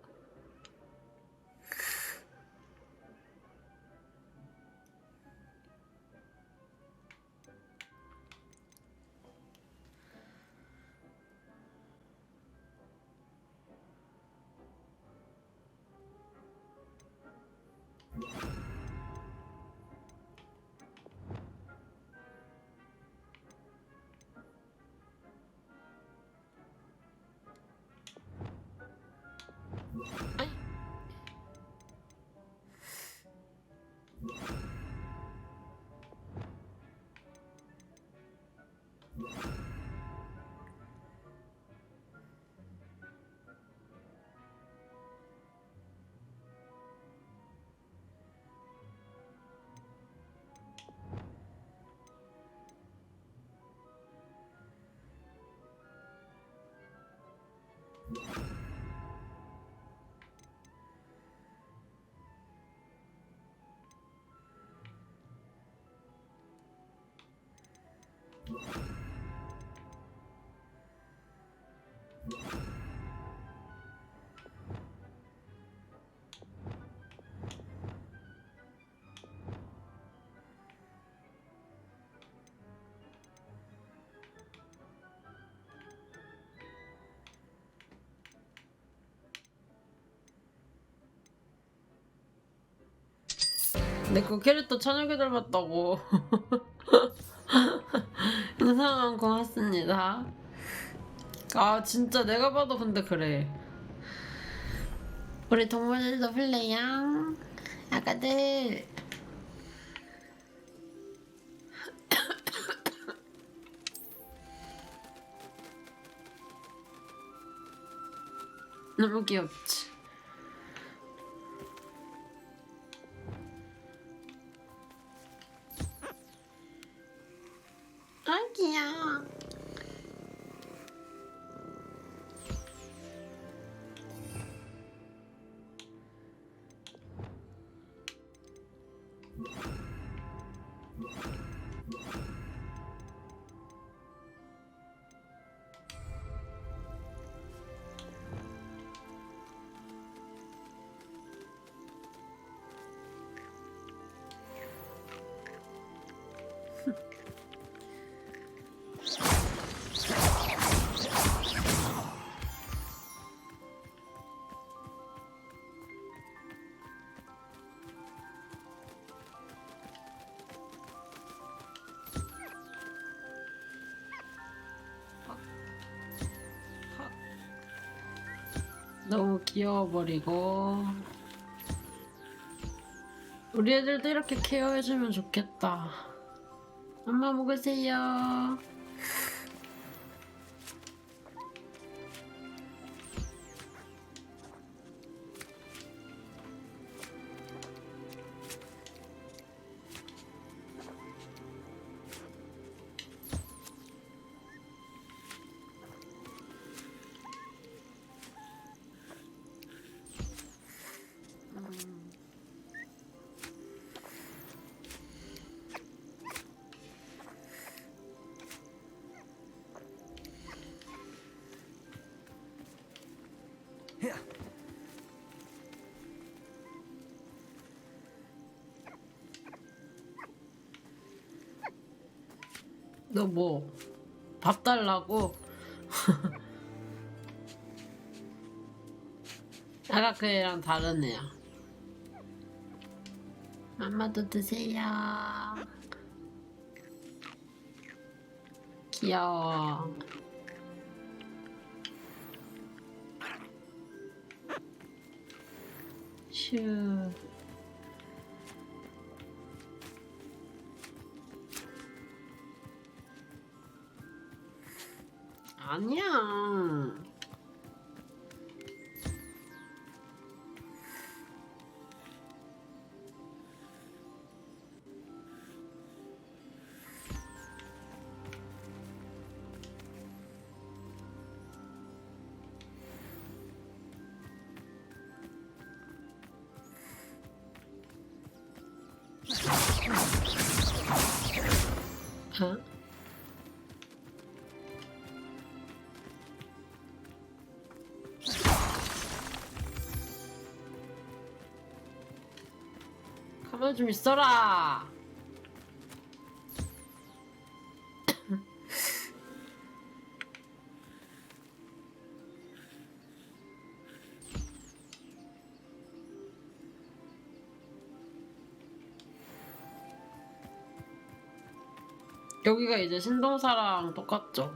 내 거 캐릭터 찬혁이 닮았다고. 인상은 고맙습니다. 아 진짜 내가 봐도 근데 그래. 우리 동물들도 플레이야. 아가들. 너무 귀엽지? 아 귀여워. 너무 귀여워버리고. 우리 애들도 이렇게 케어해주면 좋겠다. 엄마 먹으세요. 너 뭐 밥 달라고? 아까 그 애랑 다른 애야. 엄마도 드세요. 귀여워. 슈. 아니야. 어? 가만히 좀 있어라. 여기가 이제 신동사랑 똑같죠?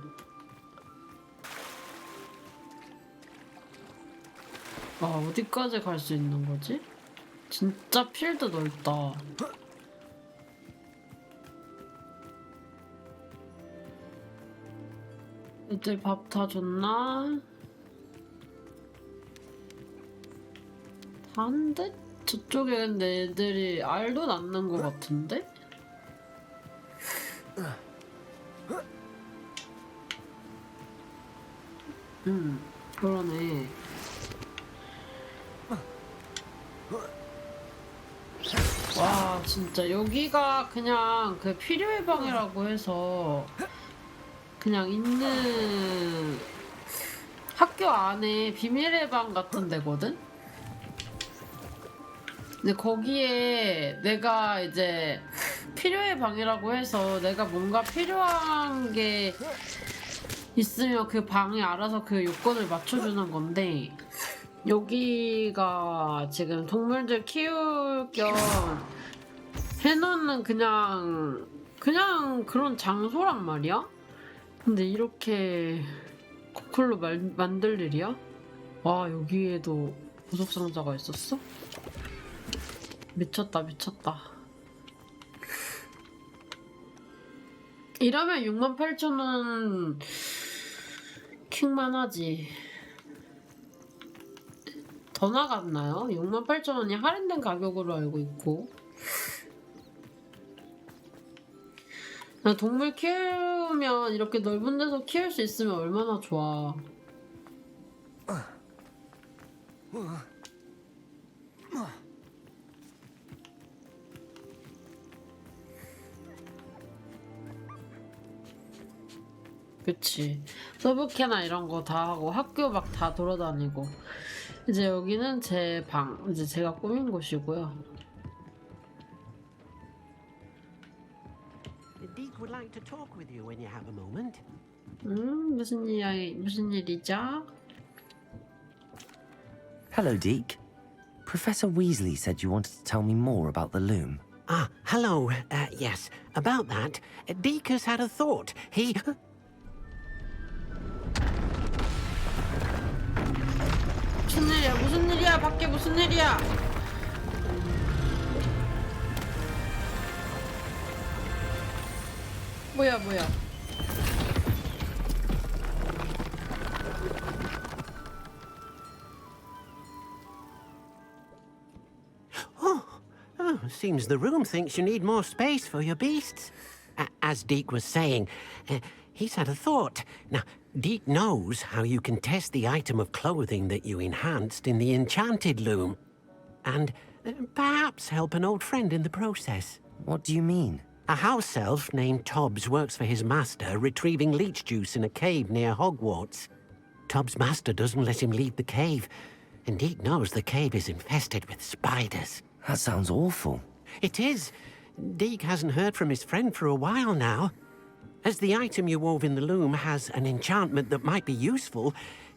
아, 어디까지 갈 수 있는 거지? 진짜 필드 넓다. 애들 밥 다 줬나? 다인데? 저쪽에 근데 애들이 알도 낳는 것 같은데? 그러네. 와, 진짜 여기가 그냥 그 필요의 방이라고 해서 그냥 있는 학교 안에 비밀의 방 같은 데거든? 근데 거기에 내가 이제 필요의 방이라고 해서 내가 뭔가 필요한 게 있으면 그 방에 알아서 그 요건을 맞춰주는 건데, 여기가 지금 동물들 키울 겸 해놓는 그냥 그런 장소란 말이야? 근데 이렇게 거꾸로 만들 일이야? 와, 여기에도 보석상자가 있었어? 미쳤다, 미쳤다. 이러면 68,000원 킹만 하지. 더 나갔나요? 68,000원이 할인된 가격으로 알고 있고. 동물 키우면 이렇게 넓은 데서 키울 수 있으면 얼마나 좋아. 그치. 서브캐나 이런 거 다 하고 학교 막 다 돌아다니고. 이제 여기는 제 방, 이제 제가 꾸민 곳이고요. Deke would like to talk with you when you have a moment. 무슨 일이죠? Hello, Deke. Professor Weasley said you wanted to tell me more about the loom. Ah, hello. Yes, about that. Deke has had a thought. He... 무슨 일이야? 무슨 일이야? 밖에 무슨 일이야? 뭐야? Oh, seems the room thinks you need more space for your beasts. As Deke was saying, he's had a thought. Now, Deke knows how you can test the item of clothing that you enhanced in the enchanted loom. And perhaps help an old friend in the process. What do you mean? A house elf named Tobbs works for his master, retrieving leech juice in a cave near Hogwarts. Tobbs' master doesn't let him leave the cave, and Deke knows the cave is infested with spiders. That sounds awful. It is. Deke hasn't heard from his friend for a while now. As the item you wove in the loom has an enchantment that might be useful,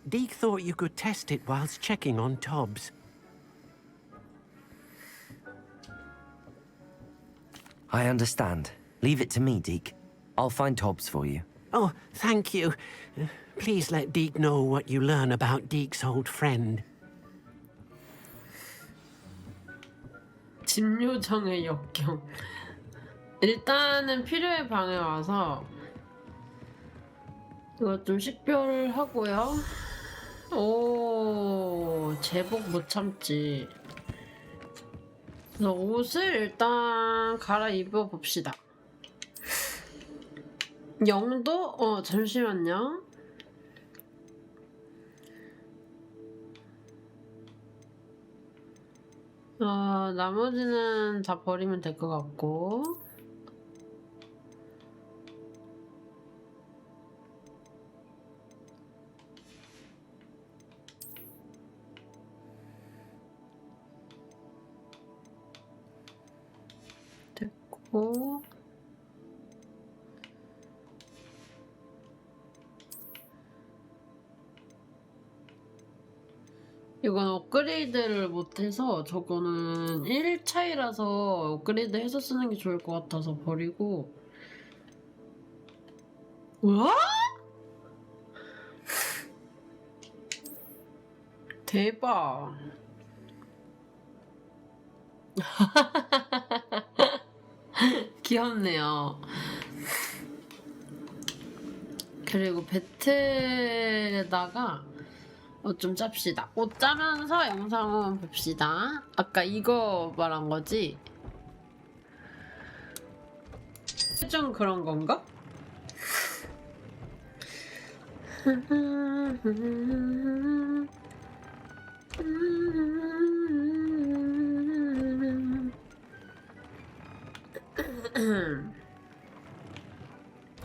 Deke thought you could test it whilst checking on Tobbs. I understand. Leave it to me, Deke. I'll find Tobbs for you. Oh, thank you. Please let Deke know what you learn about Deke's old friend. 집요정의 역경. 일단은 필요의 방에 와서 이거 좀 식별을 하고요. 오, 제복 못 참지. 그래서 옷을 일단 갈아입어 봅시다. 영도? 잠시만요. 나머지는 다 버리면 될 것 같고. 됐고. 이건 업그레이드를 못해서 저거는 1차이라서 업그레이드 해서 쓰는 게 좋을 것 같아서 버리고. 우와? 대박. 귀엽네요. 그리고 배틀에다가 옷 좀 짭시다. 옷 짜면서 영상은 봅시다. 아까 이거 말한 거지? 좀 그런 건가?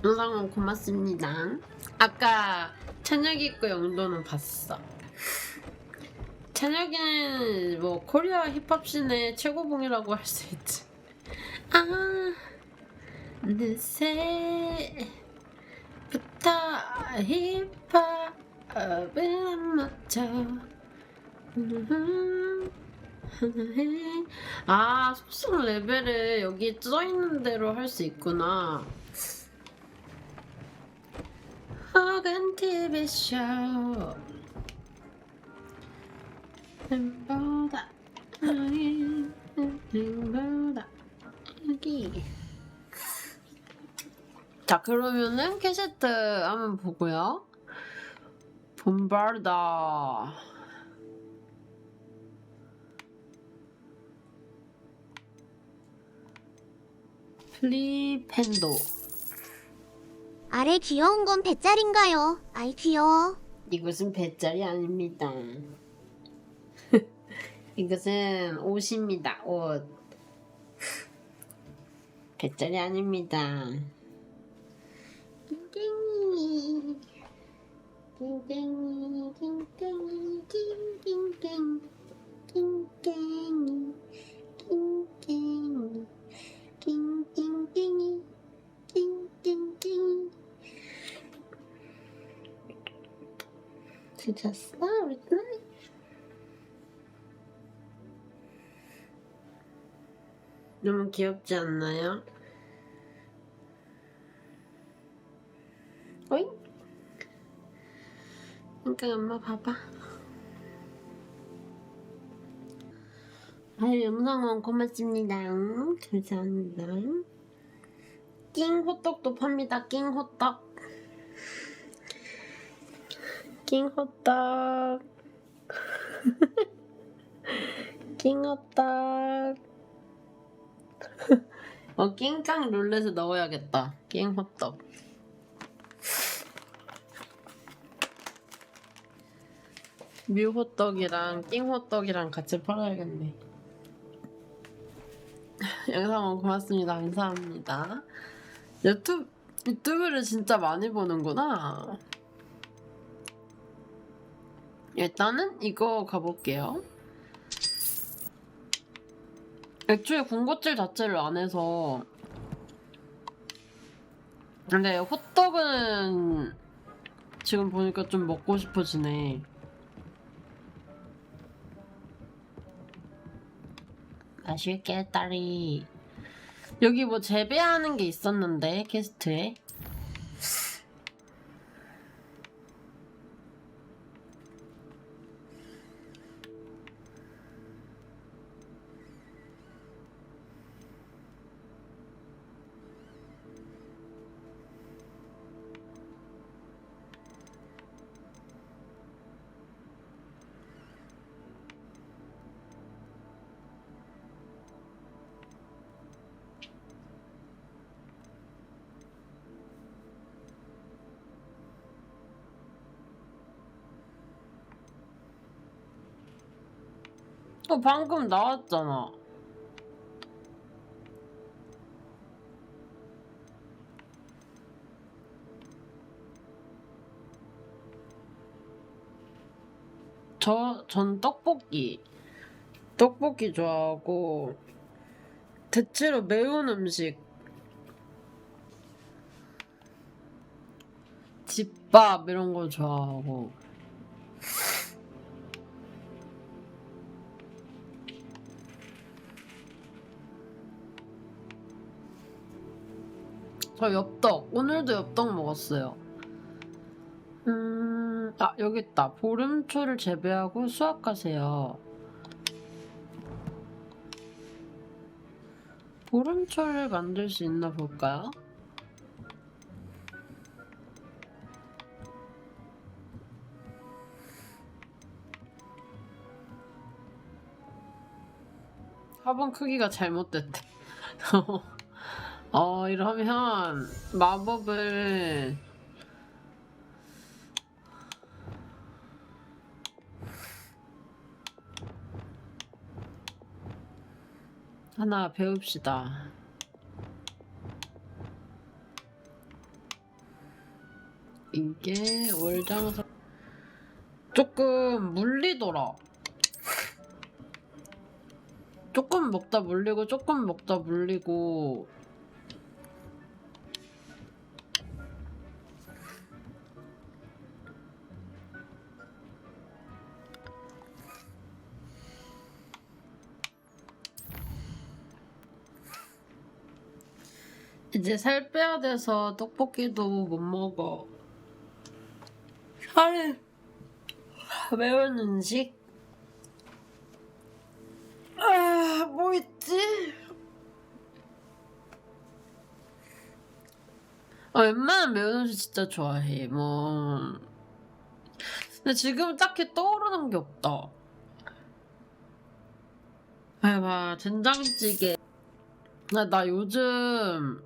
영상은 고맙습니다. 아까 찬혁이 있고 영도는 봤어. 찬혁이는 뭐 코리아 힙합 씬의 최고봉이라고 할 수 있지. 늦새부터 힙합을 맞춰. 아, 속성 레벨을 여기 써있는 대로 할 수 있구나. 혹은 TV쇼 행보다 행보다 여기. 자, 그러면은 캐세트 한번 보고요. 봄바르다. 플리펜도. 아래 귀여운 건 배짤인가요? 아이 귀여워. 이것은 배짤이 아닙니다. 이것은 옷입니다. 옷. 배짤이 아닙니다. 낑낑이 낑낑이 낑낑이 낑낑 낑낑이 낑낑이 낑낑낑이 낑낑낑. 지쳤어? 우리 딸? 너무 귀엽지 않나요? 어이? 그러니까 엄마 봐봐. 아유, 영상후원 고맙습니다. 감사합니다. 낑 호떡도 팝니다. 낑 호떡. 낑 호떡. 낑 호떡. 낑깡 룰렛에 넣어야겠다. 낑 호떡. 뮤 호떡이랑 낑 호떡이랑 같이 팔아야겠네. 영상은 고맙습니다. 감사합니다. 유튜브를 진짜 많이 보는구나. 일단은 이거 가볼게요. 애초에 군것질 자체를 안 해서. 근데 호떡은 지금 보니까 좀 먹고 싶어지네. 맛있게 딸이. 여기 뭐 재배하는 게 있었는데 퀘스트에. 방금 나왔잖아. 전 떡볶이 좋아하고, 대체로 매운 음식, 집밥 이런 거 좋아하고. 저 엽떡, 오늘도 엽떡 먹었어요. 아, 여기 있다. 보름초를 재배하고 수확하세요. 보름초를 만들 수 있나 볼까요? 화분 크기가 잘못됐대. 이러면 마법을 하나 배웁시다. 이게 월장사 조금 물리더라. 조금 먹다 물리고 조금 먹다 물리고. 이제 살 빼야 돼서 떡볶이도 못 먹어. 살이 매운 음식? 뭐 있지? 웬만한 매운 음식 진짜 좋아해. 뭐 근데 지금 딱히 떠오르는 게 없다. 막 된장찌개. 나 요즘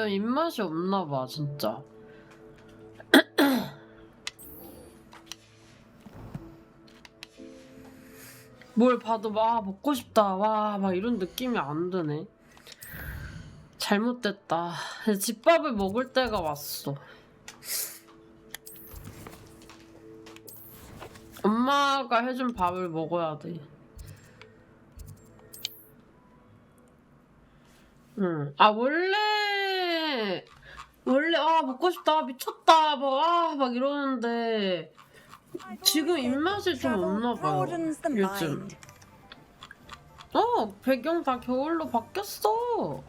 입맛이 없나 봐, 진짜. 뭘 봐도 먹고 싶다, 막 이런 느낌이 안 드네. 잘못됐다. 집밥을 먹을 때가 왔어. 엄마가 해준 밥을 먹어야 돼. 응. 원래 먹고 싶다, 미쳤다, 막 이러는데 지금 입맛이 좀 없나 봐요. 요즘. 배경 다 겨울로 바뀌었어.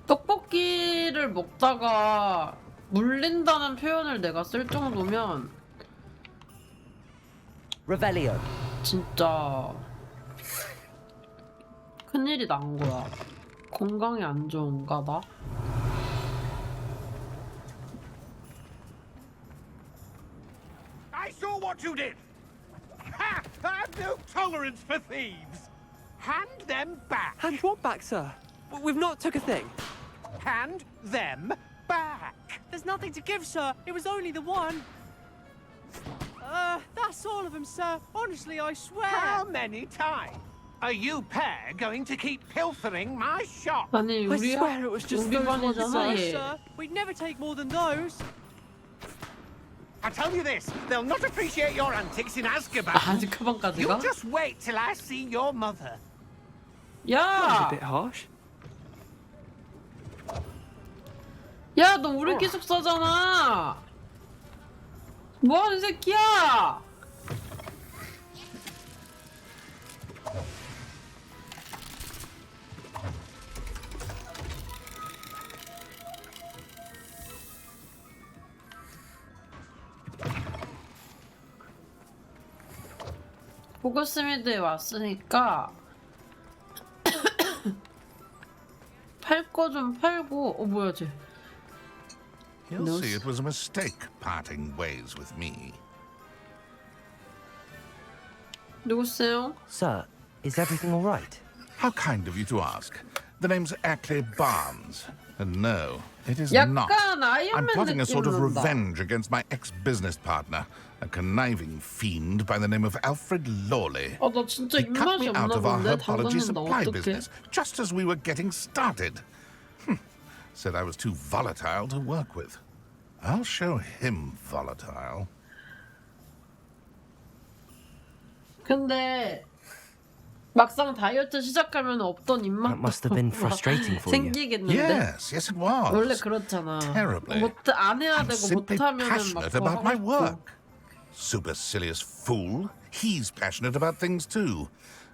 떡볶이를 먹다가 물린다는 표현을 내가 쓸 정도면 Revelio. 진짜 큰일이 난 거야. 건강이 안 좋은가 나? I saw what you did! Ha! I've no tolerance for thieves! Hand them back! Hand what back, sir? We've not took a thing. Hand them back! There's nothing to give, sir. It was only the one. That's all of them, sir. Honestly, I swear. How many times? Are you pair going to keep pilfering my shop? 아니, I swear it was just 우리 those ones, 반이잖아, 얘. sir. We'd never take more than those. I tell you this, they'll not appreciate your antics in Azkaban. 아직 그만까지 You 가? just wait till I see your mother. That was 야! a bit harsh. 야, 너 우리 기숙사잖아. 뭐하는 새끼야? 호그스미드에 왔으니까 팔 거 좀 팔고. 뭐야 쟤? He'll see it was a mistake parting ways with me. 누구세요? Sir, is everything all right? How kind of you to ask. The name's Ackley Barnes. And no, it is 약간 not. I'm 아이언맨 plotting a sort of 느낌 난다. revenge against my ex-business partner, a conniving fiend by the name of Alfred Lawley. 나 진짜 He cut 입맛이 me out 없나 of our 본데? herbology 당근인다 supply 어떡해? business just as we were getting started. Said I was too volatile to work with. I'll show him volatile. 근데 막상 다이어트 시작하면 없던 입맛도 That must have been frustrating for you. 생기겠는데? Yes, it was. 원래 그렇잖아. Terribly. 안 해야 I'm 되고 simply 못하면은 막 passionate 더 about 하고 my 싶고. work. Supercilious fool. He's passionate about things too,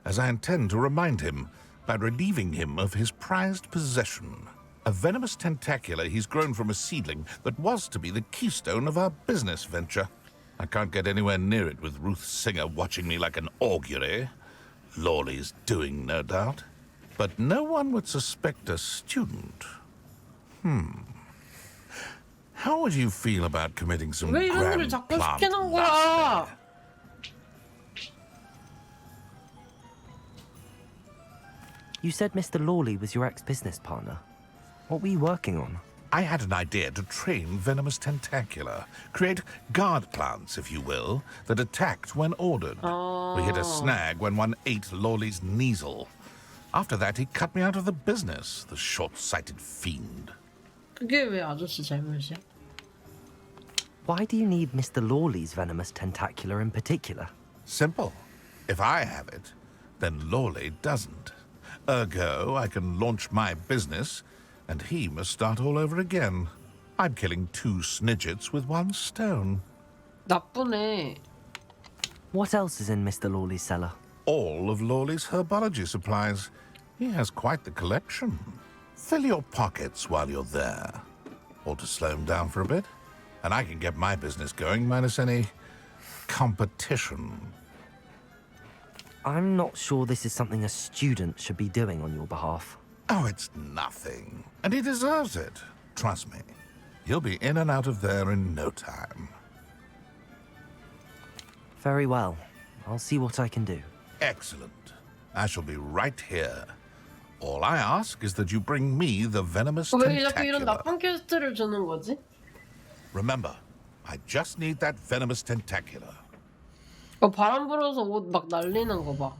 as I intend to remind him by relieving him of his prized possession. A venomous tentacular he's grown from a seedling that was to be the keystone of our business venture. I can't get anywhere near it with Ruth Singer watching me like an augury. Lawley's doing, no doubt. But no one would suspect a student. How would you feel about committing some 왜 이런 일을 grand 자꾸 plant 시키는 last 거야? there? You said Mr. Lawley was your ex-business partner. What were you working on? I had an idea to train venomous tentacula, create guard plants, if you will, that attacked when ordered. We hit a snag when one ate Lawley's Kneasel. After that, he cut me out of the business, the short-sighted fiend. 그게 왜 아저씨 잘못이야? Why do you need Mr. Lawley's venomous tentacular in particular? Simple. If I have it, then Lawley doesn't. Ergo, I can launch my business, and he must start all over again. I'm killing 2 snidgets with 1 stone. 나쁘네. What else is in Mr. Lawley's cellar? All of Lawley's herbology supplies. He has quite the collection. Fill your pockets while you're there. Or to slow him down for a bit. And I can get my business going minus any competition. I'm not sure this is something a student should be doing on your behalf. Oh, it's nothing. And he deserves it. Trust me. He'll be in and out of there in no time. Very well. I'll see what I can do. Excellent. I shall be right here. All I ask is that you bring me the venomous 왜 자꾸 이런 tentacular. 나쁜 퀘스트를 주는 거지? Remember, I just need that venomous tentacular. 바람 불어서 옷 막 날리는 거 봐.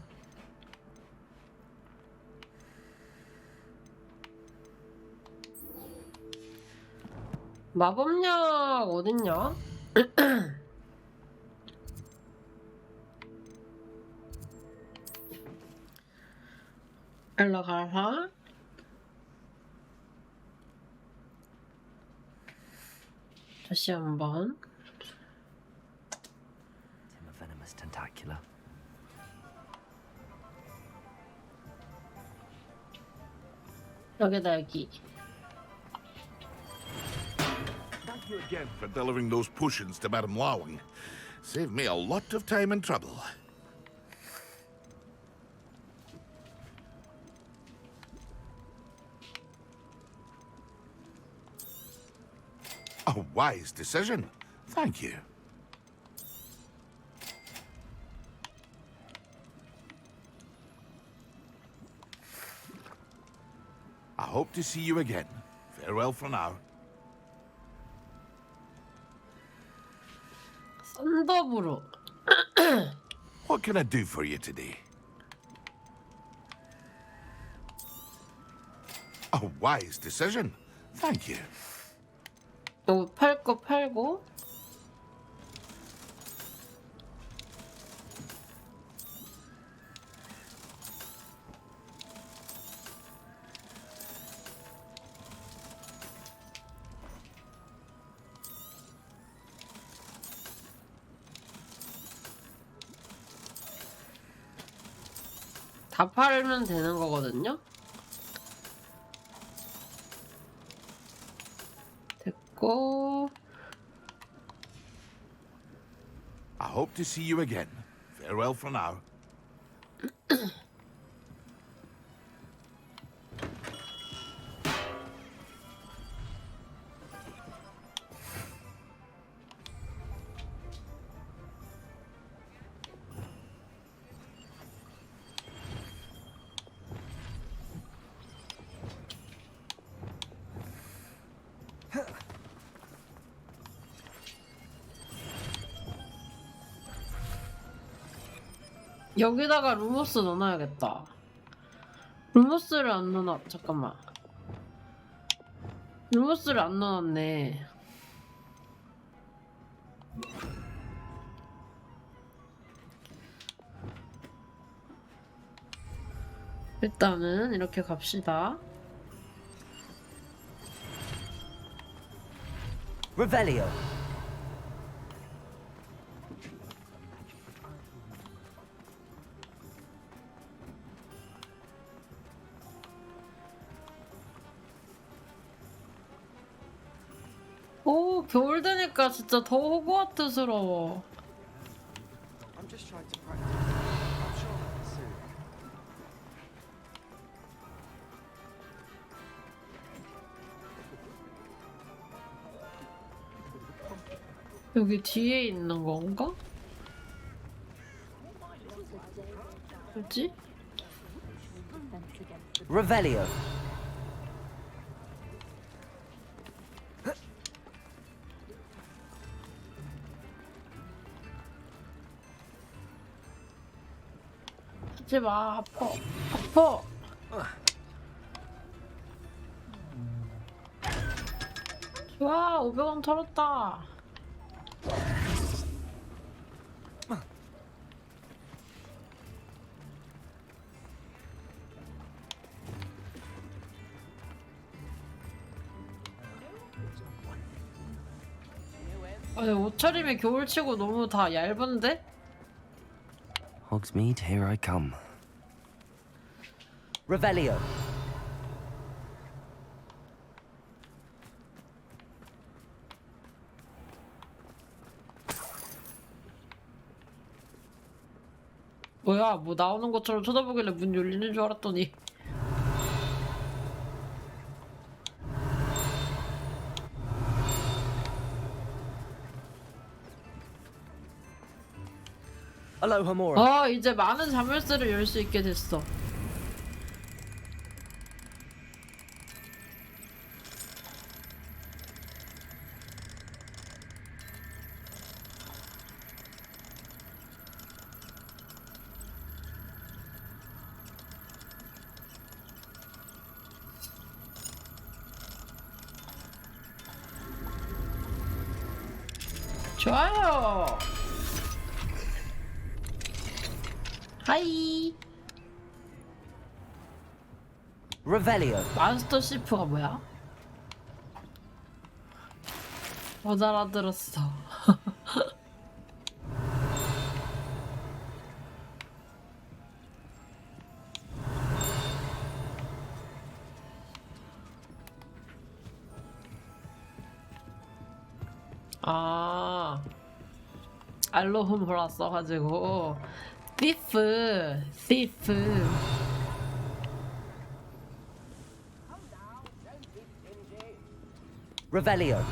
마법약 어딨냐? 일로 가라. 다시 한번. Venomous tentacular. 여기다 여기. Thank you again for delivering those potions to Madame Lawing. Saved me a lot of time and trouble. A wise decision. Thank you. I hope to see you again. Farewell for now. 썬더브로. What can I do for you today? A wise decision. Thank you. 옷 팔 거 팔고. 다 팔면 되는 거거든요. 됐고. I hope to see you again. Farewell for now. 여기다가 루모스 넣어놔야겠다. 루모스를 안 넣어놔. 잠깐만. 루모스를 안 넣어놨네. 일단은 이렇게 갑시다. Revelio. 오, 겨울 되니까 진짜 더 호그와트스러워. I'm just trying to practice. I'm sure that's soon. 여기 뒤에 있는 건가? 뭐지? Revelio. 하지 마, 아파. 아파. 좋아, 500원 털었다. 아니 옷차림이 겨울치고 너무 다 얇은데? Hogsmeade, here I come. Revelio. 뭐야, 뭐 나오는 것처럼 쳐다보길래 문 열리는 줄 알았더니. 이제 많은 자물쇠를 열 수 있게 됐어. 좋아요. 하이. Revelio. 마스터 시프가 뭐야? 못 알아들었어. 아, 알로흠 보라 써가지고 thief. Revelio.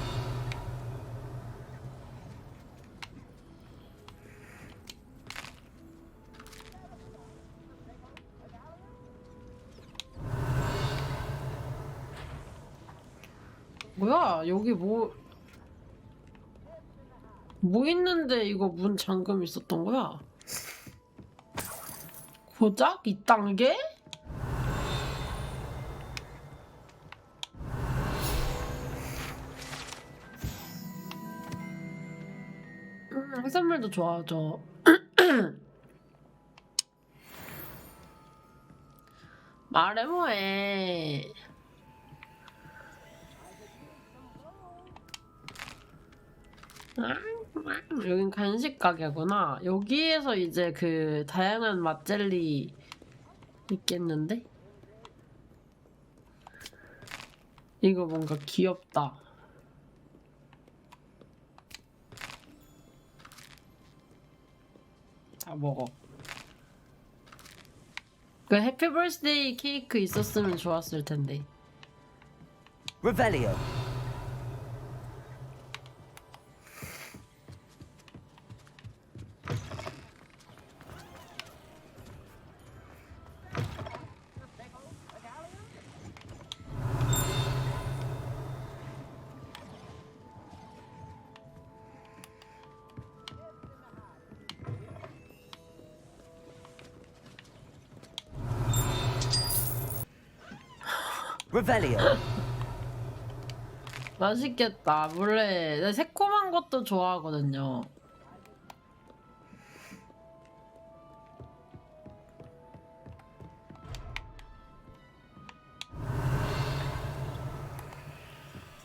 뭐야, 여기 뭐 있는데 이거 문 잠금 있었던 거야? 고작 2단계? 해산물도 좋아하죠. 말해 뭐해. 여긴 간식 가게구나. 여기에서 이제 그 다양한 맛젤리 있겠는데? 이거 뭔가 귀엽다. 다 먹어. 그 해피 버스데이 케이크 있었으면 좋았을 텐데. Revelio. Revelio. 맛있겠다. 원래 나 새콤한 것도 좋아하거든요.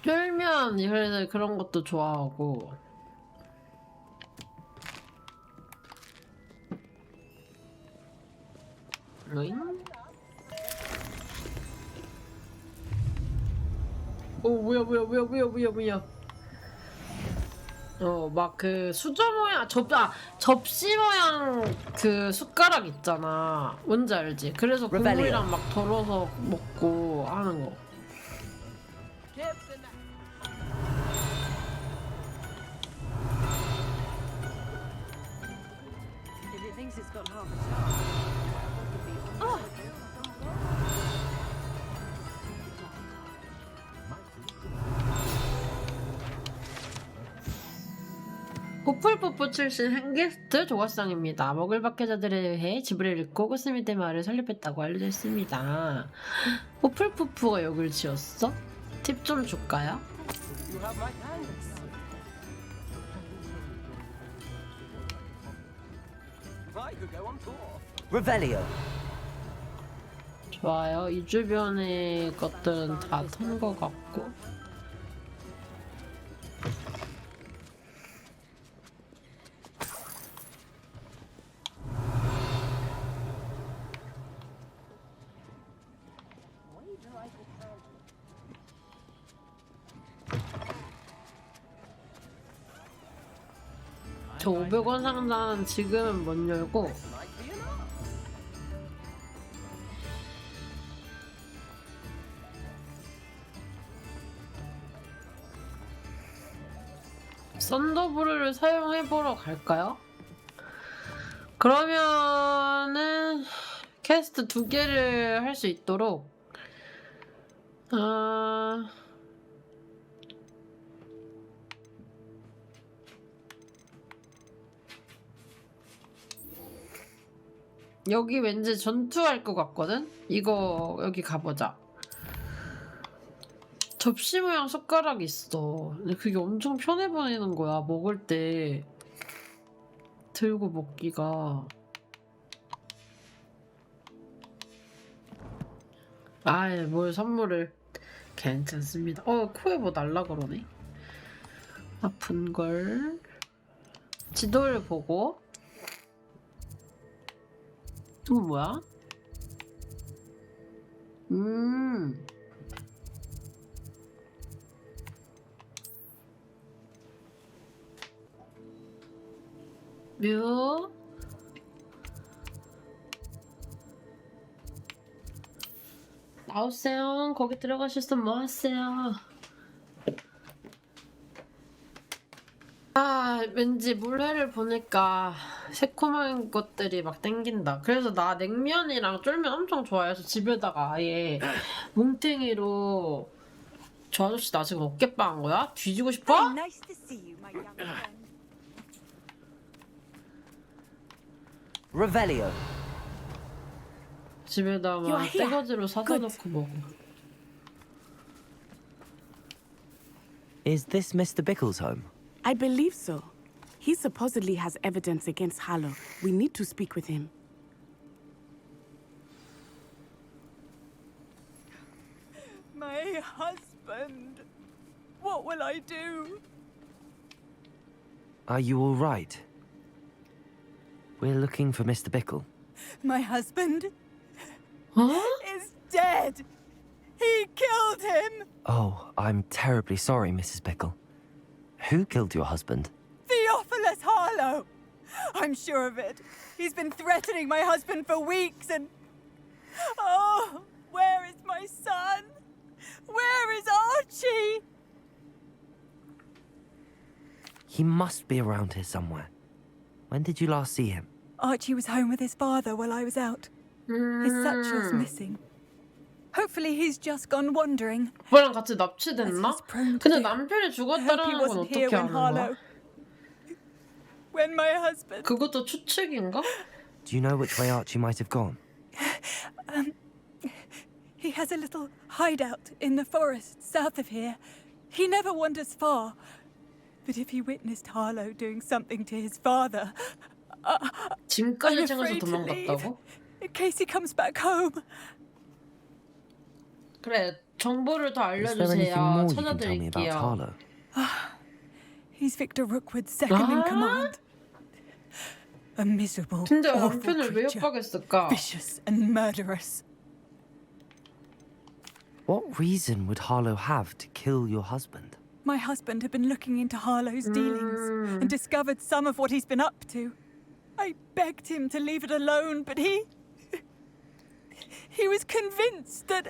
쫄면 그래서 그런 것도 좋아하고. 로잉? 오 뭐야. 막 그 수저 모양 접시 모양 그 숟가락 있잖아. 뭔지 알지? 그래서 국물이랑 막 덜어서 먹고 하는 거. 후플푸프 출신 행게스트 조각상입니다. 먹을 박해자들에 의해 지브를 잃고 고스미테 마을을 설립했다고 알려져 있습니다. 후플푸프가 여길 지었어? 팁 좀 줄까요? Revelio. 좋아요. 이 주변의 것들은 다 턴 것 같고. 저 500원 상자는 지금은 못 열고 썬더볼을 사용해보러 갈까요? 그러면은 퀘스트 2개를 할 수 있도록 여기 왠지 전투할 것 같거든? 이거 여기 가보자. 접시 모양 숟가락이 있어. 근데 그게 엄청 편해 보이는 거야. 먹을 때 들고 먹기가. 아이 뭘 선물을. 괜찮습니다. 코에 뭐 날라 그러네. 아픈걸. 지도를 보고. 이거 뭐야? 묘. 나오세요. 거기 들어가셨으면 뭐 하세요? 왠지 물회를 보니까 새콤한 것들이 막 땡긴다. 그래서 나 냉면이랑 쫄면 엄청 좋아해서 집에다가 아예 뭉탱이로 저 아저씨 나 지금 어깨빵 한 거야? 뒤지고 싶어? Revelio. 집에다가 떼거지로 사다 놓고 먹어. Is this Mr. Bickle's home? I believe so. He supposedly has evidence against Harlow. We need to speak with him. My husband. What will I do? Are you all right? We're looking for Mr. Bickle. My husband is dead. He killed him. Oh, I'm terribly sorry, Mrs. Bickle. Who killed your husband? Theophilus Harlow. I'm sure of it. He's been threatening my husband for weeks and... Oh, where is my son? Where is Archie? He must be around here somewhere. When did you last see him? Archie was home with his father while I was out. His satchel's missing. Hopefully he's just gone wandering. 오빠랑 같이 납치됐나? 근데 남편이 죽었다라는 건 어떻게 아는 거야? When my husband... 그것도 추측인가? Do you know which way Archie might have gone? He has a little hideout in the forest south of here. He never wanders far. But if he witnessed Harlow doing something to his father, 짐까지 챙겨서 도망갔다고? In case he comes back home. 그래, 정보를 더 Is there anything 알려주세요. more you can tell me about 찾아드릴게요. Harlow? He's Victor Rookwood's second in command. A miserable, 근데 awful 남편을 왜 creature. 협박했을까? Vicious and murderous. What reason would Harlow have to kill your husband? My husband had been looking into Harlow's dealings and discovered some of what he's been up to. I begged him to leave it alone, but he was convinced that...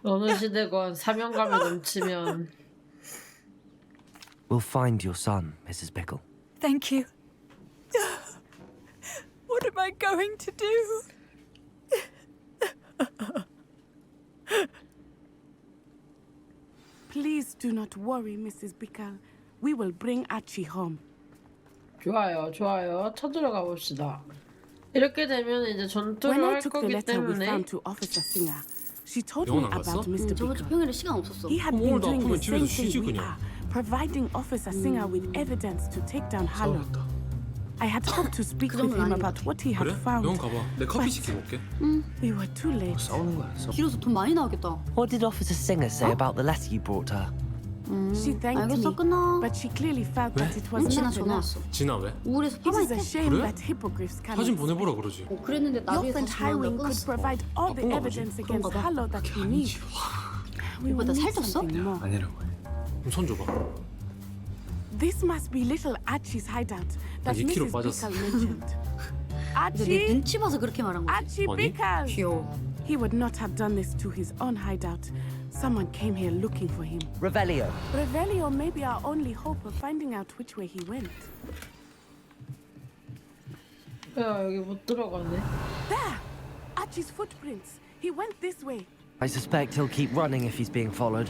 어느 시대건 사명감이 넘치면 We'll find your son, Mrs. Bickle. Thank you. What am I going to do? Please do not worry, Mrs. Bickle. We will bring Archie home. 좋아요, 좋아요. 찾으러 가봅시다. 이렇게 되면 이제 전투를 When I 할 took the 거기 letter we 때문에 found to Officer Singer, she told me 영원 안 about 갔어? Mr. 저번 Bickle. 평일에 시간 없었어. He had been 오늘도 doing 아프면 the same 집에서 쉬지 thing we 그냥. are, providing Officer Singer with evidence to take down Harlow. I had hoped to speak with him about what he had 그래? found. 병원 가봐. 내 커피 but 시키고 올게. we were too late. 싸우는 거야. 길어서 돈 많이 나오겠다. What did Officer Singer say about the letter you brought her? She thanked me, 알겠어, 끊어. but she clearly felt that it was 진아 not 전화 enough. 왔어. 진아 왜? It 우울해서 is 화가 a 있대. shame that hippogriffs cannot 사진 보내보라 그러지. Your 그랬는데 나중에 friend 다시 Hiring 전화가 could 끊었어. provide all the 바쁜가 보지. evidence against 그런가 봐. Harlow that we need. We 오빠 will 나 need 살쪘어? something more. 아니라고 해. 그럼 손 줘봐. This must be little Archie's hideout. that 2kg Mrs. 빠졌어. Pickle mentioned. 내 Archie, 눈치 봐서 그렇게 말한 거지. Archie 아니? Pickle. 귀여워. He would not have done this to his own hideout. Someone came here looking for him. Revelio. Revelio may be our only hope of finding out which way he went. 야, 여기 못 들어가네. There! Archie's footprints. He went this way. I suspect he'll keep running if he's being followed.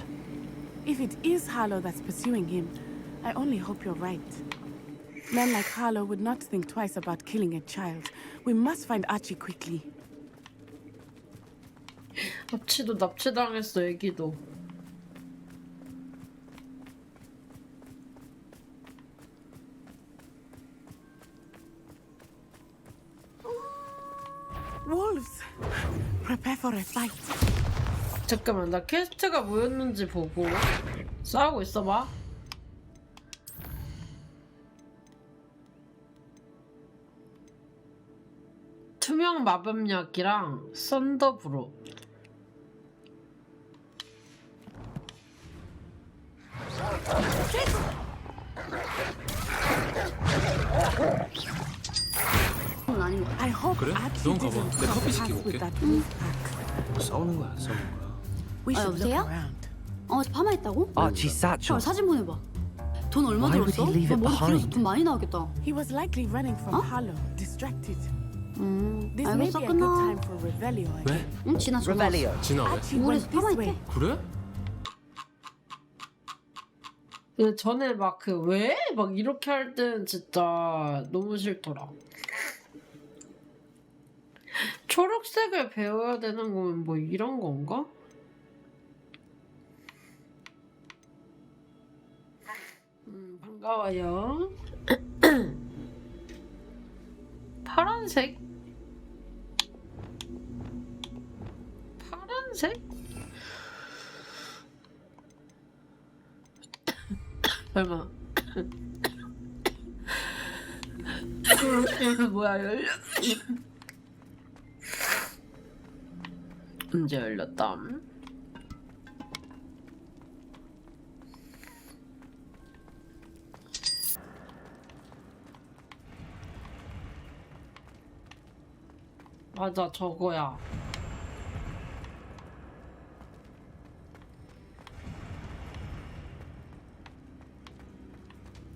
If it is Harlow that's pursuing him, I only hope you're right. Men like Harlow would not think twice about killing a child. We must find Archie quickly. 아치도 납치당했어, 애기도. Wolves! Prepare for a fight. 잠깐만, 나 퀘스트가 뭐였는지 보고 싸우고 있어봐. 투명 마법약이랑 썬더브로. I hope 그래? Archie 넌 가봐. didn't 내 cross 커피 paths 시키고 with 올게. that wolf pack. 싸우는 거야, 안 싸우는 거야. We 아, should look 여보세요? around. 어, 파마했다고? Archie's satchel. 사진 보내봐. 돈 얼마 Why would 들었어? he leave it 너 머리 길어서 behind? 돈 많이 나오겠다. He was likely running from Harlow, distracted. This may 알겠어, be a good 끊어. time for Revelio again. 응, 진아 전화 Revelio. 왔어. 진아 왜? Archie went this way. 그래? 그 전에 막 그 왜? 막 이렇게 할 때는 진짜 너무 싫더라. 초록색을 배워야 되는 거면 뭐 이런 건가? 반가워요. 파란색? 파란색? 설마 뭐야 열려 언제 열렸다. 맞아 저거야.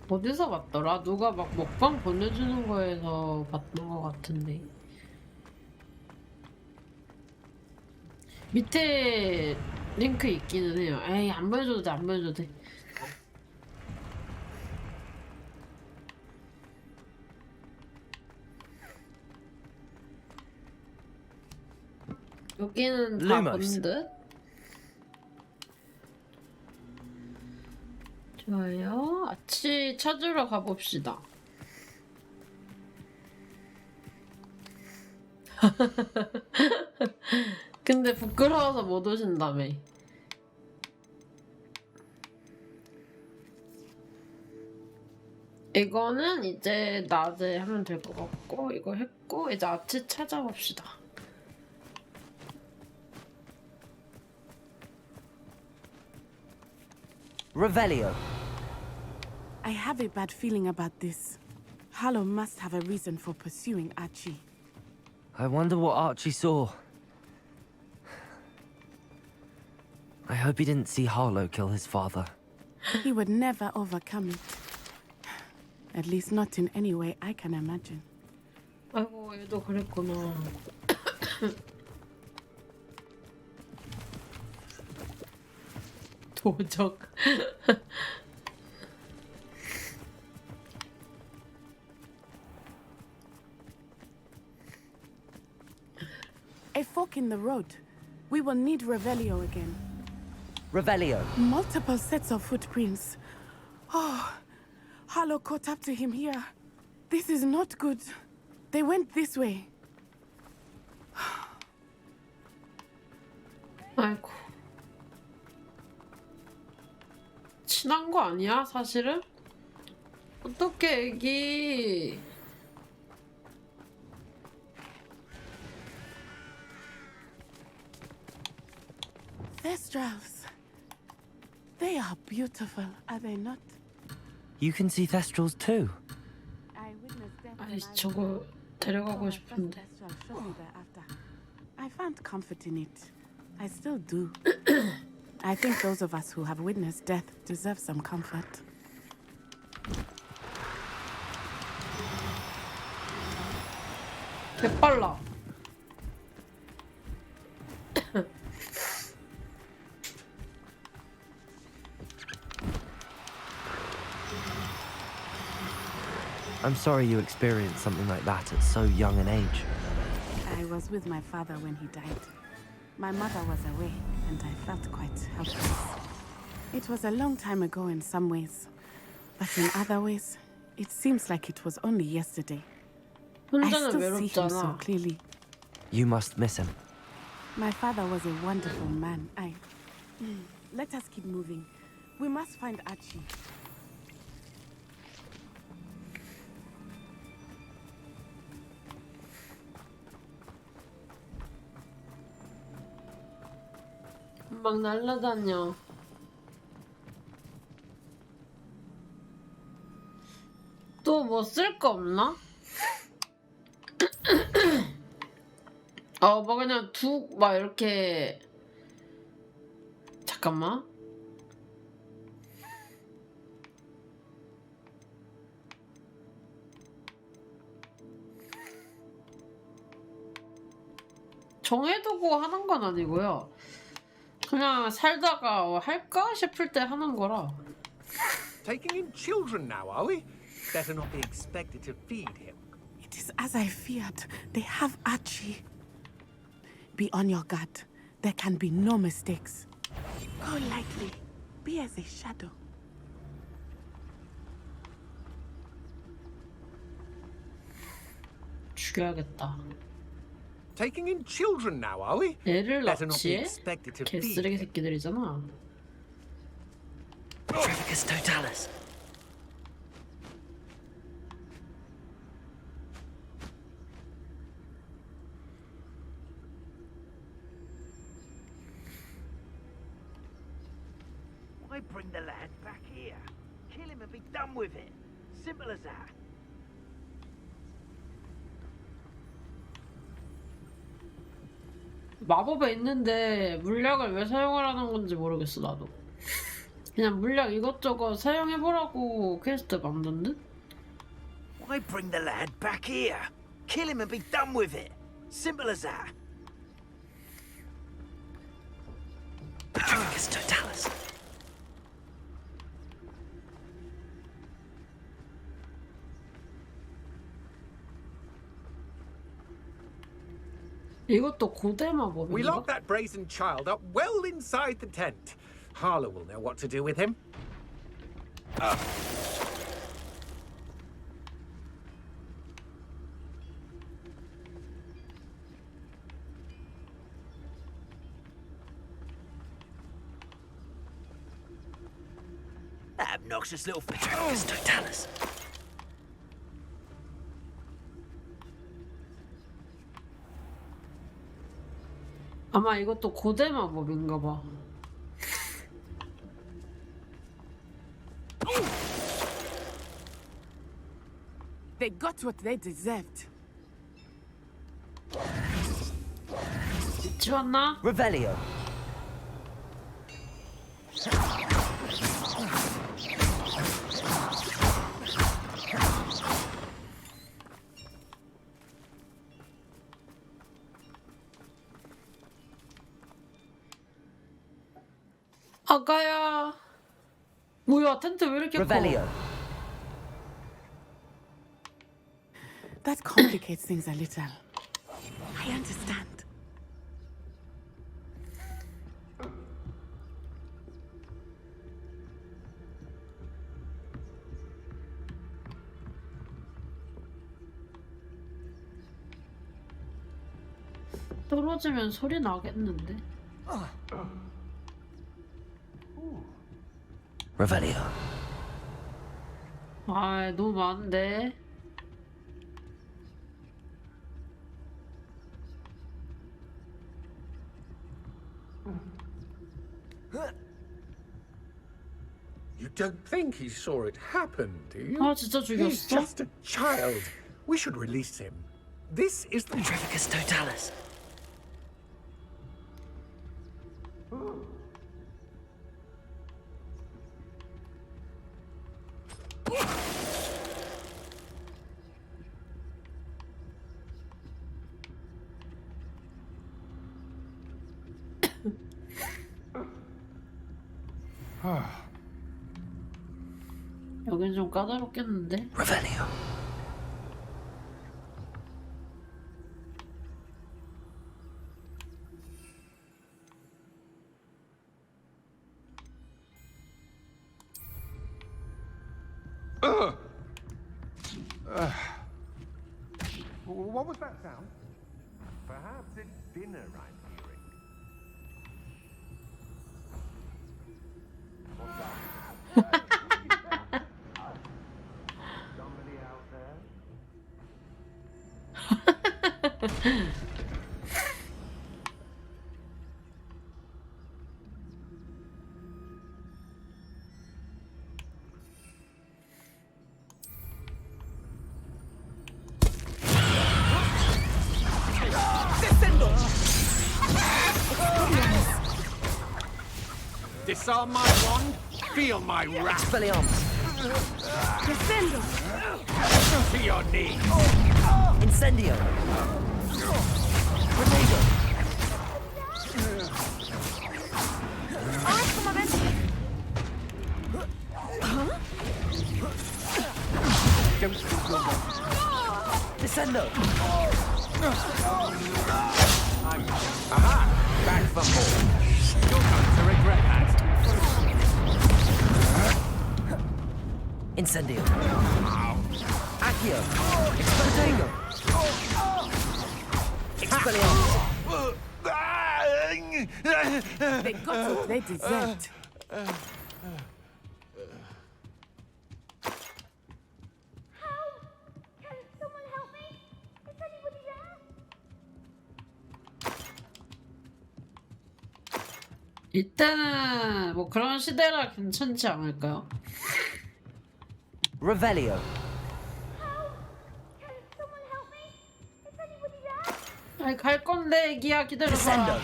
어디서 봤더라? 누가 막 먹방 보내주는 거에서 봤던 것 같은데. 밑에 링크 있기는 해요. 에이 안 보여줘도 돼, 안 보여줘도 돼. 여기는 다 본 듯? 좋아요. 아치 찾으러 가봅시다. 근데 부끄러워서 못 오신다며. 이거는 이제 낮에 하면 될 것 같고 이거 했고 이제 아치 찾아봅시다. Revelio. I have a bad feeling about this. Harlow must have a reason for pursuing Archie. I wonder what Archie saw. I hope he didn't see Harlow kill his father. He would never overcome it. At least not in any way I can imagine. 아이고 얘도 그랬구나. 도적. A fork in the road. We will need Revelio again. Revelio. Multiple sets of footprints. Oh, Harlow caught up to him here. This is not good. They went this way. 아이고. 친한 거 아니야, 사실은? 어떡해, 애기. Thestrals. They are beautiful, are they not? You can see Thestrals too. I wish 아니 저거 데려가고 싶은데. I found comfort in it. I still do. I think those of us who have witnessed death deserve some comfort. 개빨라. I'm sorry you experienced something like that at so young an age. I was with my father when he died. My mother was away, and I felt quite helpless. It was a long time ago in some ways, but in other ways, it seems like it was only yesterday. I still see him so clearly. You must miss him. My father was a wonderful man. Let us keep moving. We must find Archie. 막 날라다녀. 또 뭐 쓸 거 없나? 뭐 그냥 막 이렇게. 잠깐만. 정해두고 하는 건 아니고요. 그냥 살다가 할까 싶을 때 하는 거라. Taking in children now, are we? Better not be expected to feed him. It is as I feared. They have Archie. Be on your guard. There can be no mistakes. Go lightly. Be as a shadow. 죽여야겠다. Taking in children now, are we? 애를 Better not be 납치해? expected to feed 개쓰레기 him. 새끼들이잖아. Trafficus totalis. Why bring the lad back here? Kill him and be done with it. Simple as that. 마법에 있는데 물약을 왜 사용하라는 건지 모르겠어 나도. 그냥 물약 이것저것 사용해보라고 퀘스트 만든 듯? Why bring the lad back here? Kill him and be done with it. Simple as that. Trafficus totalis. 이것도 고대 마법인가? We locked that brazen child up well inside the tent. Harlow will know what to do with him. That obnoxious little Trafficus totalis. 아마 이것도 고대 마법인가 봐. They got what they deserved. 지웠나? Revelio. 아가야. 뭐야 텐트 왜 이렇게 커? Revelio. That complicates things a little. I understand. 떨어지면 소리 나겠는데? Revelio. 아, 너무 많은데. You don't think he saw it happen, do you? 아, 진짜 He's 죽였어? just a child. We should release him. This is the Trevicus Totalis. 여긴 좀 까다롭겠는데? Revelio. What was that sound? Perhaps it's dinner I'm hearing. What's that? Somebody out there? Disarm my wand, feel my wrath. Expelliarmus. Descendo! To your knees. Incendio. Renego. Descendo. Aha! Back for more. You're going to regret that. Incendio. Accio. Expelliarmus. Expelliarmus. They got what they deserved. 이때는 뭐 그런 시대라 괜찮지 않을까요? Revelio. 아니 갈 건데 애기야 기다려봐.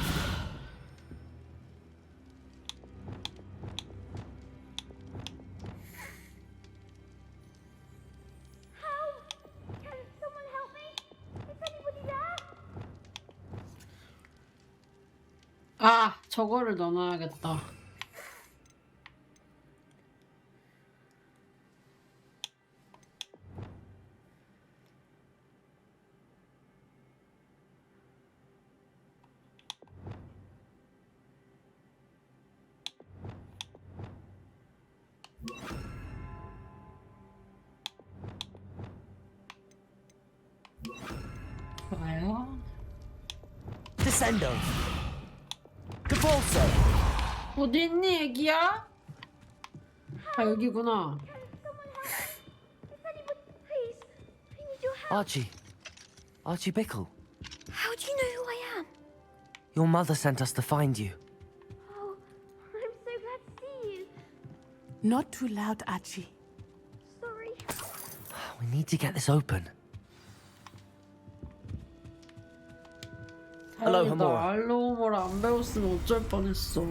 아 저거를 넣어놔야겠다. 좋아요. Descendo. Cabolso. 어디 있니 애기야? 아 여기구나. Archie. Archie Bickle. How do you know who I am? Your mother sent us to find you. Oh, I'm so glad to see you. Not too loud, Archie. Sorry. We need to get this open. Hello, 다행이다. Hamura. 알로모를 안 배웠으면 어쩔 뻔했어.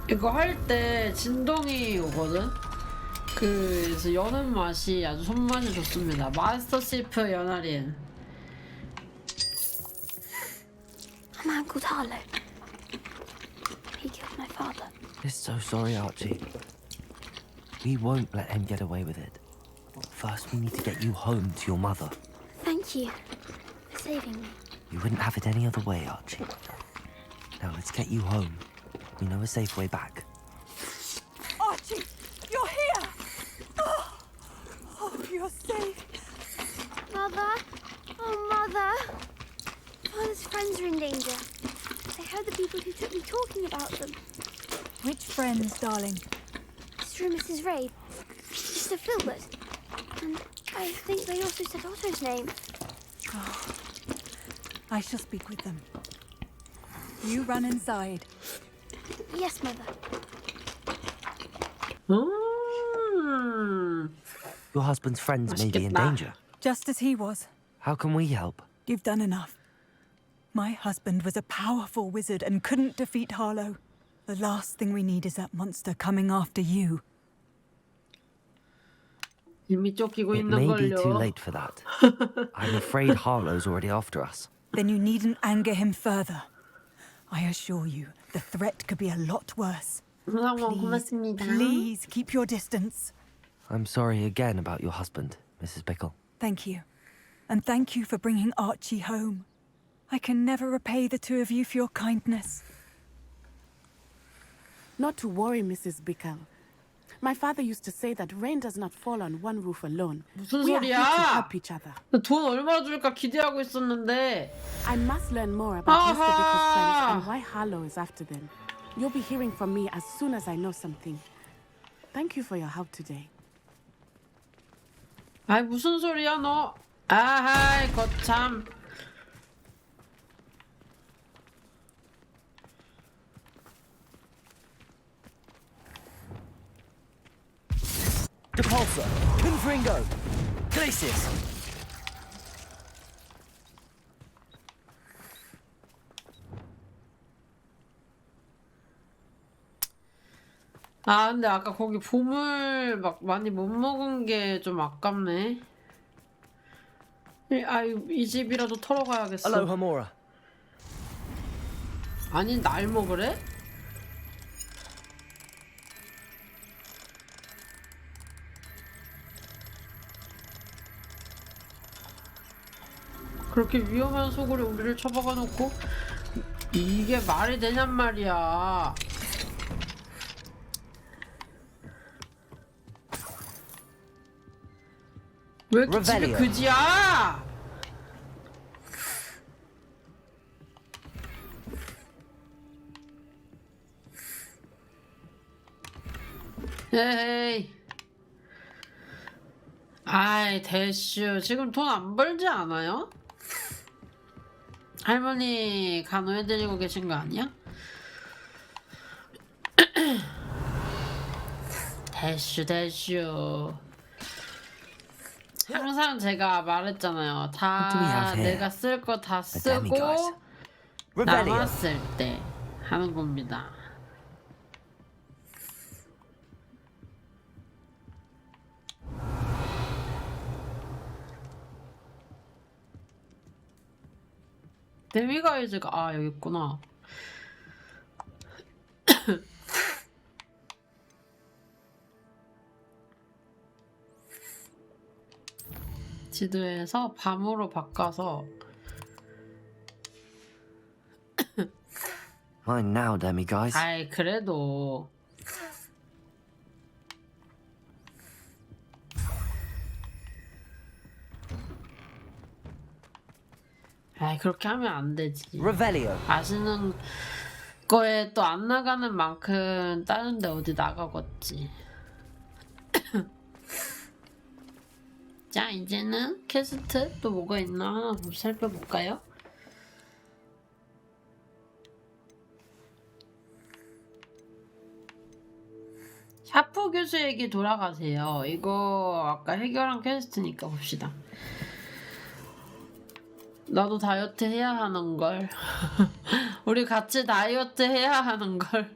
이거 할 때 진동이 오거든? 그래서 여는 맛이 아주 손맛이 좋습니다. 마스터 셰프 연하린. A man called Harlow. He killed my father. We're so sorry, Archie. We won't let him get away with it. First, we need to get you home to your mother. Thank you for saving me. You wouldn't have it any other way, Archie. Now let's get you home. We know a safe way back. Archie, you're here! Oh, you're safe. Mother? Oh, Mother. Father's friends are in danger. I heard the people who took me talking about them. Which friends, darling? Mr. and Mrs. Ray. Mr. Filbert. And I think they also said Otto's name. Oh, I shall speak with them. You run inside. Yes, Mother. Your husband's friends may be in danger. Just as he was. How can we help? You've done enough. My husband was a powerful wizard and couldn't defeat Harlow. The last thing we need is that monster coming after you. It may be too late for that. I'm afraid Harlow's already after us. Then you needn't anger him further. I assure you, the threat could be a lot worse. Please keep your distance. I'm sorry again about your husband, Mrs. Bickle. Thank you. And thank you for bringing Archie home. I can never repay the two of you for your kindness. Not to worry, Mrs. Bickle. My father used to say that rain does not fall on one roof alone. 무슨 We are here to 소리야? help each other. 돈 얼마 줄까 기대하고 있었는데. I must learn more about Mr. Bickle's friends and why Harlow is after them. You'll be hearing from me as soon as I know something. Thank you for your help today. 아이 무슨 소리야 너? 아하이 거참. Depulsor, Confringo, Glacis. 아 근데 아까 거기 보물 막 많이 못 먹은 게 좀 아깝네. 이 집이라도 털어가야겠어. Alohomora. 아니 날 먹으래? 그렇게 위험한 속으로 우리를 처박아 놓고 이게 말이 되냔 말이야. 왜 이렇게 집에 그지야? 에이. 아이 대슈 지금 돈 안 벌지 않아요? 할머니 간호해드리고 계신 거 아니야? 대슈 항상 제가 말했잖아요. 다 내가 쓸 거 다 쓰고 남았을 때 하는 겁니다. 데미가이즈가 여기 있구나. 지도에서 밤으로 바꿔서 Mine now, demiguise. 아이 그래도 아이 그렇게 하면 안 되지. Revelio. 아시는 거에 또 안 나가는 만큼 다른데 어디 나가겠지. 자 이제는 퀘스트 또 뭐가 있나 한번 살펴볼까요? 샤프 교수에게 돌아가세요. 이거 아까 해결한 퀘스트니까 봅시다. 나도 다이어트 해야 하는걸. 우리 같이 다이어트 해야 하는걸.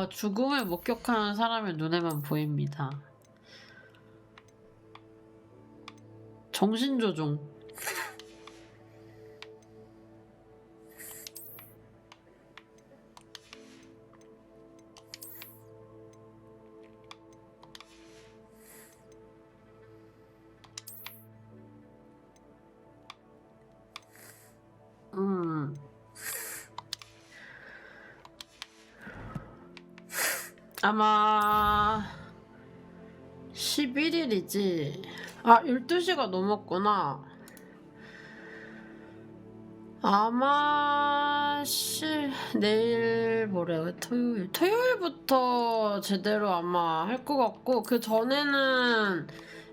죽음을 목격하는 사람의 눈에만 보입니다. 정신조종. 아마 11일이지. 12시가 넘었구나. 아마 내일 모레 토요일부터 제대로 아마 할 것 같고 그 전에는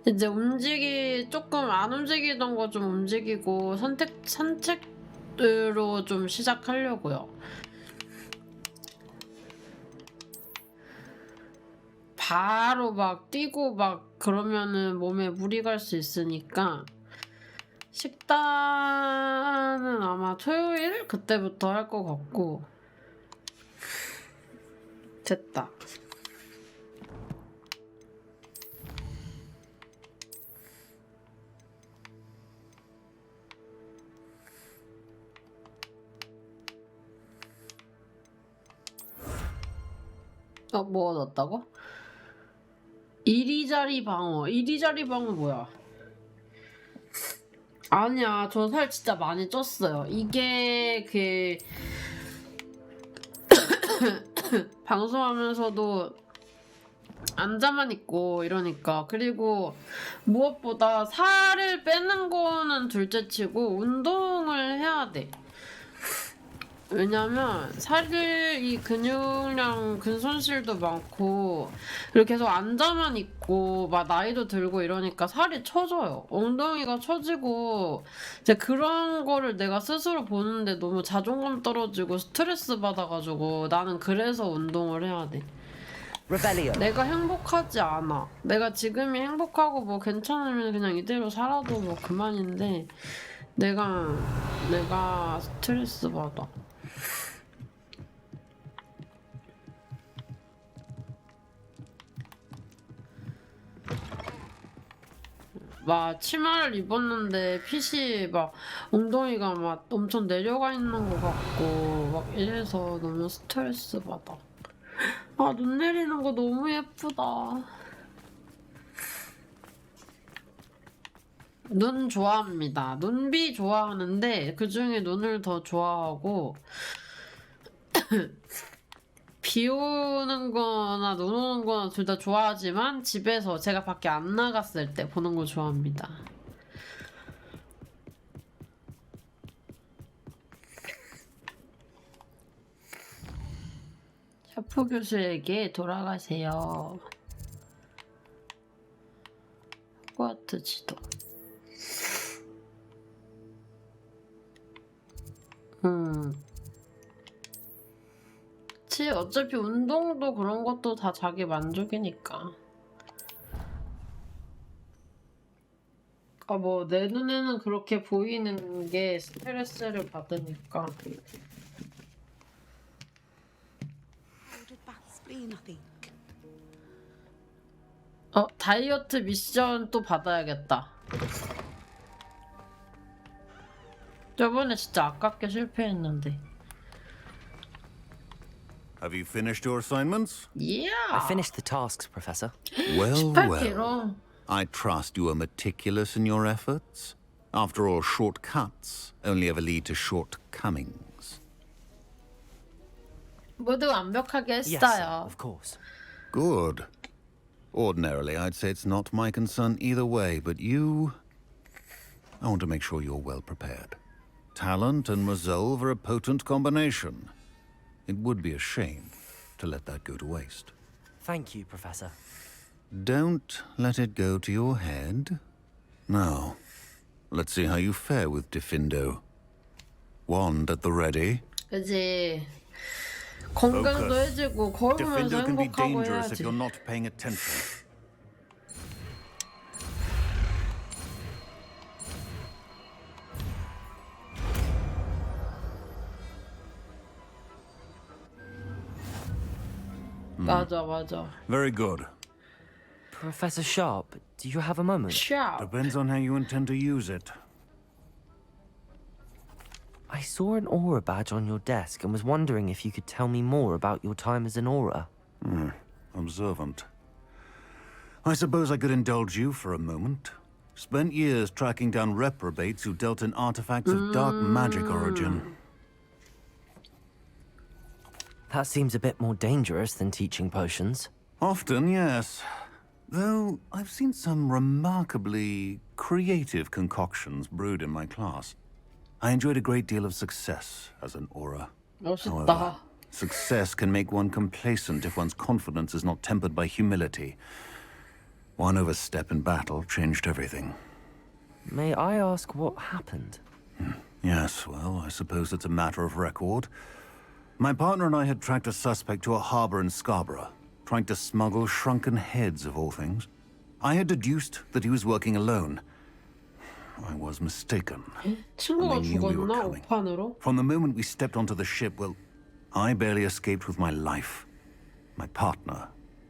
이제 조금 안 움직이던 거 좀 움직이고 산책으로 좀 시작하려고요. 바로 막 뛰고 막 그러면은 몸에 무리 갈 수 있으니까 식단은 아마 토요일 그때부터 할 것 같고. 됐다. 뭐가 넣었다고? 이리저리 방어. 이리저리 방어 뭐야? 아니야, 저 살 진짜 많이 쪘어요. 이게 방송하면서도 앉아만 있고 이러니까. 그리고 무엇보다 살을 빼는 거는 둘째치고 운동을 해야 돼. 왜냐면 이 근육량 근손실도 많고 이렇게 계속 앉아만 있고 막 나이도 들고 이러니까 살이 처져요. 엉덩이가 처지고 이제 그런 거를 내가 스스로 보는데 너무 자존감 떨어지고 스트레스 받아가지고 나는 그래서 운동을 해야 돼. 내가 행복하지 않아. 내가 지금이 행복하고 뭐 괜찮으면 그냥 이대로 살아도 뭐 그만인데 내가 스트레스 받아. 막 치마를 입었는데 핏이 막 엉덩이가 막 엄청 내려가 있는 것 같고 막 이래서 너무 스트레스 받아. 눈 내리는 거 너무 예쁘다. 눈 좋아합니다. 눈비 좋아하는데 그 중에 눈을 더 좋아하고 비 오는 거나 눈 오는 거나 둘 다 좋아하지만 집에서 제가 밖에 안 나갔을 때 보는 거 좋아합니다. 샤프 교수에게 돌아가세요. 호그와트 지도. 그치, 어차피 운동도 그런 것도 다 자기 만족이니까. 뭐 내 눈에는 그렇게 보이는 게 스트레스를 받으니까. 다이어트 미션 또 받아야겠다. 저번에 진짜 아깝게 실패했는데. Have you finished your assignments? Yeah. I finished the tasks, Professor. Well, 18kg. well. I trust you are meticulous in your efforts. After all, shortcuts only ever lead to shortcomings. 모두 완벽하게 했어요. Yes, sir, of course. Good. Ordinarily, I'd say it's not my concern either way, but I want to make sure you're well prepared. Talent and resolve are a potent combination. It would be a shame to let that go to waste. Thank you, Professor. Don't let it go to your head. Now, let's see how you fare with Diffindo. Wand at the ready. 그치. 건강도 해주고 걸으면서 Diffindo can be 행복하고 dangerous if 해야지. you're not paying attention. 맞아. Very good. Professor Sharp, do you have a moment? Sharp. Depends on how you intend to use it. I saw an aura badge on your desk and was wondering if you could tell me more about your time as an aura. Observant. I suppose I could indulge you for a moment. Spent years tracking down reprobates who dealt in artifacts of dark magic origin. That seems a bit more dangerous than teaching potions. Often, yes. Though I've seen some remarkably creative concoctions brewed in my class. I enjoyed a great deal of success as an aura. However, 멋있다. success can make one complacent if one's confidence is not tempered by humility. One overstep in battle changed everything. May I ask what happened? Yes, well, I suppose it's a matter of record. My partner and I had tracked a suspect to a harbor in Scarborough, trying to smuggle shrunken heads of all things. I had deduced that he was working alone. I was mistaken. 친구가 And they knew we were 죽었나? coming. 오판으로? From the moment we stepped onto the ship, well, I barely escaped with my life. My partner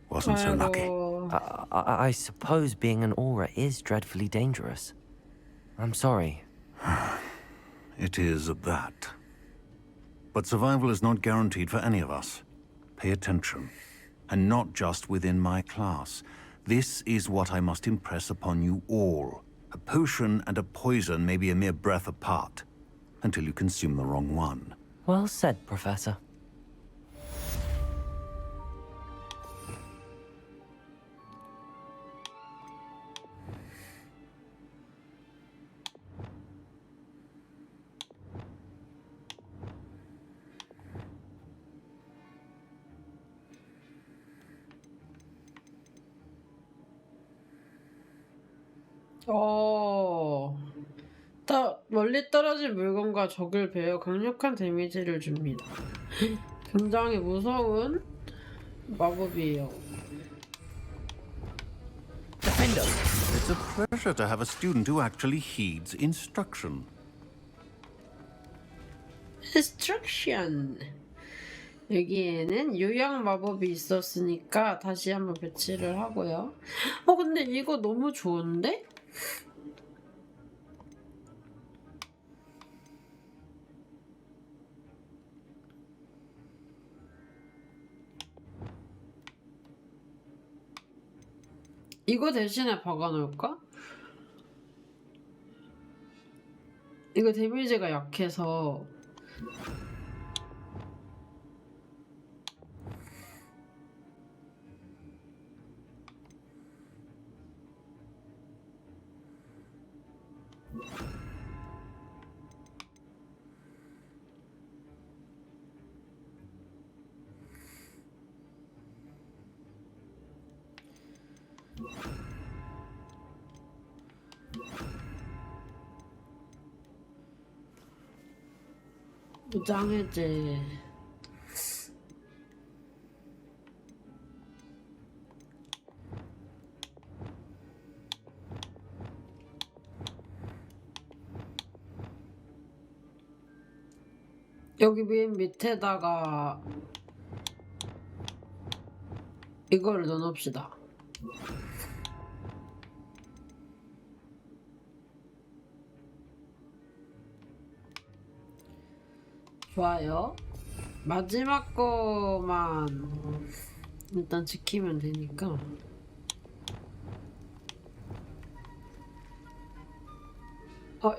wasn't so lucky. I suppose being an aura is dreadfully dangerous. I'm sorry. It is at that. But survival is not guaranteed for any of us. Pay attention. And not just within my class. This is what I must impress upon you all. A potion and a poison may be a mere breath apart, until you consume the wrong one. Well said, Professor. 멀리 떨어진 물건과 적을 베어 강력한 데미지를 줍니다. 굉장히 무서운 마법이에요. Defender! It's a pleasure to have a student who actually heeds instruction. Instruction. 여기에는 요양 마법이 있었으니까 다시 한번 배치를 하고요. 근데 이거 너무 좋은데? 이거 대신에 박아놓을까? 이거 데미지가 약해서 무장해제. 여기 맨 밑에다가 이거를 넣어놓읍시다. 좋아요. 마지막 거만 일단 지키면 되니까.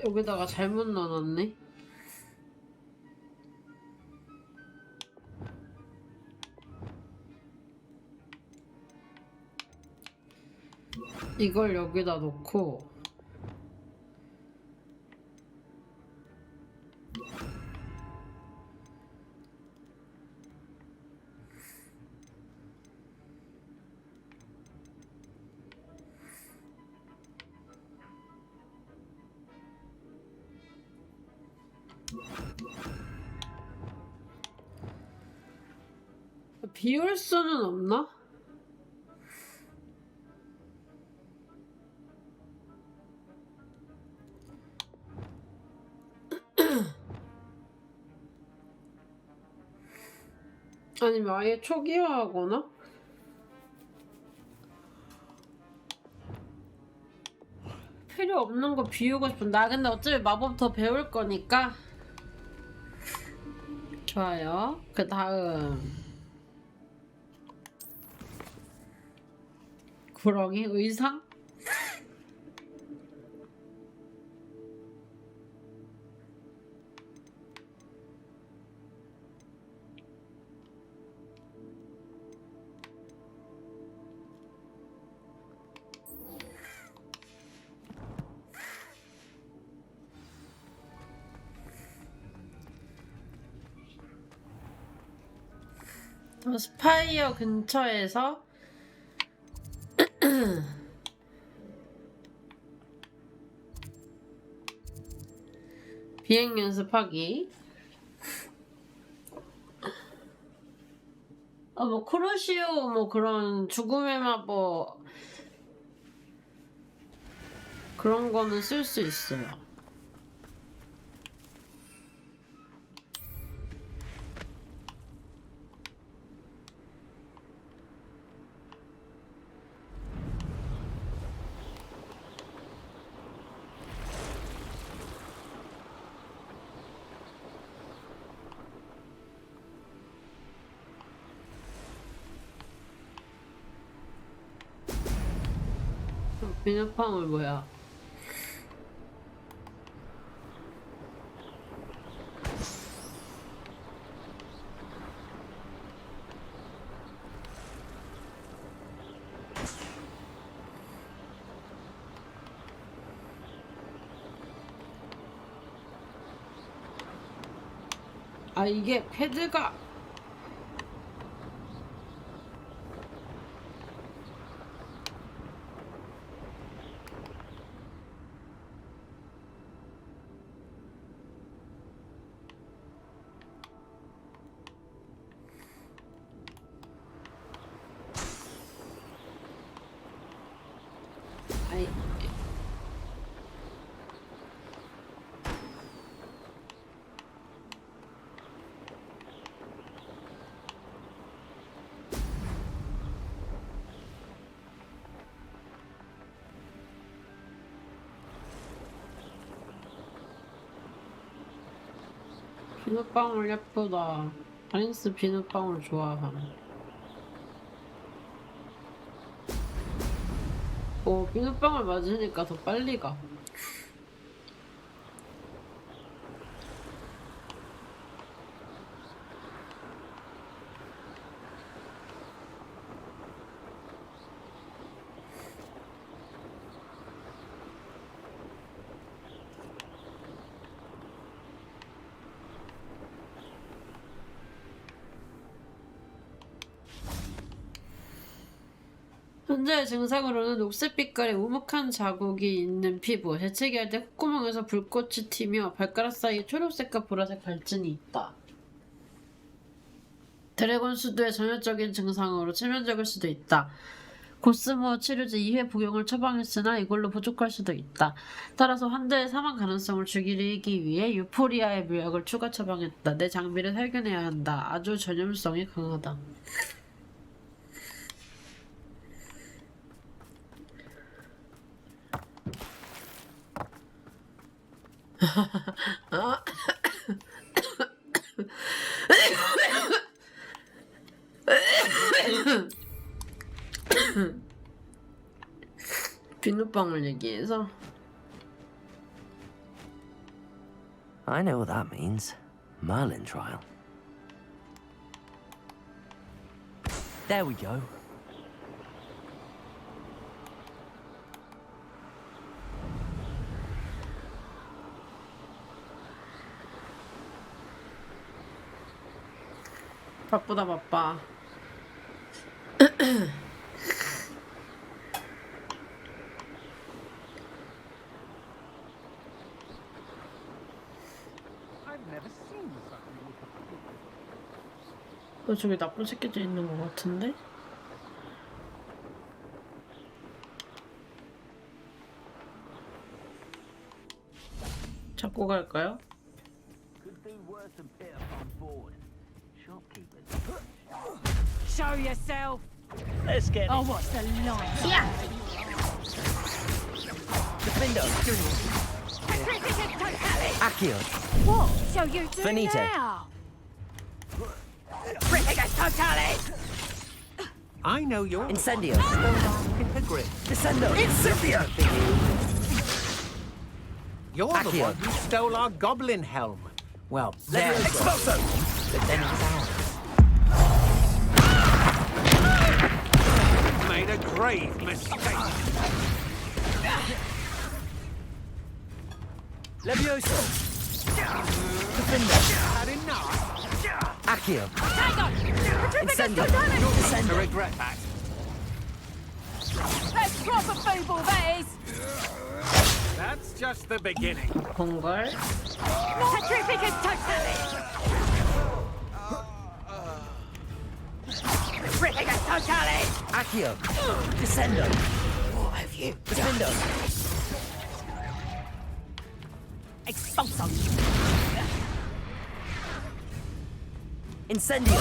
여기다가 잘못 넣어놨네. 이걸 여기다 놓고 비울 수는 없나? 아니면 아예 초기화하거나? 필요 없는 거 비우고 싶은. 나 근데 어차피 마법 더 배울 거니까. 좋아요. 그 다음 구렁이 의상? 스파이어 근처에서 비행 연습하기. 뭐 크루시오 뭐 그런 죽음의 마법 그런 거는 쓸 수 있어요. 비눗방울 뭐야? 아 이게 패드가 아이 비눗방울 예쁘다. 하린스 비눗방울 좋아함. 오, 비눗방울 맞으니까 더 빨리 가. 현재의 증상으로는 녹색 빛깔의 우묵한 자국이 있는 피부, 재채기할 때 콧구멍에서 불꽃이 튀며 발가락 사이에 초록색과 보라색 발진이 있다. 드래곤 수두의 전형적인 증상으로 치명적일 수도 있다. 고스모 치료제 2회 복용을 처방했으나 이걸로 부족할 수도 있다. 따라서 환자의 사망 가능성을 줄이기 위해 유포리아의 묘약을 추가 처방했다. 내 장비를 살균해야 한다. 아주 전염성이 강하다. 비눗방울 얘기해서 I know what that means. Merlin trial. There we go. 바쁘다 바빠. 저기 나쁜 새끼들 있는 것 같은데? 잡고 갈까요? Show yourself. Let's get Oh, what's the line? Yeah. Defendo. Accio. What shall you do Finito. now? Critical totalis. I know you're Incendio. in the grip. Descendo. Incendio. You're the Accio. one who stole our goblin helm. Well, there you go. Expulso. But then it was ours. Made a grave mistake. Levioso. Defendo. Had enough. Accio. Hang on. Incendio. To regret that. That's proper feeble, that is. That's just the beginning. 본걸? Sacrificus totalis. Sacrificus totalis. Accio. Descendo. What have you Descendo. Expulso. Incendio.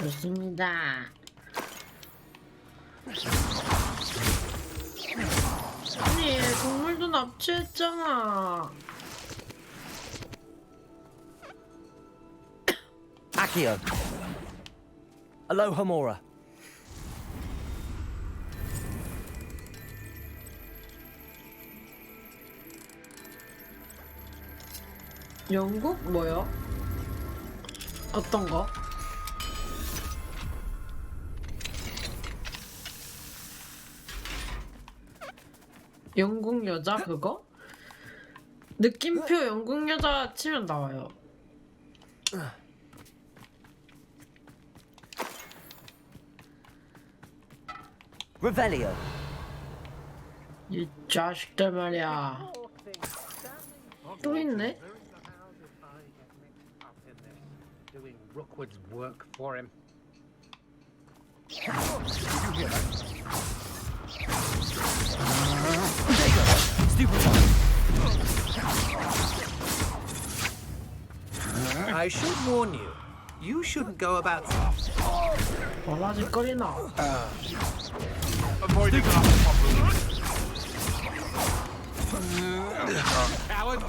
좋습니다. 아니, 동물도 납치했잖아. Accio. Alohomora. 영국? 뭐야? 어떤 거? 영국 여자 그거? 느낌표 영국 여자 치면 나와요. Revelio. 이 자식들 말이야. 또 있네? Doing Rookwood's work for him. I should warn you. You shouldn't go about. 버라지거리나. Avoiding coward.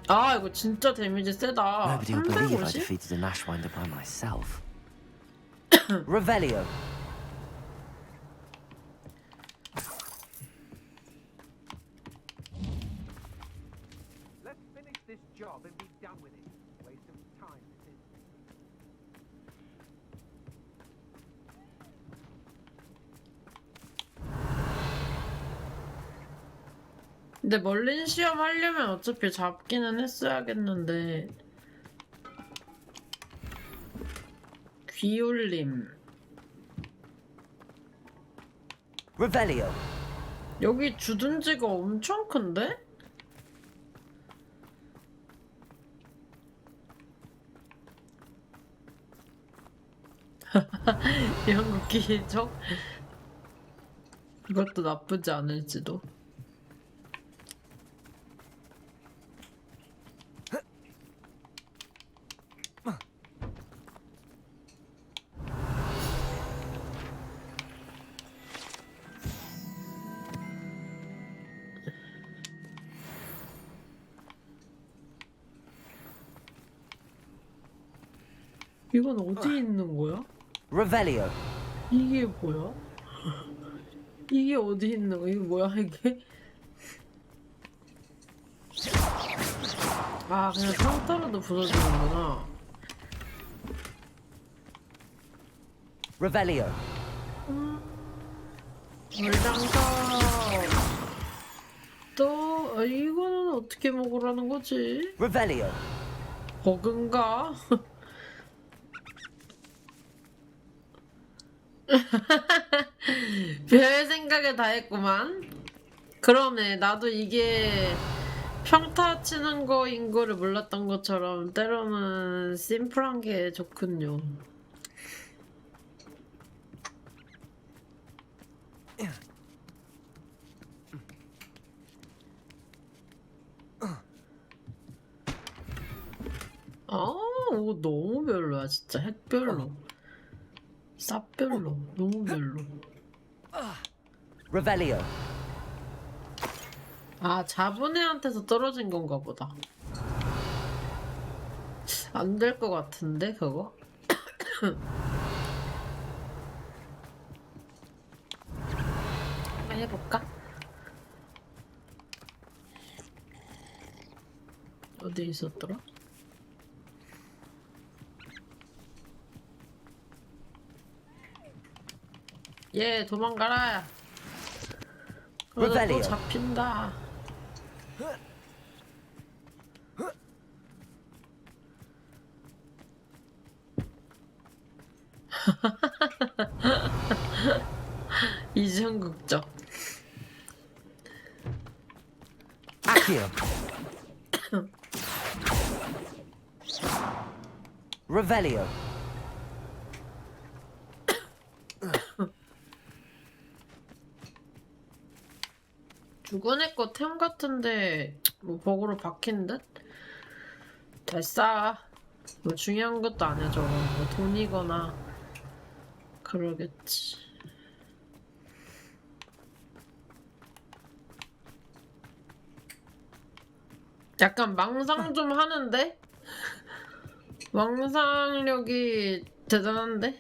아, 이거 진짜 데미지 세다. Nobody will believe I 350? defeated an Ashwinder by myself. Revelio. Let's finish this job and be done with it. Waste of time, this is. 근데 멀린 시험 하려면 어차피 잡기는 했어야겠는데. 귀울림. Revelio. 여기 주둔지가 엄청 큰데? 영국 기적? 이것도 나쁘지 않을지도. 이건 어디 있는 거야? Revelio. 이게 뭐야? 이게 어디 있는 거야? 이게 뭐야 이게? 아, 그냥 평타로도 부서지는구나. Revelio. 물장사. 또 이거는 어떻게 먹으라는 거지? Revelio. 버그인가? 별 생각을 다 했구만. 그러네, 나도 이게 평타 치는 거인 거를 몰랐던 것처럼 때로는 심플한 게 좋군요. 오, 너무 별로야 진짜. 핵별로, 쌉별로, 너무 별로. Revelio. 아, 잡은 애한테서 떨어진 건가 보다. 안 될 것 같은데 그거? 한번 해볼까? 어디 있었더라? 예, 도망가라. 그러다 또 잡힌다. 이중국적. Accio. Revelio. 죽은 애 거 템 같은데 뭐 버그로 박힌 듯? 됐어. 뭐 중요한 것도 아니야 저거. 뭐 돈이거나 그러겠지. 약간 망상 좀 하는데? 망상력이 대단한데?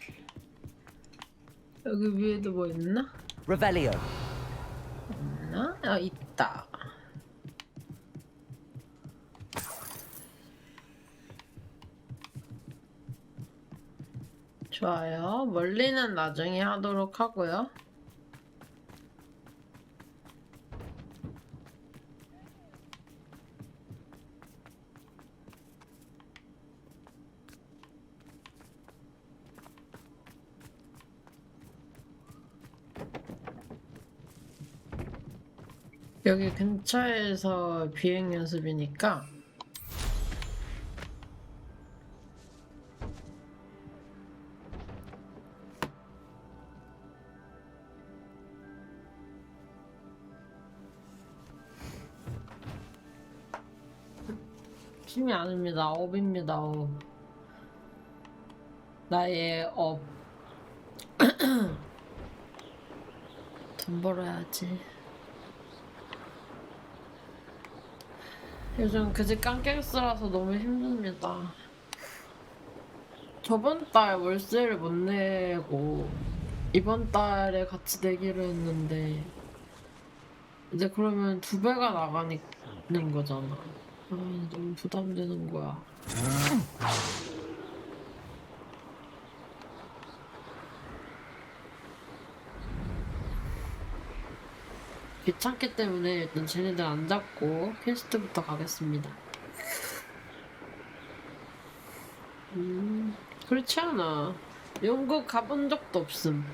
여기 위에도 뭐 있나? Revelio. 있나? 아, 있다. 좋아요. 멀리는 나중에 하도록 하고요. 여기 근처에서 비행 연습이니까 힘이 아닙니다. 업입니다. 업. 나의 업. 돈 벌어야지. 요즘 그집 깡갱스라서 너무 힘듭니다. 저번 달 월세를 못 내고 이번 달에 같이 내기로 했는데 이제 그러면 2배가 나가는 거잖아. 아, 너무 부담되는 거야. 귀찮기 때문에 일단 쟤네들 안 잡고 퀘스트부터 가겠습니다. 그렇지 않아. 영국 가본 적도 없음.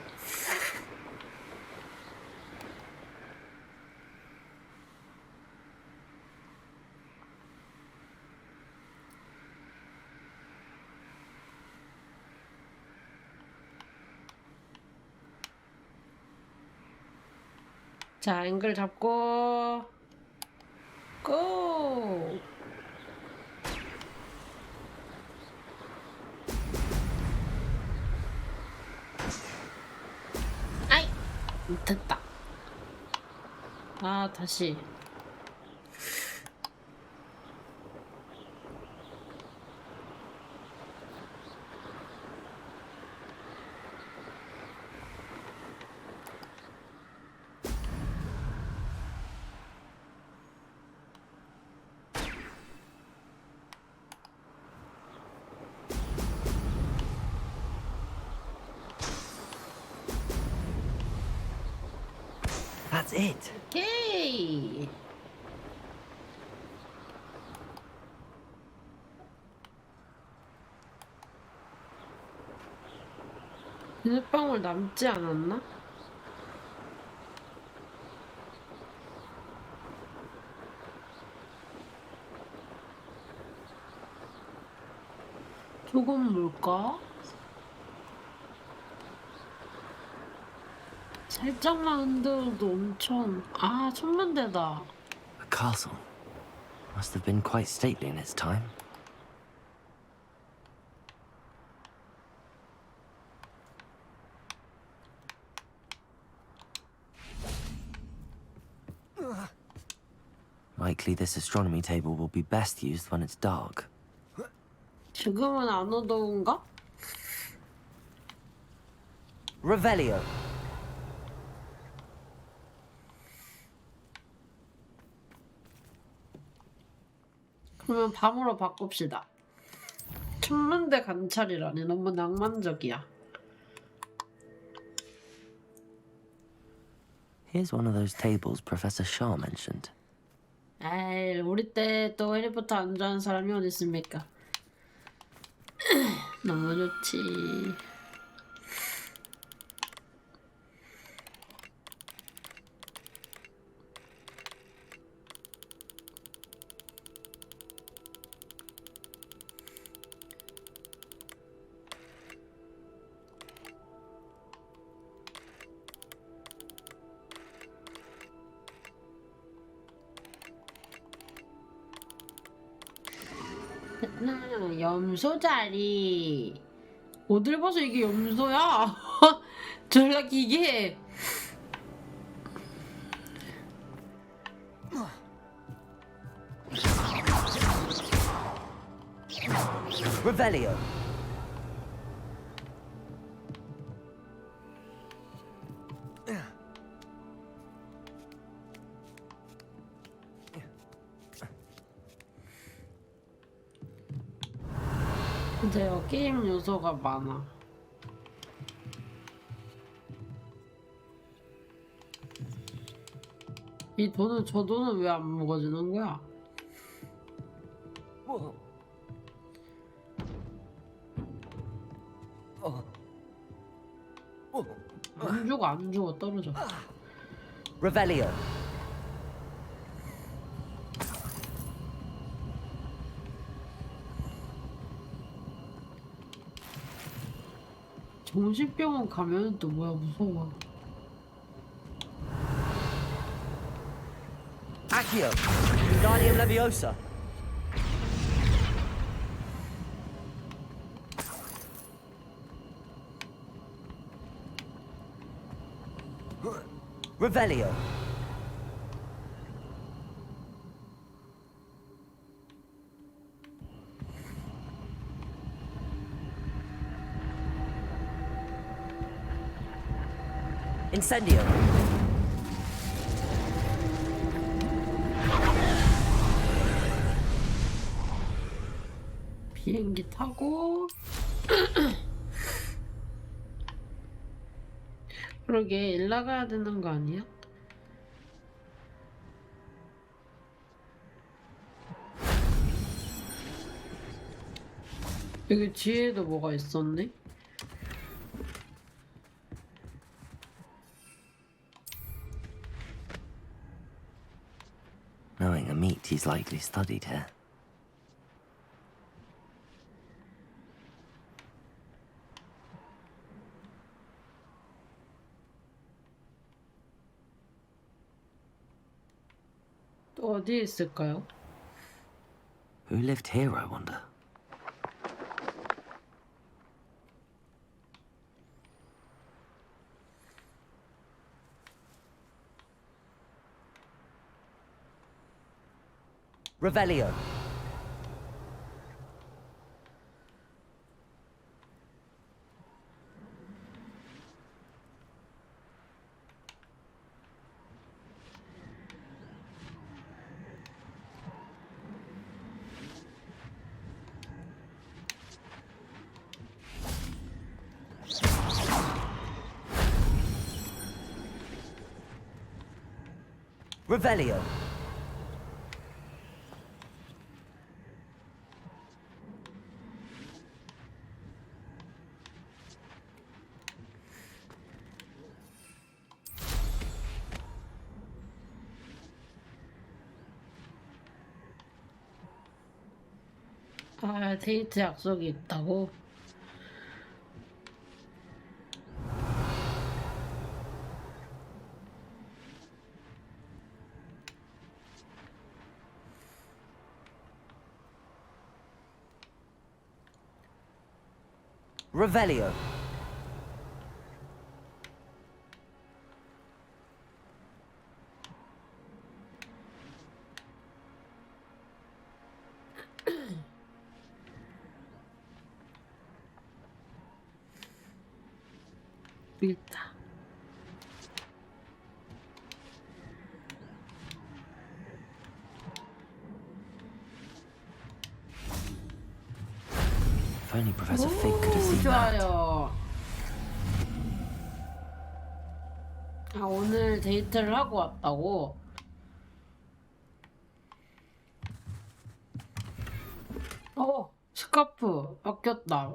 자, 앵글 잡고 고! 아이! 됐다. 아, 다시. That's it. 오케이. 비눗방울 남지 않았나? 저건 뭘까? 살짝만 흔들어도 엄청... 아, 천만대다. A castle. Must have been quite stately in its time. Likely this astronomy table will be best used when it's dark. 지금은 안 어두운가? Revelio. 그러면 밤으로 바꿉시다. 천문대 관찰이라니 너무 낭만적이야. Here's one of those tables Professor Shaw mentioned. 에이, 우리 때 또 해리포터 안 좋아하는 사람이 어디 있습니까? 너무 좋지. 염소 자리. 어딜 봐서 이게 염소야? 졸라 기괴해. Revelio. 근데요, 게임 요소가 많아. 이 돈은, 저 돈은 왜 안 먹어주는 거야? 안 죽어, 떨어져. Revelio. 정신병원 가면 또 뭐야, 무서워. Accio. Wingardium Leviosa. Revelio. Incendio. 비행기 타고 그러게 일 나가야 되는 거 아니야? 여기 뒤에도 뭐가 있었네? Knowing a meat, he's likely studied here. 또 어디에 있을까요? Who lived here, I wonder? Revelio. Revelio. 아, 데이트 약속이 있다고? Revelio. 있다. If only Professor Fig could have seen that. 좋아요. 아, 오늘 데이트를 하고 왔다고? 스카프 바뀌었다.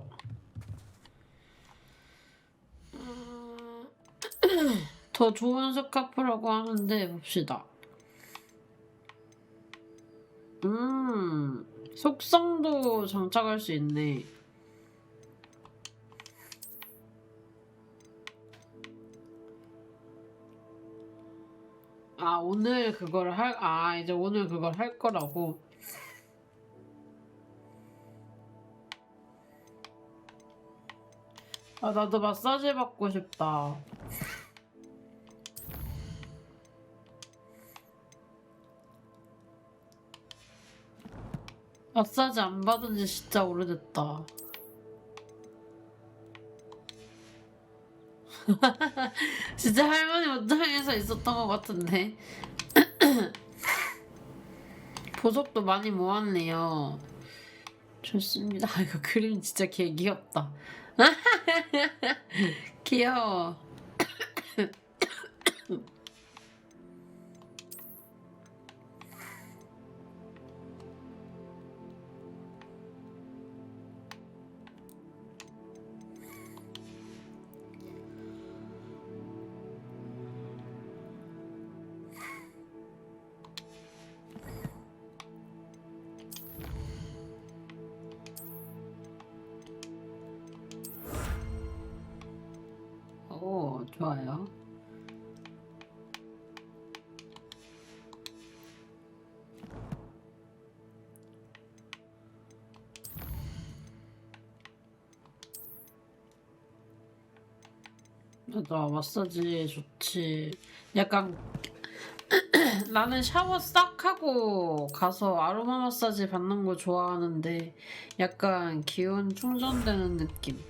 더 좋은 스카프라고 하는데 봅시다. 속성도 장착할 수 있네. 아, 오늘 그걸 이제 오늘 그걸 할 거라고. 아, 나도 마사지 받고 싶다. 마사지 안 받은 지 진짜 오래됐다. 진짜 할머니 옷장에서 있었던 것 같은데. 보석도 많이 모았네요. 좋습니다. 이거 그림 진짜 개 귀엽다. 귀여워. 오, 좋아요. 맞아, 마사지 좋지. 약간 나는 샤워 싹 하고 가서 아로마 마사지 받는 거 좋아하는데 약간 기운 충전되는 느낌.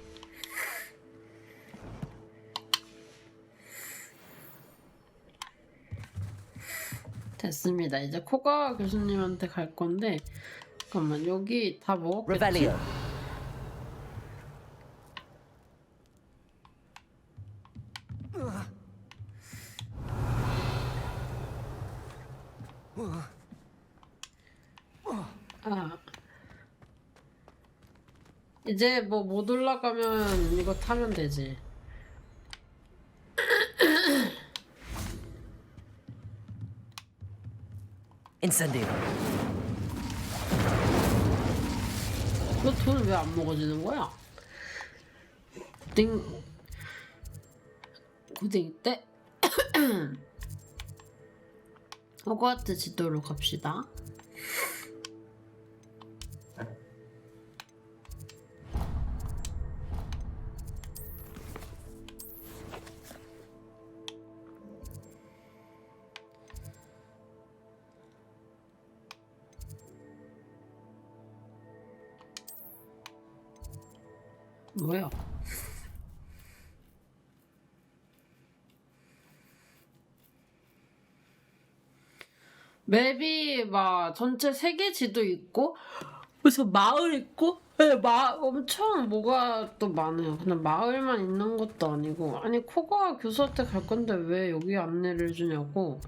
됐습니다. 이제 코가 교수님한테 갈 건데 잠깐만, 여기 다 먹었겠지? Revelio. 아, 이제 뭐 못 올라가면 이거 타면 되지. Incendio. 너 돈 왜 안 먹어지는 거야? 고딩 때 호그와트 지도로 갑시다. 뭐야? 맵이 막 전체 세계 지도 있고 무슨 마을 있고 엄청 뭐가 또 많아요. 그냥 마을만 있는 것도 아니고. 아니, 코가 교수한테 갈 건데 왜 여기 안내를 주냐고.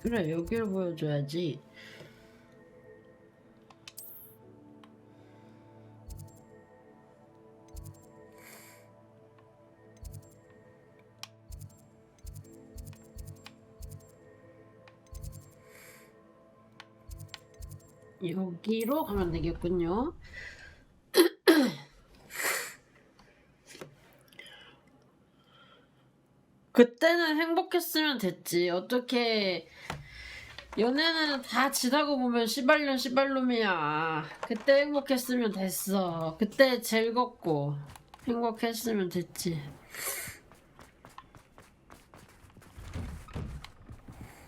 그래, 여기를 보여줘야지. 여기로 가면 되겠군요. 그때는 행복했으면 됐지. 어떻게 연애는 다 지나고 보면 시발년 시발놈이야. 그때 행복했으면 됐어. 그때 즐겁고 행복했으면 됐지.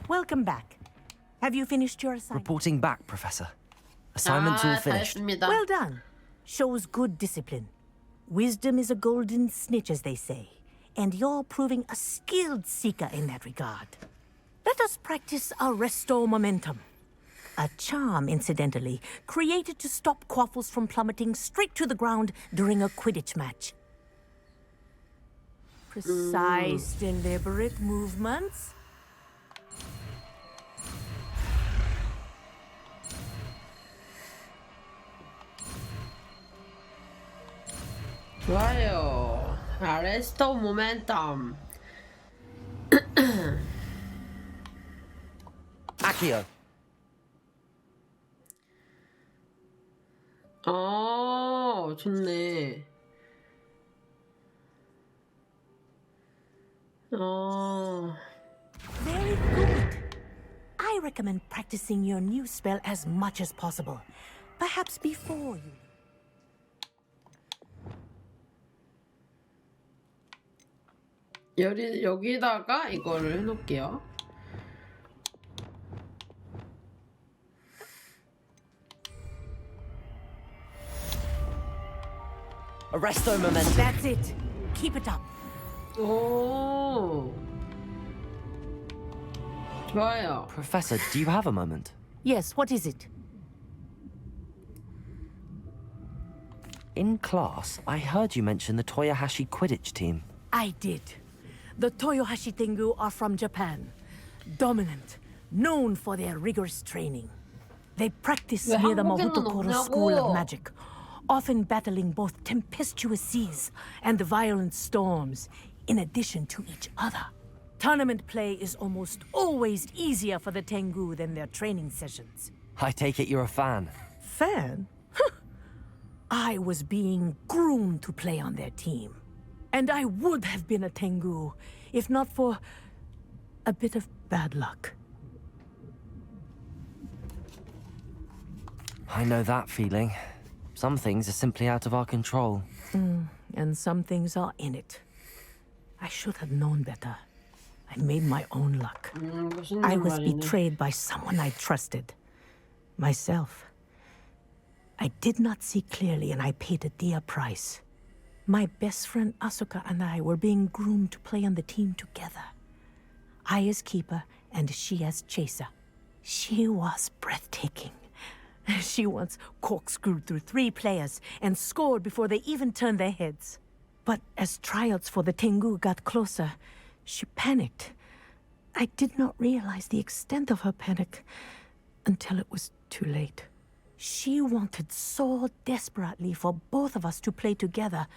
Welcome back. Have you finished your assignment? Reporting back, Professor. Assignment's all finished. Well done. Shows good discipline. Wisdom is a golden snitch, as they say. and you're proving a skilled seeker in that regard. Let us practice a restore momentum. A charm, incidentally, created to stop quaffles from plummeting straight to the ground during a Quidditch match. Precise, deliberate movements. 좋아요. 아레스토 모멘텀. Accio. 좋네. Very good. I recommend practicing your new spell as much as possible. Perhaps before you. 여기다가 이거를 해놓을게요. Arresto momentum. That's it. Keep it up. 오. 좋아요. Professor, do you have a moment? Yes, what is it? In class, I heard you mention the Toyohashi Quidditch team. I did. The Toyohashi Tengu are from Japan. Dominant, known for their rigorous training. They practice near the Mahotokoro School of Magic, often battling both tempestuous seas and violent storms, in addition to each other. Tournament play is almost always easier for the Tengu than their training sessions. I take it you're a fan. Fan? I was being groomed to play on their team. And I would have been a Tengu, if not for a bit of bad luck. I know that feeling. Some things are simply out of our control. And some things are in it. I should have known better. I made my own luck. I was betrayed by someone I trusted. Myself. I did not see clearly and I paid a dear price. My best friend Asuka and I were being groomed to play on the team together. I as keeper and she as chaser. She was breathtaking. She once corkscrewed through 3 players and scored before they even turned their heads. But as tryouts for the Tengu got closer, she panicked. I did not realize the extent of her panic until it was too late. She wanted so desperately for both of us to play together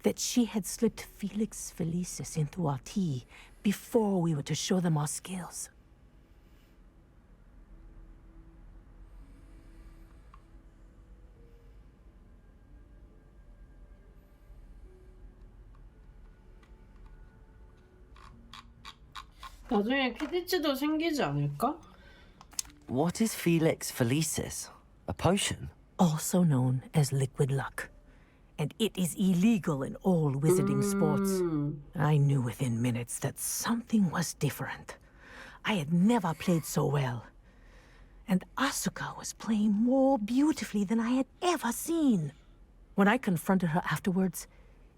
that she had slipped Felix Felicis into our tea before we were to show them our skills. 나중에 퀴디치도 생기지 않을까? What is Felix Felicis? A potion? Also known as liquid luck. And it is illegal in all wizarding sports. I knew within minutes that something was different. I had never played so well. And Asuka was playing more beautifully than I had ever seen. When I confronted her afterwards,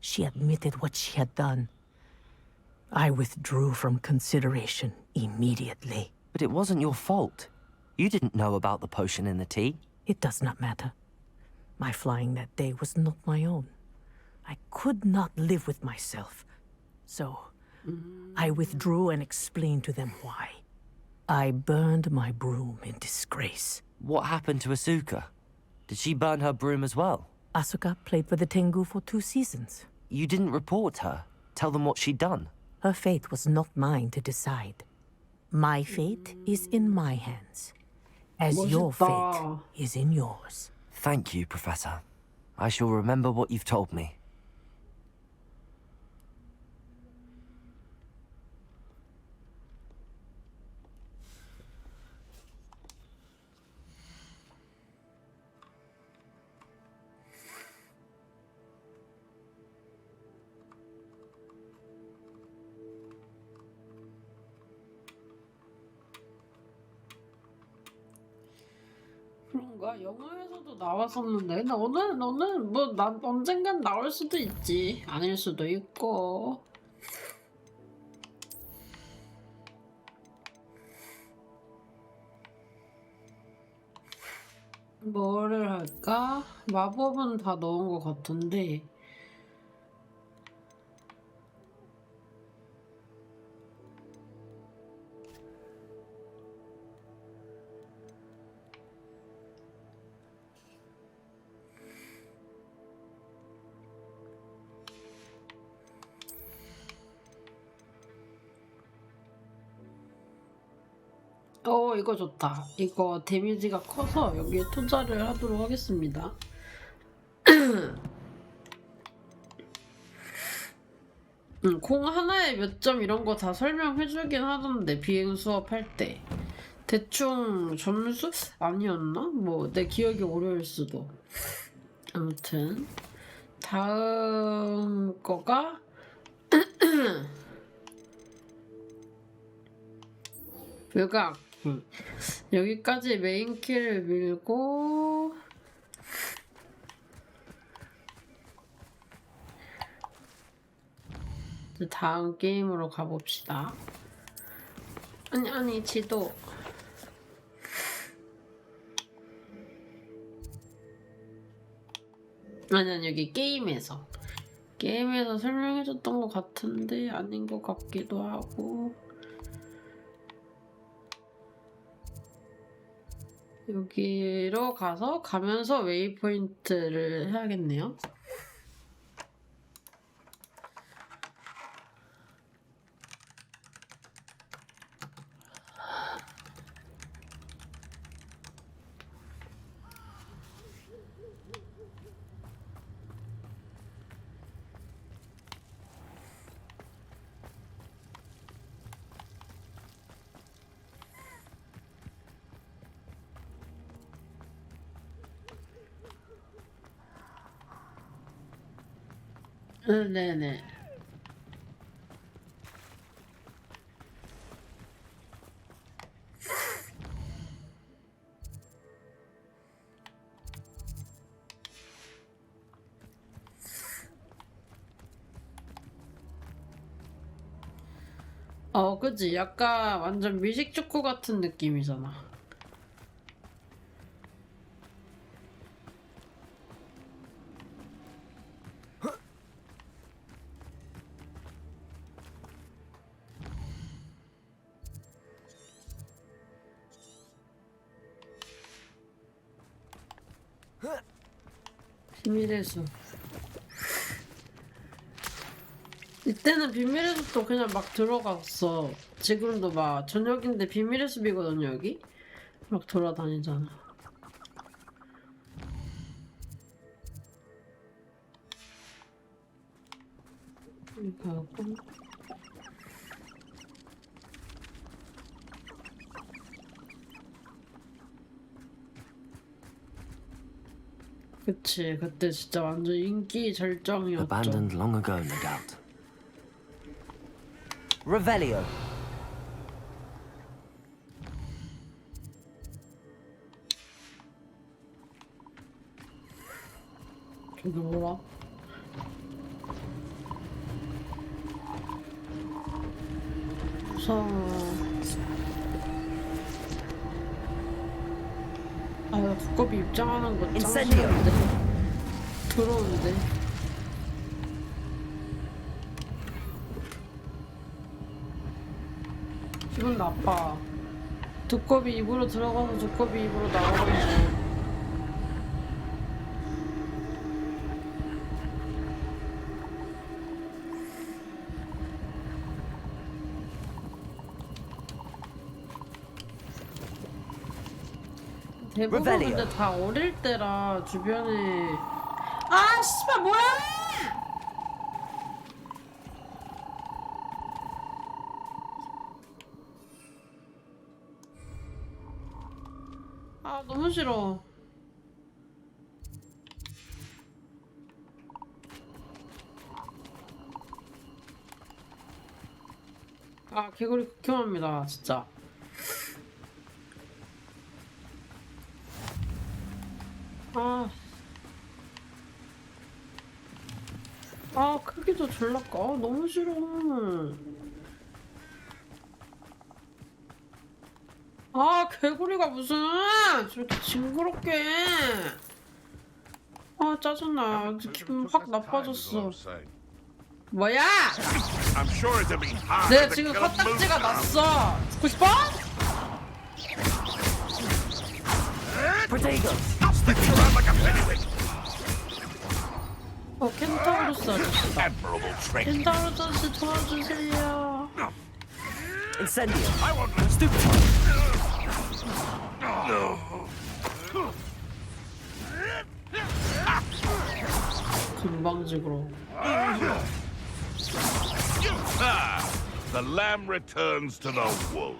she admitted what she had done. I withdrew from consideration immediately. But it wasn't your fault. You didn't know about the potion in the tea. It does not matter. My flying that day was not my own. I could not live with myself. So, I withdrew and explained to them why. I burned my broom in disgrace. What happened to Asuka? Did she burn her broom as well? Asuka played for the Tengu for 2 seasons. You didn't report her? Tell them what she'd done? Her fate was not mine to decide. My fate is in my hands, as your fate is in yours. Thank you, Professor. I shall remember what you've told me. 그런가? 영화에서도 나왔었는데 너는 뭐 난 언젠간 나올 수도 있지. 아닐 수도 있고. 뭐를 할까? 마법은 다 넣은 것 같은데 이거 좋다. 이거 데미지가 커서 여기에 투자를 하도록 하겠습니다. 공 하나에 몇 점 이런 거 다 설명해주긴 하던데 비행 수업할 때 대충 점수? 아니었나? 뭐 내 기억이 오래일 수도. 아무튼 다음 거가 불가 여기까지 메인 키를 밀고 이제 다음 게임으로 가봅시다. 아니 지도 아니 여기 게임에서 설명해줬던 것 같은데 아닌 것 같기도 하고 여기로 가면서 웨이포인트를 해야겠네요. 네네. 그치? 약간 완전 미식축구 같은 느낌이잖아. 비밀의 숲. 이때는 비밀의 숲도 그냥 막 들어갔어. 지금도 막 저녁인데 비밀의 숲이거든요 여기. 막 돌아다니잖아. 이렇게 하고 그치, 그때 진짜 완전 인기 절정이었죠. Abandoned long ago, no doubt. Revelio. 저기 뭐라? 무서워. 나 두꺼비 입장하는 거 짱 싫은데. 들어오는데. 기분 나빠. 두꺼비 입으로 들어가서 두꺼비 입으로 나오고. 대부분 근데 다 어릴 때라 주변에 아 씨발 뭐야! 아 너무 싫어. 아 개구리 극혐합니다 진짜. 크기도 졸라 커. 너무 싫어. 아, 개구리가 무슨 저렇게 징그럽게. 아, 짜증나. 기분 확 나빠졌어. 뭐야? 내 지금 코딱지가 났어. 죽고 싶어? 켄타우로스 아저씨다. 켄타우로스 아저씨 도와주세요. Incendio. 금방직으로. The lamb returns to the wolf.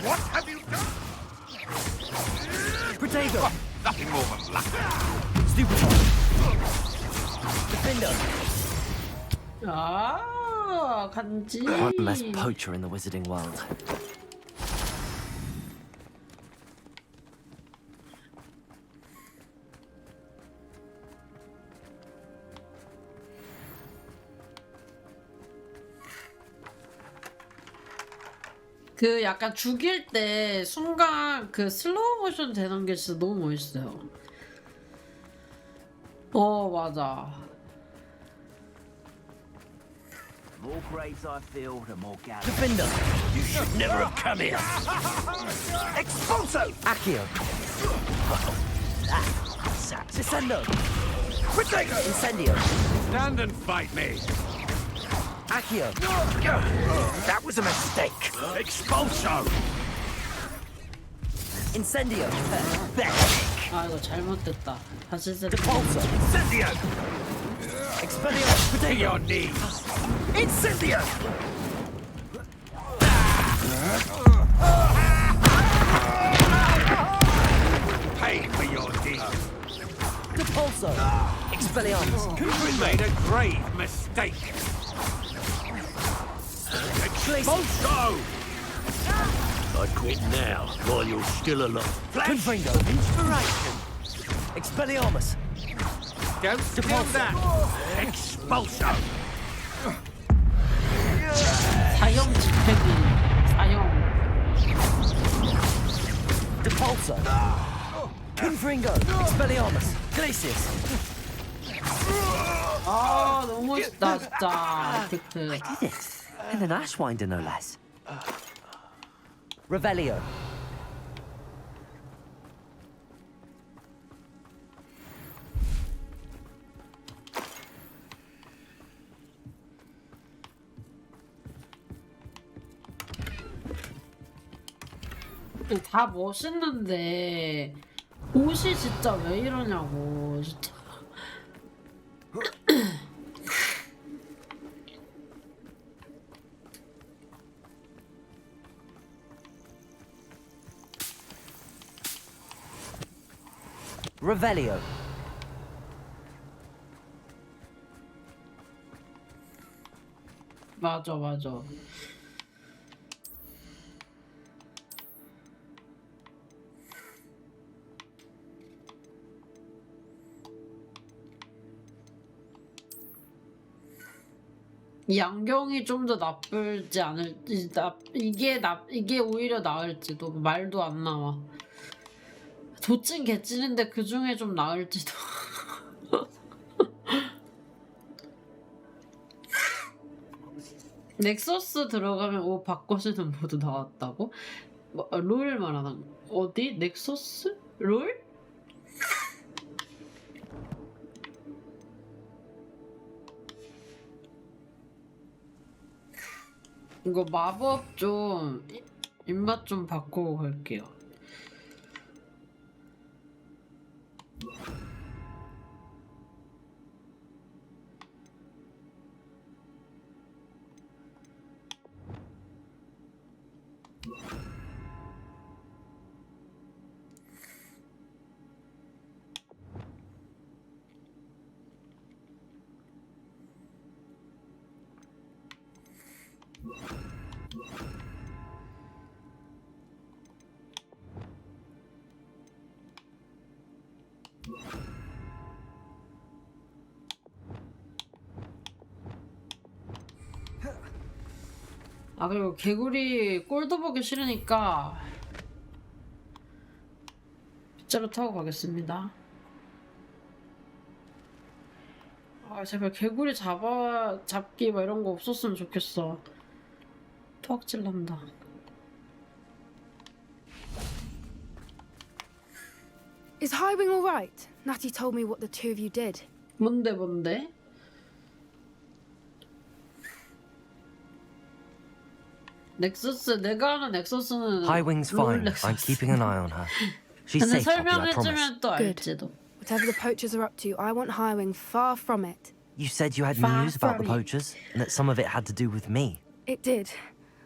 What have you done? Protego. Nothing more than luck. Stupid. Defender. 아, 간지. One less poacher in the wizarding world. 그 약간 죽일 때 순간 그 슬로우 모션 되는 게 진짜 너무 멋있어요. 맞아. More graves I fill, the more gallows. Defender. You should never have come here. Expulso. Accio. Descendo. Protego. Incendio. Stand and fight me. Accio. That was a mistake. Expulso. Incendio. 아, 이거 잘못됐다. 다시 세트. Expulso. Incendio. Expelliarmus. Protego. Your knees. Incendio. Pay for your deeds. Depulso. Expelliarmus. You made a grave mistake. Expulso. I quit now, while you're still alive. Confringo. Inspiration. Expelliarmus. Don't steal that. Expulso. 사형 집행이. 사형. Depulso. Confringo. Expelliarmus. Glacius. 아, 너무 멋있다, 진짜. 에펙트. I did it. And an Ashwinder, no less. Revelio. 다 멋있는데 옷이 진짜 왜 이러냐고 진짜. Revelio. 맞아, 맞아. 이 안경이 좀 더 나쁠지 않을지, 이게 오히려 나을지도 말도 안 나와. 도찐 개찐인데 그 중에 좀 나을지도. 넥서스 들어가면 옷 바꿔주는 모드 나왔다고? 뭐, 롤 말하는 거. 어디? 넥서스? 롤? 이거 마법 좀 입맛 좀 바꾸고 갈게요. 아 그리고 개구리 꼴도 보기 싫으니까 빗자루 타고 가겠습니다. 아 제발 개구리 잡기 막 이런 거 없었으면 좋겠어. 토악질 난다. Is Highwing all right? Natty told me what the two of you did. 뭔데? 넥서스 내가 아는 넥서스는 Highwing's fine. I'm keeping an eye on her. She's 근데 safe, Poppy, I promise. 설명해주면 또 알지도. Whatever the poachers are up to, I want Highwing far from it. You said you had Far news about the from it. poachers, and that some of it had to do with me. It did.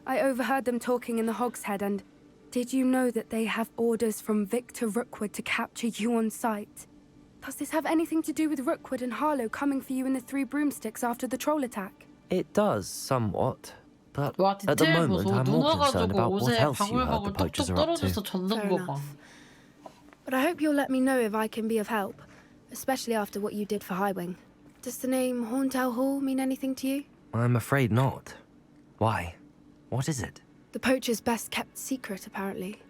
I overheard them talking in the Hogshead, and did you know that they have orders from Victor Rookwood to capture you on sight? Does this have anything to do with Rookwood and Harlow coming for you in the Three Broomsticks after the troll attack? It does, somewhat. But 와 at the 디테일 moment, 보소. I'm 눈 more concerned 와가지고 about what 옷에 else you heard the 방울방울 poachers 뚝뚝 are up 떨어져서 to. 젖는 Fair 거 봐. enough. But I hope you'll let me know if I can be of help, especially after what you did for Highwing. Does the name Horntail Hall mean anything to you? I'm afraid not. Why? What is it? The poacher's best kept secret, apparently.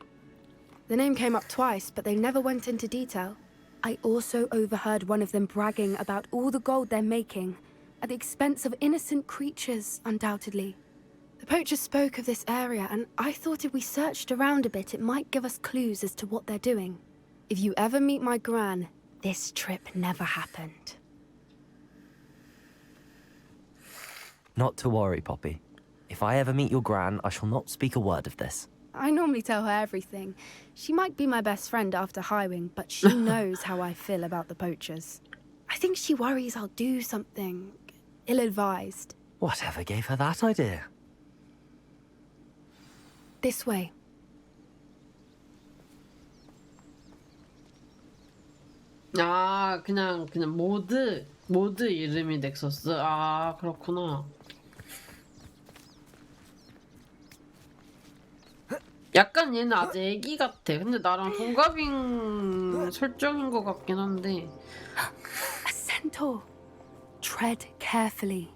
The name came up twice, but they never went into detail. I also overheard one of them bragging about all the gold they're making, at the expense of innocent creatures, undoubtedly. The poacher spoke of this area, and I thought if we searched around a bit, it might give us clues as to what they're doing. If you ever meet my gran, this trip never happened. Not to worry, Poppy. If I ever meet your gran, I shall not speak a word of this. I normally tell her everything. She might be my best friend after Highwing, but she knows how I feel about the poachers. I think she worries I'll do something ill-advised. Whatever gave her that idea? This way. 아 그냥 모드 이름이 넥서스. 아 그렇구나. 약간 얘는 아직 애기 같아. 근데 나랑 동갑인 설정인 것 같긴 한데. A centaur. Tread carefully.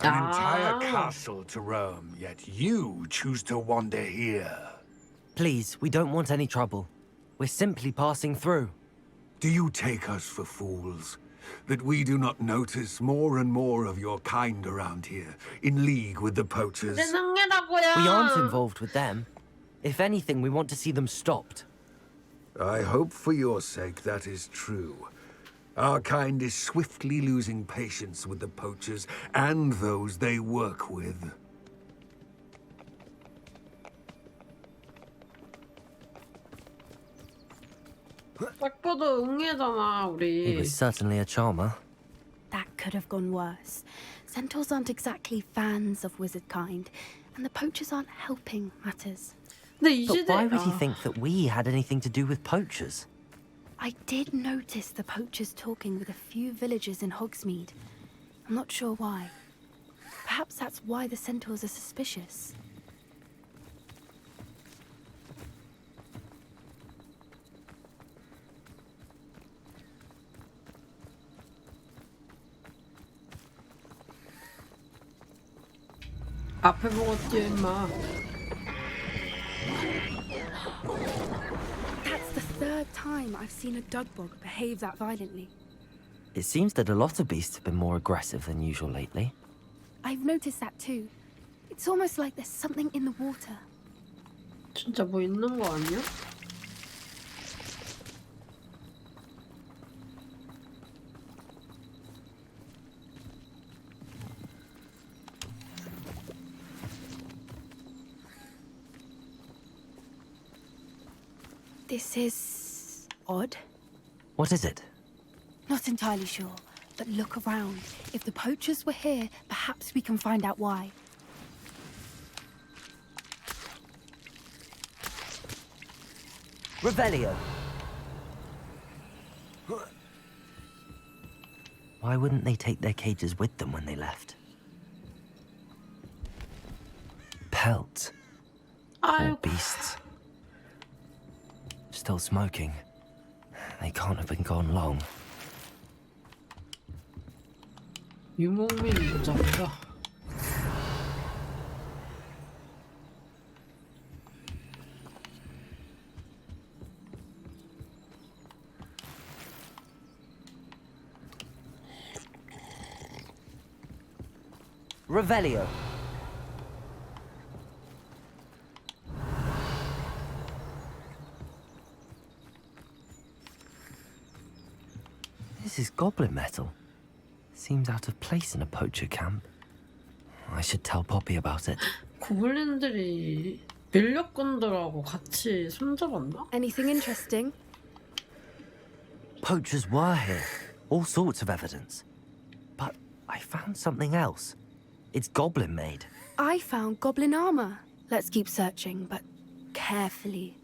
An entire castle to roam, yet you choose to wander here. Please, we don't want any trouble. We're simply passing through. Do you take us for fools? That we do not notice more and more of your kind around here, in league with the poachers? We aren't involved with them. If anything, we want to see them stopped. I hope for your sake that is true. Our kind is swiftly losing patience with the poachers and those they work with. 딱 봐도 응애잖아 우리. He was certainly a charmer. That could have gone worse. Centaurs aren't exactly fans of wizard kind, and the poachers aren't helping matters. But why would he think that we had anything to do with poachers? I did notice the poachers talking with a few villagers in Hogsmeade. I'm not sure why. Perhaps that's why the centaurs are suspicious. 앞에 보고 뛰어 임마. That's the third time I've seen a dugbog behave that violently. It seems that a lot of beasts have been more aggressive than usual lately. I've noticed that too. It's almost like there's something in the water. 진짜 뭐 있는 거 아니야? This is odd. What is it? Not entirely sure, but look around. If the poachers were here, perhaps we can find out why. Revelio. Why wouldn't they take their cages with them when they left? Pelts. Poor beasts. Still smoking. They can't have been gone long. 유목민 부자인가? Revelio. This is goblin metal. Seems out of place in a poacher camp. I should tell Poppy about it. 고블린들이 밀렵꾼들하고 같이 손잡았나? Anything interesting? Poachers were here. All sorts of evidence. But I found something else. It's goblin made. I found goblin armor. Let's keep searching, but carefully.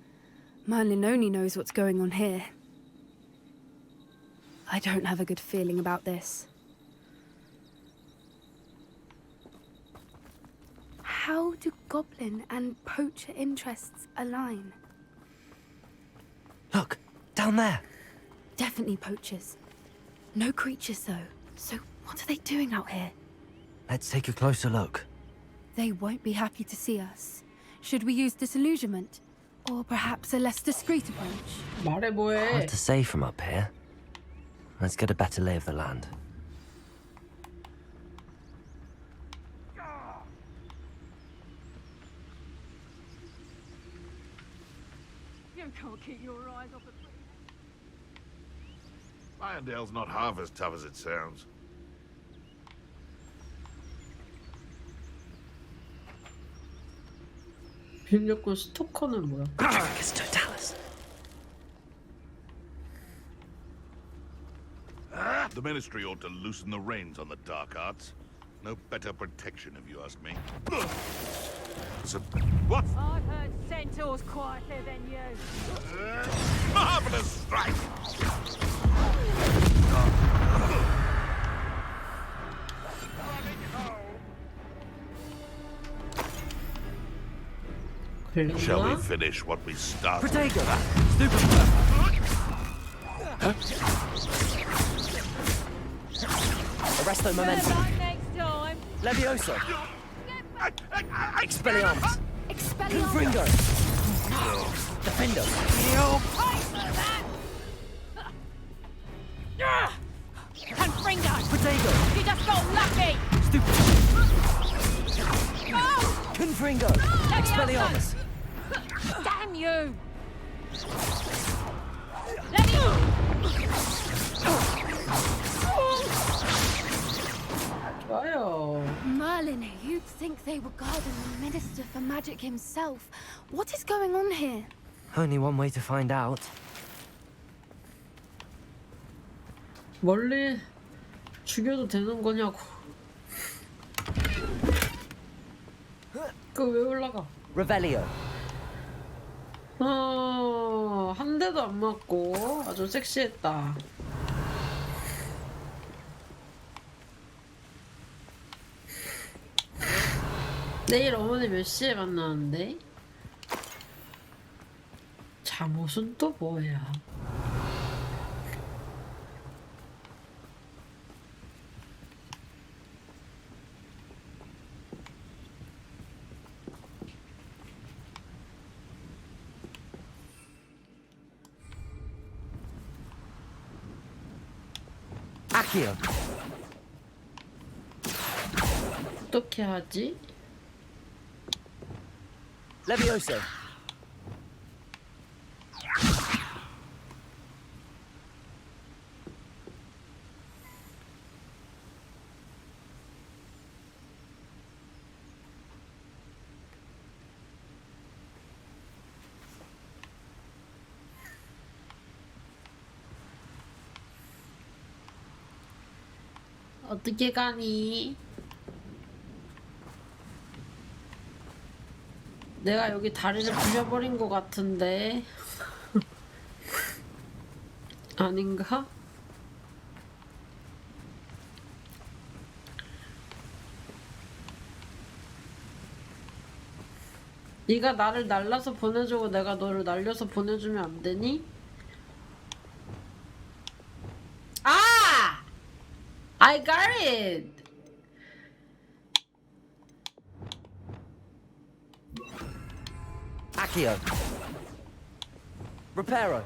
Merlin only knows what's going on here. I don't have a good feeling about this. How do goblin and poacher interests align? Look, down there. Definitely poachers. No creatures, though. So what are they doing out here? Let's take a closer look. They won't be happy to see us. Should we use disillusionment? Or perhaps a less discreet approach? 말해 뭐해. Hard to say from up here. Let's get a better lay of the land. You can't keep your eyes off the Irondale's not half as tough as it sounds. 밀렵꾼 스토커는 뭐야? The Ministry ought to loosen the reins on the dark arts. No better protection, if you ask me. So, what? I've heard centaurs quieter than you. Marvelous strike! Shall we finish what we started? Protego! Arresto momentum. Next time. Levioso. Expelliarmus. Expelliarmus. Confringo. Defendo. Confringo. Protego. You just got lucky. Stupid. Oh! Confringo. Expelliarmus. Damn you! Let me go! 좋아요. Merlin, you'd think they were guarding the Minister for Magic himself. What is going on here? Only one way to find out. 멀리 죽여도 되는 거냐고. 그거 왜 올라가? Revelio. 한 대도 안 맞고 아주 섹시했다. 내일 어머니 몇 시에 만나는데? 잠옷은 또 뭐야? Accio. 어떻게 하지? Levioso. 어떻게 가니? 내가 여기 다리를 부셔버린 것 같은데 아닌가? 네가 나를 날라서 보내주고 내가 너를 날려서 보내주면 안 되니? I got it. Accio. Reparo.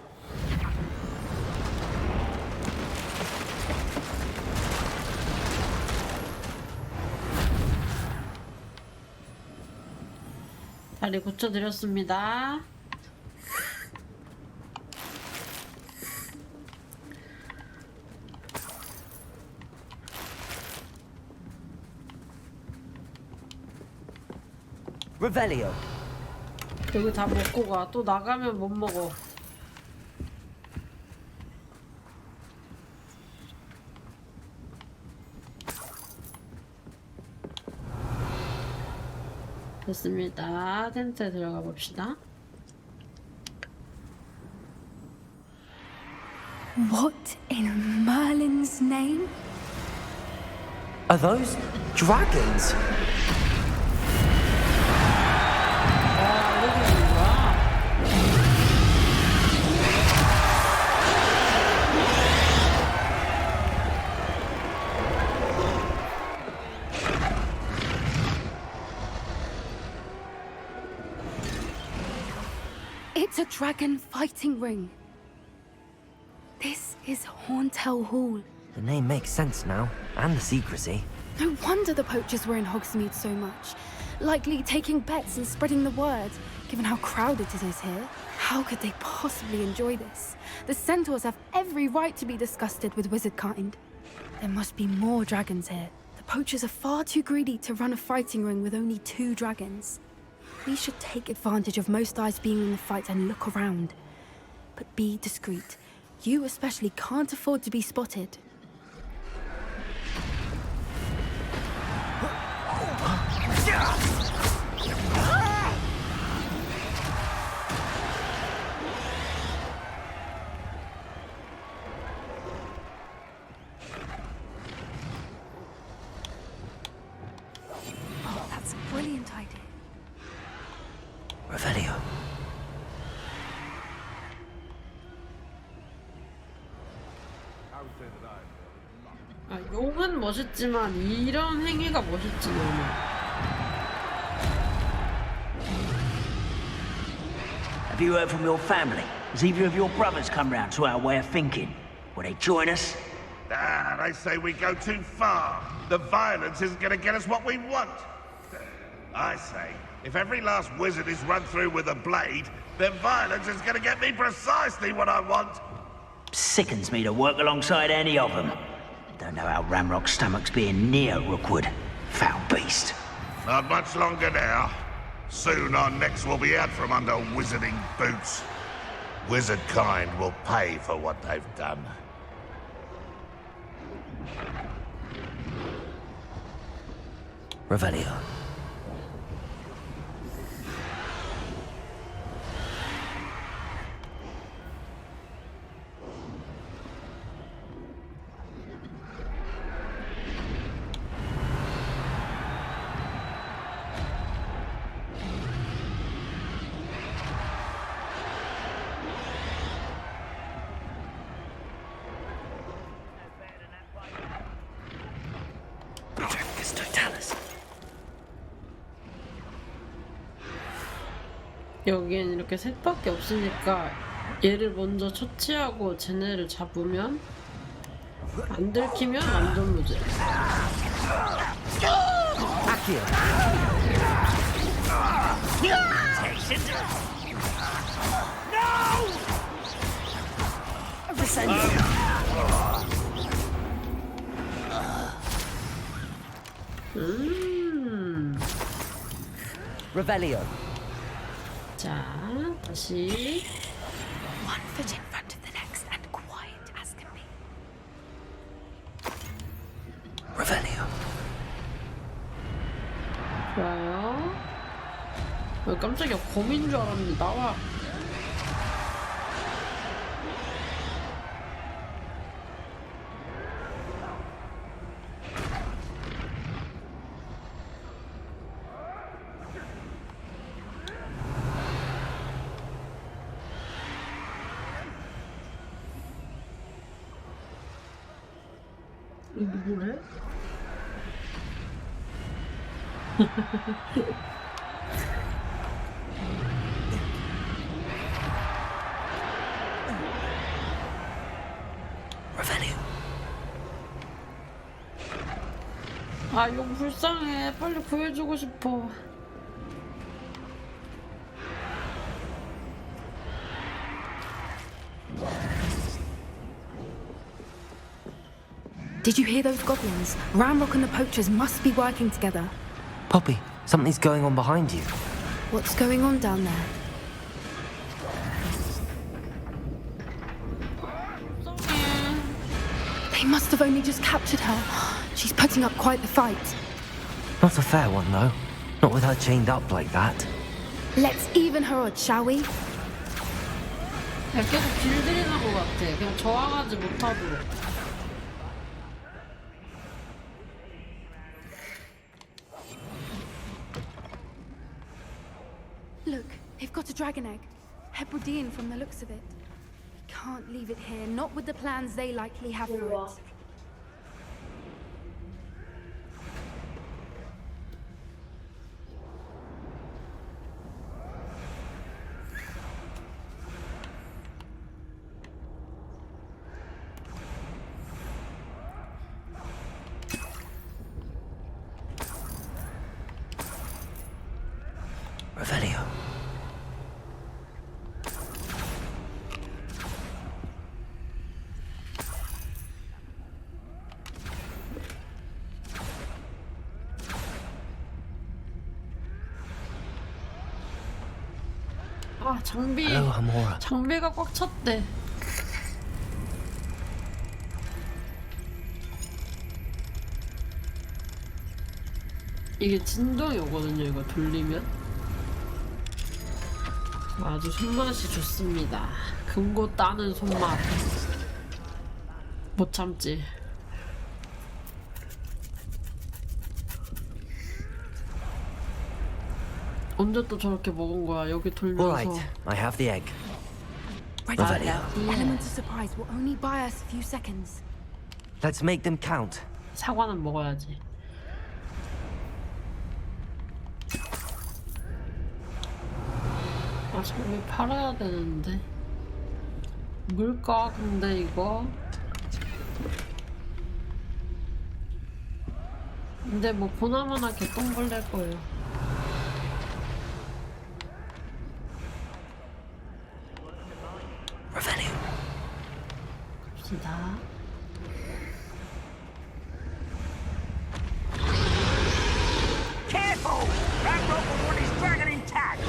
다리 고쳐드렸습니다. Revelio. 여기 다 먹고 가. 또 나가면 못 먹어. 됐습니다. 텐트에 들어가 봅시다. What in Merlin's name? Are those dragons? It's a dragon fighting ring. This is Horntail Hall. The name makes sense now, and the secrecy. No wonder the poachers were in Hogsmeade so much. Likely taking bets and spreading the word, given how crowded it is here. How could they possibly enjoy this? The centaurs have every right to be disgusted with wizard kind. There must be more dragons here. The poachers are far too greedy to run a fighting ring with only 2 dragons. We should take advantage of most eyes being in the fight and look around. But be discreet. You especially can't afford to be spotted. Oh, that's a brilliant idea. Revelio. 아, 용은 멋있지만 이런 행위가 멋있지 너무. Have you heard from your family? Has either of your brothers come round to our way of thinking? Will they join us? Ah, they say we go too far. The violence isn't going to get us what we want. I say, if every last wizard is run through with a blade, then violence is going to get me precisely what I want. Sickens me to work alongside any of them. Don't know how Ramrock's stomach's being near Rookwood. Foul beast. Not much longer now. Soon our necks will be out from under wizarding boots. Wizard kind will pay for what they've done. Revelio. 여기엔 이렇게 셋밖에 없으니까 얘를 먼저 처치하고 쟤네를 잡으면 안 들키면 완전 무죄. Revelio. 자, 다시. One foot in front of the next and quiet as can be. Revelio. 좋아요. 깜짝이야, 곰인 줄 알았는데 나와. 이게 뭐래? 아, 이거 불쌍해. 빨리 구해주고 싶어. Did you hear those goblins? Ramrock and the poachers must be working together. Poppy, something's going on behind you. What's going on down there? They must have only just captured her. She's putting up quite the fight. Not a fair one, though. Not with her chained up like that. Let's even her odds, shall we? 그냥 계속 길들이는 것 같아. 그냥 저항하지 못하도록. Look, they've got a dragon egg. Hebridean from the looks of it. We can't leave it here, not with the plans they likely have for it. Revelio. 아, 장비. Hello, Amora. 장비가 꽉 찼대. 이게 진동이 오거든요. 이거 돌리면 아주 손맛이 좋습니다. 금고 따는 손맛 못 참지. 언제 또 저렇게 먹은 거야? 여기 돌면서. Alright, I have the egg. Revelio. Element of surprise will only buy us a few seconds. Let's make them count. 사과는 먹어야지. 아, 장비 팔아야 되는데. 뭘까? 근데 이거. 근데 뭐 보나마나 개똥벌레일 거예요. Revelio. 갑시다. Careful! Ramrock will want his dragon intact!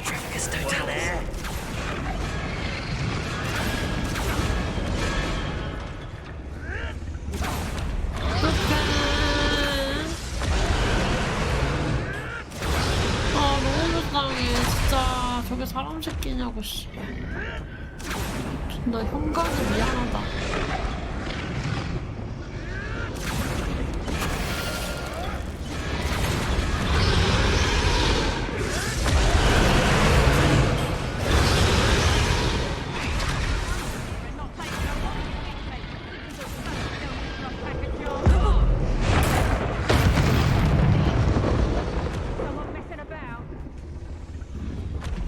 Trafficus totale. 아, 너무 불쌍해. 진짜 저게 사람 새끼냐고 씨. 나 현관이 미안하다.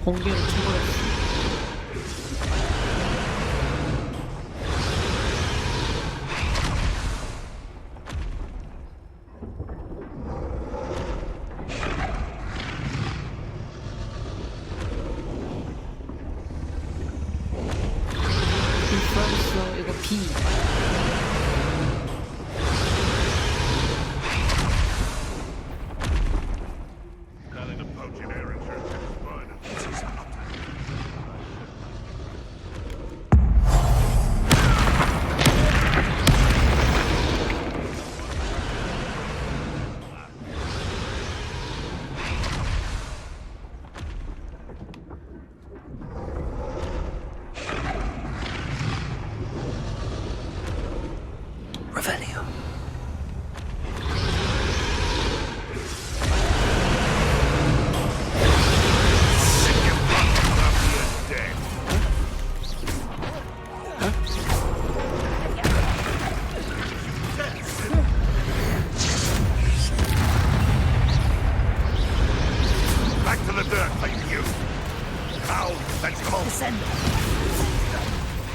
번개를 쳐버렸어. 인프런스 이거 B.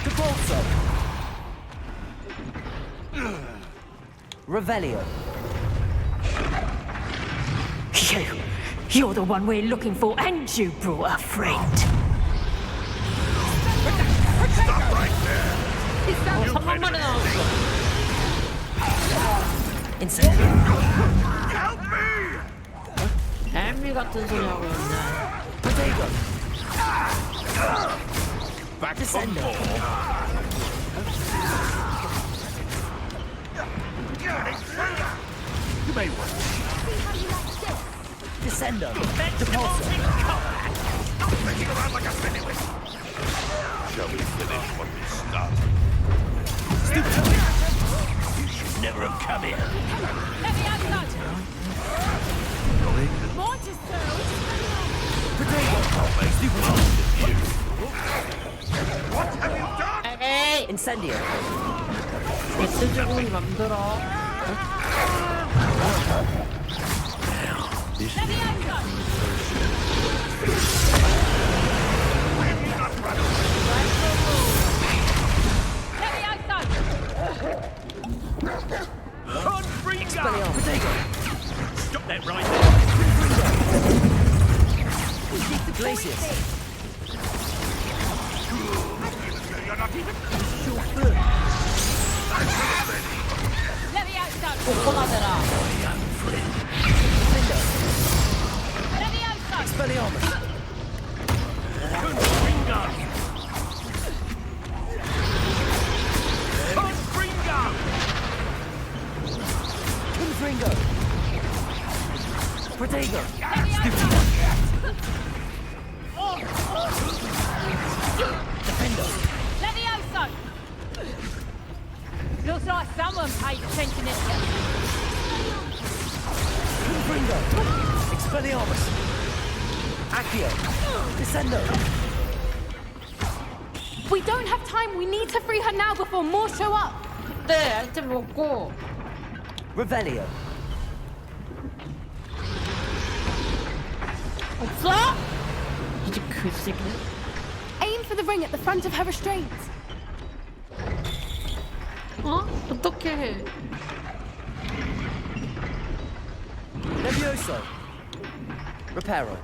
Debalso. Revelio. You're the one we're looking for, and you brought a friend. Stop right there! 3만 마리 나왔어. Incendio. Help me! 애미 같은 소리 하고 있네. Protego. Back for Descendo. more. You may want. Descendo. Debalso. Stop making around like a pennyweight. Shall we finish what we started? You should never have come here. What have you done? 에이! Incendio. 메시지를 만들어. Protego. Stop that right Glacius. You're not even. 복권하더라. Expelliarmus. Confringo. Protego. Defendo. Looks like someone paid attention in here. Confringo. Expelliarmus. Accio. Descendo. We don't have time. We need to free her now before more show up. 네, 아이템 먹고. Revelio. 없어? 이제 그 새끼. Aim for the ring at the front of her restraint. 어? 어떻게 해? Levioso. Reparo.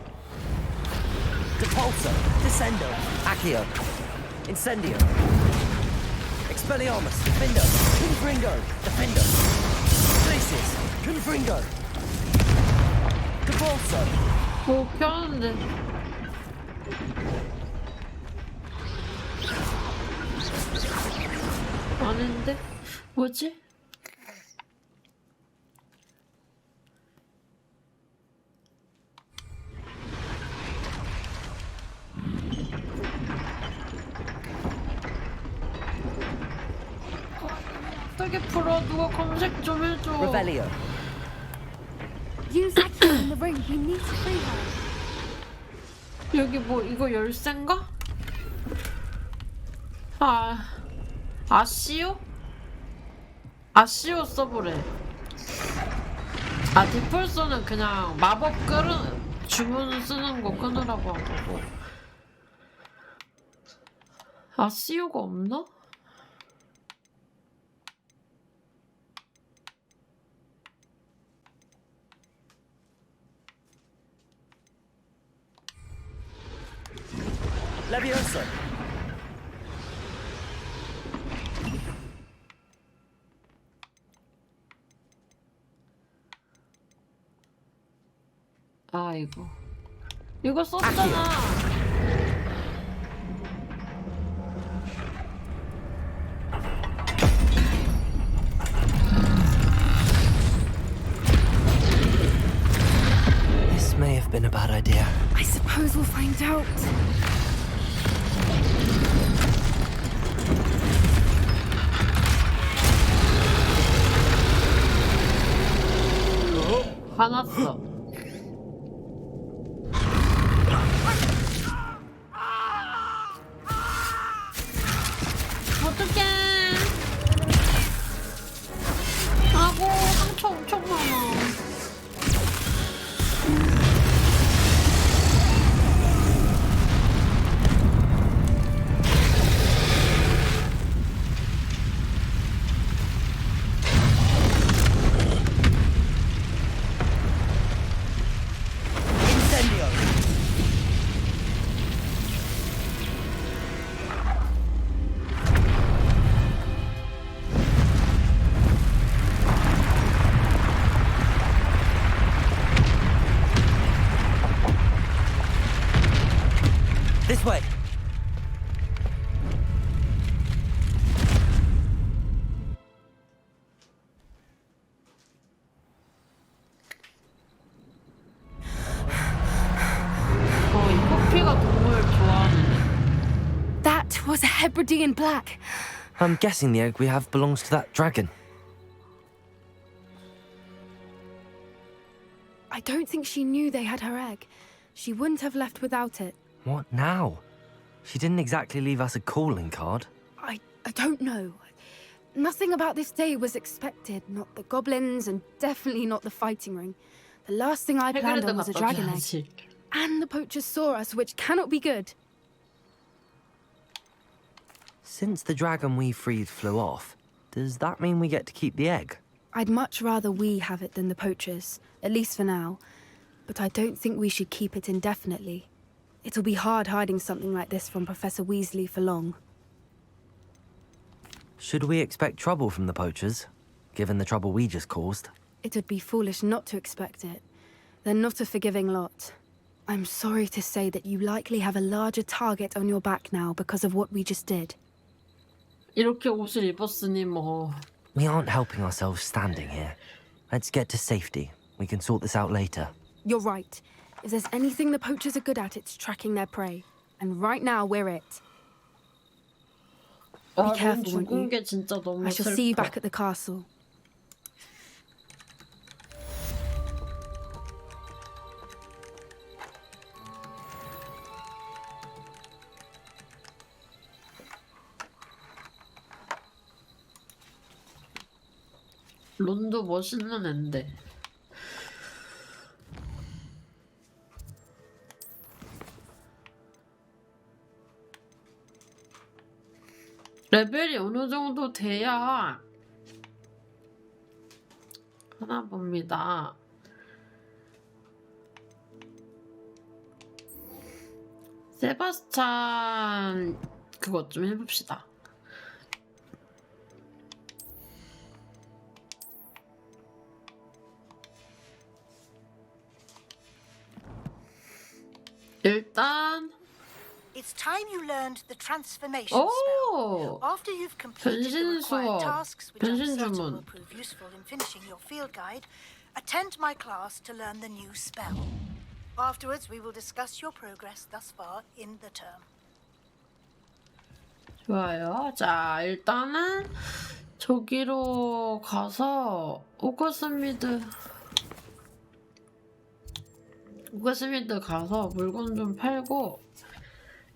Depulso. Descendo. Accio. Incendio. Expelliarmus. Defendo. Confringo. Defendo. Glacius. Confringo. Depulso. 뭐 펴는데. 아닌데? 뭐지? 어떻게 풀어? 누가 검색 좀 해줘. Revelio. Use Accio in the ring. We need to free her. 여기 뭐 이거 열쇠인가? 아시오? 아시오 써보래. 디폴서는 그냥 마법 주문 쓰는 거 끊으라고 한 거고. 아시오가 없나? Levioso. 이거 썼잖아. This may have been a bad idea. I suppose we'll find out. 화났어. 어떡해. 아고 상처 엄청 많아. That was a Hebridean black. I'm guessing the egg we have belongs to that dragon. I don't think she knew they had her egg. She wouldn't have left without it. What now? She didn't exactly leave us a calling card. I don't know. Nothing about this day was expected. Not the goblins, and definitely not the fighting ring. The last thing I planned on was a dragon egg. And the poachers saw us, which cannot be good. Since the dragon we freed flew off, does that mean we get to keep the egg? I'd much rather we have it than the poachers, at least for now. But I don't think we should keep it indefinitely. It'll be hard hiding something like this from Professor Weasley for long. Should we expect trouble from the poachers, given the trouble we just caused? It would be foolish not to expect it. They're not a forgiving lot. I'm sorry to say that you likely have a larger target on your back now because of what we just did. 이렇게 옷을 입었으니 뭐. We aren't helping ourselves standing here. Let's get to safety. We can sort this out later. You're right. If there's anything the poachers are good at, it's tracking their prey. And right now, we're it. Be careful, won't you? 게 진짜 너무 I shall see you back at the castle. 론도 멋있는 앤데. 레벨이 어느 정도 돼야 하나 봅니다. 세바스찬 그것 좀 해봅시다. 일단 It's time you learned the transformation 오! spell. After you've completed the 변신 required 수업, tasks, which I'm 변신 certain 주문. will prove useful in finishing your field guide, attend my class to learn the new spell. Afterwards, we will discuss your progress thus far in the term. 좋아요. 자, 일단은 저기로 가서 오거스미드 가서 물건 좀 팔고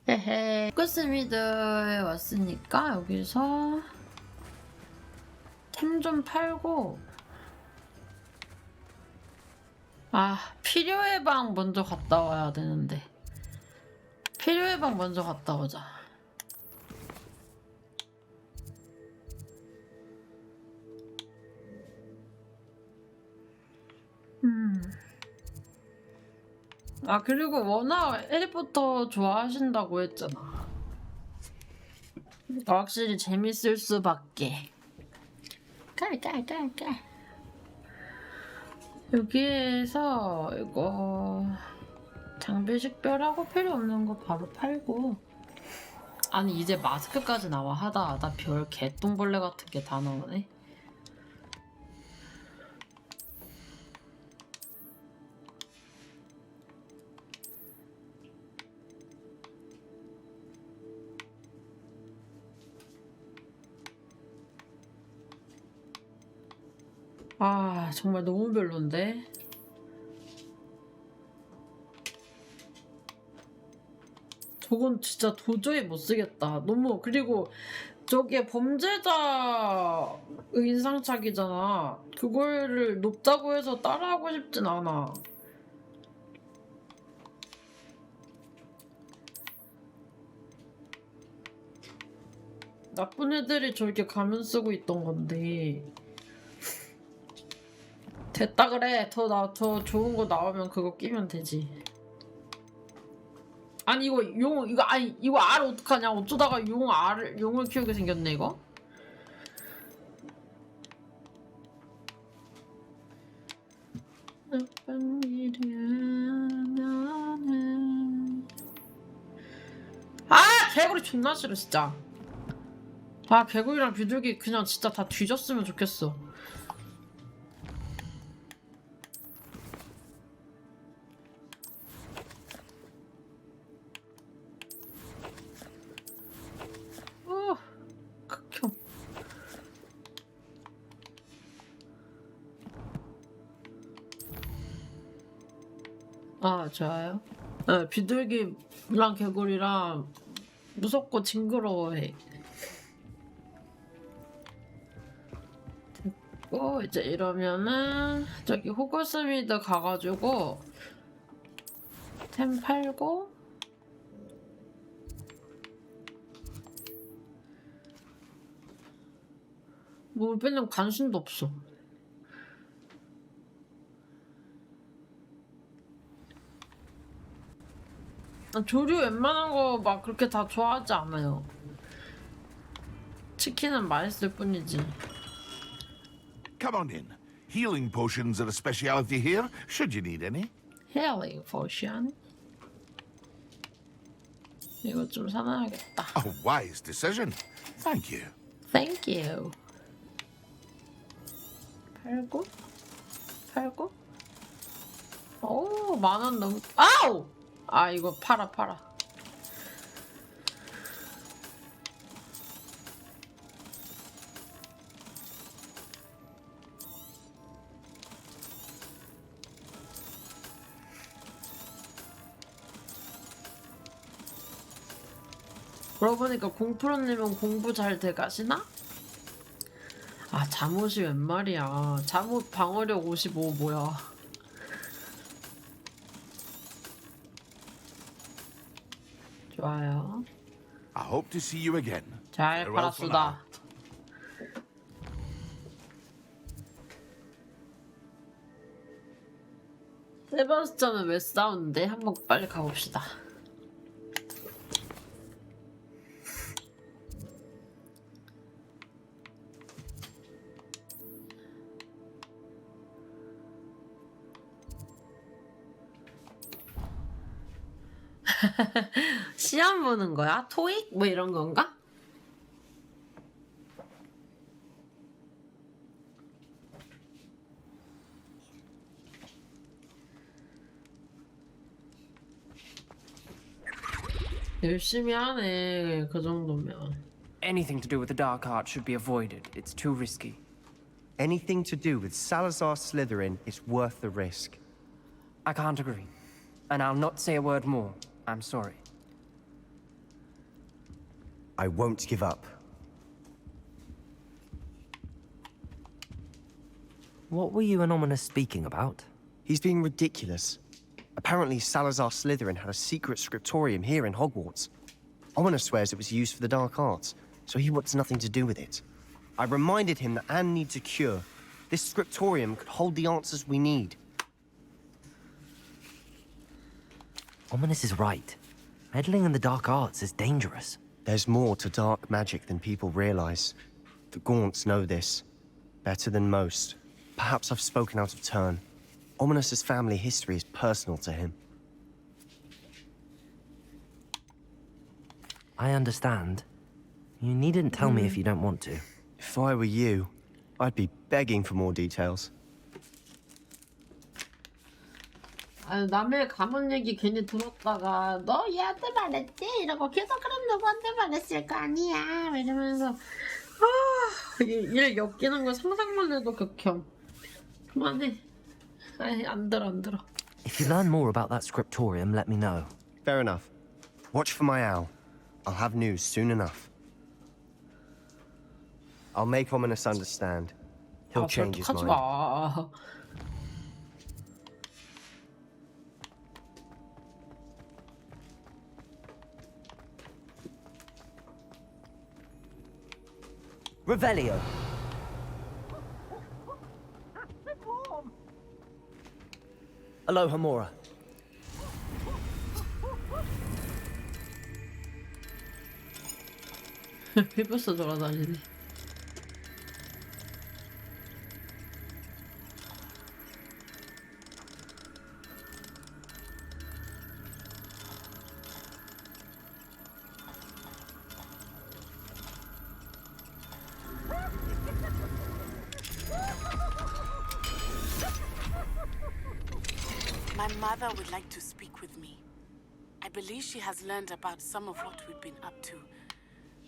헤헤 오거스미드에 왔으니까 여기서 템 좀 팔고 필요의 방 먼저 갔다 와야 되는데 필요의 방 먼저 갔다 오자. 그리고 워낙 해리포터 좋아하신다고 했잖아. 확실히 재밌을 수밖에. 깔. 여기에서 이거 장비 식별하고 필요 없는 거 바로 팔고. 아니 이제 마스크까지 나와 하다 별 개똥벌레 같은 게 다 나오네. 정말 너무 별론데. 저건 진짜 도저히 못 쓰겠다. 너무. 그리고 저게 범죄자 인상착이잖아. 그거를 높다고 해서 따라하고 싶진 않아. 나쁜 애들이 저렇게 가면 쓰고 있던 건데. 됐다 그래. 더 좋은 거 나오면 그거 끼면 되지. 아니 이거 이거 알 어떡하냐. 어쩌다가 용을 키우게 생겼네 이거. 나쁜 일이라면은 개구리 존나 싫어 진짜. 개구리랑 비둘기 그냥 진짜 다 뒤졌으면 좋겠어. 아, 좋아요. 네, 비둘기랑 개구리랑 무섭고 징그러워해. 됐고, 이제 이러면은 저기 호그스미드 가가지고 템 팔고 뭐 별로 관심도 없어. 조류 웬만한 거 막 그렇게 다 좋아하지 않아요. 치킨은 맛있을 뿐이지. Come on in. Healing potions are a speciality here, should you need any. Healing potion. 이거 좀 사놔야겠다. A wise decision. Thank you. Thank you. 팔고. 오, 10,000원 넘. 아우! 아, 이거 팔아. 그러고 보니까 공프로님은 공부 잘 돼가시나? 아, 잠옷이 웬 말이야. 잠옷 방어력 55 뭐야. 좋아요. I hope to see you again. 잘 Farewell for 팔았수다. 세바스찬은 왜 싸우는데? 한번 빨리 가봅시다. 시험 보는 거야? 토익? 뭐 이런 건가? 열심히 하네, 그 정도면. Anything to do with the dark art should be avoided. It's too risky. Anything to do with Salazar Slytherin is worth the risk. I can't agree. And I'll not say a word more. I'm sorry. I won't give up. What were you and Ominous speaking about? He's being ridiculous. Apparently Salazar Slytherin had a secret scriptorium here in Hogwarts. Ominous swears it was used for the dark arts, so he wants nothing to do with it. I reminded him that Anne needs a cure. This scriptorium could hold the answers we need. Ominous is right. Meddling in the dark arts is dangerous. There's more to dark magic than people realize. The Gaunts know this. Better than most. Perhaps I've spoken out of turn. Ominous's family history is personal to him. I understand. You needn't tell me if you don't want to. If I were you, I'd be begging for more details. 아, 남의 가문 얘기 괜히 들었다가 너 얘한테 말했지? 이러고 계속 그럼 누구한테 말했을 거 아니야? 이러면서 일 엮이는 거 상상만 해도 극혐. 그만해. 아이, 안 들어. If you learn more about that scriptorium, let me know. Fair enough. Watch for my owl. I'll have news soon enough. I'll make Ominous understand. He'll change his 설득하지 mind. 마. Revelio. Aloha Mora. 피부스 돌아다니네. My mother would like to speak with me. I believe she has learned about some of what we've been up to.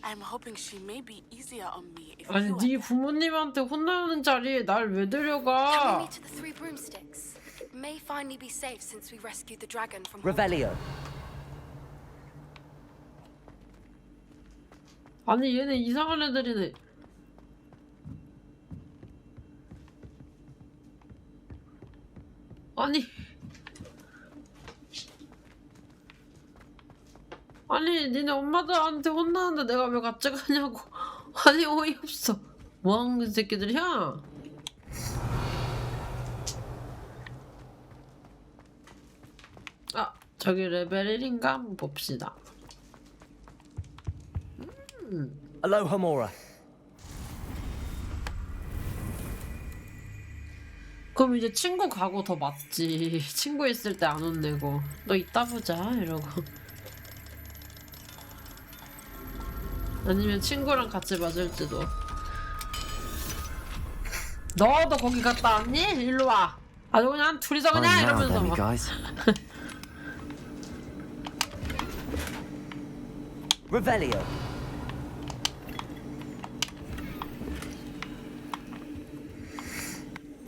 I'm hoping she may be easier on me if 아니, you 네 부모님한테 혼나는 자리에 날 왜 Can we 데려가? meet at the Three Broomsticks? may finally be safe since we rescued the dragon from Revelio. 아니 얘네 이상한 애들이네. 아니 니네 엄마들한테 혼나는데 내가 왜 같이 가냐고. 아니 어이없어. 뭐하는 새끼들이야? 아 저기 레벨 1인가 한번 봅시다. Aloha Mora. 그럼 이제 친구 가고 더 맞지. 친구 있을 때 안 혼내고 너 이따 보자 이러고. 아니면 친구랑 같이 맞을지도. 너도 거기 갔다 왔니? 일로 와. 아주 그냥 둘이서 그냥 이러면서 막. Revelio.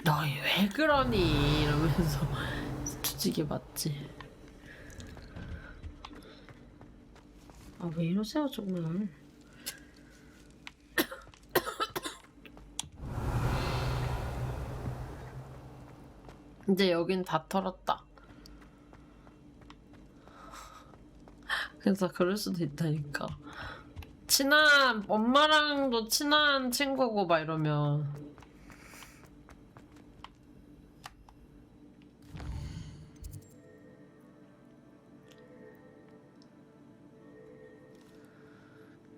너희 왜 그러니? 이러면서 두지게 맞지. 아 왜 이러세요 정말. 이제 여긴 다 털었다. 그래서 그럴 수도 있다니까. 친한 엄마랑도 친한 친구고 막 이러면.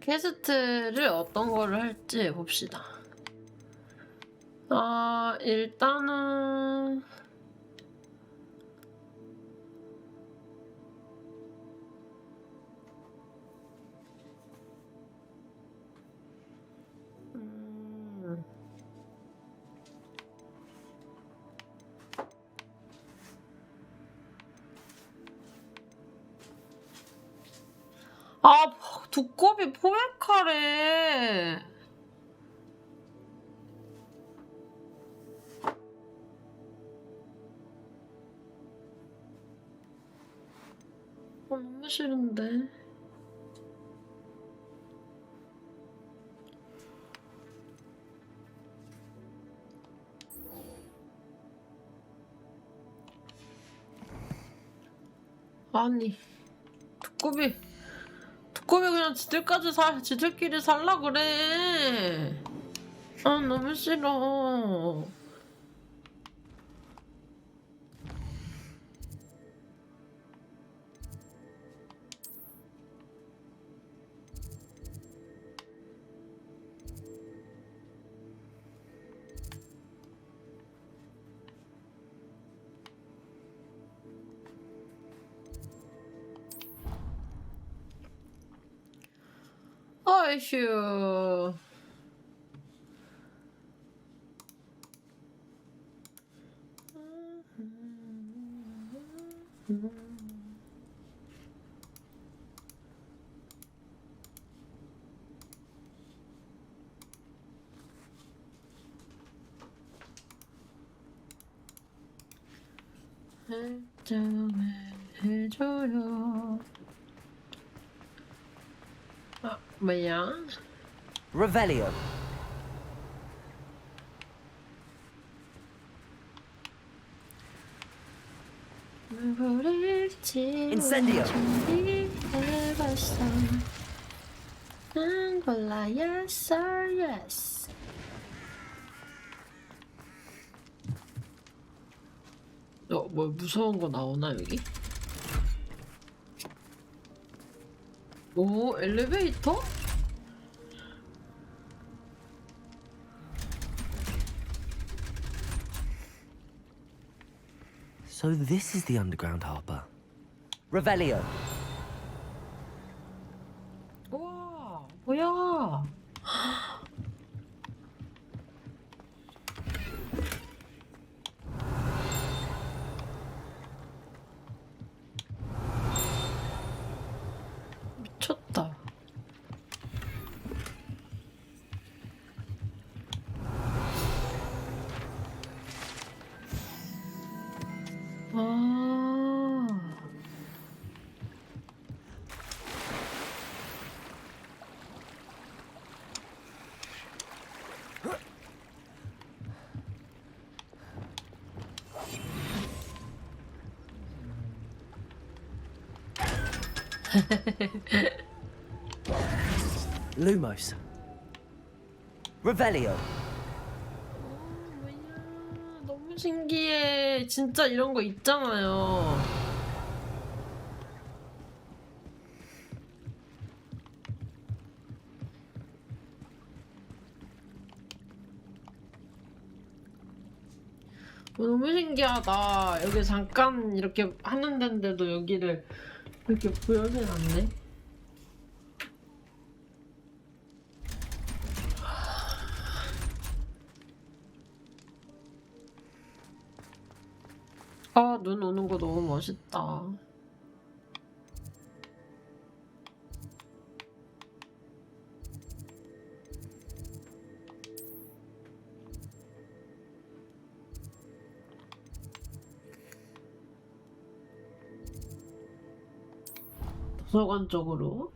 퀘스트를 어떤 거를 할지 봅시다. 일단은 두꺼비 포획하래. 너무 싫은데. 아니 두꺼비 그냥 지들끼리 살라 그래. 아 너무 싫어. 어휴. 결정을 해줘요. 뭐야? Revelio. Incendio. Yes, yes. 뭐 무서운 거 나오나 여기? 오, 엘리베이터? So this is the underground harbor. Revelio. 우와, 뭐야? 미쳤다. Lumos. Revelio. 너무 신기해. 진짜 이런 거 있잖아요. 너무 신기하다. 여기 잠깐 이렇게 하는 데인데도 여기를 이렇게 보여줘놨네. 아, 눈 오는 거 너무 멋있다. 도서관 쪽으로.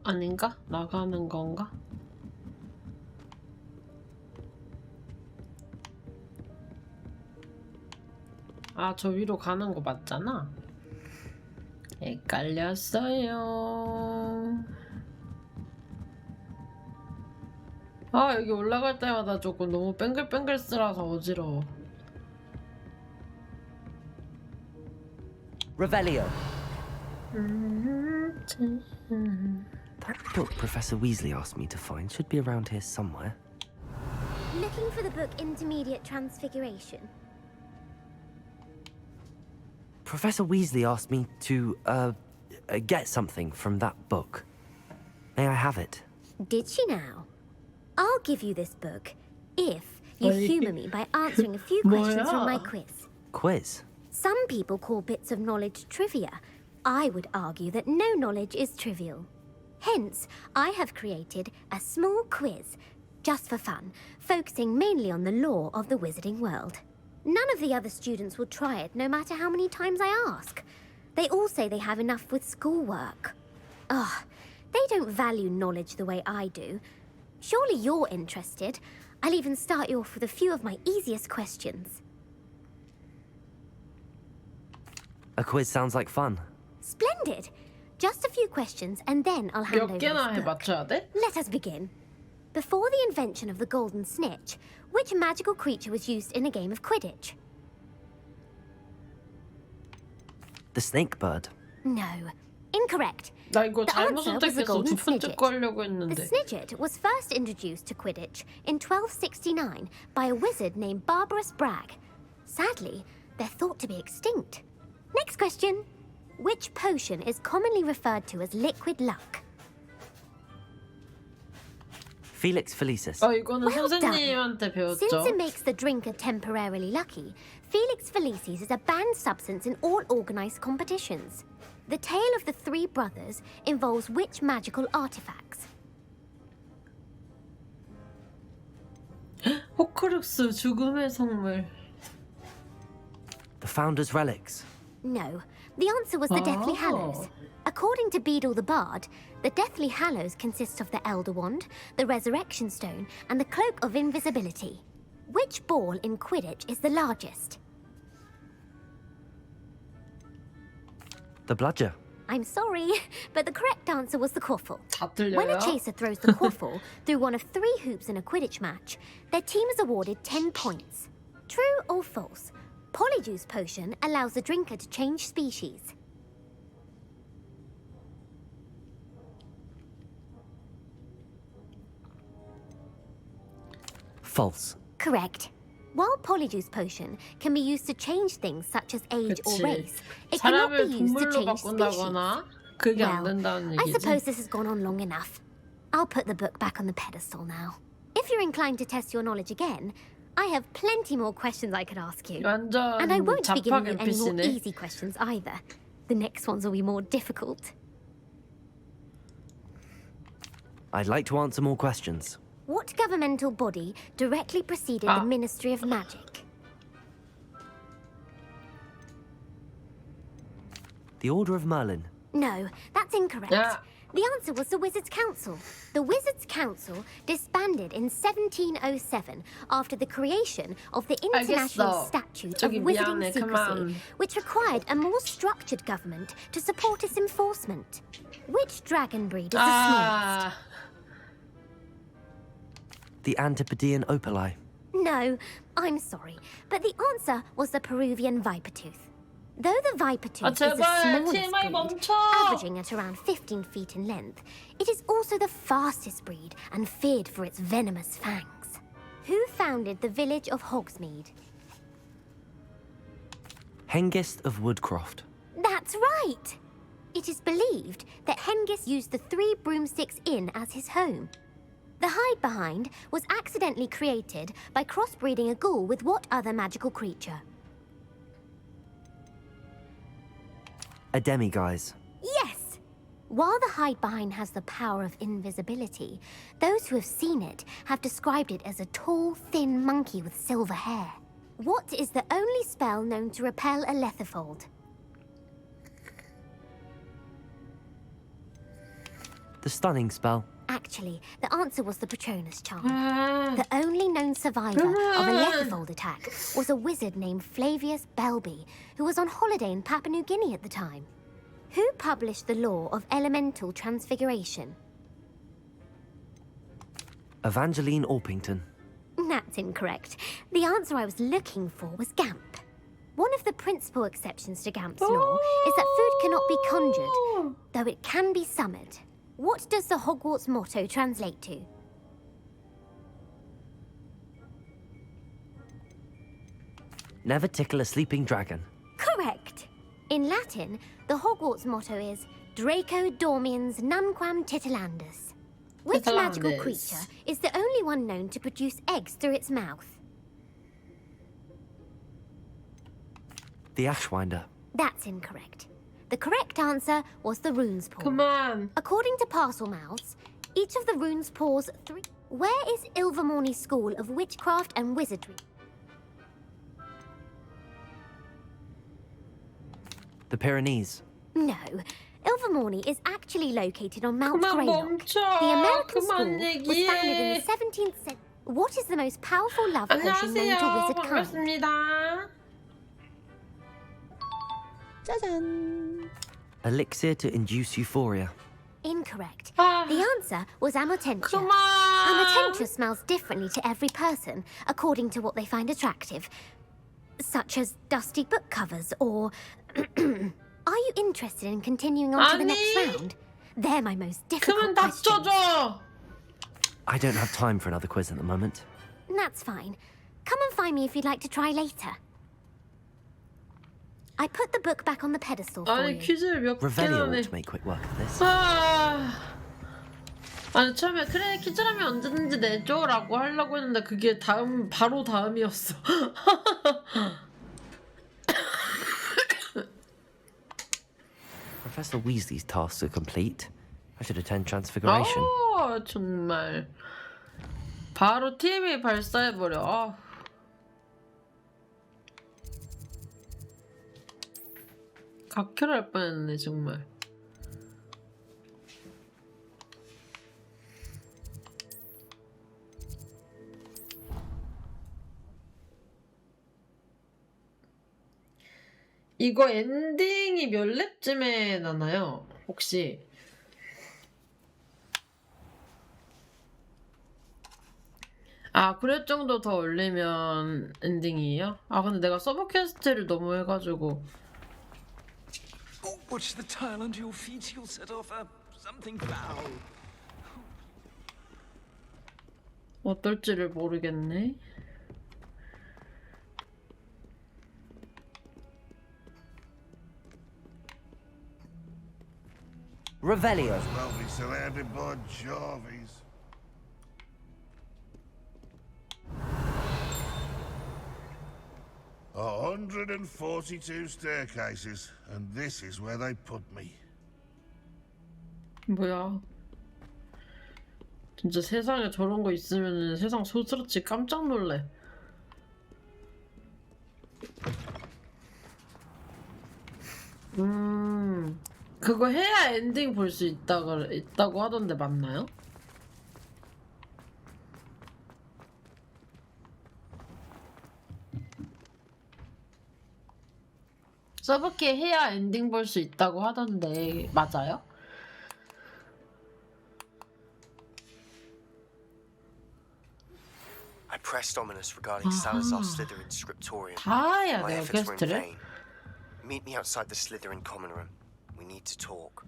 아닌가? 나가는 건가? 아, 저 위로 가는 거 맞잖아? 헷갈렸어요. 아, 여기 올라갈 때마다 조금 너무 뱅글뱅글 쓰라서 어지러워. Revelio. That book Professor Weasley asked me to find should be around here somewhere. Looking for the book Intermediate Transfiguration. Professor Weasley asked me to, get something from that book. May I have it? Did she now? I'll give you this book if you humour me by answering a few questions from my quiz. Quiz? Some people call bits of knowledge trivia. I would argue that no knowledge is trivial. Hence, I have created a small quiz, just for fun, focusing mainly on the lore of the wizarding world. None of the other students will try it, no matter how many times I ask. They all say they have enough with schoolwork. Ugh, they don't value knowledge the way I do. Surely you're interested. I'll even start you off with a few of my easiest questions. A quiz sounds like fun. Splendid! Just a few questions and then I'll hand over this book. Let us begin. Before the invention of the golden snitch, which magical creature was used in a game of Quidditch? The snake bird. No. Incorrect. 나 이거 잘못 The answer was the 선택했어. golden 두 번째 snidget. 거 하려고 했는데. The snidget was first introduced to Quidditch in 1269 by a wizard named Barbarous Bragg. Sadly, they're thought to be extinct. Next question. Which potion is commonly referred to as liquid luck? Felix Felicis. 이거는 선생님한테 배웠죠. Since it makes the drinker temporarily lucky, Felix Felicis is a banned substance in all organized competitions. The tale of the three brothers involves which magical artifacts? 호크룩스 죽음의 성물. The Founder's Relics. No, the answer was the Deathly Hallows. According to Beedle the Bard, the Deathly Hallows consists of the Elder Wand, the Resurrection Stone, and the Cloak of Invisibility. Which ball in Quidditch is the largest? The Bludger. I'm sorry, but the correct answer was the quaffle. 틀려요? When a chaser throws the quaffle through one of 3 hoops in a Quidditch match, their team is awarded 10 points. True or false? Polyjuice potion allows the drinker to change species. False. Correct. While Polyjuice potion can be used to change things such as age or 그치. race, it cannot be 사람을 used to 동물로 change species. 바꾼다거나 그게 안 Well, 된다는 I 얘기지. suppose this has gone on long enough. I'll put the book back on the pedestal now. If you're inclined to test your knowledge again, I have plenty more questions I could ask you. 완전 And I won't be giving you 잡학 any more NPC네. easy questions either. The next ones will be more difficult. I'd like to answer more questions. What governmental body directly preceded the Ministry of Magic? The Order of Merlin. No, that's incorrect. Yeah. The answer was the Wizards' Council. The Wizards' Council disbanded in 1707 after the creation of the International 알겠어. Statute 저기 of Wizarding 미안해, Secrecy, 그만. which required a more structured government to support its enforcement. Which dragon breed is the smallest? The Antipodean Opali. No, I'm sorry, but the answer was the Peruvian Vipertooth. Though the Vipertooth is the 제발, smallest TMI breed, 멈춰! averaging at around 15 feet in length, it is also the fastest breed and feared for its venomous fangs. Who founded the village of Hogsmeade? Hengist of Woodcroft. That's right! It is believed that Hengist used the Three Broomsticks Inn as his home. The hide-behind was accidentally created by crossbreeding a ghoul with what other magical creature? A demiguise. Yes! While the hide-behind has the power of invisibility, those who have seen it have described it as a tall, thin monkey with silver hair. What is the only spell known to repel a letherfold? The Stunning Spell. Actually, the answer was the Patronus charm. The only known survivor of a letherfold attack was a wizard named Flavius Belby, who was on holiday in Papua New Guinea at the time. Who published the law of elemental transfiguration? Evangeline Orpington. That's incorrect. The answer I was looking for was Gamp. One of the principal exceptions to Gamp's law is that food cannot be conjured, though it can be summoned. What does the Hogwarts motto translate to? Never tickle a sleeping dragon. Correct. In Latin, the Hogwarts motto is Draco Dormiens Nunquam Titilandus. Which magical Titilandus. creature is the only one known to produce eggs through its mouth? The Ashwinder. That's incorrect. The correct answer was the rune's paw. Come on. According to Parselmouths, each of the rune's paws three. Where is Ilvermorny School of Witchcraft and Wizardry? The Pyrenees. No. Ilvermorny is actually located on Mount 그만 Greylock. 멈춰. The American 그만 school was 얘기해. founded in the 17th century. What is the most powerful love potion known to 안녕하세요. wizard kind? 반갑습니다. 짜잔. Elixir to induce euphoria. Incorrect. The answer was Amotentia. Come on. Amotentia smells differently to every person, according to what they find attractive, such as dusty book covers or... Are you interested in continuing on to the next 아니. round? They're my most 그만 difficult questions. 닥쳐줘. I don't have time for another quiz at the moment. That's fine. Come and find me if you'd like to try later. I put the book back on the pedestal for 아니 you. 퀴즈를 몇 개나 Revelio 내. ought to make quick work of this. 아니 처음에 그래 퀴즈라면 언제든지 내줘라고 하려고 했는데 그게 바로 다음이었어. Professor Weasley's tasks are complete. I should attend Transfiguration. 정말 바로 TMI 발사해버려. 각혈할 뻔했네 정말. 이거 엔딩이 몇 랩쯤에 나나요? 혹시? 아, 그럴 정도 더 올리면 엔딩이에요? 아, 근데 내가 서브 퀘스트를 너무 해가지고. Oh, watch the tile under your feet. You'll set off something foul. 어떨지를 모르겠네. Revelio. Well, be surrounded by Jarvies. A 142 staircases, and this is where they put me. 뭐야? 진짜 세상에 저런 거 있으면 세상 소스럽지 깜짝 놀래. 그거 해야 엔딩 볼 수 있다고 하던데 맞나요? 서브키 해야 엔딩 볼 수 있다고 하던데 맞아요? I pressed ominous regarding Salazar Slytherin's scriptorium. 다 해야 My 돼요, efforts were in 퀘스트를? vain. Meet me outside the Slytherin common room. We need to talk.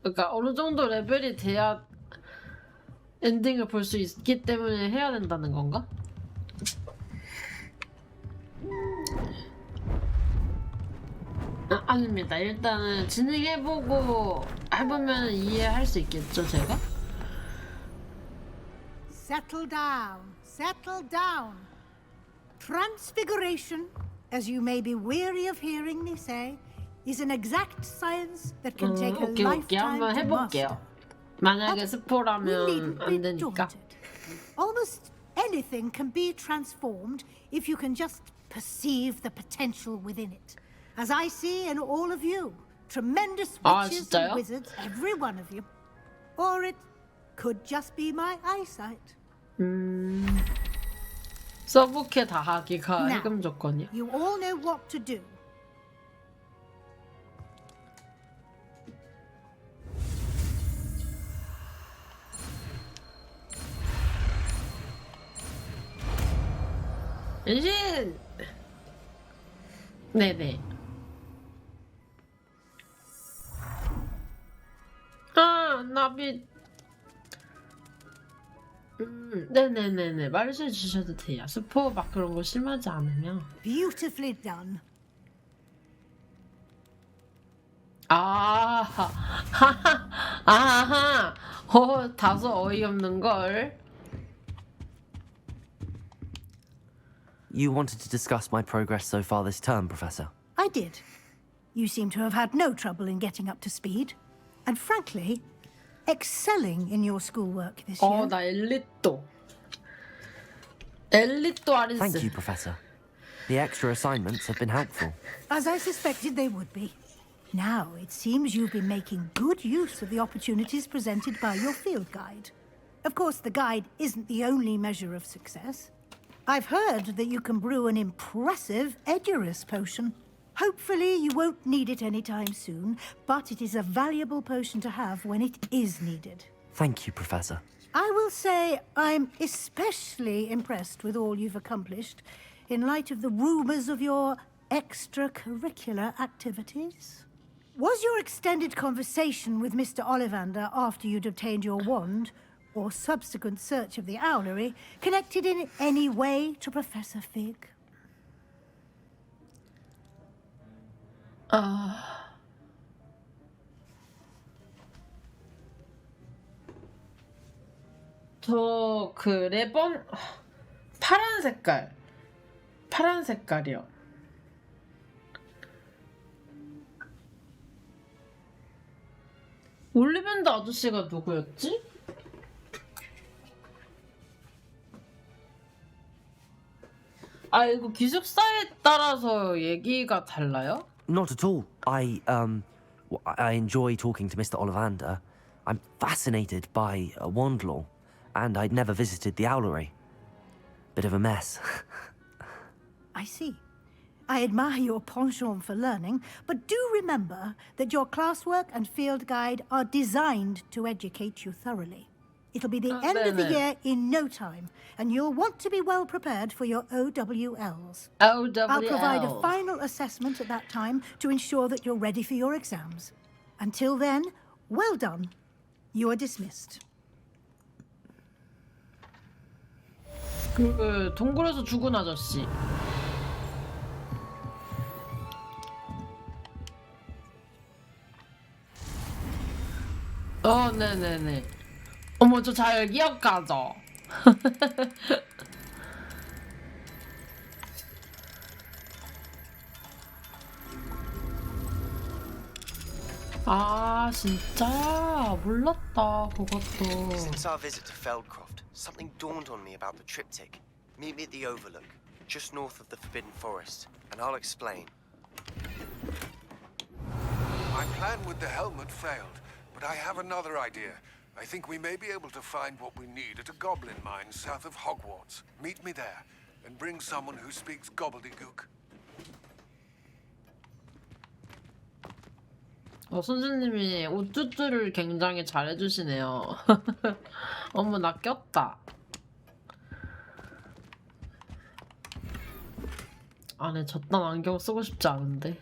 그러니까 어느 정도 레벨이 돼야 엔딩을 볼 수 있기 때문에 해야 된다는 건가? 아닙니다. 일단은 진행해보고 해보면 이해할 수 있겠죠, 제가? Settle down. Settle down. Transfiguration, as you may be weary of hearing me say, is an exact science that can take a 오케이. lifetime 한번 to 해볼게요. master. 만약에 스포라면 안 되니까. Almost anything can be transformed if you can just perceive the potential within it. As I see in all of you, tremendous witches and 진짜요? wizards, every one of you. Or it could just be my eyesight. 서브캐 다 하기가 Now, 해금 조건이야. You all know what to do. 엔신! 네네. 나비. 네네네네. 말씀해 주셔도 돼요. 스포 막 그런 거 심하지 않으면. Beautifully done. 아하. 다소 어이없는 걸. You wanted to discuss my progress so far this term, Professor? I did. You seem to have had no trouble in getting up to speed. And frankly, excelling in your schoolwork this year. 나 엘리또. 엘리또 아리스. Thank you, Professor. The extra assignments have been helpful. As I suspected they would be. Now, it seems you've been making good use of the opportunities presented by your field guide. Of course, the guide isn't the only measure of success. I've heard that you can brew an impressive Edurus potion. Hopefully, you won't need it anytime soon, but it is a valuable potion to have when it is needed. Thank you, Professor. I will say I'm especially impressed with all you've accomplished in light of the rumors of your extracurricular activities. Was your extended conversation with Mr. Ollivander after you'd obtained your wand, or subsequent search of the owlery, connected in any way to Professor Fig? 저 그 레번 파란 색깔이요. 올리밴드 아저씨가 누구였지? 이거 기숙사에 따라서 얘기가 달라요? Not at all. I enjoy talking to Mr. Ollivander. I'm fascinated by wand law, and I'd never visited the owlery. Bit of a mess. I see. I admire your penchant for learning, but do remember that your classwork and field guide are designed to educate you thoroughly. It'll be the end of the year in no time, and you'll want to be well prepared for your OWLs. I'll provide a final assessment at that time to ensure that you're ready for your exams. Until then, well done. You are dismissed. 그 동굴에서 죽은 아저씨. 네네네. 어머, 저 잘 기억하죠? 아 진짜 몰랐다 그것도. Since our visit to Feldcroft, something dawned on me about the triptych. Meet me at the Overlook, just north of the Forbidden Forest, and I'll explain. My plan with the helmet failed, but I have another idea. I think we may be able to find what we need at a goblin mine south of Hogwarts. Meet me there, and bring someone who speaks gobbledygook. 선생님이 우쭈쭈를 굉장히 잘해주시네요. 어머 나 꼈다. 안에 저딴 안경 쓰고 싶지 않은데.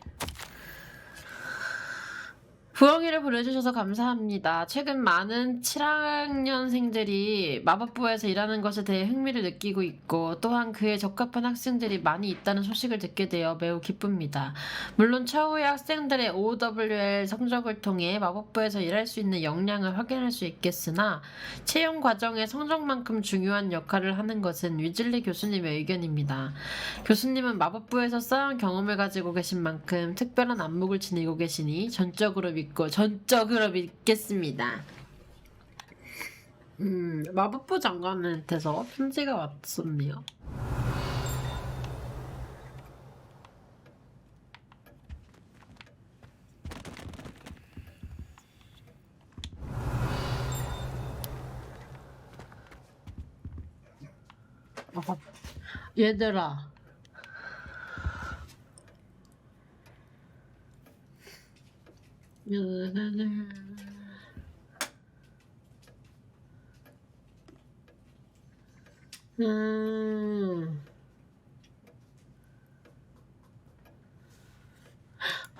부엉이를 보내주셔서 감사합니다. 최근 많은 7학년생들이 마법부에서 일하는 것에 대해 흥미를 느끼고 있고 또한 그에 적합한 학생들이 많이 있다는 소식을 듣게 되어 매우 기쁩니다. 물론 차후에 학생들의 OWL 성적을 통해 마법부에서 일할 수 있는 역량을 확인할 수 있겠으나 채용 과정의 성적만큼 중요한 역할을 하는 것은 위즐리 교수님의 의견입니다. 교수님은 마법부에서 쌓은 경험을 가지고 계신 만큼 특별한 안목을 지니고 계시니 전적으로 믿겠습니다. 마법부 장관한테서 편지가 왔었네요. 얘들아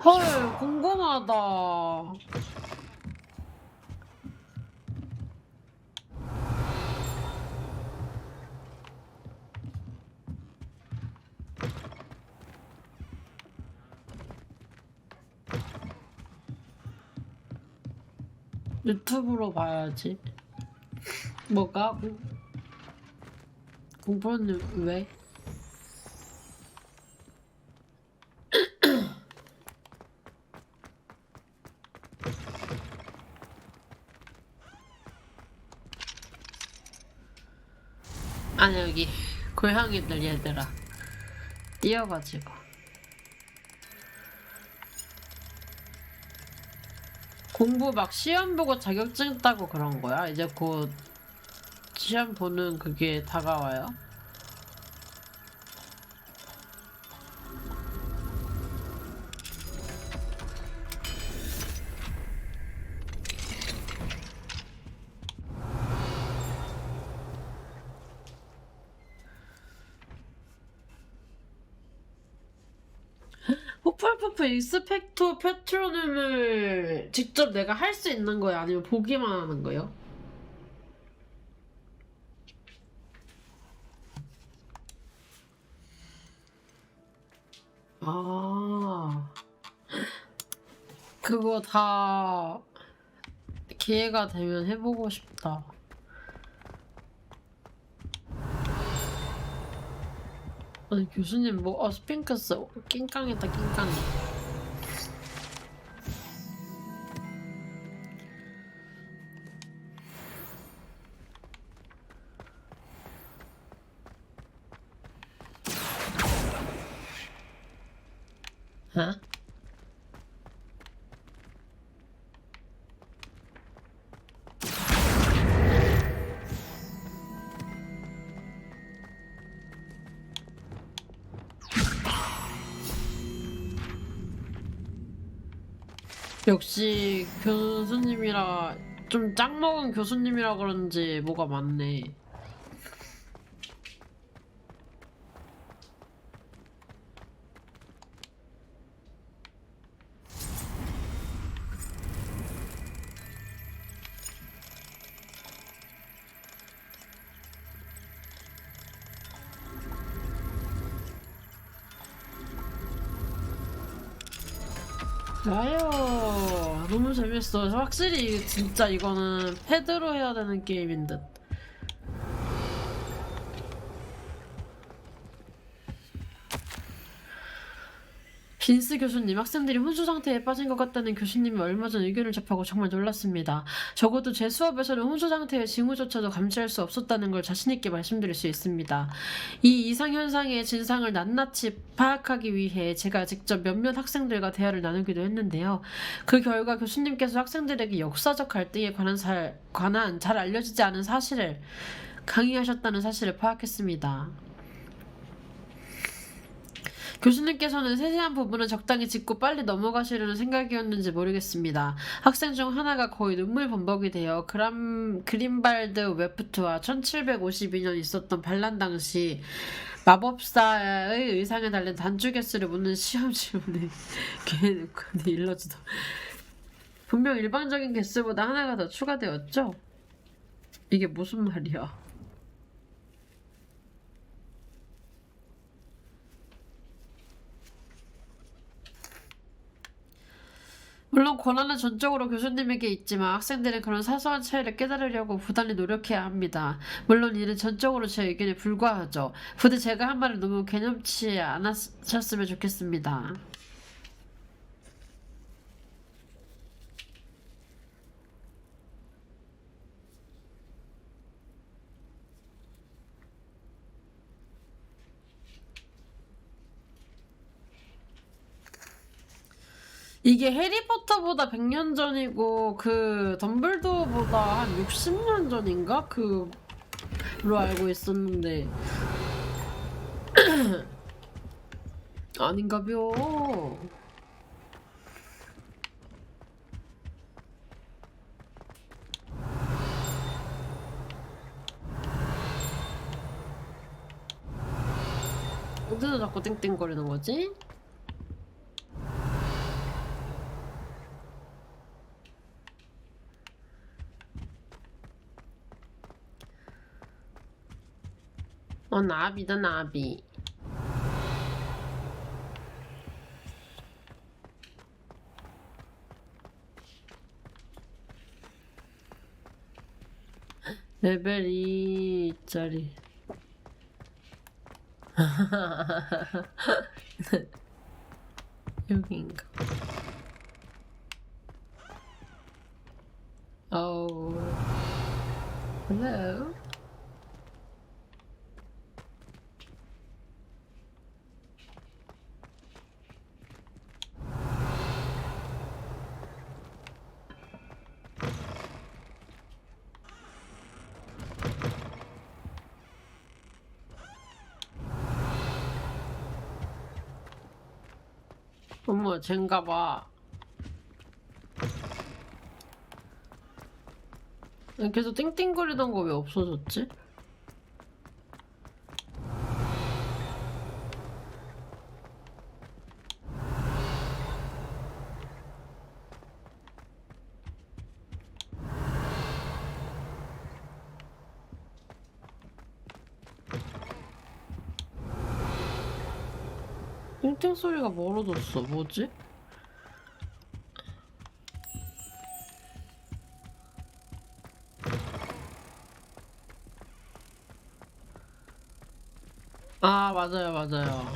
헐 궁금하다. 유튜브로 봐야지. 뭐가? 공부는 왜? 아니 여기 고양이들 얘들아 뛰어가지고 공부 막 시험 보고 자격증 따고 그런 거야? 이제 곧 시험 보는 그게 다가와요? 후플푸프 익스펙토 패트로눔을 직접 내가 할 수 있는 거예요? 아니면 보기만 하는 거예요? 아 그거 다 기회가 되면 해보고 싶다. 아니 교수님 뭐 스핑크스 낑깡이다 낑깡이. 어? 역시 교수님이라 좀 짱 먹은 교수님이라 그런지 뭐가 많네. 아유 너무 재밌어. 확실히 진짜 이거는 패드로 해야 되는 게임인 듯. 빈스 교수님, 학생들이 혼수 상태에 빠진 것 같다는 교수님이 얼마 전 의견을 접하고 정말 놀랐습니다. 적어도 제 수업에서는 혼수 상태의 징후조차도 감지할 수 없었다는 걸 자신있게 말씀드릴 수 있습니다. 이 이상현상의 진상을 낱낱이 파악하기 위해 제가 직접 몇몇 학생들과 대화를 나누기도 했는데요. 그 결과 교수님께서 학생들에게 역사적 갈등에 관한 잘 알려지지 않은 사실을 강의하셨다는 사실을 파악했습니다. 교수님께서는 세세한 부분은 적당히 짚고 빨리 넘어가시려는 생각이었는지 모르겠습니다. 학생 중 하나가 거의 눈물 범벅이 되어 그린발드 웨프트와 1752년 있었던 반란 당시 마법사의 의상에 달린 단추 개수를 묻는 시험 질문에 걔는 일러주다. 분명 일반적인 개수보다 하나가 더 추가되었죠? 이게 무슨 말이야? 물론 권한은 전적으로 교수님에게 있지만 학생들은 그런 사소한 차이를 깨달으려고 부단히 노력해야 합니다. 물론 이는 전적으로 제 의견에 불과하죠. 부디 제가 한 말을 너무 개념치 않으셨으면 좋겠습니다. 이게 해리포터보다 100년 전이고 그 덤블도어보다 한 60년 전인가? 그로 알고 있었는데 아닌가벼. 어디서 자꾸 땡땡거리는 거지? 나비다 나비. 레벨 2짜리. 여기인가? Oh, hello. 어머, 쟨가봐. 계속 띵띵거리던 거 왜 없어졌지? 띵띵 소리가 멀어졌어. 뭐지? 아, 맞아요, 맞아요.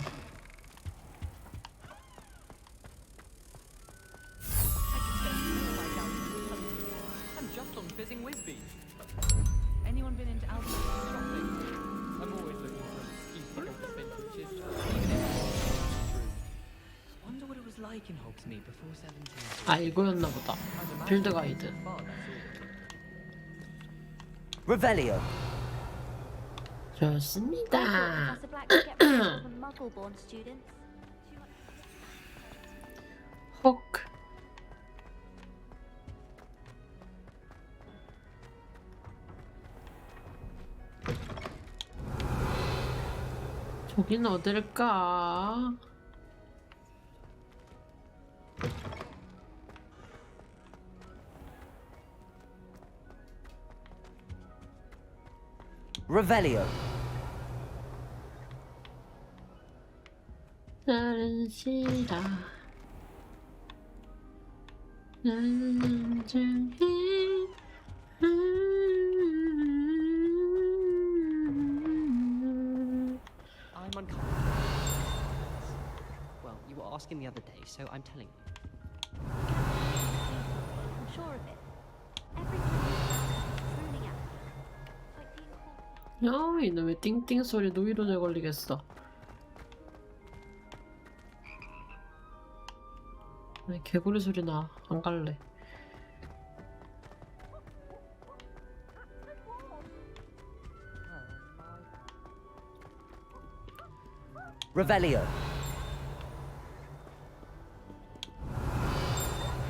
Anyone been into Aldi shopping? I'm always looking for an excuse to go to vintages, even if it's wonder what it was like in Hogsmeade before 17. 아, 이거였나 보다. 빌드 가이드. Revelio. 좋습니다. 혹. 저긴 어딜까? Revelio. 나는 싫어. 나는 중해. I'm uncomfortable. Well, you ask him the other day, so I'm telling you. I'm sure of it. Every time he's pruning out. Like being called. 야, 이놈의 띵띵 소리 노이로제 걸리겠어. 아니, 개구리 소리 나. 안 갈래. Revelio.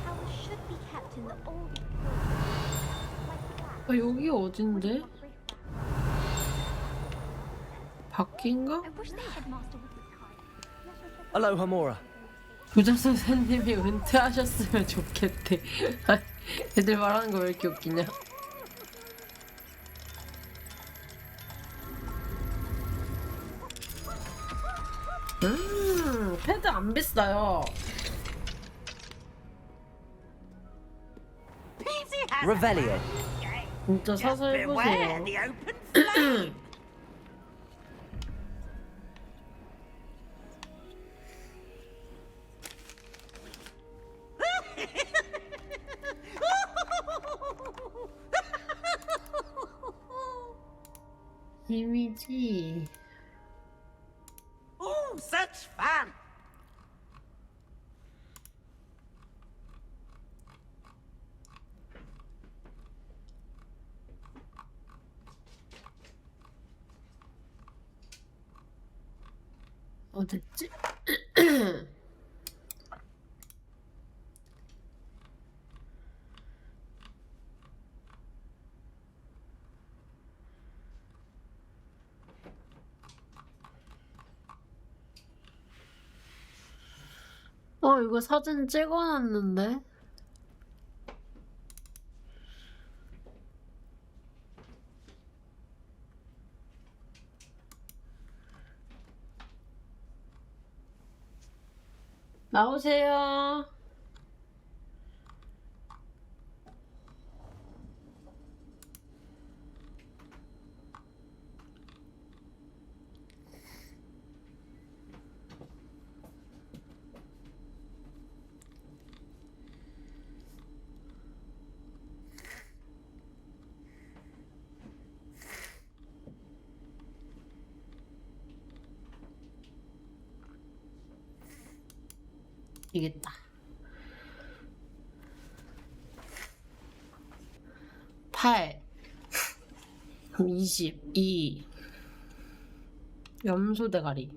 Powers should be kept in the old. 아, 여기 어딘데? 밖인가? Aloha Mora. 부자 선생님이 은퇴하셨으면 좋겠대. 애들 말하는 거 왜 이렇게 웃기냐? 패드 안 비싸요. Revelio. 진짜 사서 해보세요. 이미지. Oh, such fun! 어딨지? 이거 사진 찍어놨는데? 나오세요. 이겠다. 8 22 염소 대가리.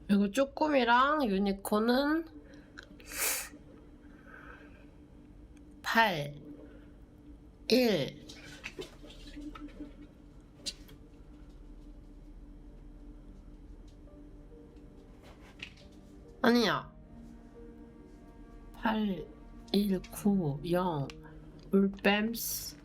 그리고 쪼꼬미랑 유니콘은 8 1 아니야 8 1 9 0 울뱀스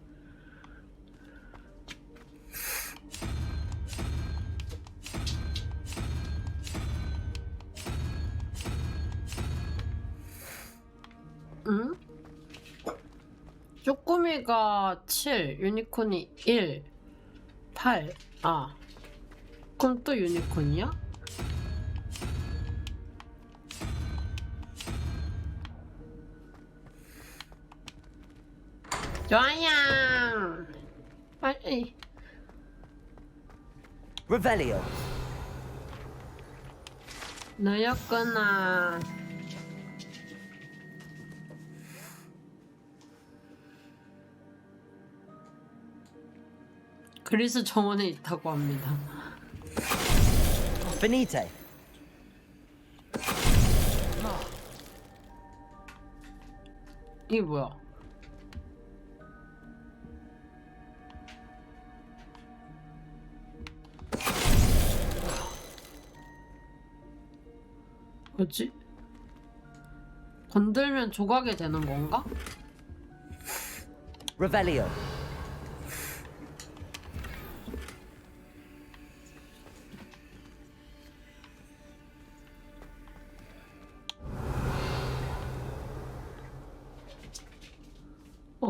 응? 쪼꼬미가 7, 유니콘이 1, 8. 아, 그럼 또 유니콘이야? 좋아요. 빨리. Revelio. 너였구나. 그리스 정원에 있다고 합니다. Benite. 이게 뭐야? 뭐지? 건들면 조각이 되는 건가? Revelio.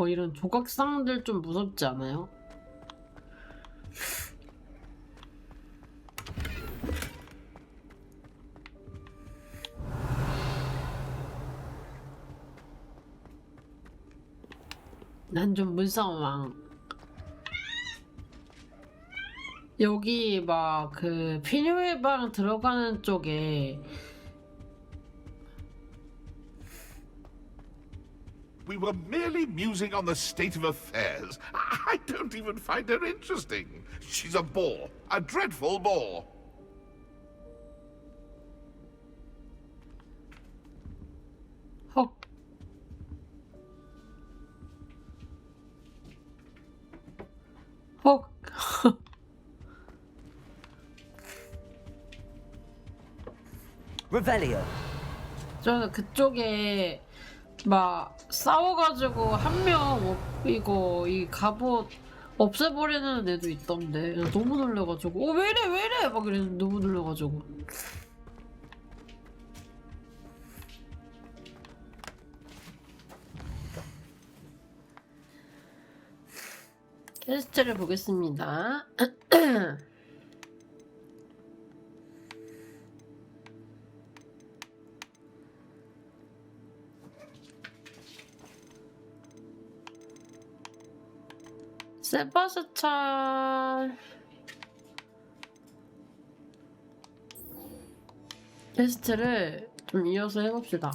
이런 조각상들 좀 무섭지 않아요? 난 좀 무서워. 여기 막 그 필요의 방 들어가는 쪽에 We were merely musing on the state of affairs. I don't even find her interesting. She's a bore. A dreadful bore. 헉. 헉. Revelio. 저는 그쪽에 막 싸워가지고 한 명 이거 이 갑옷 없애버리는 애도 있던데 너무 놀래가지고 왜이래 막 이랬는데 너무 놀래가지고 퀘스트를 보겠습니다. 세바스찬 퀘스트를 좀 이어서 해봅시다.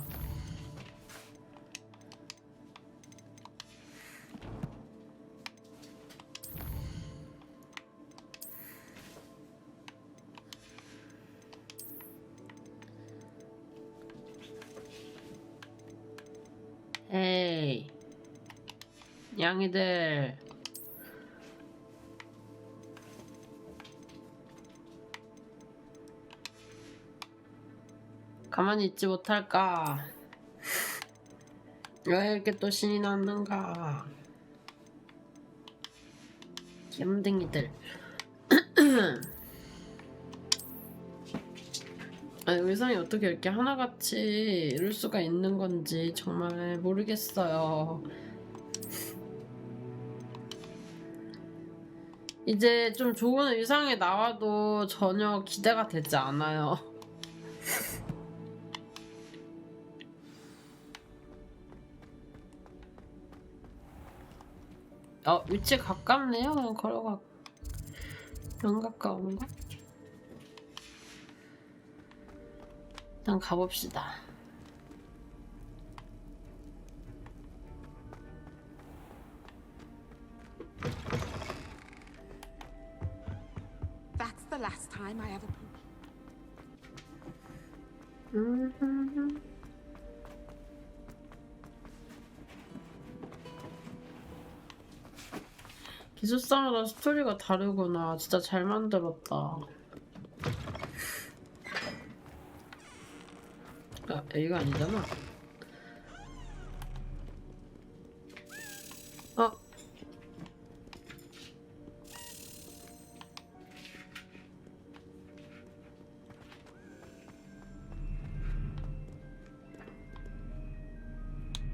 에이 양이들 가만히 있지 못할까? 왜 이렇게 또 신이 났는가? 얌댕이들. 아니, 의상이 어떻게 이렇게 하나같이 이럴 수가 있는 건지 정말 모르겠어요. 이제 좀 좋은 의상이 나와도 전혀 기대가 되지 않아요. 위치 가깝네요. 그냥 걸어가. 안 가까운가? 일단 가봅시다. That's the last time I ever. 기술사마다 스토리가 다르구나. 진짜 잘 만들었다. 아, 이거 아니잖아.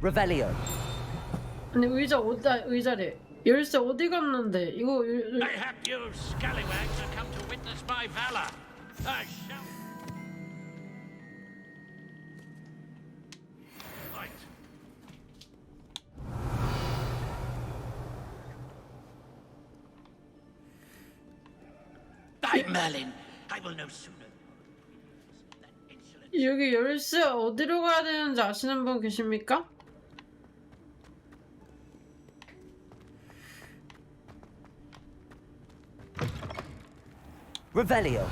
Revelio. 아니 의자래. 열쇠 어디 갔는데? 이거 Mayhap you scallywags have come to witness my valor. I shall. Right. By Merlin, I will no sooner. 여기 열쇠 어디로 가야 되는지 아시는 분 계십니까? Revelio.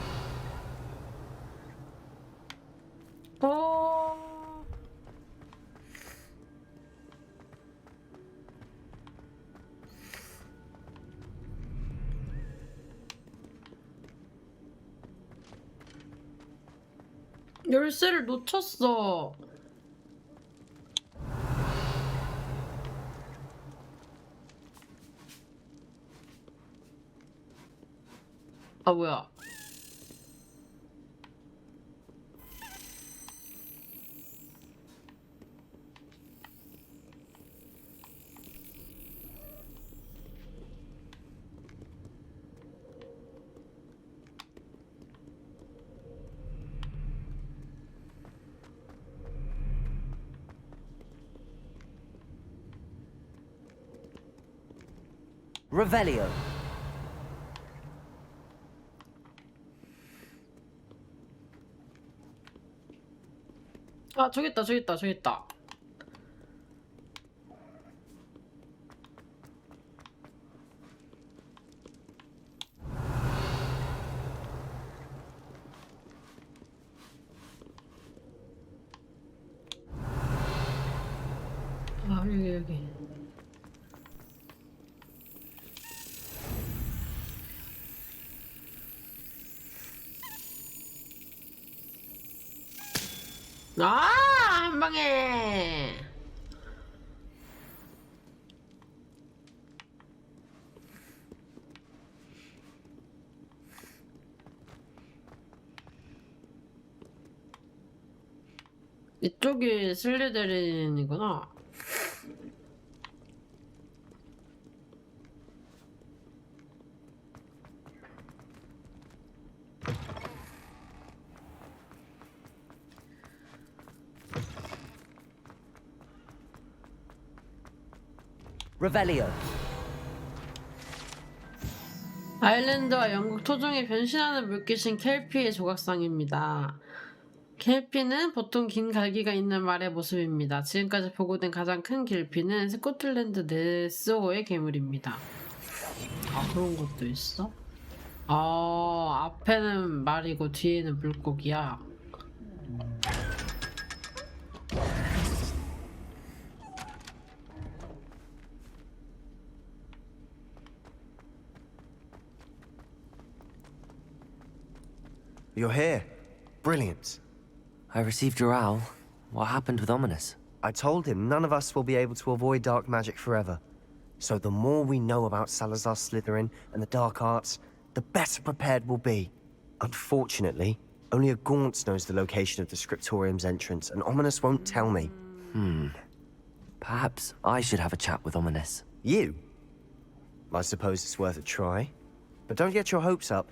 열쇠를 놓쳤어. 아 뭐야? Revelio. 아, 저기 있다, 저기 있다, 저기 있다. 아, 여기. 아, 한 방에. 이쪽이 슬리데린이구나. Revelio. 아일랜드와 영국 토종에 변신하는 물귀신 켈피의 조각상입니다. 켈피는 보통 긴 갈기가 있는 말의 모습입니다. 지금까지 보고된 가장 큰 길피는 스코틀랜드 네스호의 괴물입니다. 아, 그런 것도 있어? 앞에는 말이고 뒤에는 물고기야. You're here. Brilliant. I received your owl. What happened with Ominous? I told him none of us will be able to avoid dark magic forever. So the more we know about Salazar Slytherin and the dark arts, the better prepared we'll be. Unfortunately, only a Gaunt knows the location of the Scriptorium's entrance, and Ominous won't tell me. Perhaps I should have a chat with Ominous. You? I suppose it's worth a try. But don't get your hopes up.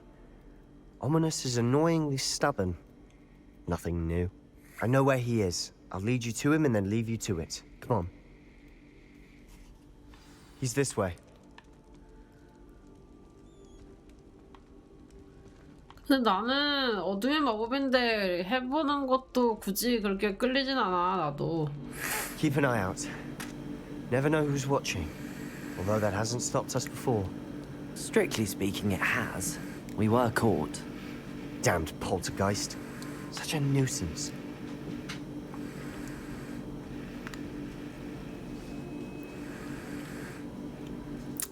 Ominous is annoyingly stubborn. Nothing new. I know where he is. I'll lead you to him and then leave you to it. Come on. He's this way. 근데 나는 어둠의 마법인데 해보는 것도 굳이 그렇게 끌리진 않아, 나도. Keep an eye out. Never know who's watching. Although that hasn't stopped us before. Strictly speaking, it has. We were caught. Damned poltergeist. Such a nuisance.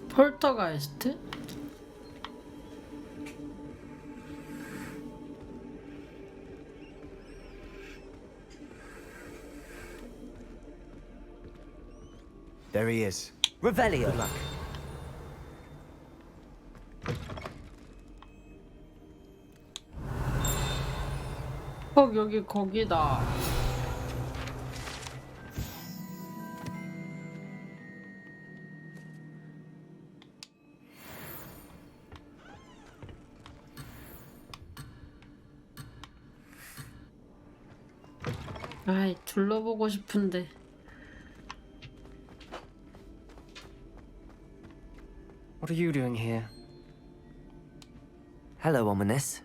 폴터가이스트? There he is. Revelio. Good luck. 여기 거기다. 아이, 둘러보고 싶은데. What are you doing here? Hello, Ominous.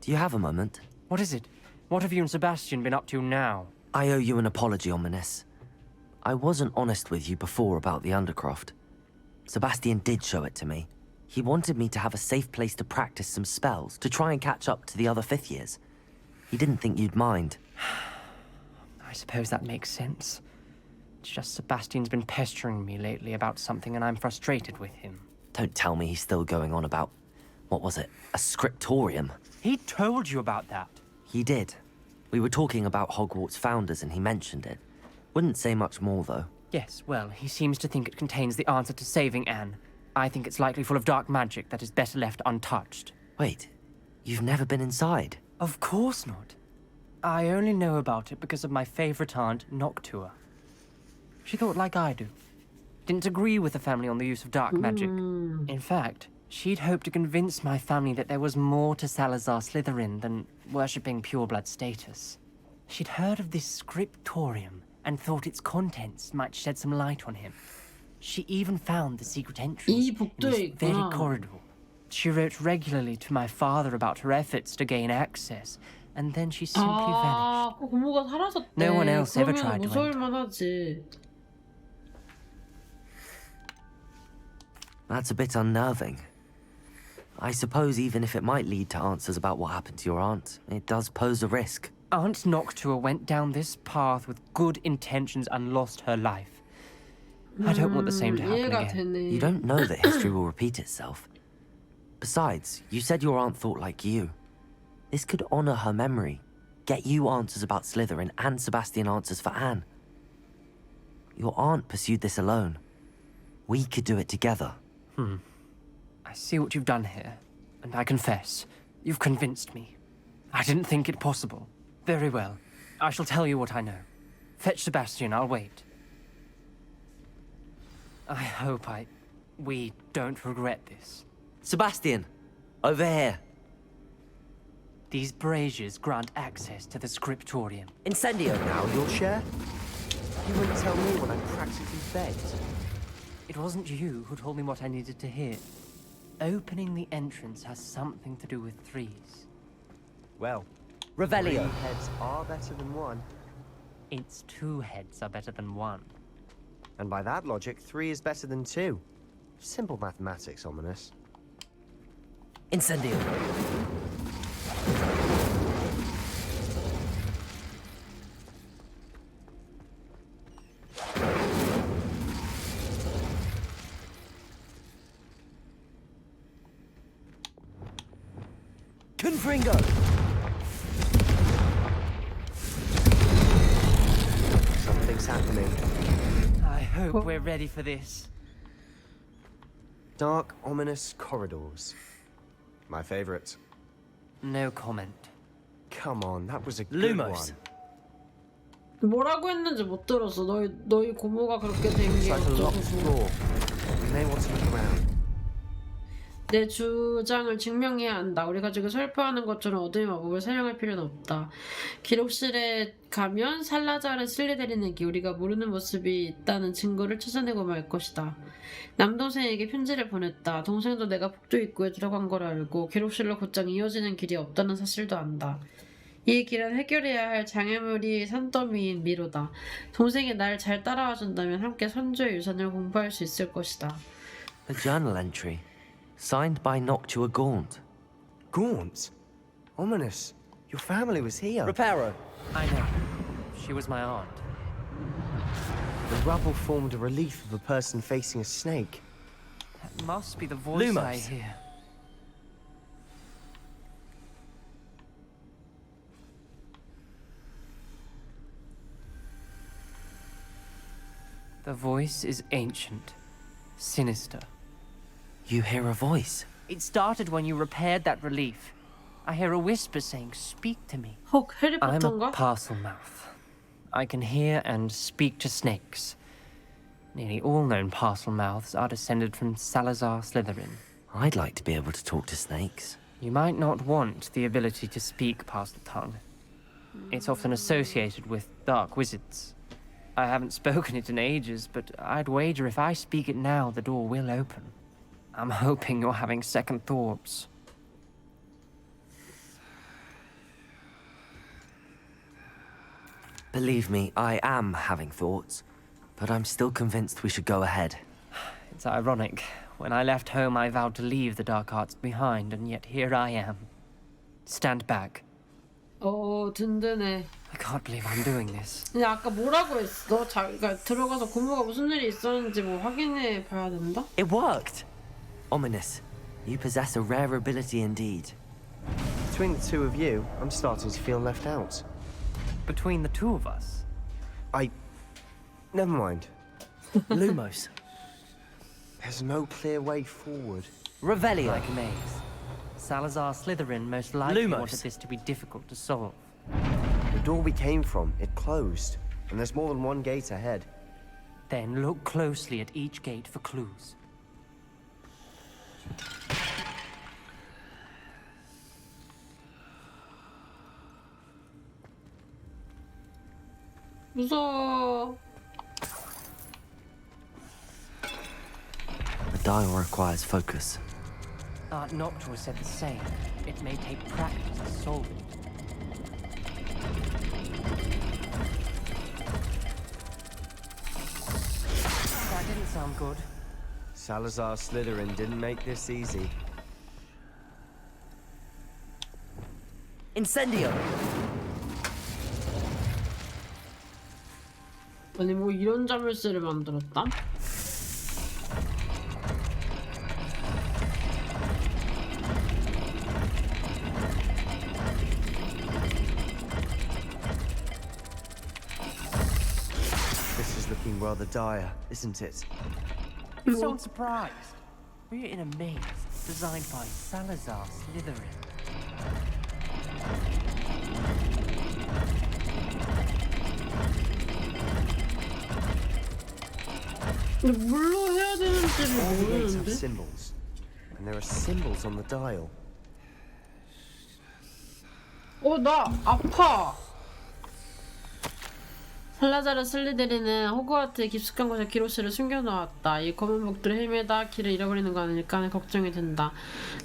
Do you have a moment? What is it? What have you and Sebastian been up to now? I owe you an apology, Ominous. I wasn't honest with you before about the Undercroft. Sebastian did show it to me. He wanted me to have a safe place to practice some spells, to try and catch up to the other fifth years. He didn't think you'd mind. I suppose that makes sense. It's just Sebastian's been pestering me lately about something and I'm frustrated with him. Don't tell me he's still going on about, what was it, a scriptorium? He told you about that. He did. We were talking about Hogwarts founders and he mentioned it. Wouldn't say much more, though. Yes, well, he seems to think it contains the answer to saving Anne. I think it's likely full of dark magic that is better left untouched. Wait, you've never been inside? Of course not. I only know about it because of my favorite aunt, Noctua. She thought like I do. Didn't agree with the family on the use of dark magic. In fact, she'd hoped to convince my family that there was more to Salazar Slytherin than worshipping pureblood status. She'd heard of this scriptorium and thought its contents might shed some light on him. She even found the secret entrance 이 in 복도에 this very 있구나. corridor. She wrote regularly to my father about her efforts to gain access, and then she simply vanished. 그 고모가 사라졌대. No one else ever 그러면 tried to 무서울만 하지. That's a bit unnerving. I suppose even if it might lead to answers about what happened to your aunt, it does pose a risk. Aunt Noctua went down this path with good intentions and lost her life. I don't want the same to happen 이해가 again. 되네. You don't know that history will repeat itself. Besides, you said your aunt thought like you. This could honor her memory, get you answers about Slytherin and Sebastian answers for Anne. Your aunt pursued this alone. We could do it together. I see what you've done here, and I confess, you've convinced me. I didn't think it possible. Very well. I shall tell you what I know. Fetch Sebastian, I'll wait. I hope we don't regret this. Sebastian, over here. These braziers grant access to the scriptorium. Incendio. Now you'll share? You wouldn't tell me when I practically begged. It wasn't you who told me what I needed to hear. Opening the entrance has something to do with threes. Well, Revelio. 3 heads are better than 1. It's 2 heads are better than 1. And by that logic, 3 is better than 2. Simple mathematics, ominous. Incendio. Confringo. Something's happening. I hope we're ready for this. Dark, ominous corridors. My favorite. No comment. Come on, that was a good Lumos. one. 뭐라고 했는지 못 들었어. 너희 고모가 그렇게 된 게 It's like a locked 어쩌고. door. We may want to look around. 내 주장을 증명해야 한다. 우리 가족이 설파하는 것처럼 어둠의 마법을 사용할 필요는 없다. 기록실에 가면 살라자르 슬리데린에게 우리가 모르는 모습이 있다는 증거를 찾아내고 말 것이다. 남동생에게 편지를 보냈다. 동생도 내가 복도 입구에 들어간 걸 알고 기록실로 곧장 이어지는 길이 없다는 사실도 안다. 이 길은 해결해야 할 장애물이 산더미인 미로다. 동생이 날 잘 따라와 준다면 함께 선조의 유산을 공부할 수 있을 것이다. A journal entry, signed by Noctua Gaunt. Gaunt? Ominous. Your family was here. Reparo. I know. She was my aunt. The rubble formed a relief of a person facing a snake. That must be the voice I Lumos. hear. The voice is ancient, sinister. You hear a voice. It started when you repaired that relief. I hear a whisper saying, "Speak to me." 혹 I'm a 해리포터인가? parcel-mouth. I can hear and speak to snakes. Nearly all known parcel-mouths are descended from Salazar Slytherin. I'd like to be able to talk to snakes. You might not want the ability to speak past the tongue. It's often associated with dark wizards. I haven't spoken it in ages, but I'd wager if I speak it now, the door will open. I'm hoping you're having second thoughts. Believe me, I am having thoughts, but I'm still convinced we should go ahead. It's ironic. When I left home, I vowed to leave the dark arts behind, and yet here I am. Stand back. 든든해. I can't believe I'm doing this. 근데 아까 뭐라고 했어? 자기가 들어가서 고모가 무슨 일이 있었는지 뭐 확인해 봐야 된다? It worked! Ominous. You possess a rare ability indeed. Between the two of you, I'm starting to feel left out. Between the two of us? Never mind. Lumos. There's no clear way forward. Revelio. Like a maze. Salazar Slytherin most likely Lumos. wanted this to be difficult to solve. The door we came from, it closed. And there's more than one gate ahead. Then look closely at each gate for clues. 무서워. dial requires focus. Art Noctua said the same. It may take practice to solve it. That didn't sound good. Salazar Slytherin didn't make this easy. Incendio! 아니 뭐 이런 자물쇠를 만들었다? This is looking rather dire, isn't it? I'm so surprised. We're in a maze designed by Salazar Slytherin. 근데 뭘로 해야 되는지를 All the gates have 모르는데? symbols, and there are symbols on the dial. 나 아파. 살라자르 슬리데린은 호그와트의 깊숙한 곳에 기록실을 숨겨놓았다. 이 검은 복들을 헤매다 길을 잃어버리는 거 아닐까 하는 걱정이 든다.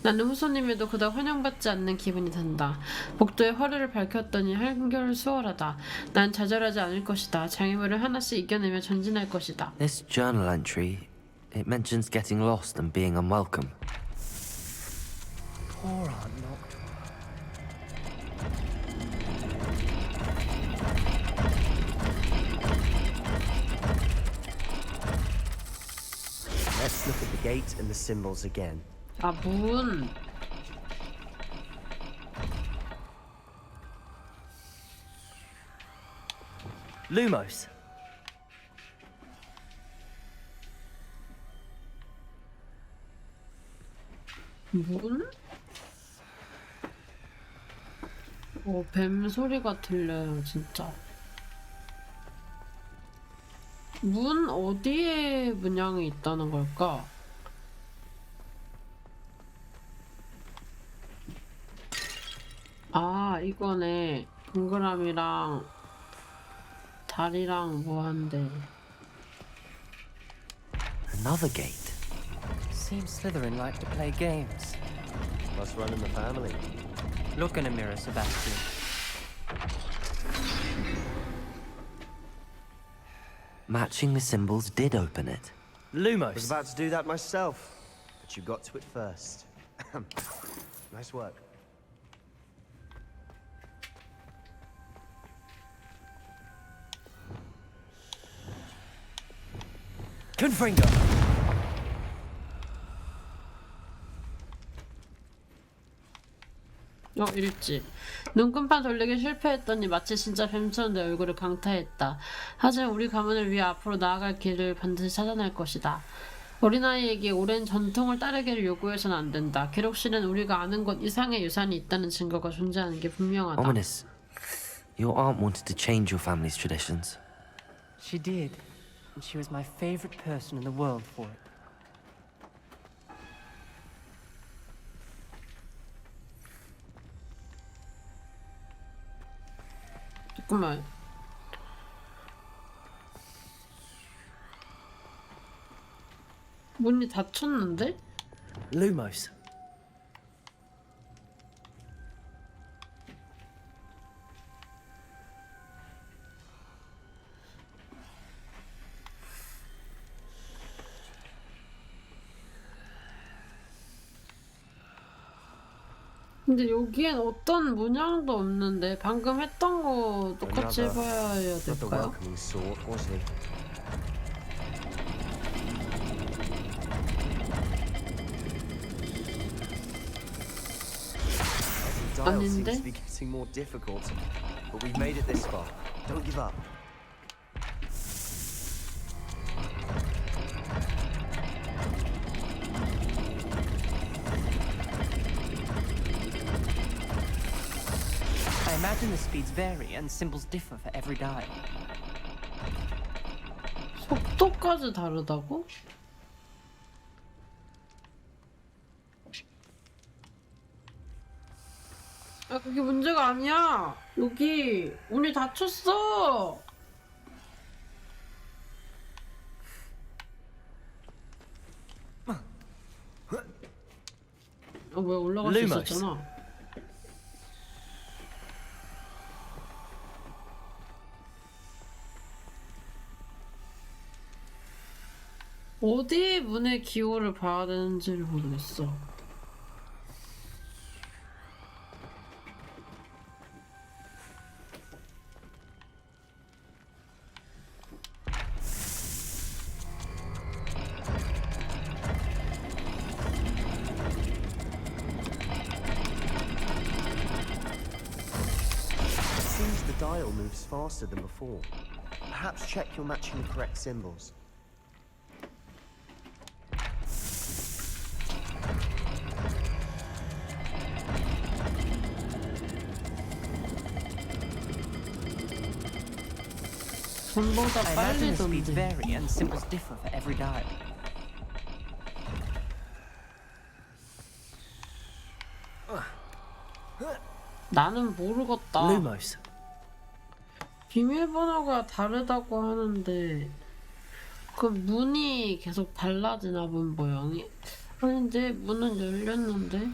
나는 후손님에도 그닥 환영받지 않는 기분이 든다. 복도의 화류를 밝혔더니 한결 수월하다. 난 좌절하지 않을 것이다. 장애물을 하나씩 이겨내며 전진할 것이다. This journal entry, it mentions getting lost and being unwelcome. Poor Art Noctua. Let's look at the gate and the symbols again. 아, 문. Lumos. 문? 뱀 소리가 들려요, 진짜. 문 어디에 문양이 있다는 걸까? 아, 이거네. 동그라미랑 다리랑 뭐 한대. Another gate. Seems Slytherin like to play games. Must run in the family. Look in a mirror, Sebastian. Matching the symbols did open it. Lumos. I was about to do that myself, but you got to it first. Nice work. Confringo. 일지. 눈금판 돌리기 실패했더니 마치 진짜 뱀처럼 내 얼굴을 강타했다. 하지만 우리 가문을 위해 앞으로 나아갈 길을 반드시 찾아낼 것이다. 어린아이에게 오랜 전통을 따르기를 요구해서는 안 된다. 기록실엔 우리가 아는 것 이상의 유산이 있다는 증거가 존재하는 게 분명하다. Ominous. Your aunt wanted to change your family's traditions. She did. And she was my favorite person in the world for it. 잠깐만. 문이 닫혔는데? Lumos. 근데 여기엔 어떤 문양도 없는데 방금 했던 거 똑같이 해봐야 Not the 될까요? welcoming sort, was he? Every dial seems to be getting more difficult, but we've made it this far. Don't give up. I imagine the speeds vary and symbols differ for every dial. 속도까지 다르다고? 아, 그게 문제가 아니야. 여기 문이 닫혔어. 왜 올라갈 수 있었잖아. 어디 문의 기호를 봐야 되는지를 모르겠어. Seems the dial moves faster than before. Perhaps check you're matching the correct symbols. 전보다 I 빨리 imagine the speeds 던지. vary and symbols differ for every dial. 나는 모르겠다. Lumos. 비밀번호가 다르다고 하는데 그 문이 계속 달라지나 본 모양이? 아닌데 문은 열렸는데?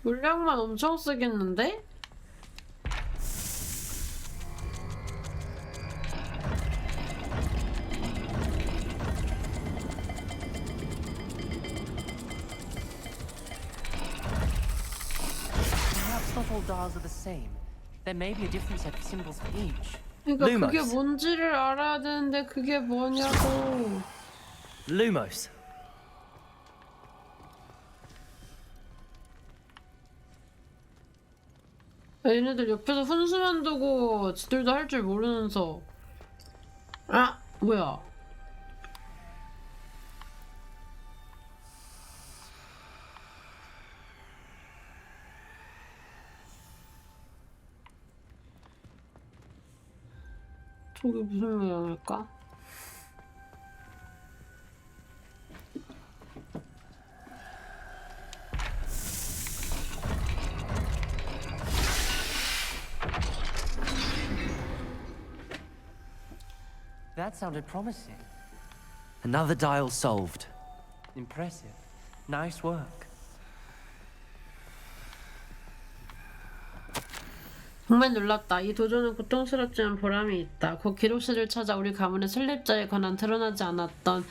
물량만 엄청 쓰겠는데? Perhaps not all dials are the same. There may be a different set of symbols for each. 그러니까 그게 뭔지를 알아야 되는데 그게 뭐냐고. Lumos. 얘네들 옆에서 훈수만 두고 지들도 할 줄 모르면서. 아! 뭐야. 저게 무슨 모양일까? That sounded promising. Another dial solved. Impressive. Nice work. 정말 놀랍다. 이 도전은 고통스럽지만 보람이 있다. 곧 기록실을 찾아 우리 가문의 설립자에 관한 드러나지 않았던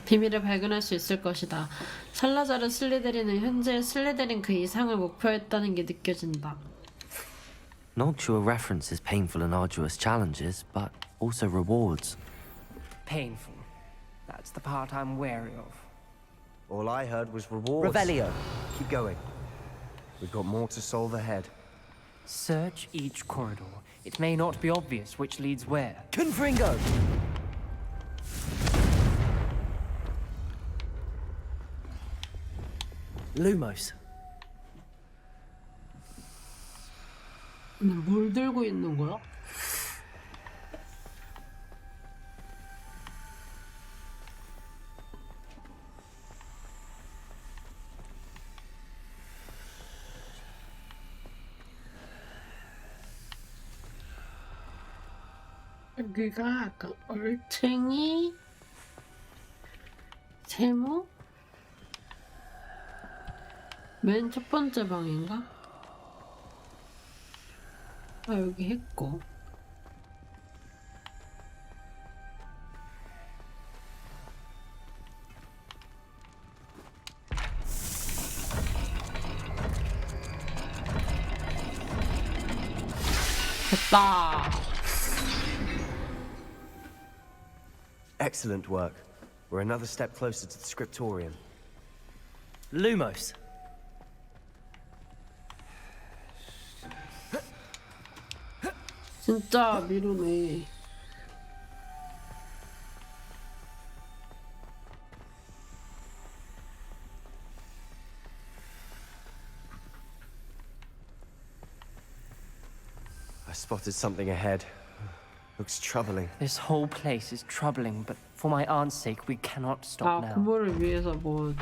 비밀을 발견할 수 있을 것이다. 살라자르 슬리데린은 현재의 슬리데린 그 이상을 목표했다는 게 느껴진다. Not sure references painful and arduous challenges, but also rewards. Painful. That's the part I'm wary of. All I heard was rewards. Revelio. Keep going. We've got more to solve ahead. Search each corridor. It may not be obvious which leads where. Confringo! Lumos. 뭘 들고 있는 거야? 여기가 아까 얼챙이 세모? 맨 첫 번째 방인가? 아 여기 했고 됐다. Excellent work. We're another step closer to the scriptorium. Lumos. 진짜 미루네. I spotted something ahead. Looks troubling. This whole place is troubling, but for my aunt's sake, we cannot stop now. 고모를 위해서 뭐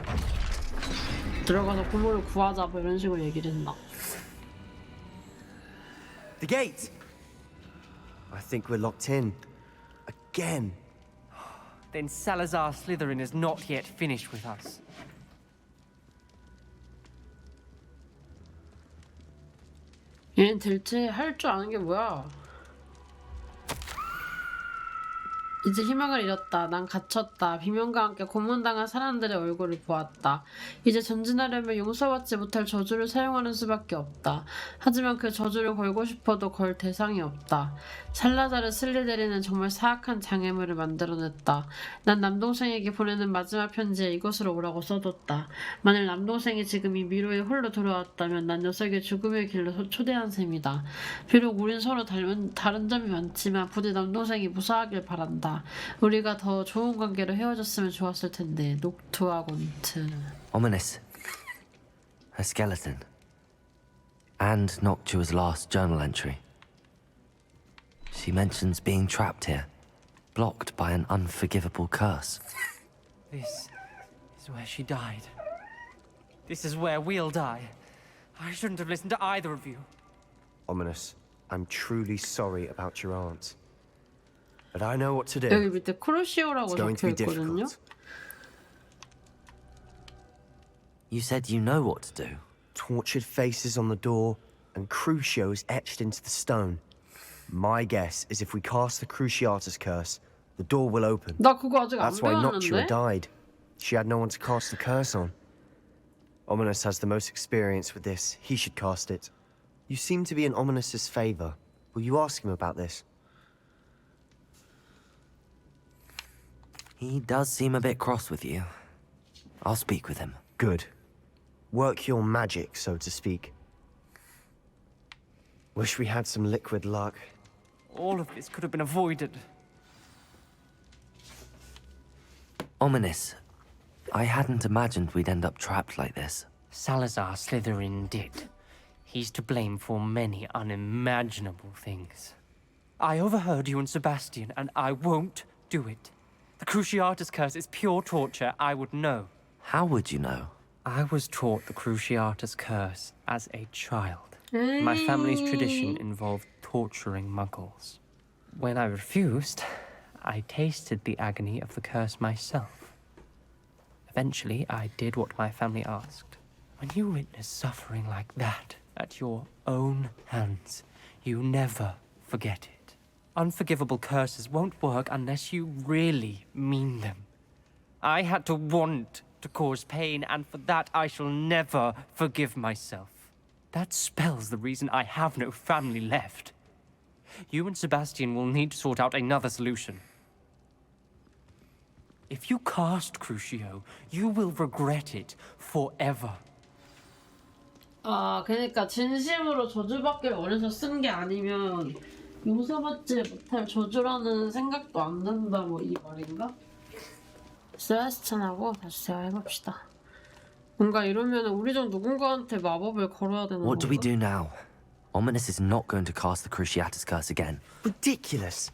들어가서 고모를 구하자 뭐 이런 식으로 얘기를 했나? The gate! I think we're locked in. Again. Then Salazar Slytherin is not yet finished with us. 얘는 대체 할 줄 아는 게 뭐야? 이제 희망을 잃었다. 난 갇혔다. 비명과 함께 고문당한 사람들의 얼굴을 보았다. 이제 전진하려면 용서받지 못할 저주를 사용하는 수밖에 없다. 하지만 그 저주를 걸고 싶어도 걸 대상이 없다. 살라자르 슬리데린은 정말 사악한 장애물을 만들어냈다. 난 남동생에게 보내는 마지막 편지에 이것으로 오라고 써뒀다. 만일 남동생이 지금 이 미로에 홀로 돌아왔다면 난 녀석의 죽음의 길로 초대한 셈이다. 비록 우린 서로 다른 점이 많지만 부디 남동생이 무사하길 바란다. 우리가 더 좋은 관계로 헤어졌으면 좋았을 텐데. 녹투와 곤트. Ominous. A skeleton. And Noctua's last journal entry. She mentions being trapped here, blocked by an unforgivable curse. This is where she died. This is where we'll die. I shouldn't have listened to either of you. Ominous, I'm truly sorry about your aunt. But I know what to do. 여기 밑에 크루시오라고 It's going to be 적혀있거든요. difficult. You said you know what to do. Tortured faces on the door and Crucios etched into the stone. My guess is if we cast the Cruciatus curse, the door will open. 나 그거 아직 안 That's why Noctua 배웠는데? died. She had no one to cast the curse on. Ominous has the most experience with this. He should cast it. You seem to be in Ominous's favor. Will you ask him about this? He does seem a bit cross with you. I'll speak with him. Good. Work your magic, so to speak. Wish we had some liquid luck. All of this could have been avoided. Ominous. I hadn't imagined we'd end up trapped like this. Salazar Slytherin did. He's to blame for many unimaginable things. I overheard you and Sebastian, and I won't do it. The Cruciatus curse is pure torture, I would know. How would you know? I was taught the Cruciatus curse as a child. My family's tradition involved torturing muggles. When I refused, I tasted the agony of the curse myself. Eventually, I did what my family asked. When you witness suffering like that at your own hands, you never forget it. Unforgivable curses won't work unless you really mean them. I had to want to cause pain, and for that I shall never forgive myself. That spell's the reason I have no family left. You and Sebastian will need to sort out another solution. If you cast Crucio, you will regret it forever. 아, 그러니까 진심으로 저주받기를 원해서 쓴 게 아니면 용서받지 못할 저주라는 생각도 안 든다, 뭐 이 말인가? 세바스찬하고 다시 대화해봅시다. 뭔가 이러면 우리 중 누군가한테 마법을 걸어야 되는 What do we 건가? do now? Ominous is not going to cast the Cruciatus curse again. Ridiculous.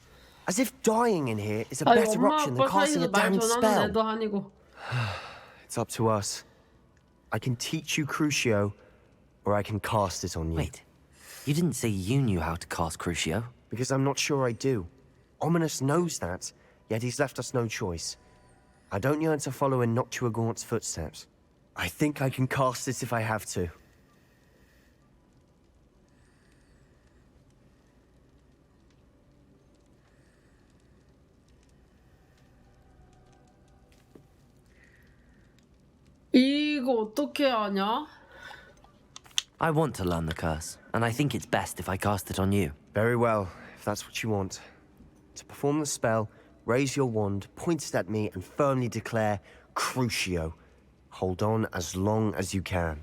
As if dying in here is a 아니, better 엄마 option than 아빠 casting a 사이에서 말 damned 전하는 spell. 애도 아니고. It's up to us. I can teach you Crucio, or I can cast it on you. Wait, you didn't say you knew how to cast Crucio? Because I'm not sure I do. Ominous knows that, yet he's left us no choice. I don't yearn to follow in Noctua Gaunt's footsteps. I think I can cast it if I have to. 이거 어떻게 하냐? I want to learn the curse, and I think it's best if I cast it on you. Very well, if that's what you want. To perform the spell, raise your wand, point it at me, and firmly declare Crucio. Hold on as long as you can.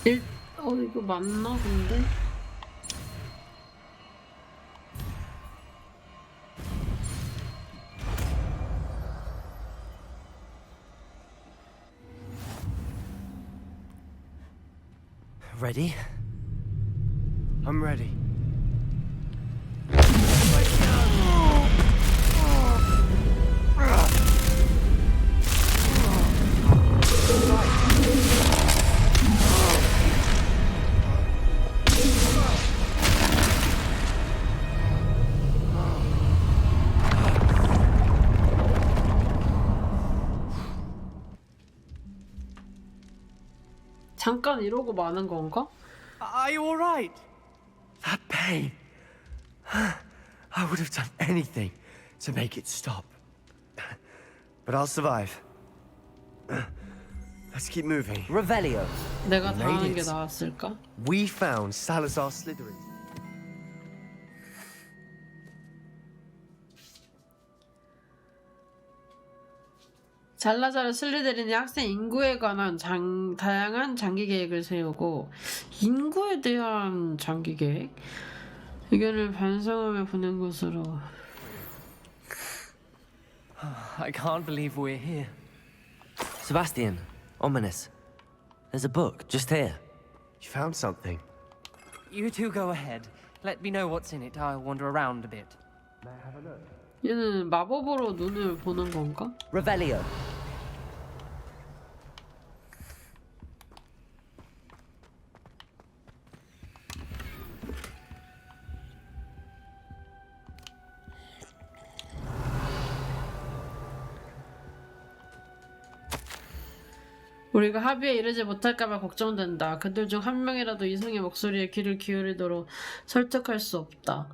이거 맞나 근데? Ready? I'm ready. 잠깐 이러고 마는 건가? Are you all right? That pain. I would have done anything to make it stop. But I'll survive. Let's keep moving. Revelio. 내가 We 당하는 made 게 it. 나았을까? We found Salazar Slytherin. 잘라자르 슬리데린이 학생 인구에 관한 다양한 장기 계획을 세우고 인구에 대한 장기 계획? 의견을 반성하며 보낸 것으로. I can't believe we're here. Sebastian, ominous. There's a book just here. You found something. You two go ahead. Let me know what's in it. I'll wander around a bit. May I have a look? 얘는 마법으로 눈을 보는 건가? Revelio. 우리가 합의에 이르지 못할까봐 걱정된다. 그들 중 한 명이라도 이성의 목소리에 귀를 기울이도록 설득할 수 없다.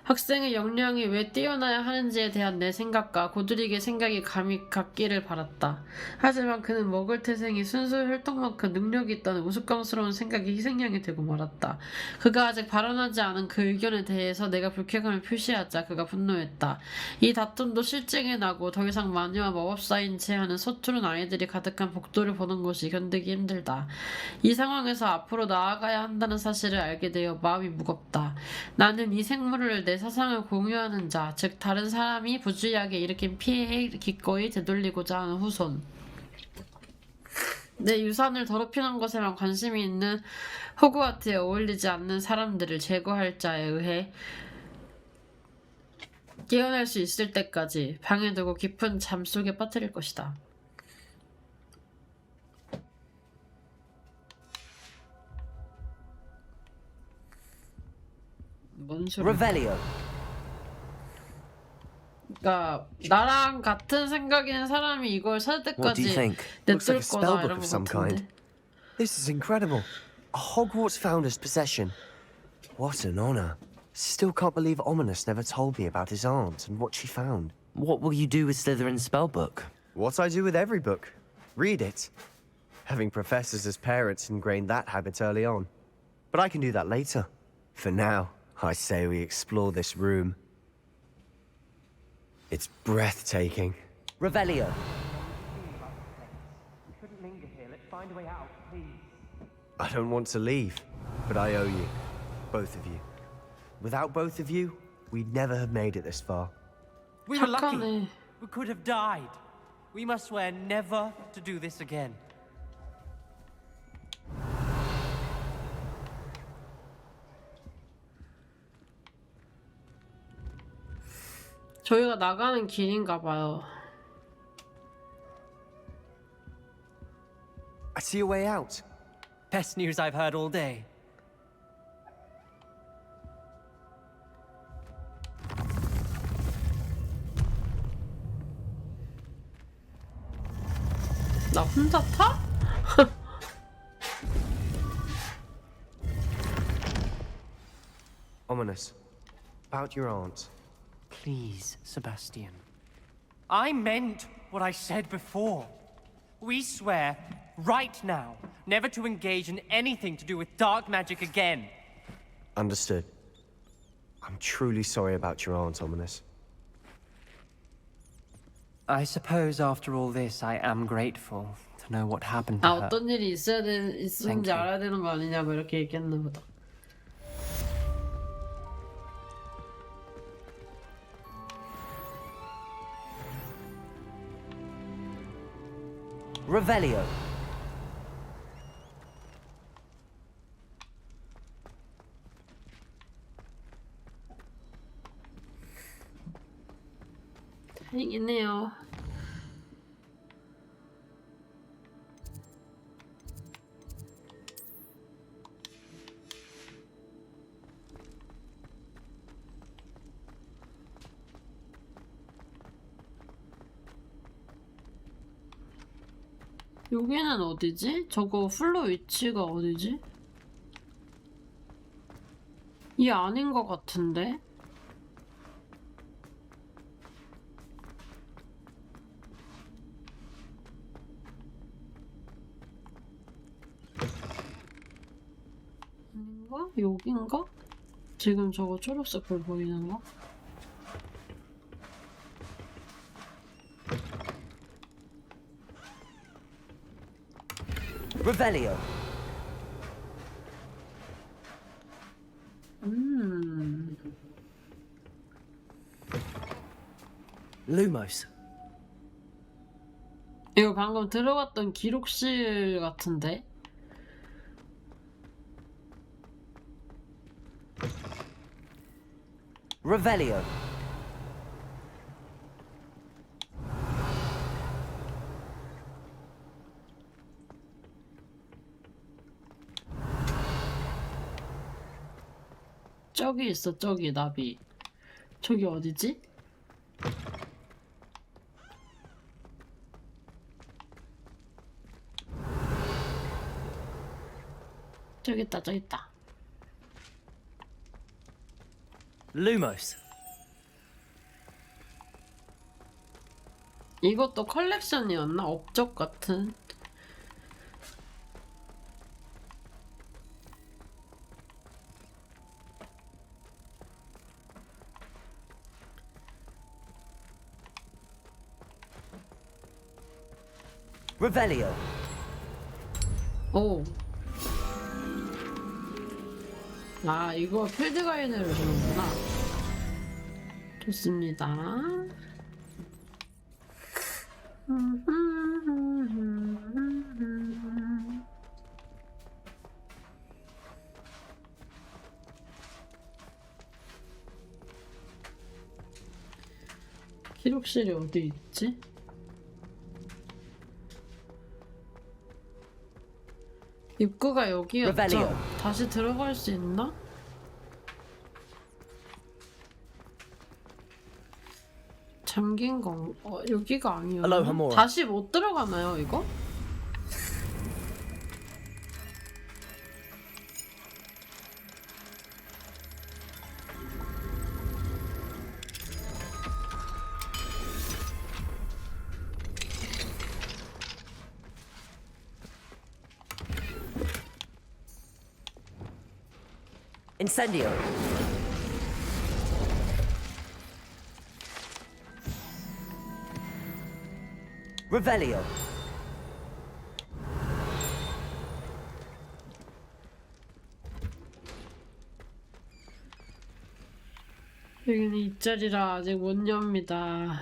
학생의 역량이 왜 뛰어나야 하는지에 대한 내 생각과 고드릭의 생각이 감이 같기를 바랐다. 하지만 그는 먹을 태생이 순수 혈통만큼 능력이 있다는 우스꽝스러운 생각이 희생양이 되고 말았다. 그가 아직 발언하지 않은 그 의견에 대해서 내가 불쾌감을 표시하자 그가 분노했다. 이 다툼도 실증이 나고 더 이상 마녀와 마법사인 채 하는 서투른 아이들이 가득한 복도를 보는 것이 견디기 힘들다. 이 상황에서 앞으로 나아가야 한다는 사실을 알게 되어 마음이 무겁다. 나는 이 생물을 내 사상을 공유하는 자, 즉 다른 사람이 부주의하게 일으킨 피해에 기꺼이 되돌리고자 하는 후손. 내 유산을 더럽히는 것에만 관심이 있는 호그와트에 어울리지 않는 사람들을 제거할 자에 의해 깨어날 수 있을 때까지 방에 두고 깊은 잠 속에 빠뜨릴 것이다. 뭔 소리야? Revelio. 그러니까 나랑 같은 생각인 사람이 이걸 살 때까지 냅둘 거다 이런 거 같은데. This is incredible. A Hogwarts founder's possession. What an honor. Still can't believe Ominous never told me about his aunt and what she found. What will you do with Slytherin's spellbook? What I do with every book. Read it. Having professors as parents ingrained that habit early on. But I can do that later. For now, I say we explore this room. It's breathtaking. Revelio. We shouldn't linger here. Let's find a way out, please. I don't want to leave, but I owe you. Both of you. Without both of you, we'd never have made it this far. We were lucky. We could have died. We must swear never to do this again. 저희가 나가는 길인가 봐요. I see a way out. Best news I've heard all day. 나 혼자 타? Ominous. About your aunt. Please, Sebastian. I meant what I said before. We swear, right now, never to engage in anything to do with dark magic again. Understood. I'm truly sorry about your aunt, Ominous. I suppose after all this, I am grateful to know what happened to 아 her. 어떤 일이 있었는지 알아야 되는 거 아니냐 뭐 이렇게 얘기했나 보다. Revelio. 다행이네요. 여기는 어디지? 저거 플로 위치가 어디지? 이 아닌 것 같은데? 아닌가? 여긴가? 지금 저거 초록색 불 보이는 거? Revelio. Lumos. 이거 방금 들어갔던 기록실 같은데? Revelio. 저기 있어, 저기 나비. 저기 어디지? 저기 있다, 저기 있다. Lumos. 이것도 컬렉션이었나? 업적 같은. Revelio. 오. 아, 이거 필드 가이드를 주는구나. 좋습니다. 기록실이 어디 있지? 입구가 여기였죠? Revelio. 다시 들어갈 수 있나? 잠긴 건 여기가 Aloha 아니었나? Mora. 다시 못 들어가나요, 이거? Incendio. Revelio. 여기는 이 자리라 아직 못 엽니다.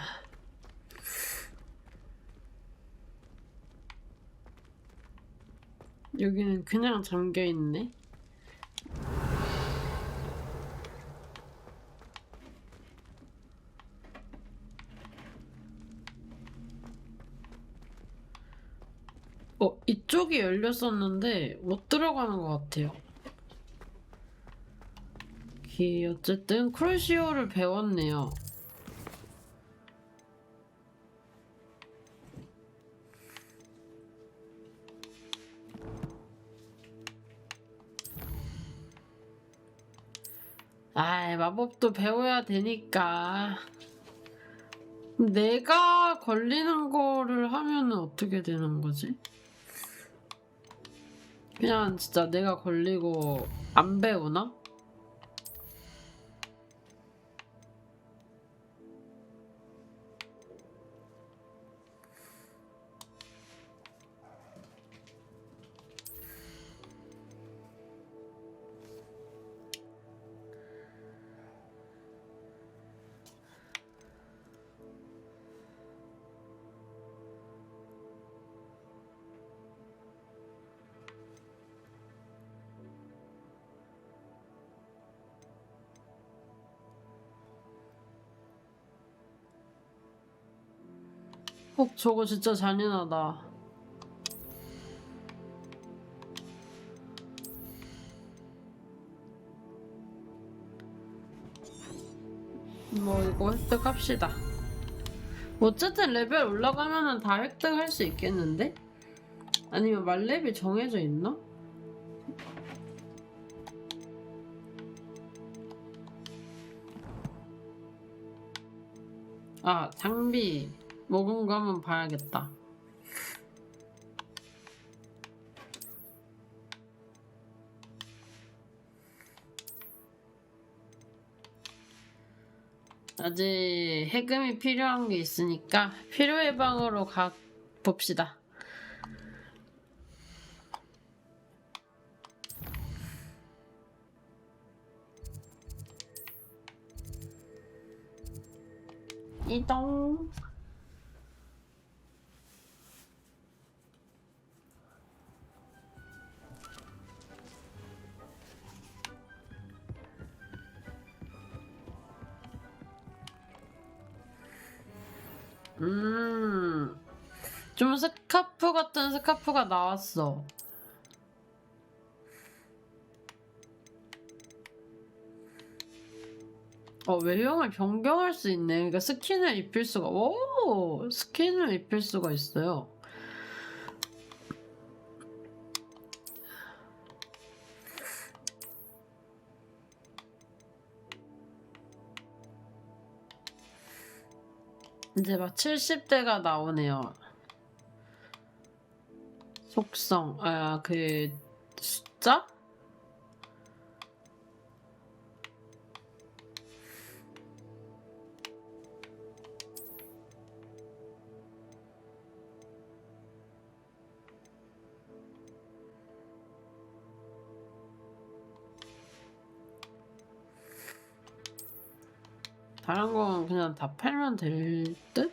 여기는 그냥 잠겨있네. 이쪽이 열렸었는데 못 들어가는 것 같아요. 어쨌든 크루시오를 배웠네요. 아이, 마법도 배워야 되니까. 내가 걸리는 거를 하면은 어떻게 되는 거지? 그냥 진짜 내가 걸리고 안 배우나? 저거 진짜 잔인하다. 뭐 이거 획득합시다. 어쨌든 레벨 올라가면은 다 획득할 수 있겠는데? 아니면 만렙이 정해져 있나? 아, 장비 먹은 거 한번 봐야겠다. 아직 해금이 필요한 게 있으니까 필요의 방으로 가 봅시다. 이동. 좀 스카프 같은 스카프가 나왔어. 외형을 변경할 수 있네. 그러니까 스킨을 입힐 수가, 스킨을 입힐 수가 있어요. 이제 막 70대가 나오네요. 속성, 그 숫자? 다른 건 그냥 다 팔면 될 듯?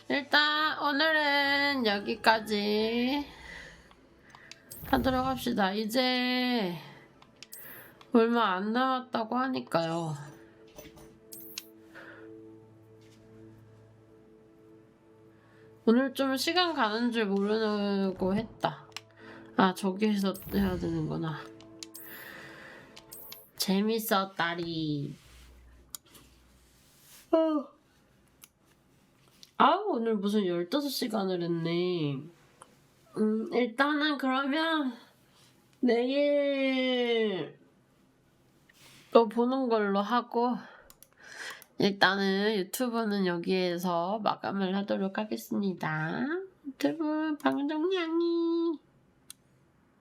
일단 오늘은 여기까지 하도록 합시다. 이제 얼마 안 남았다고 하니까요. 오늘 좀 시간 가는 줄 모르고 했다. 아, 저기에서 해야 되는구나. 재밌었다리. 오늘 무슨 15시간을 했네. 일단은 그러면 내일 또 보는 걸로 하고 일단은 유튜브는 여기에서 마감을 하도록 하겠습니다. 유튜브 방송량이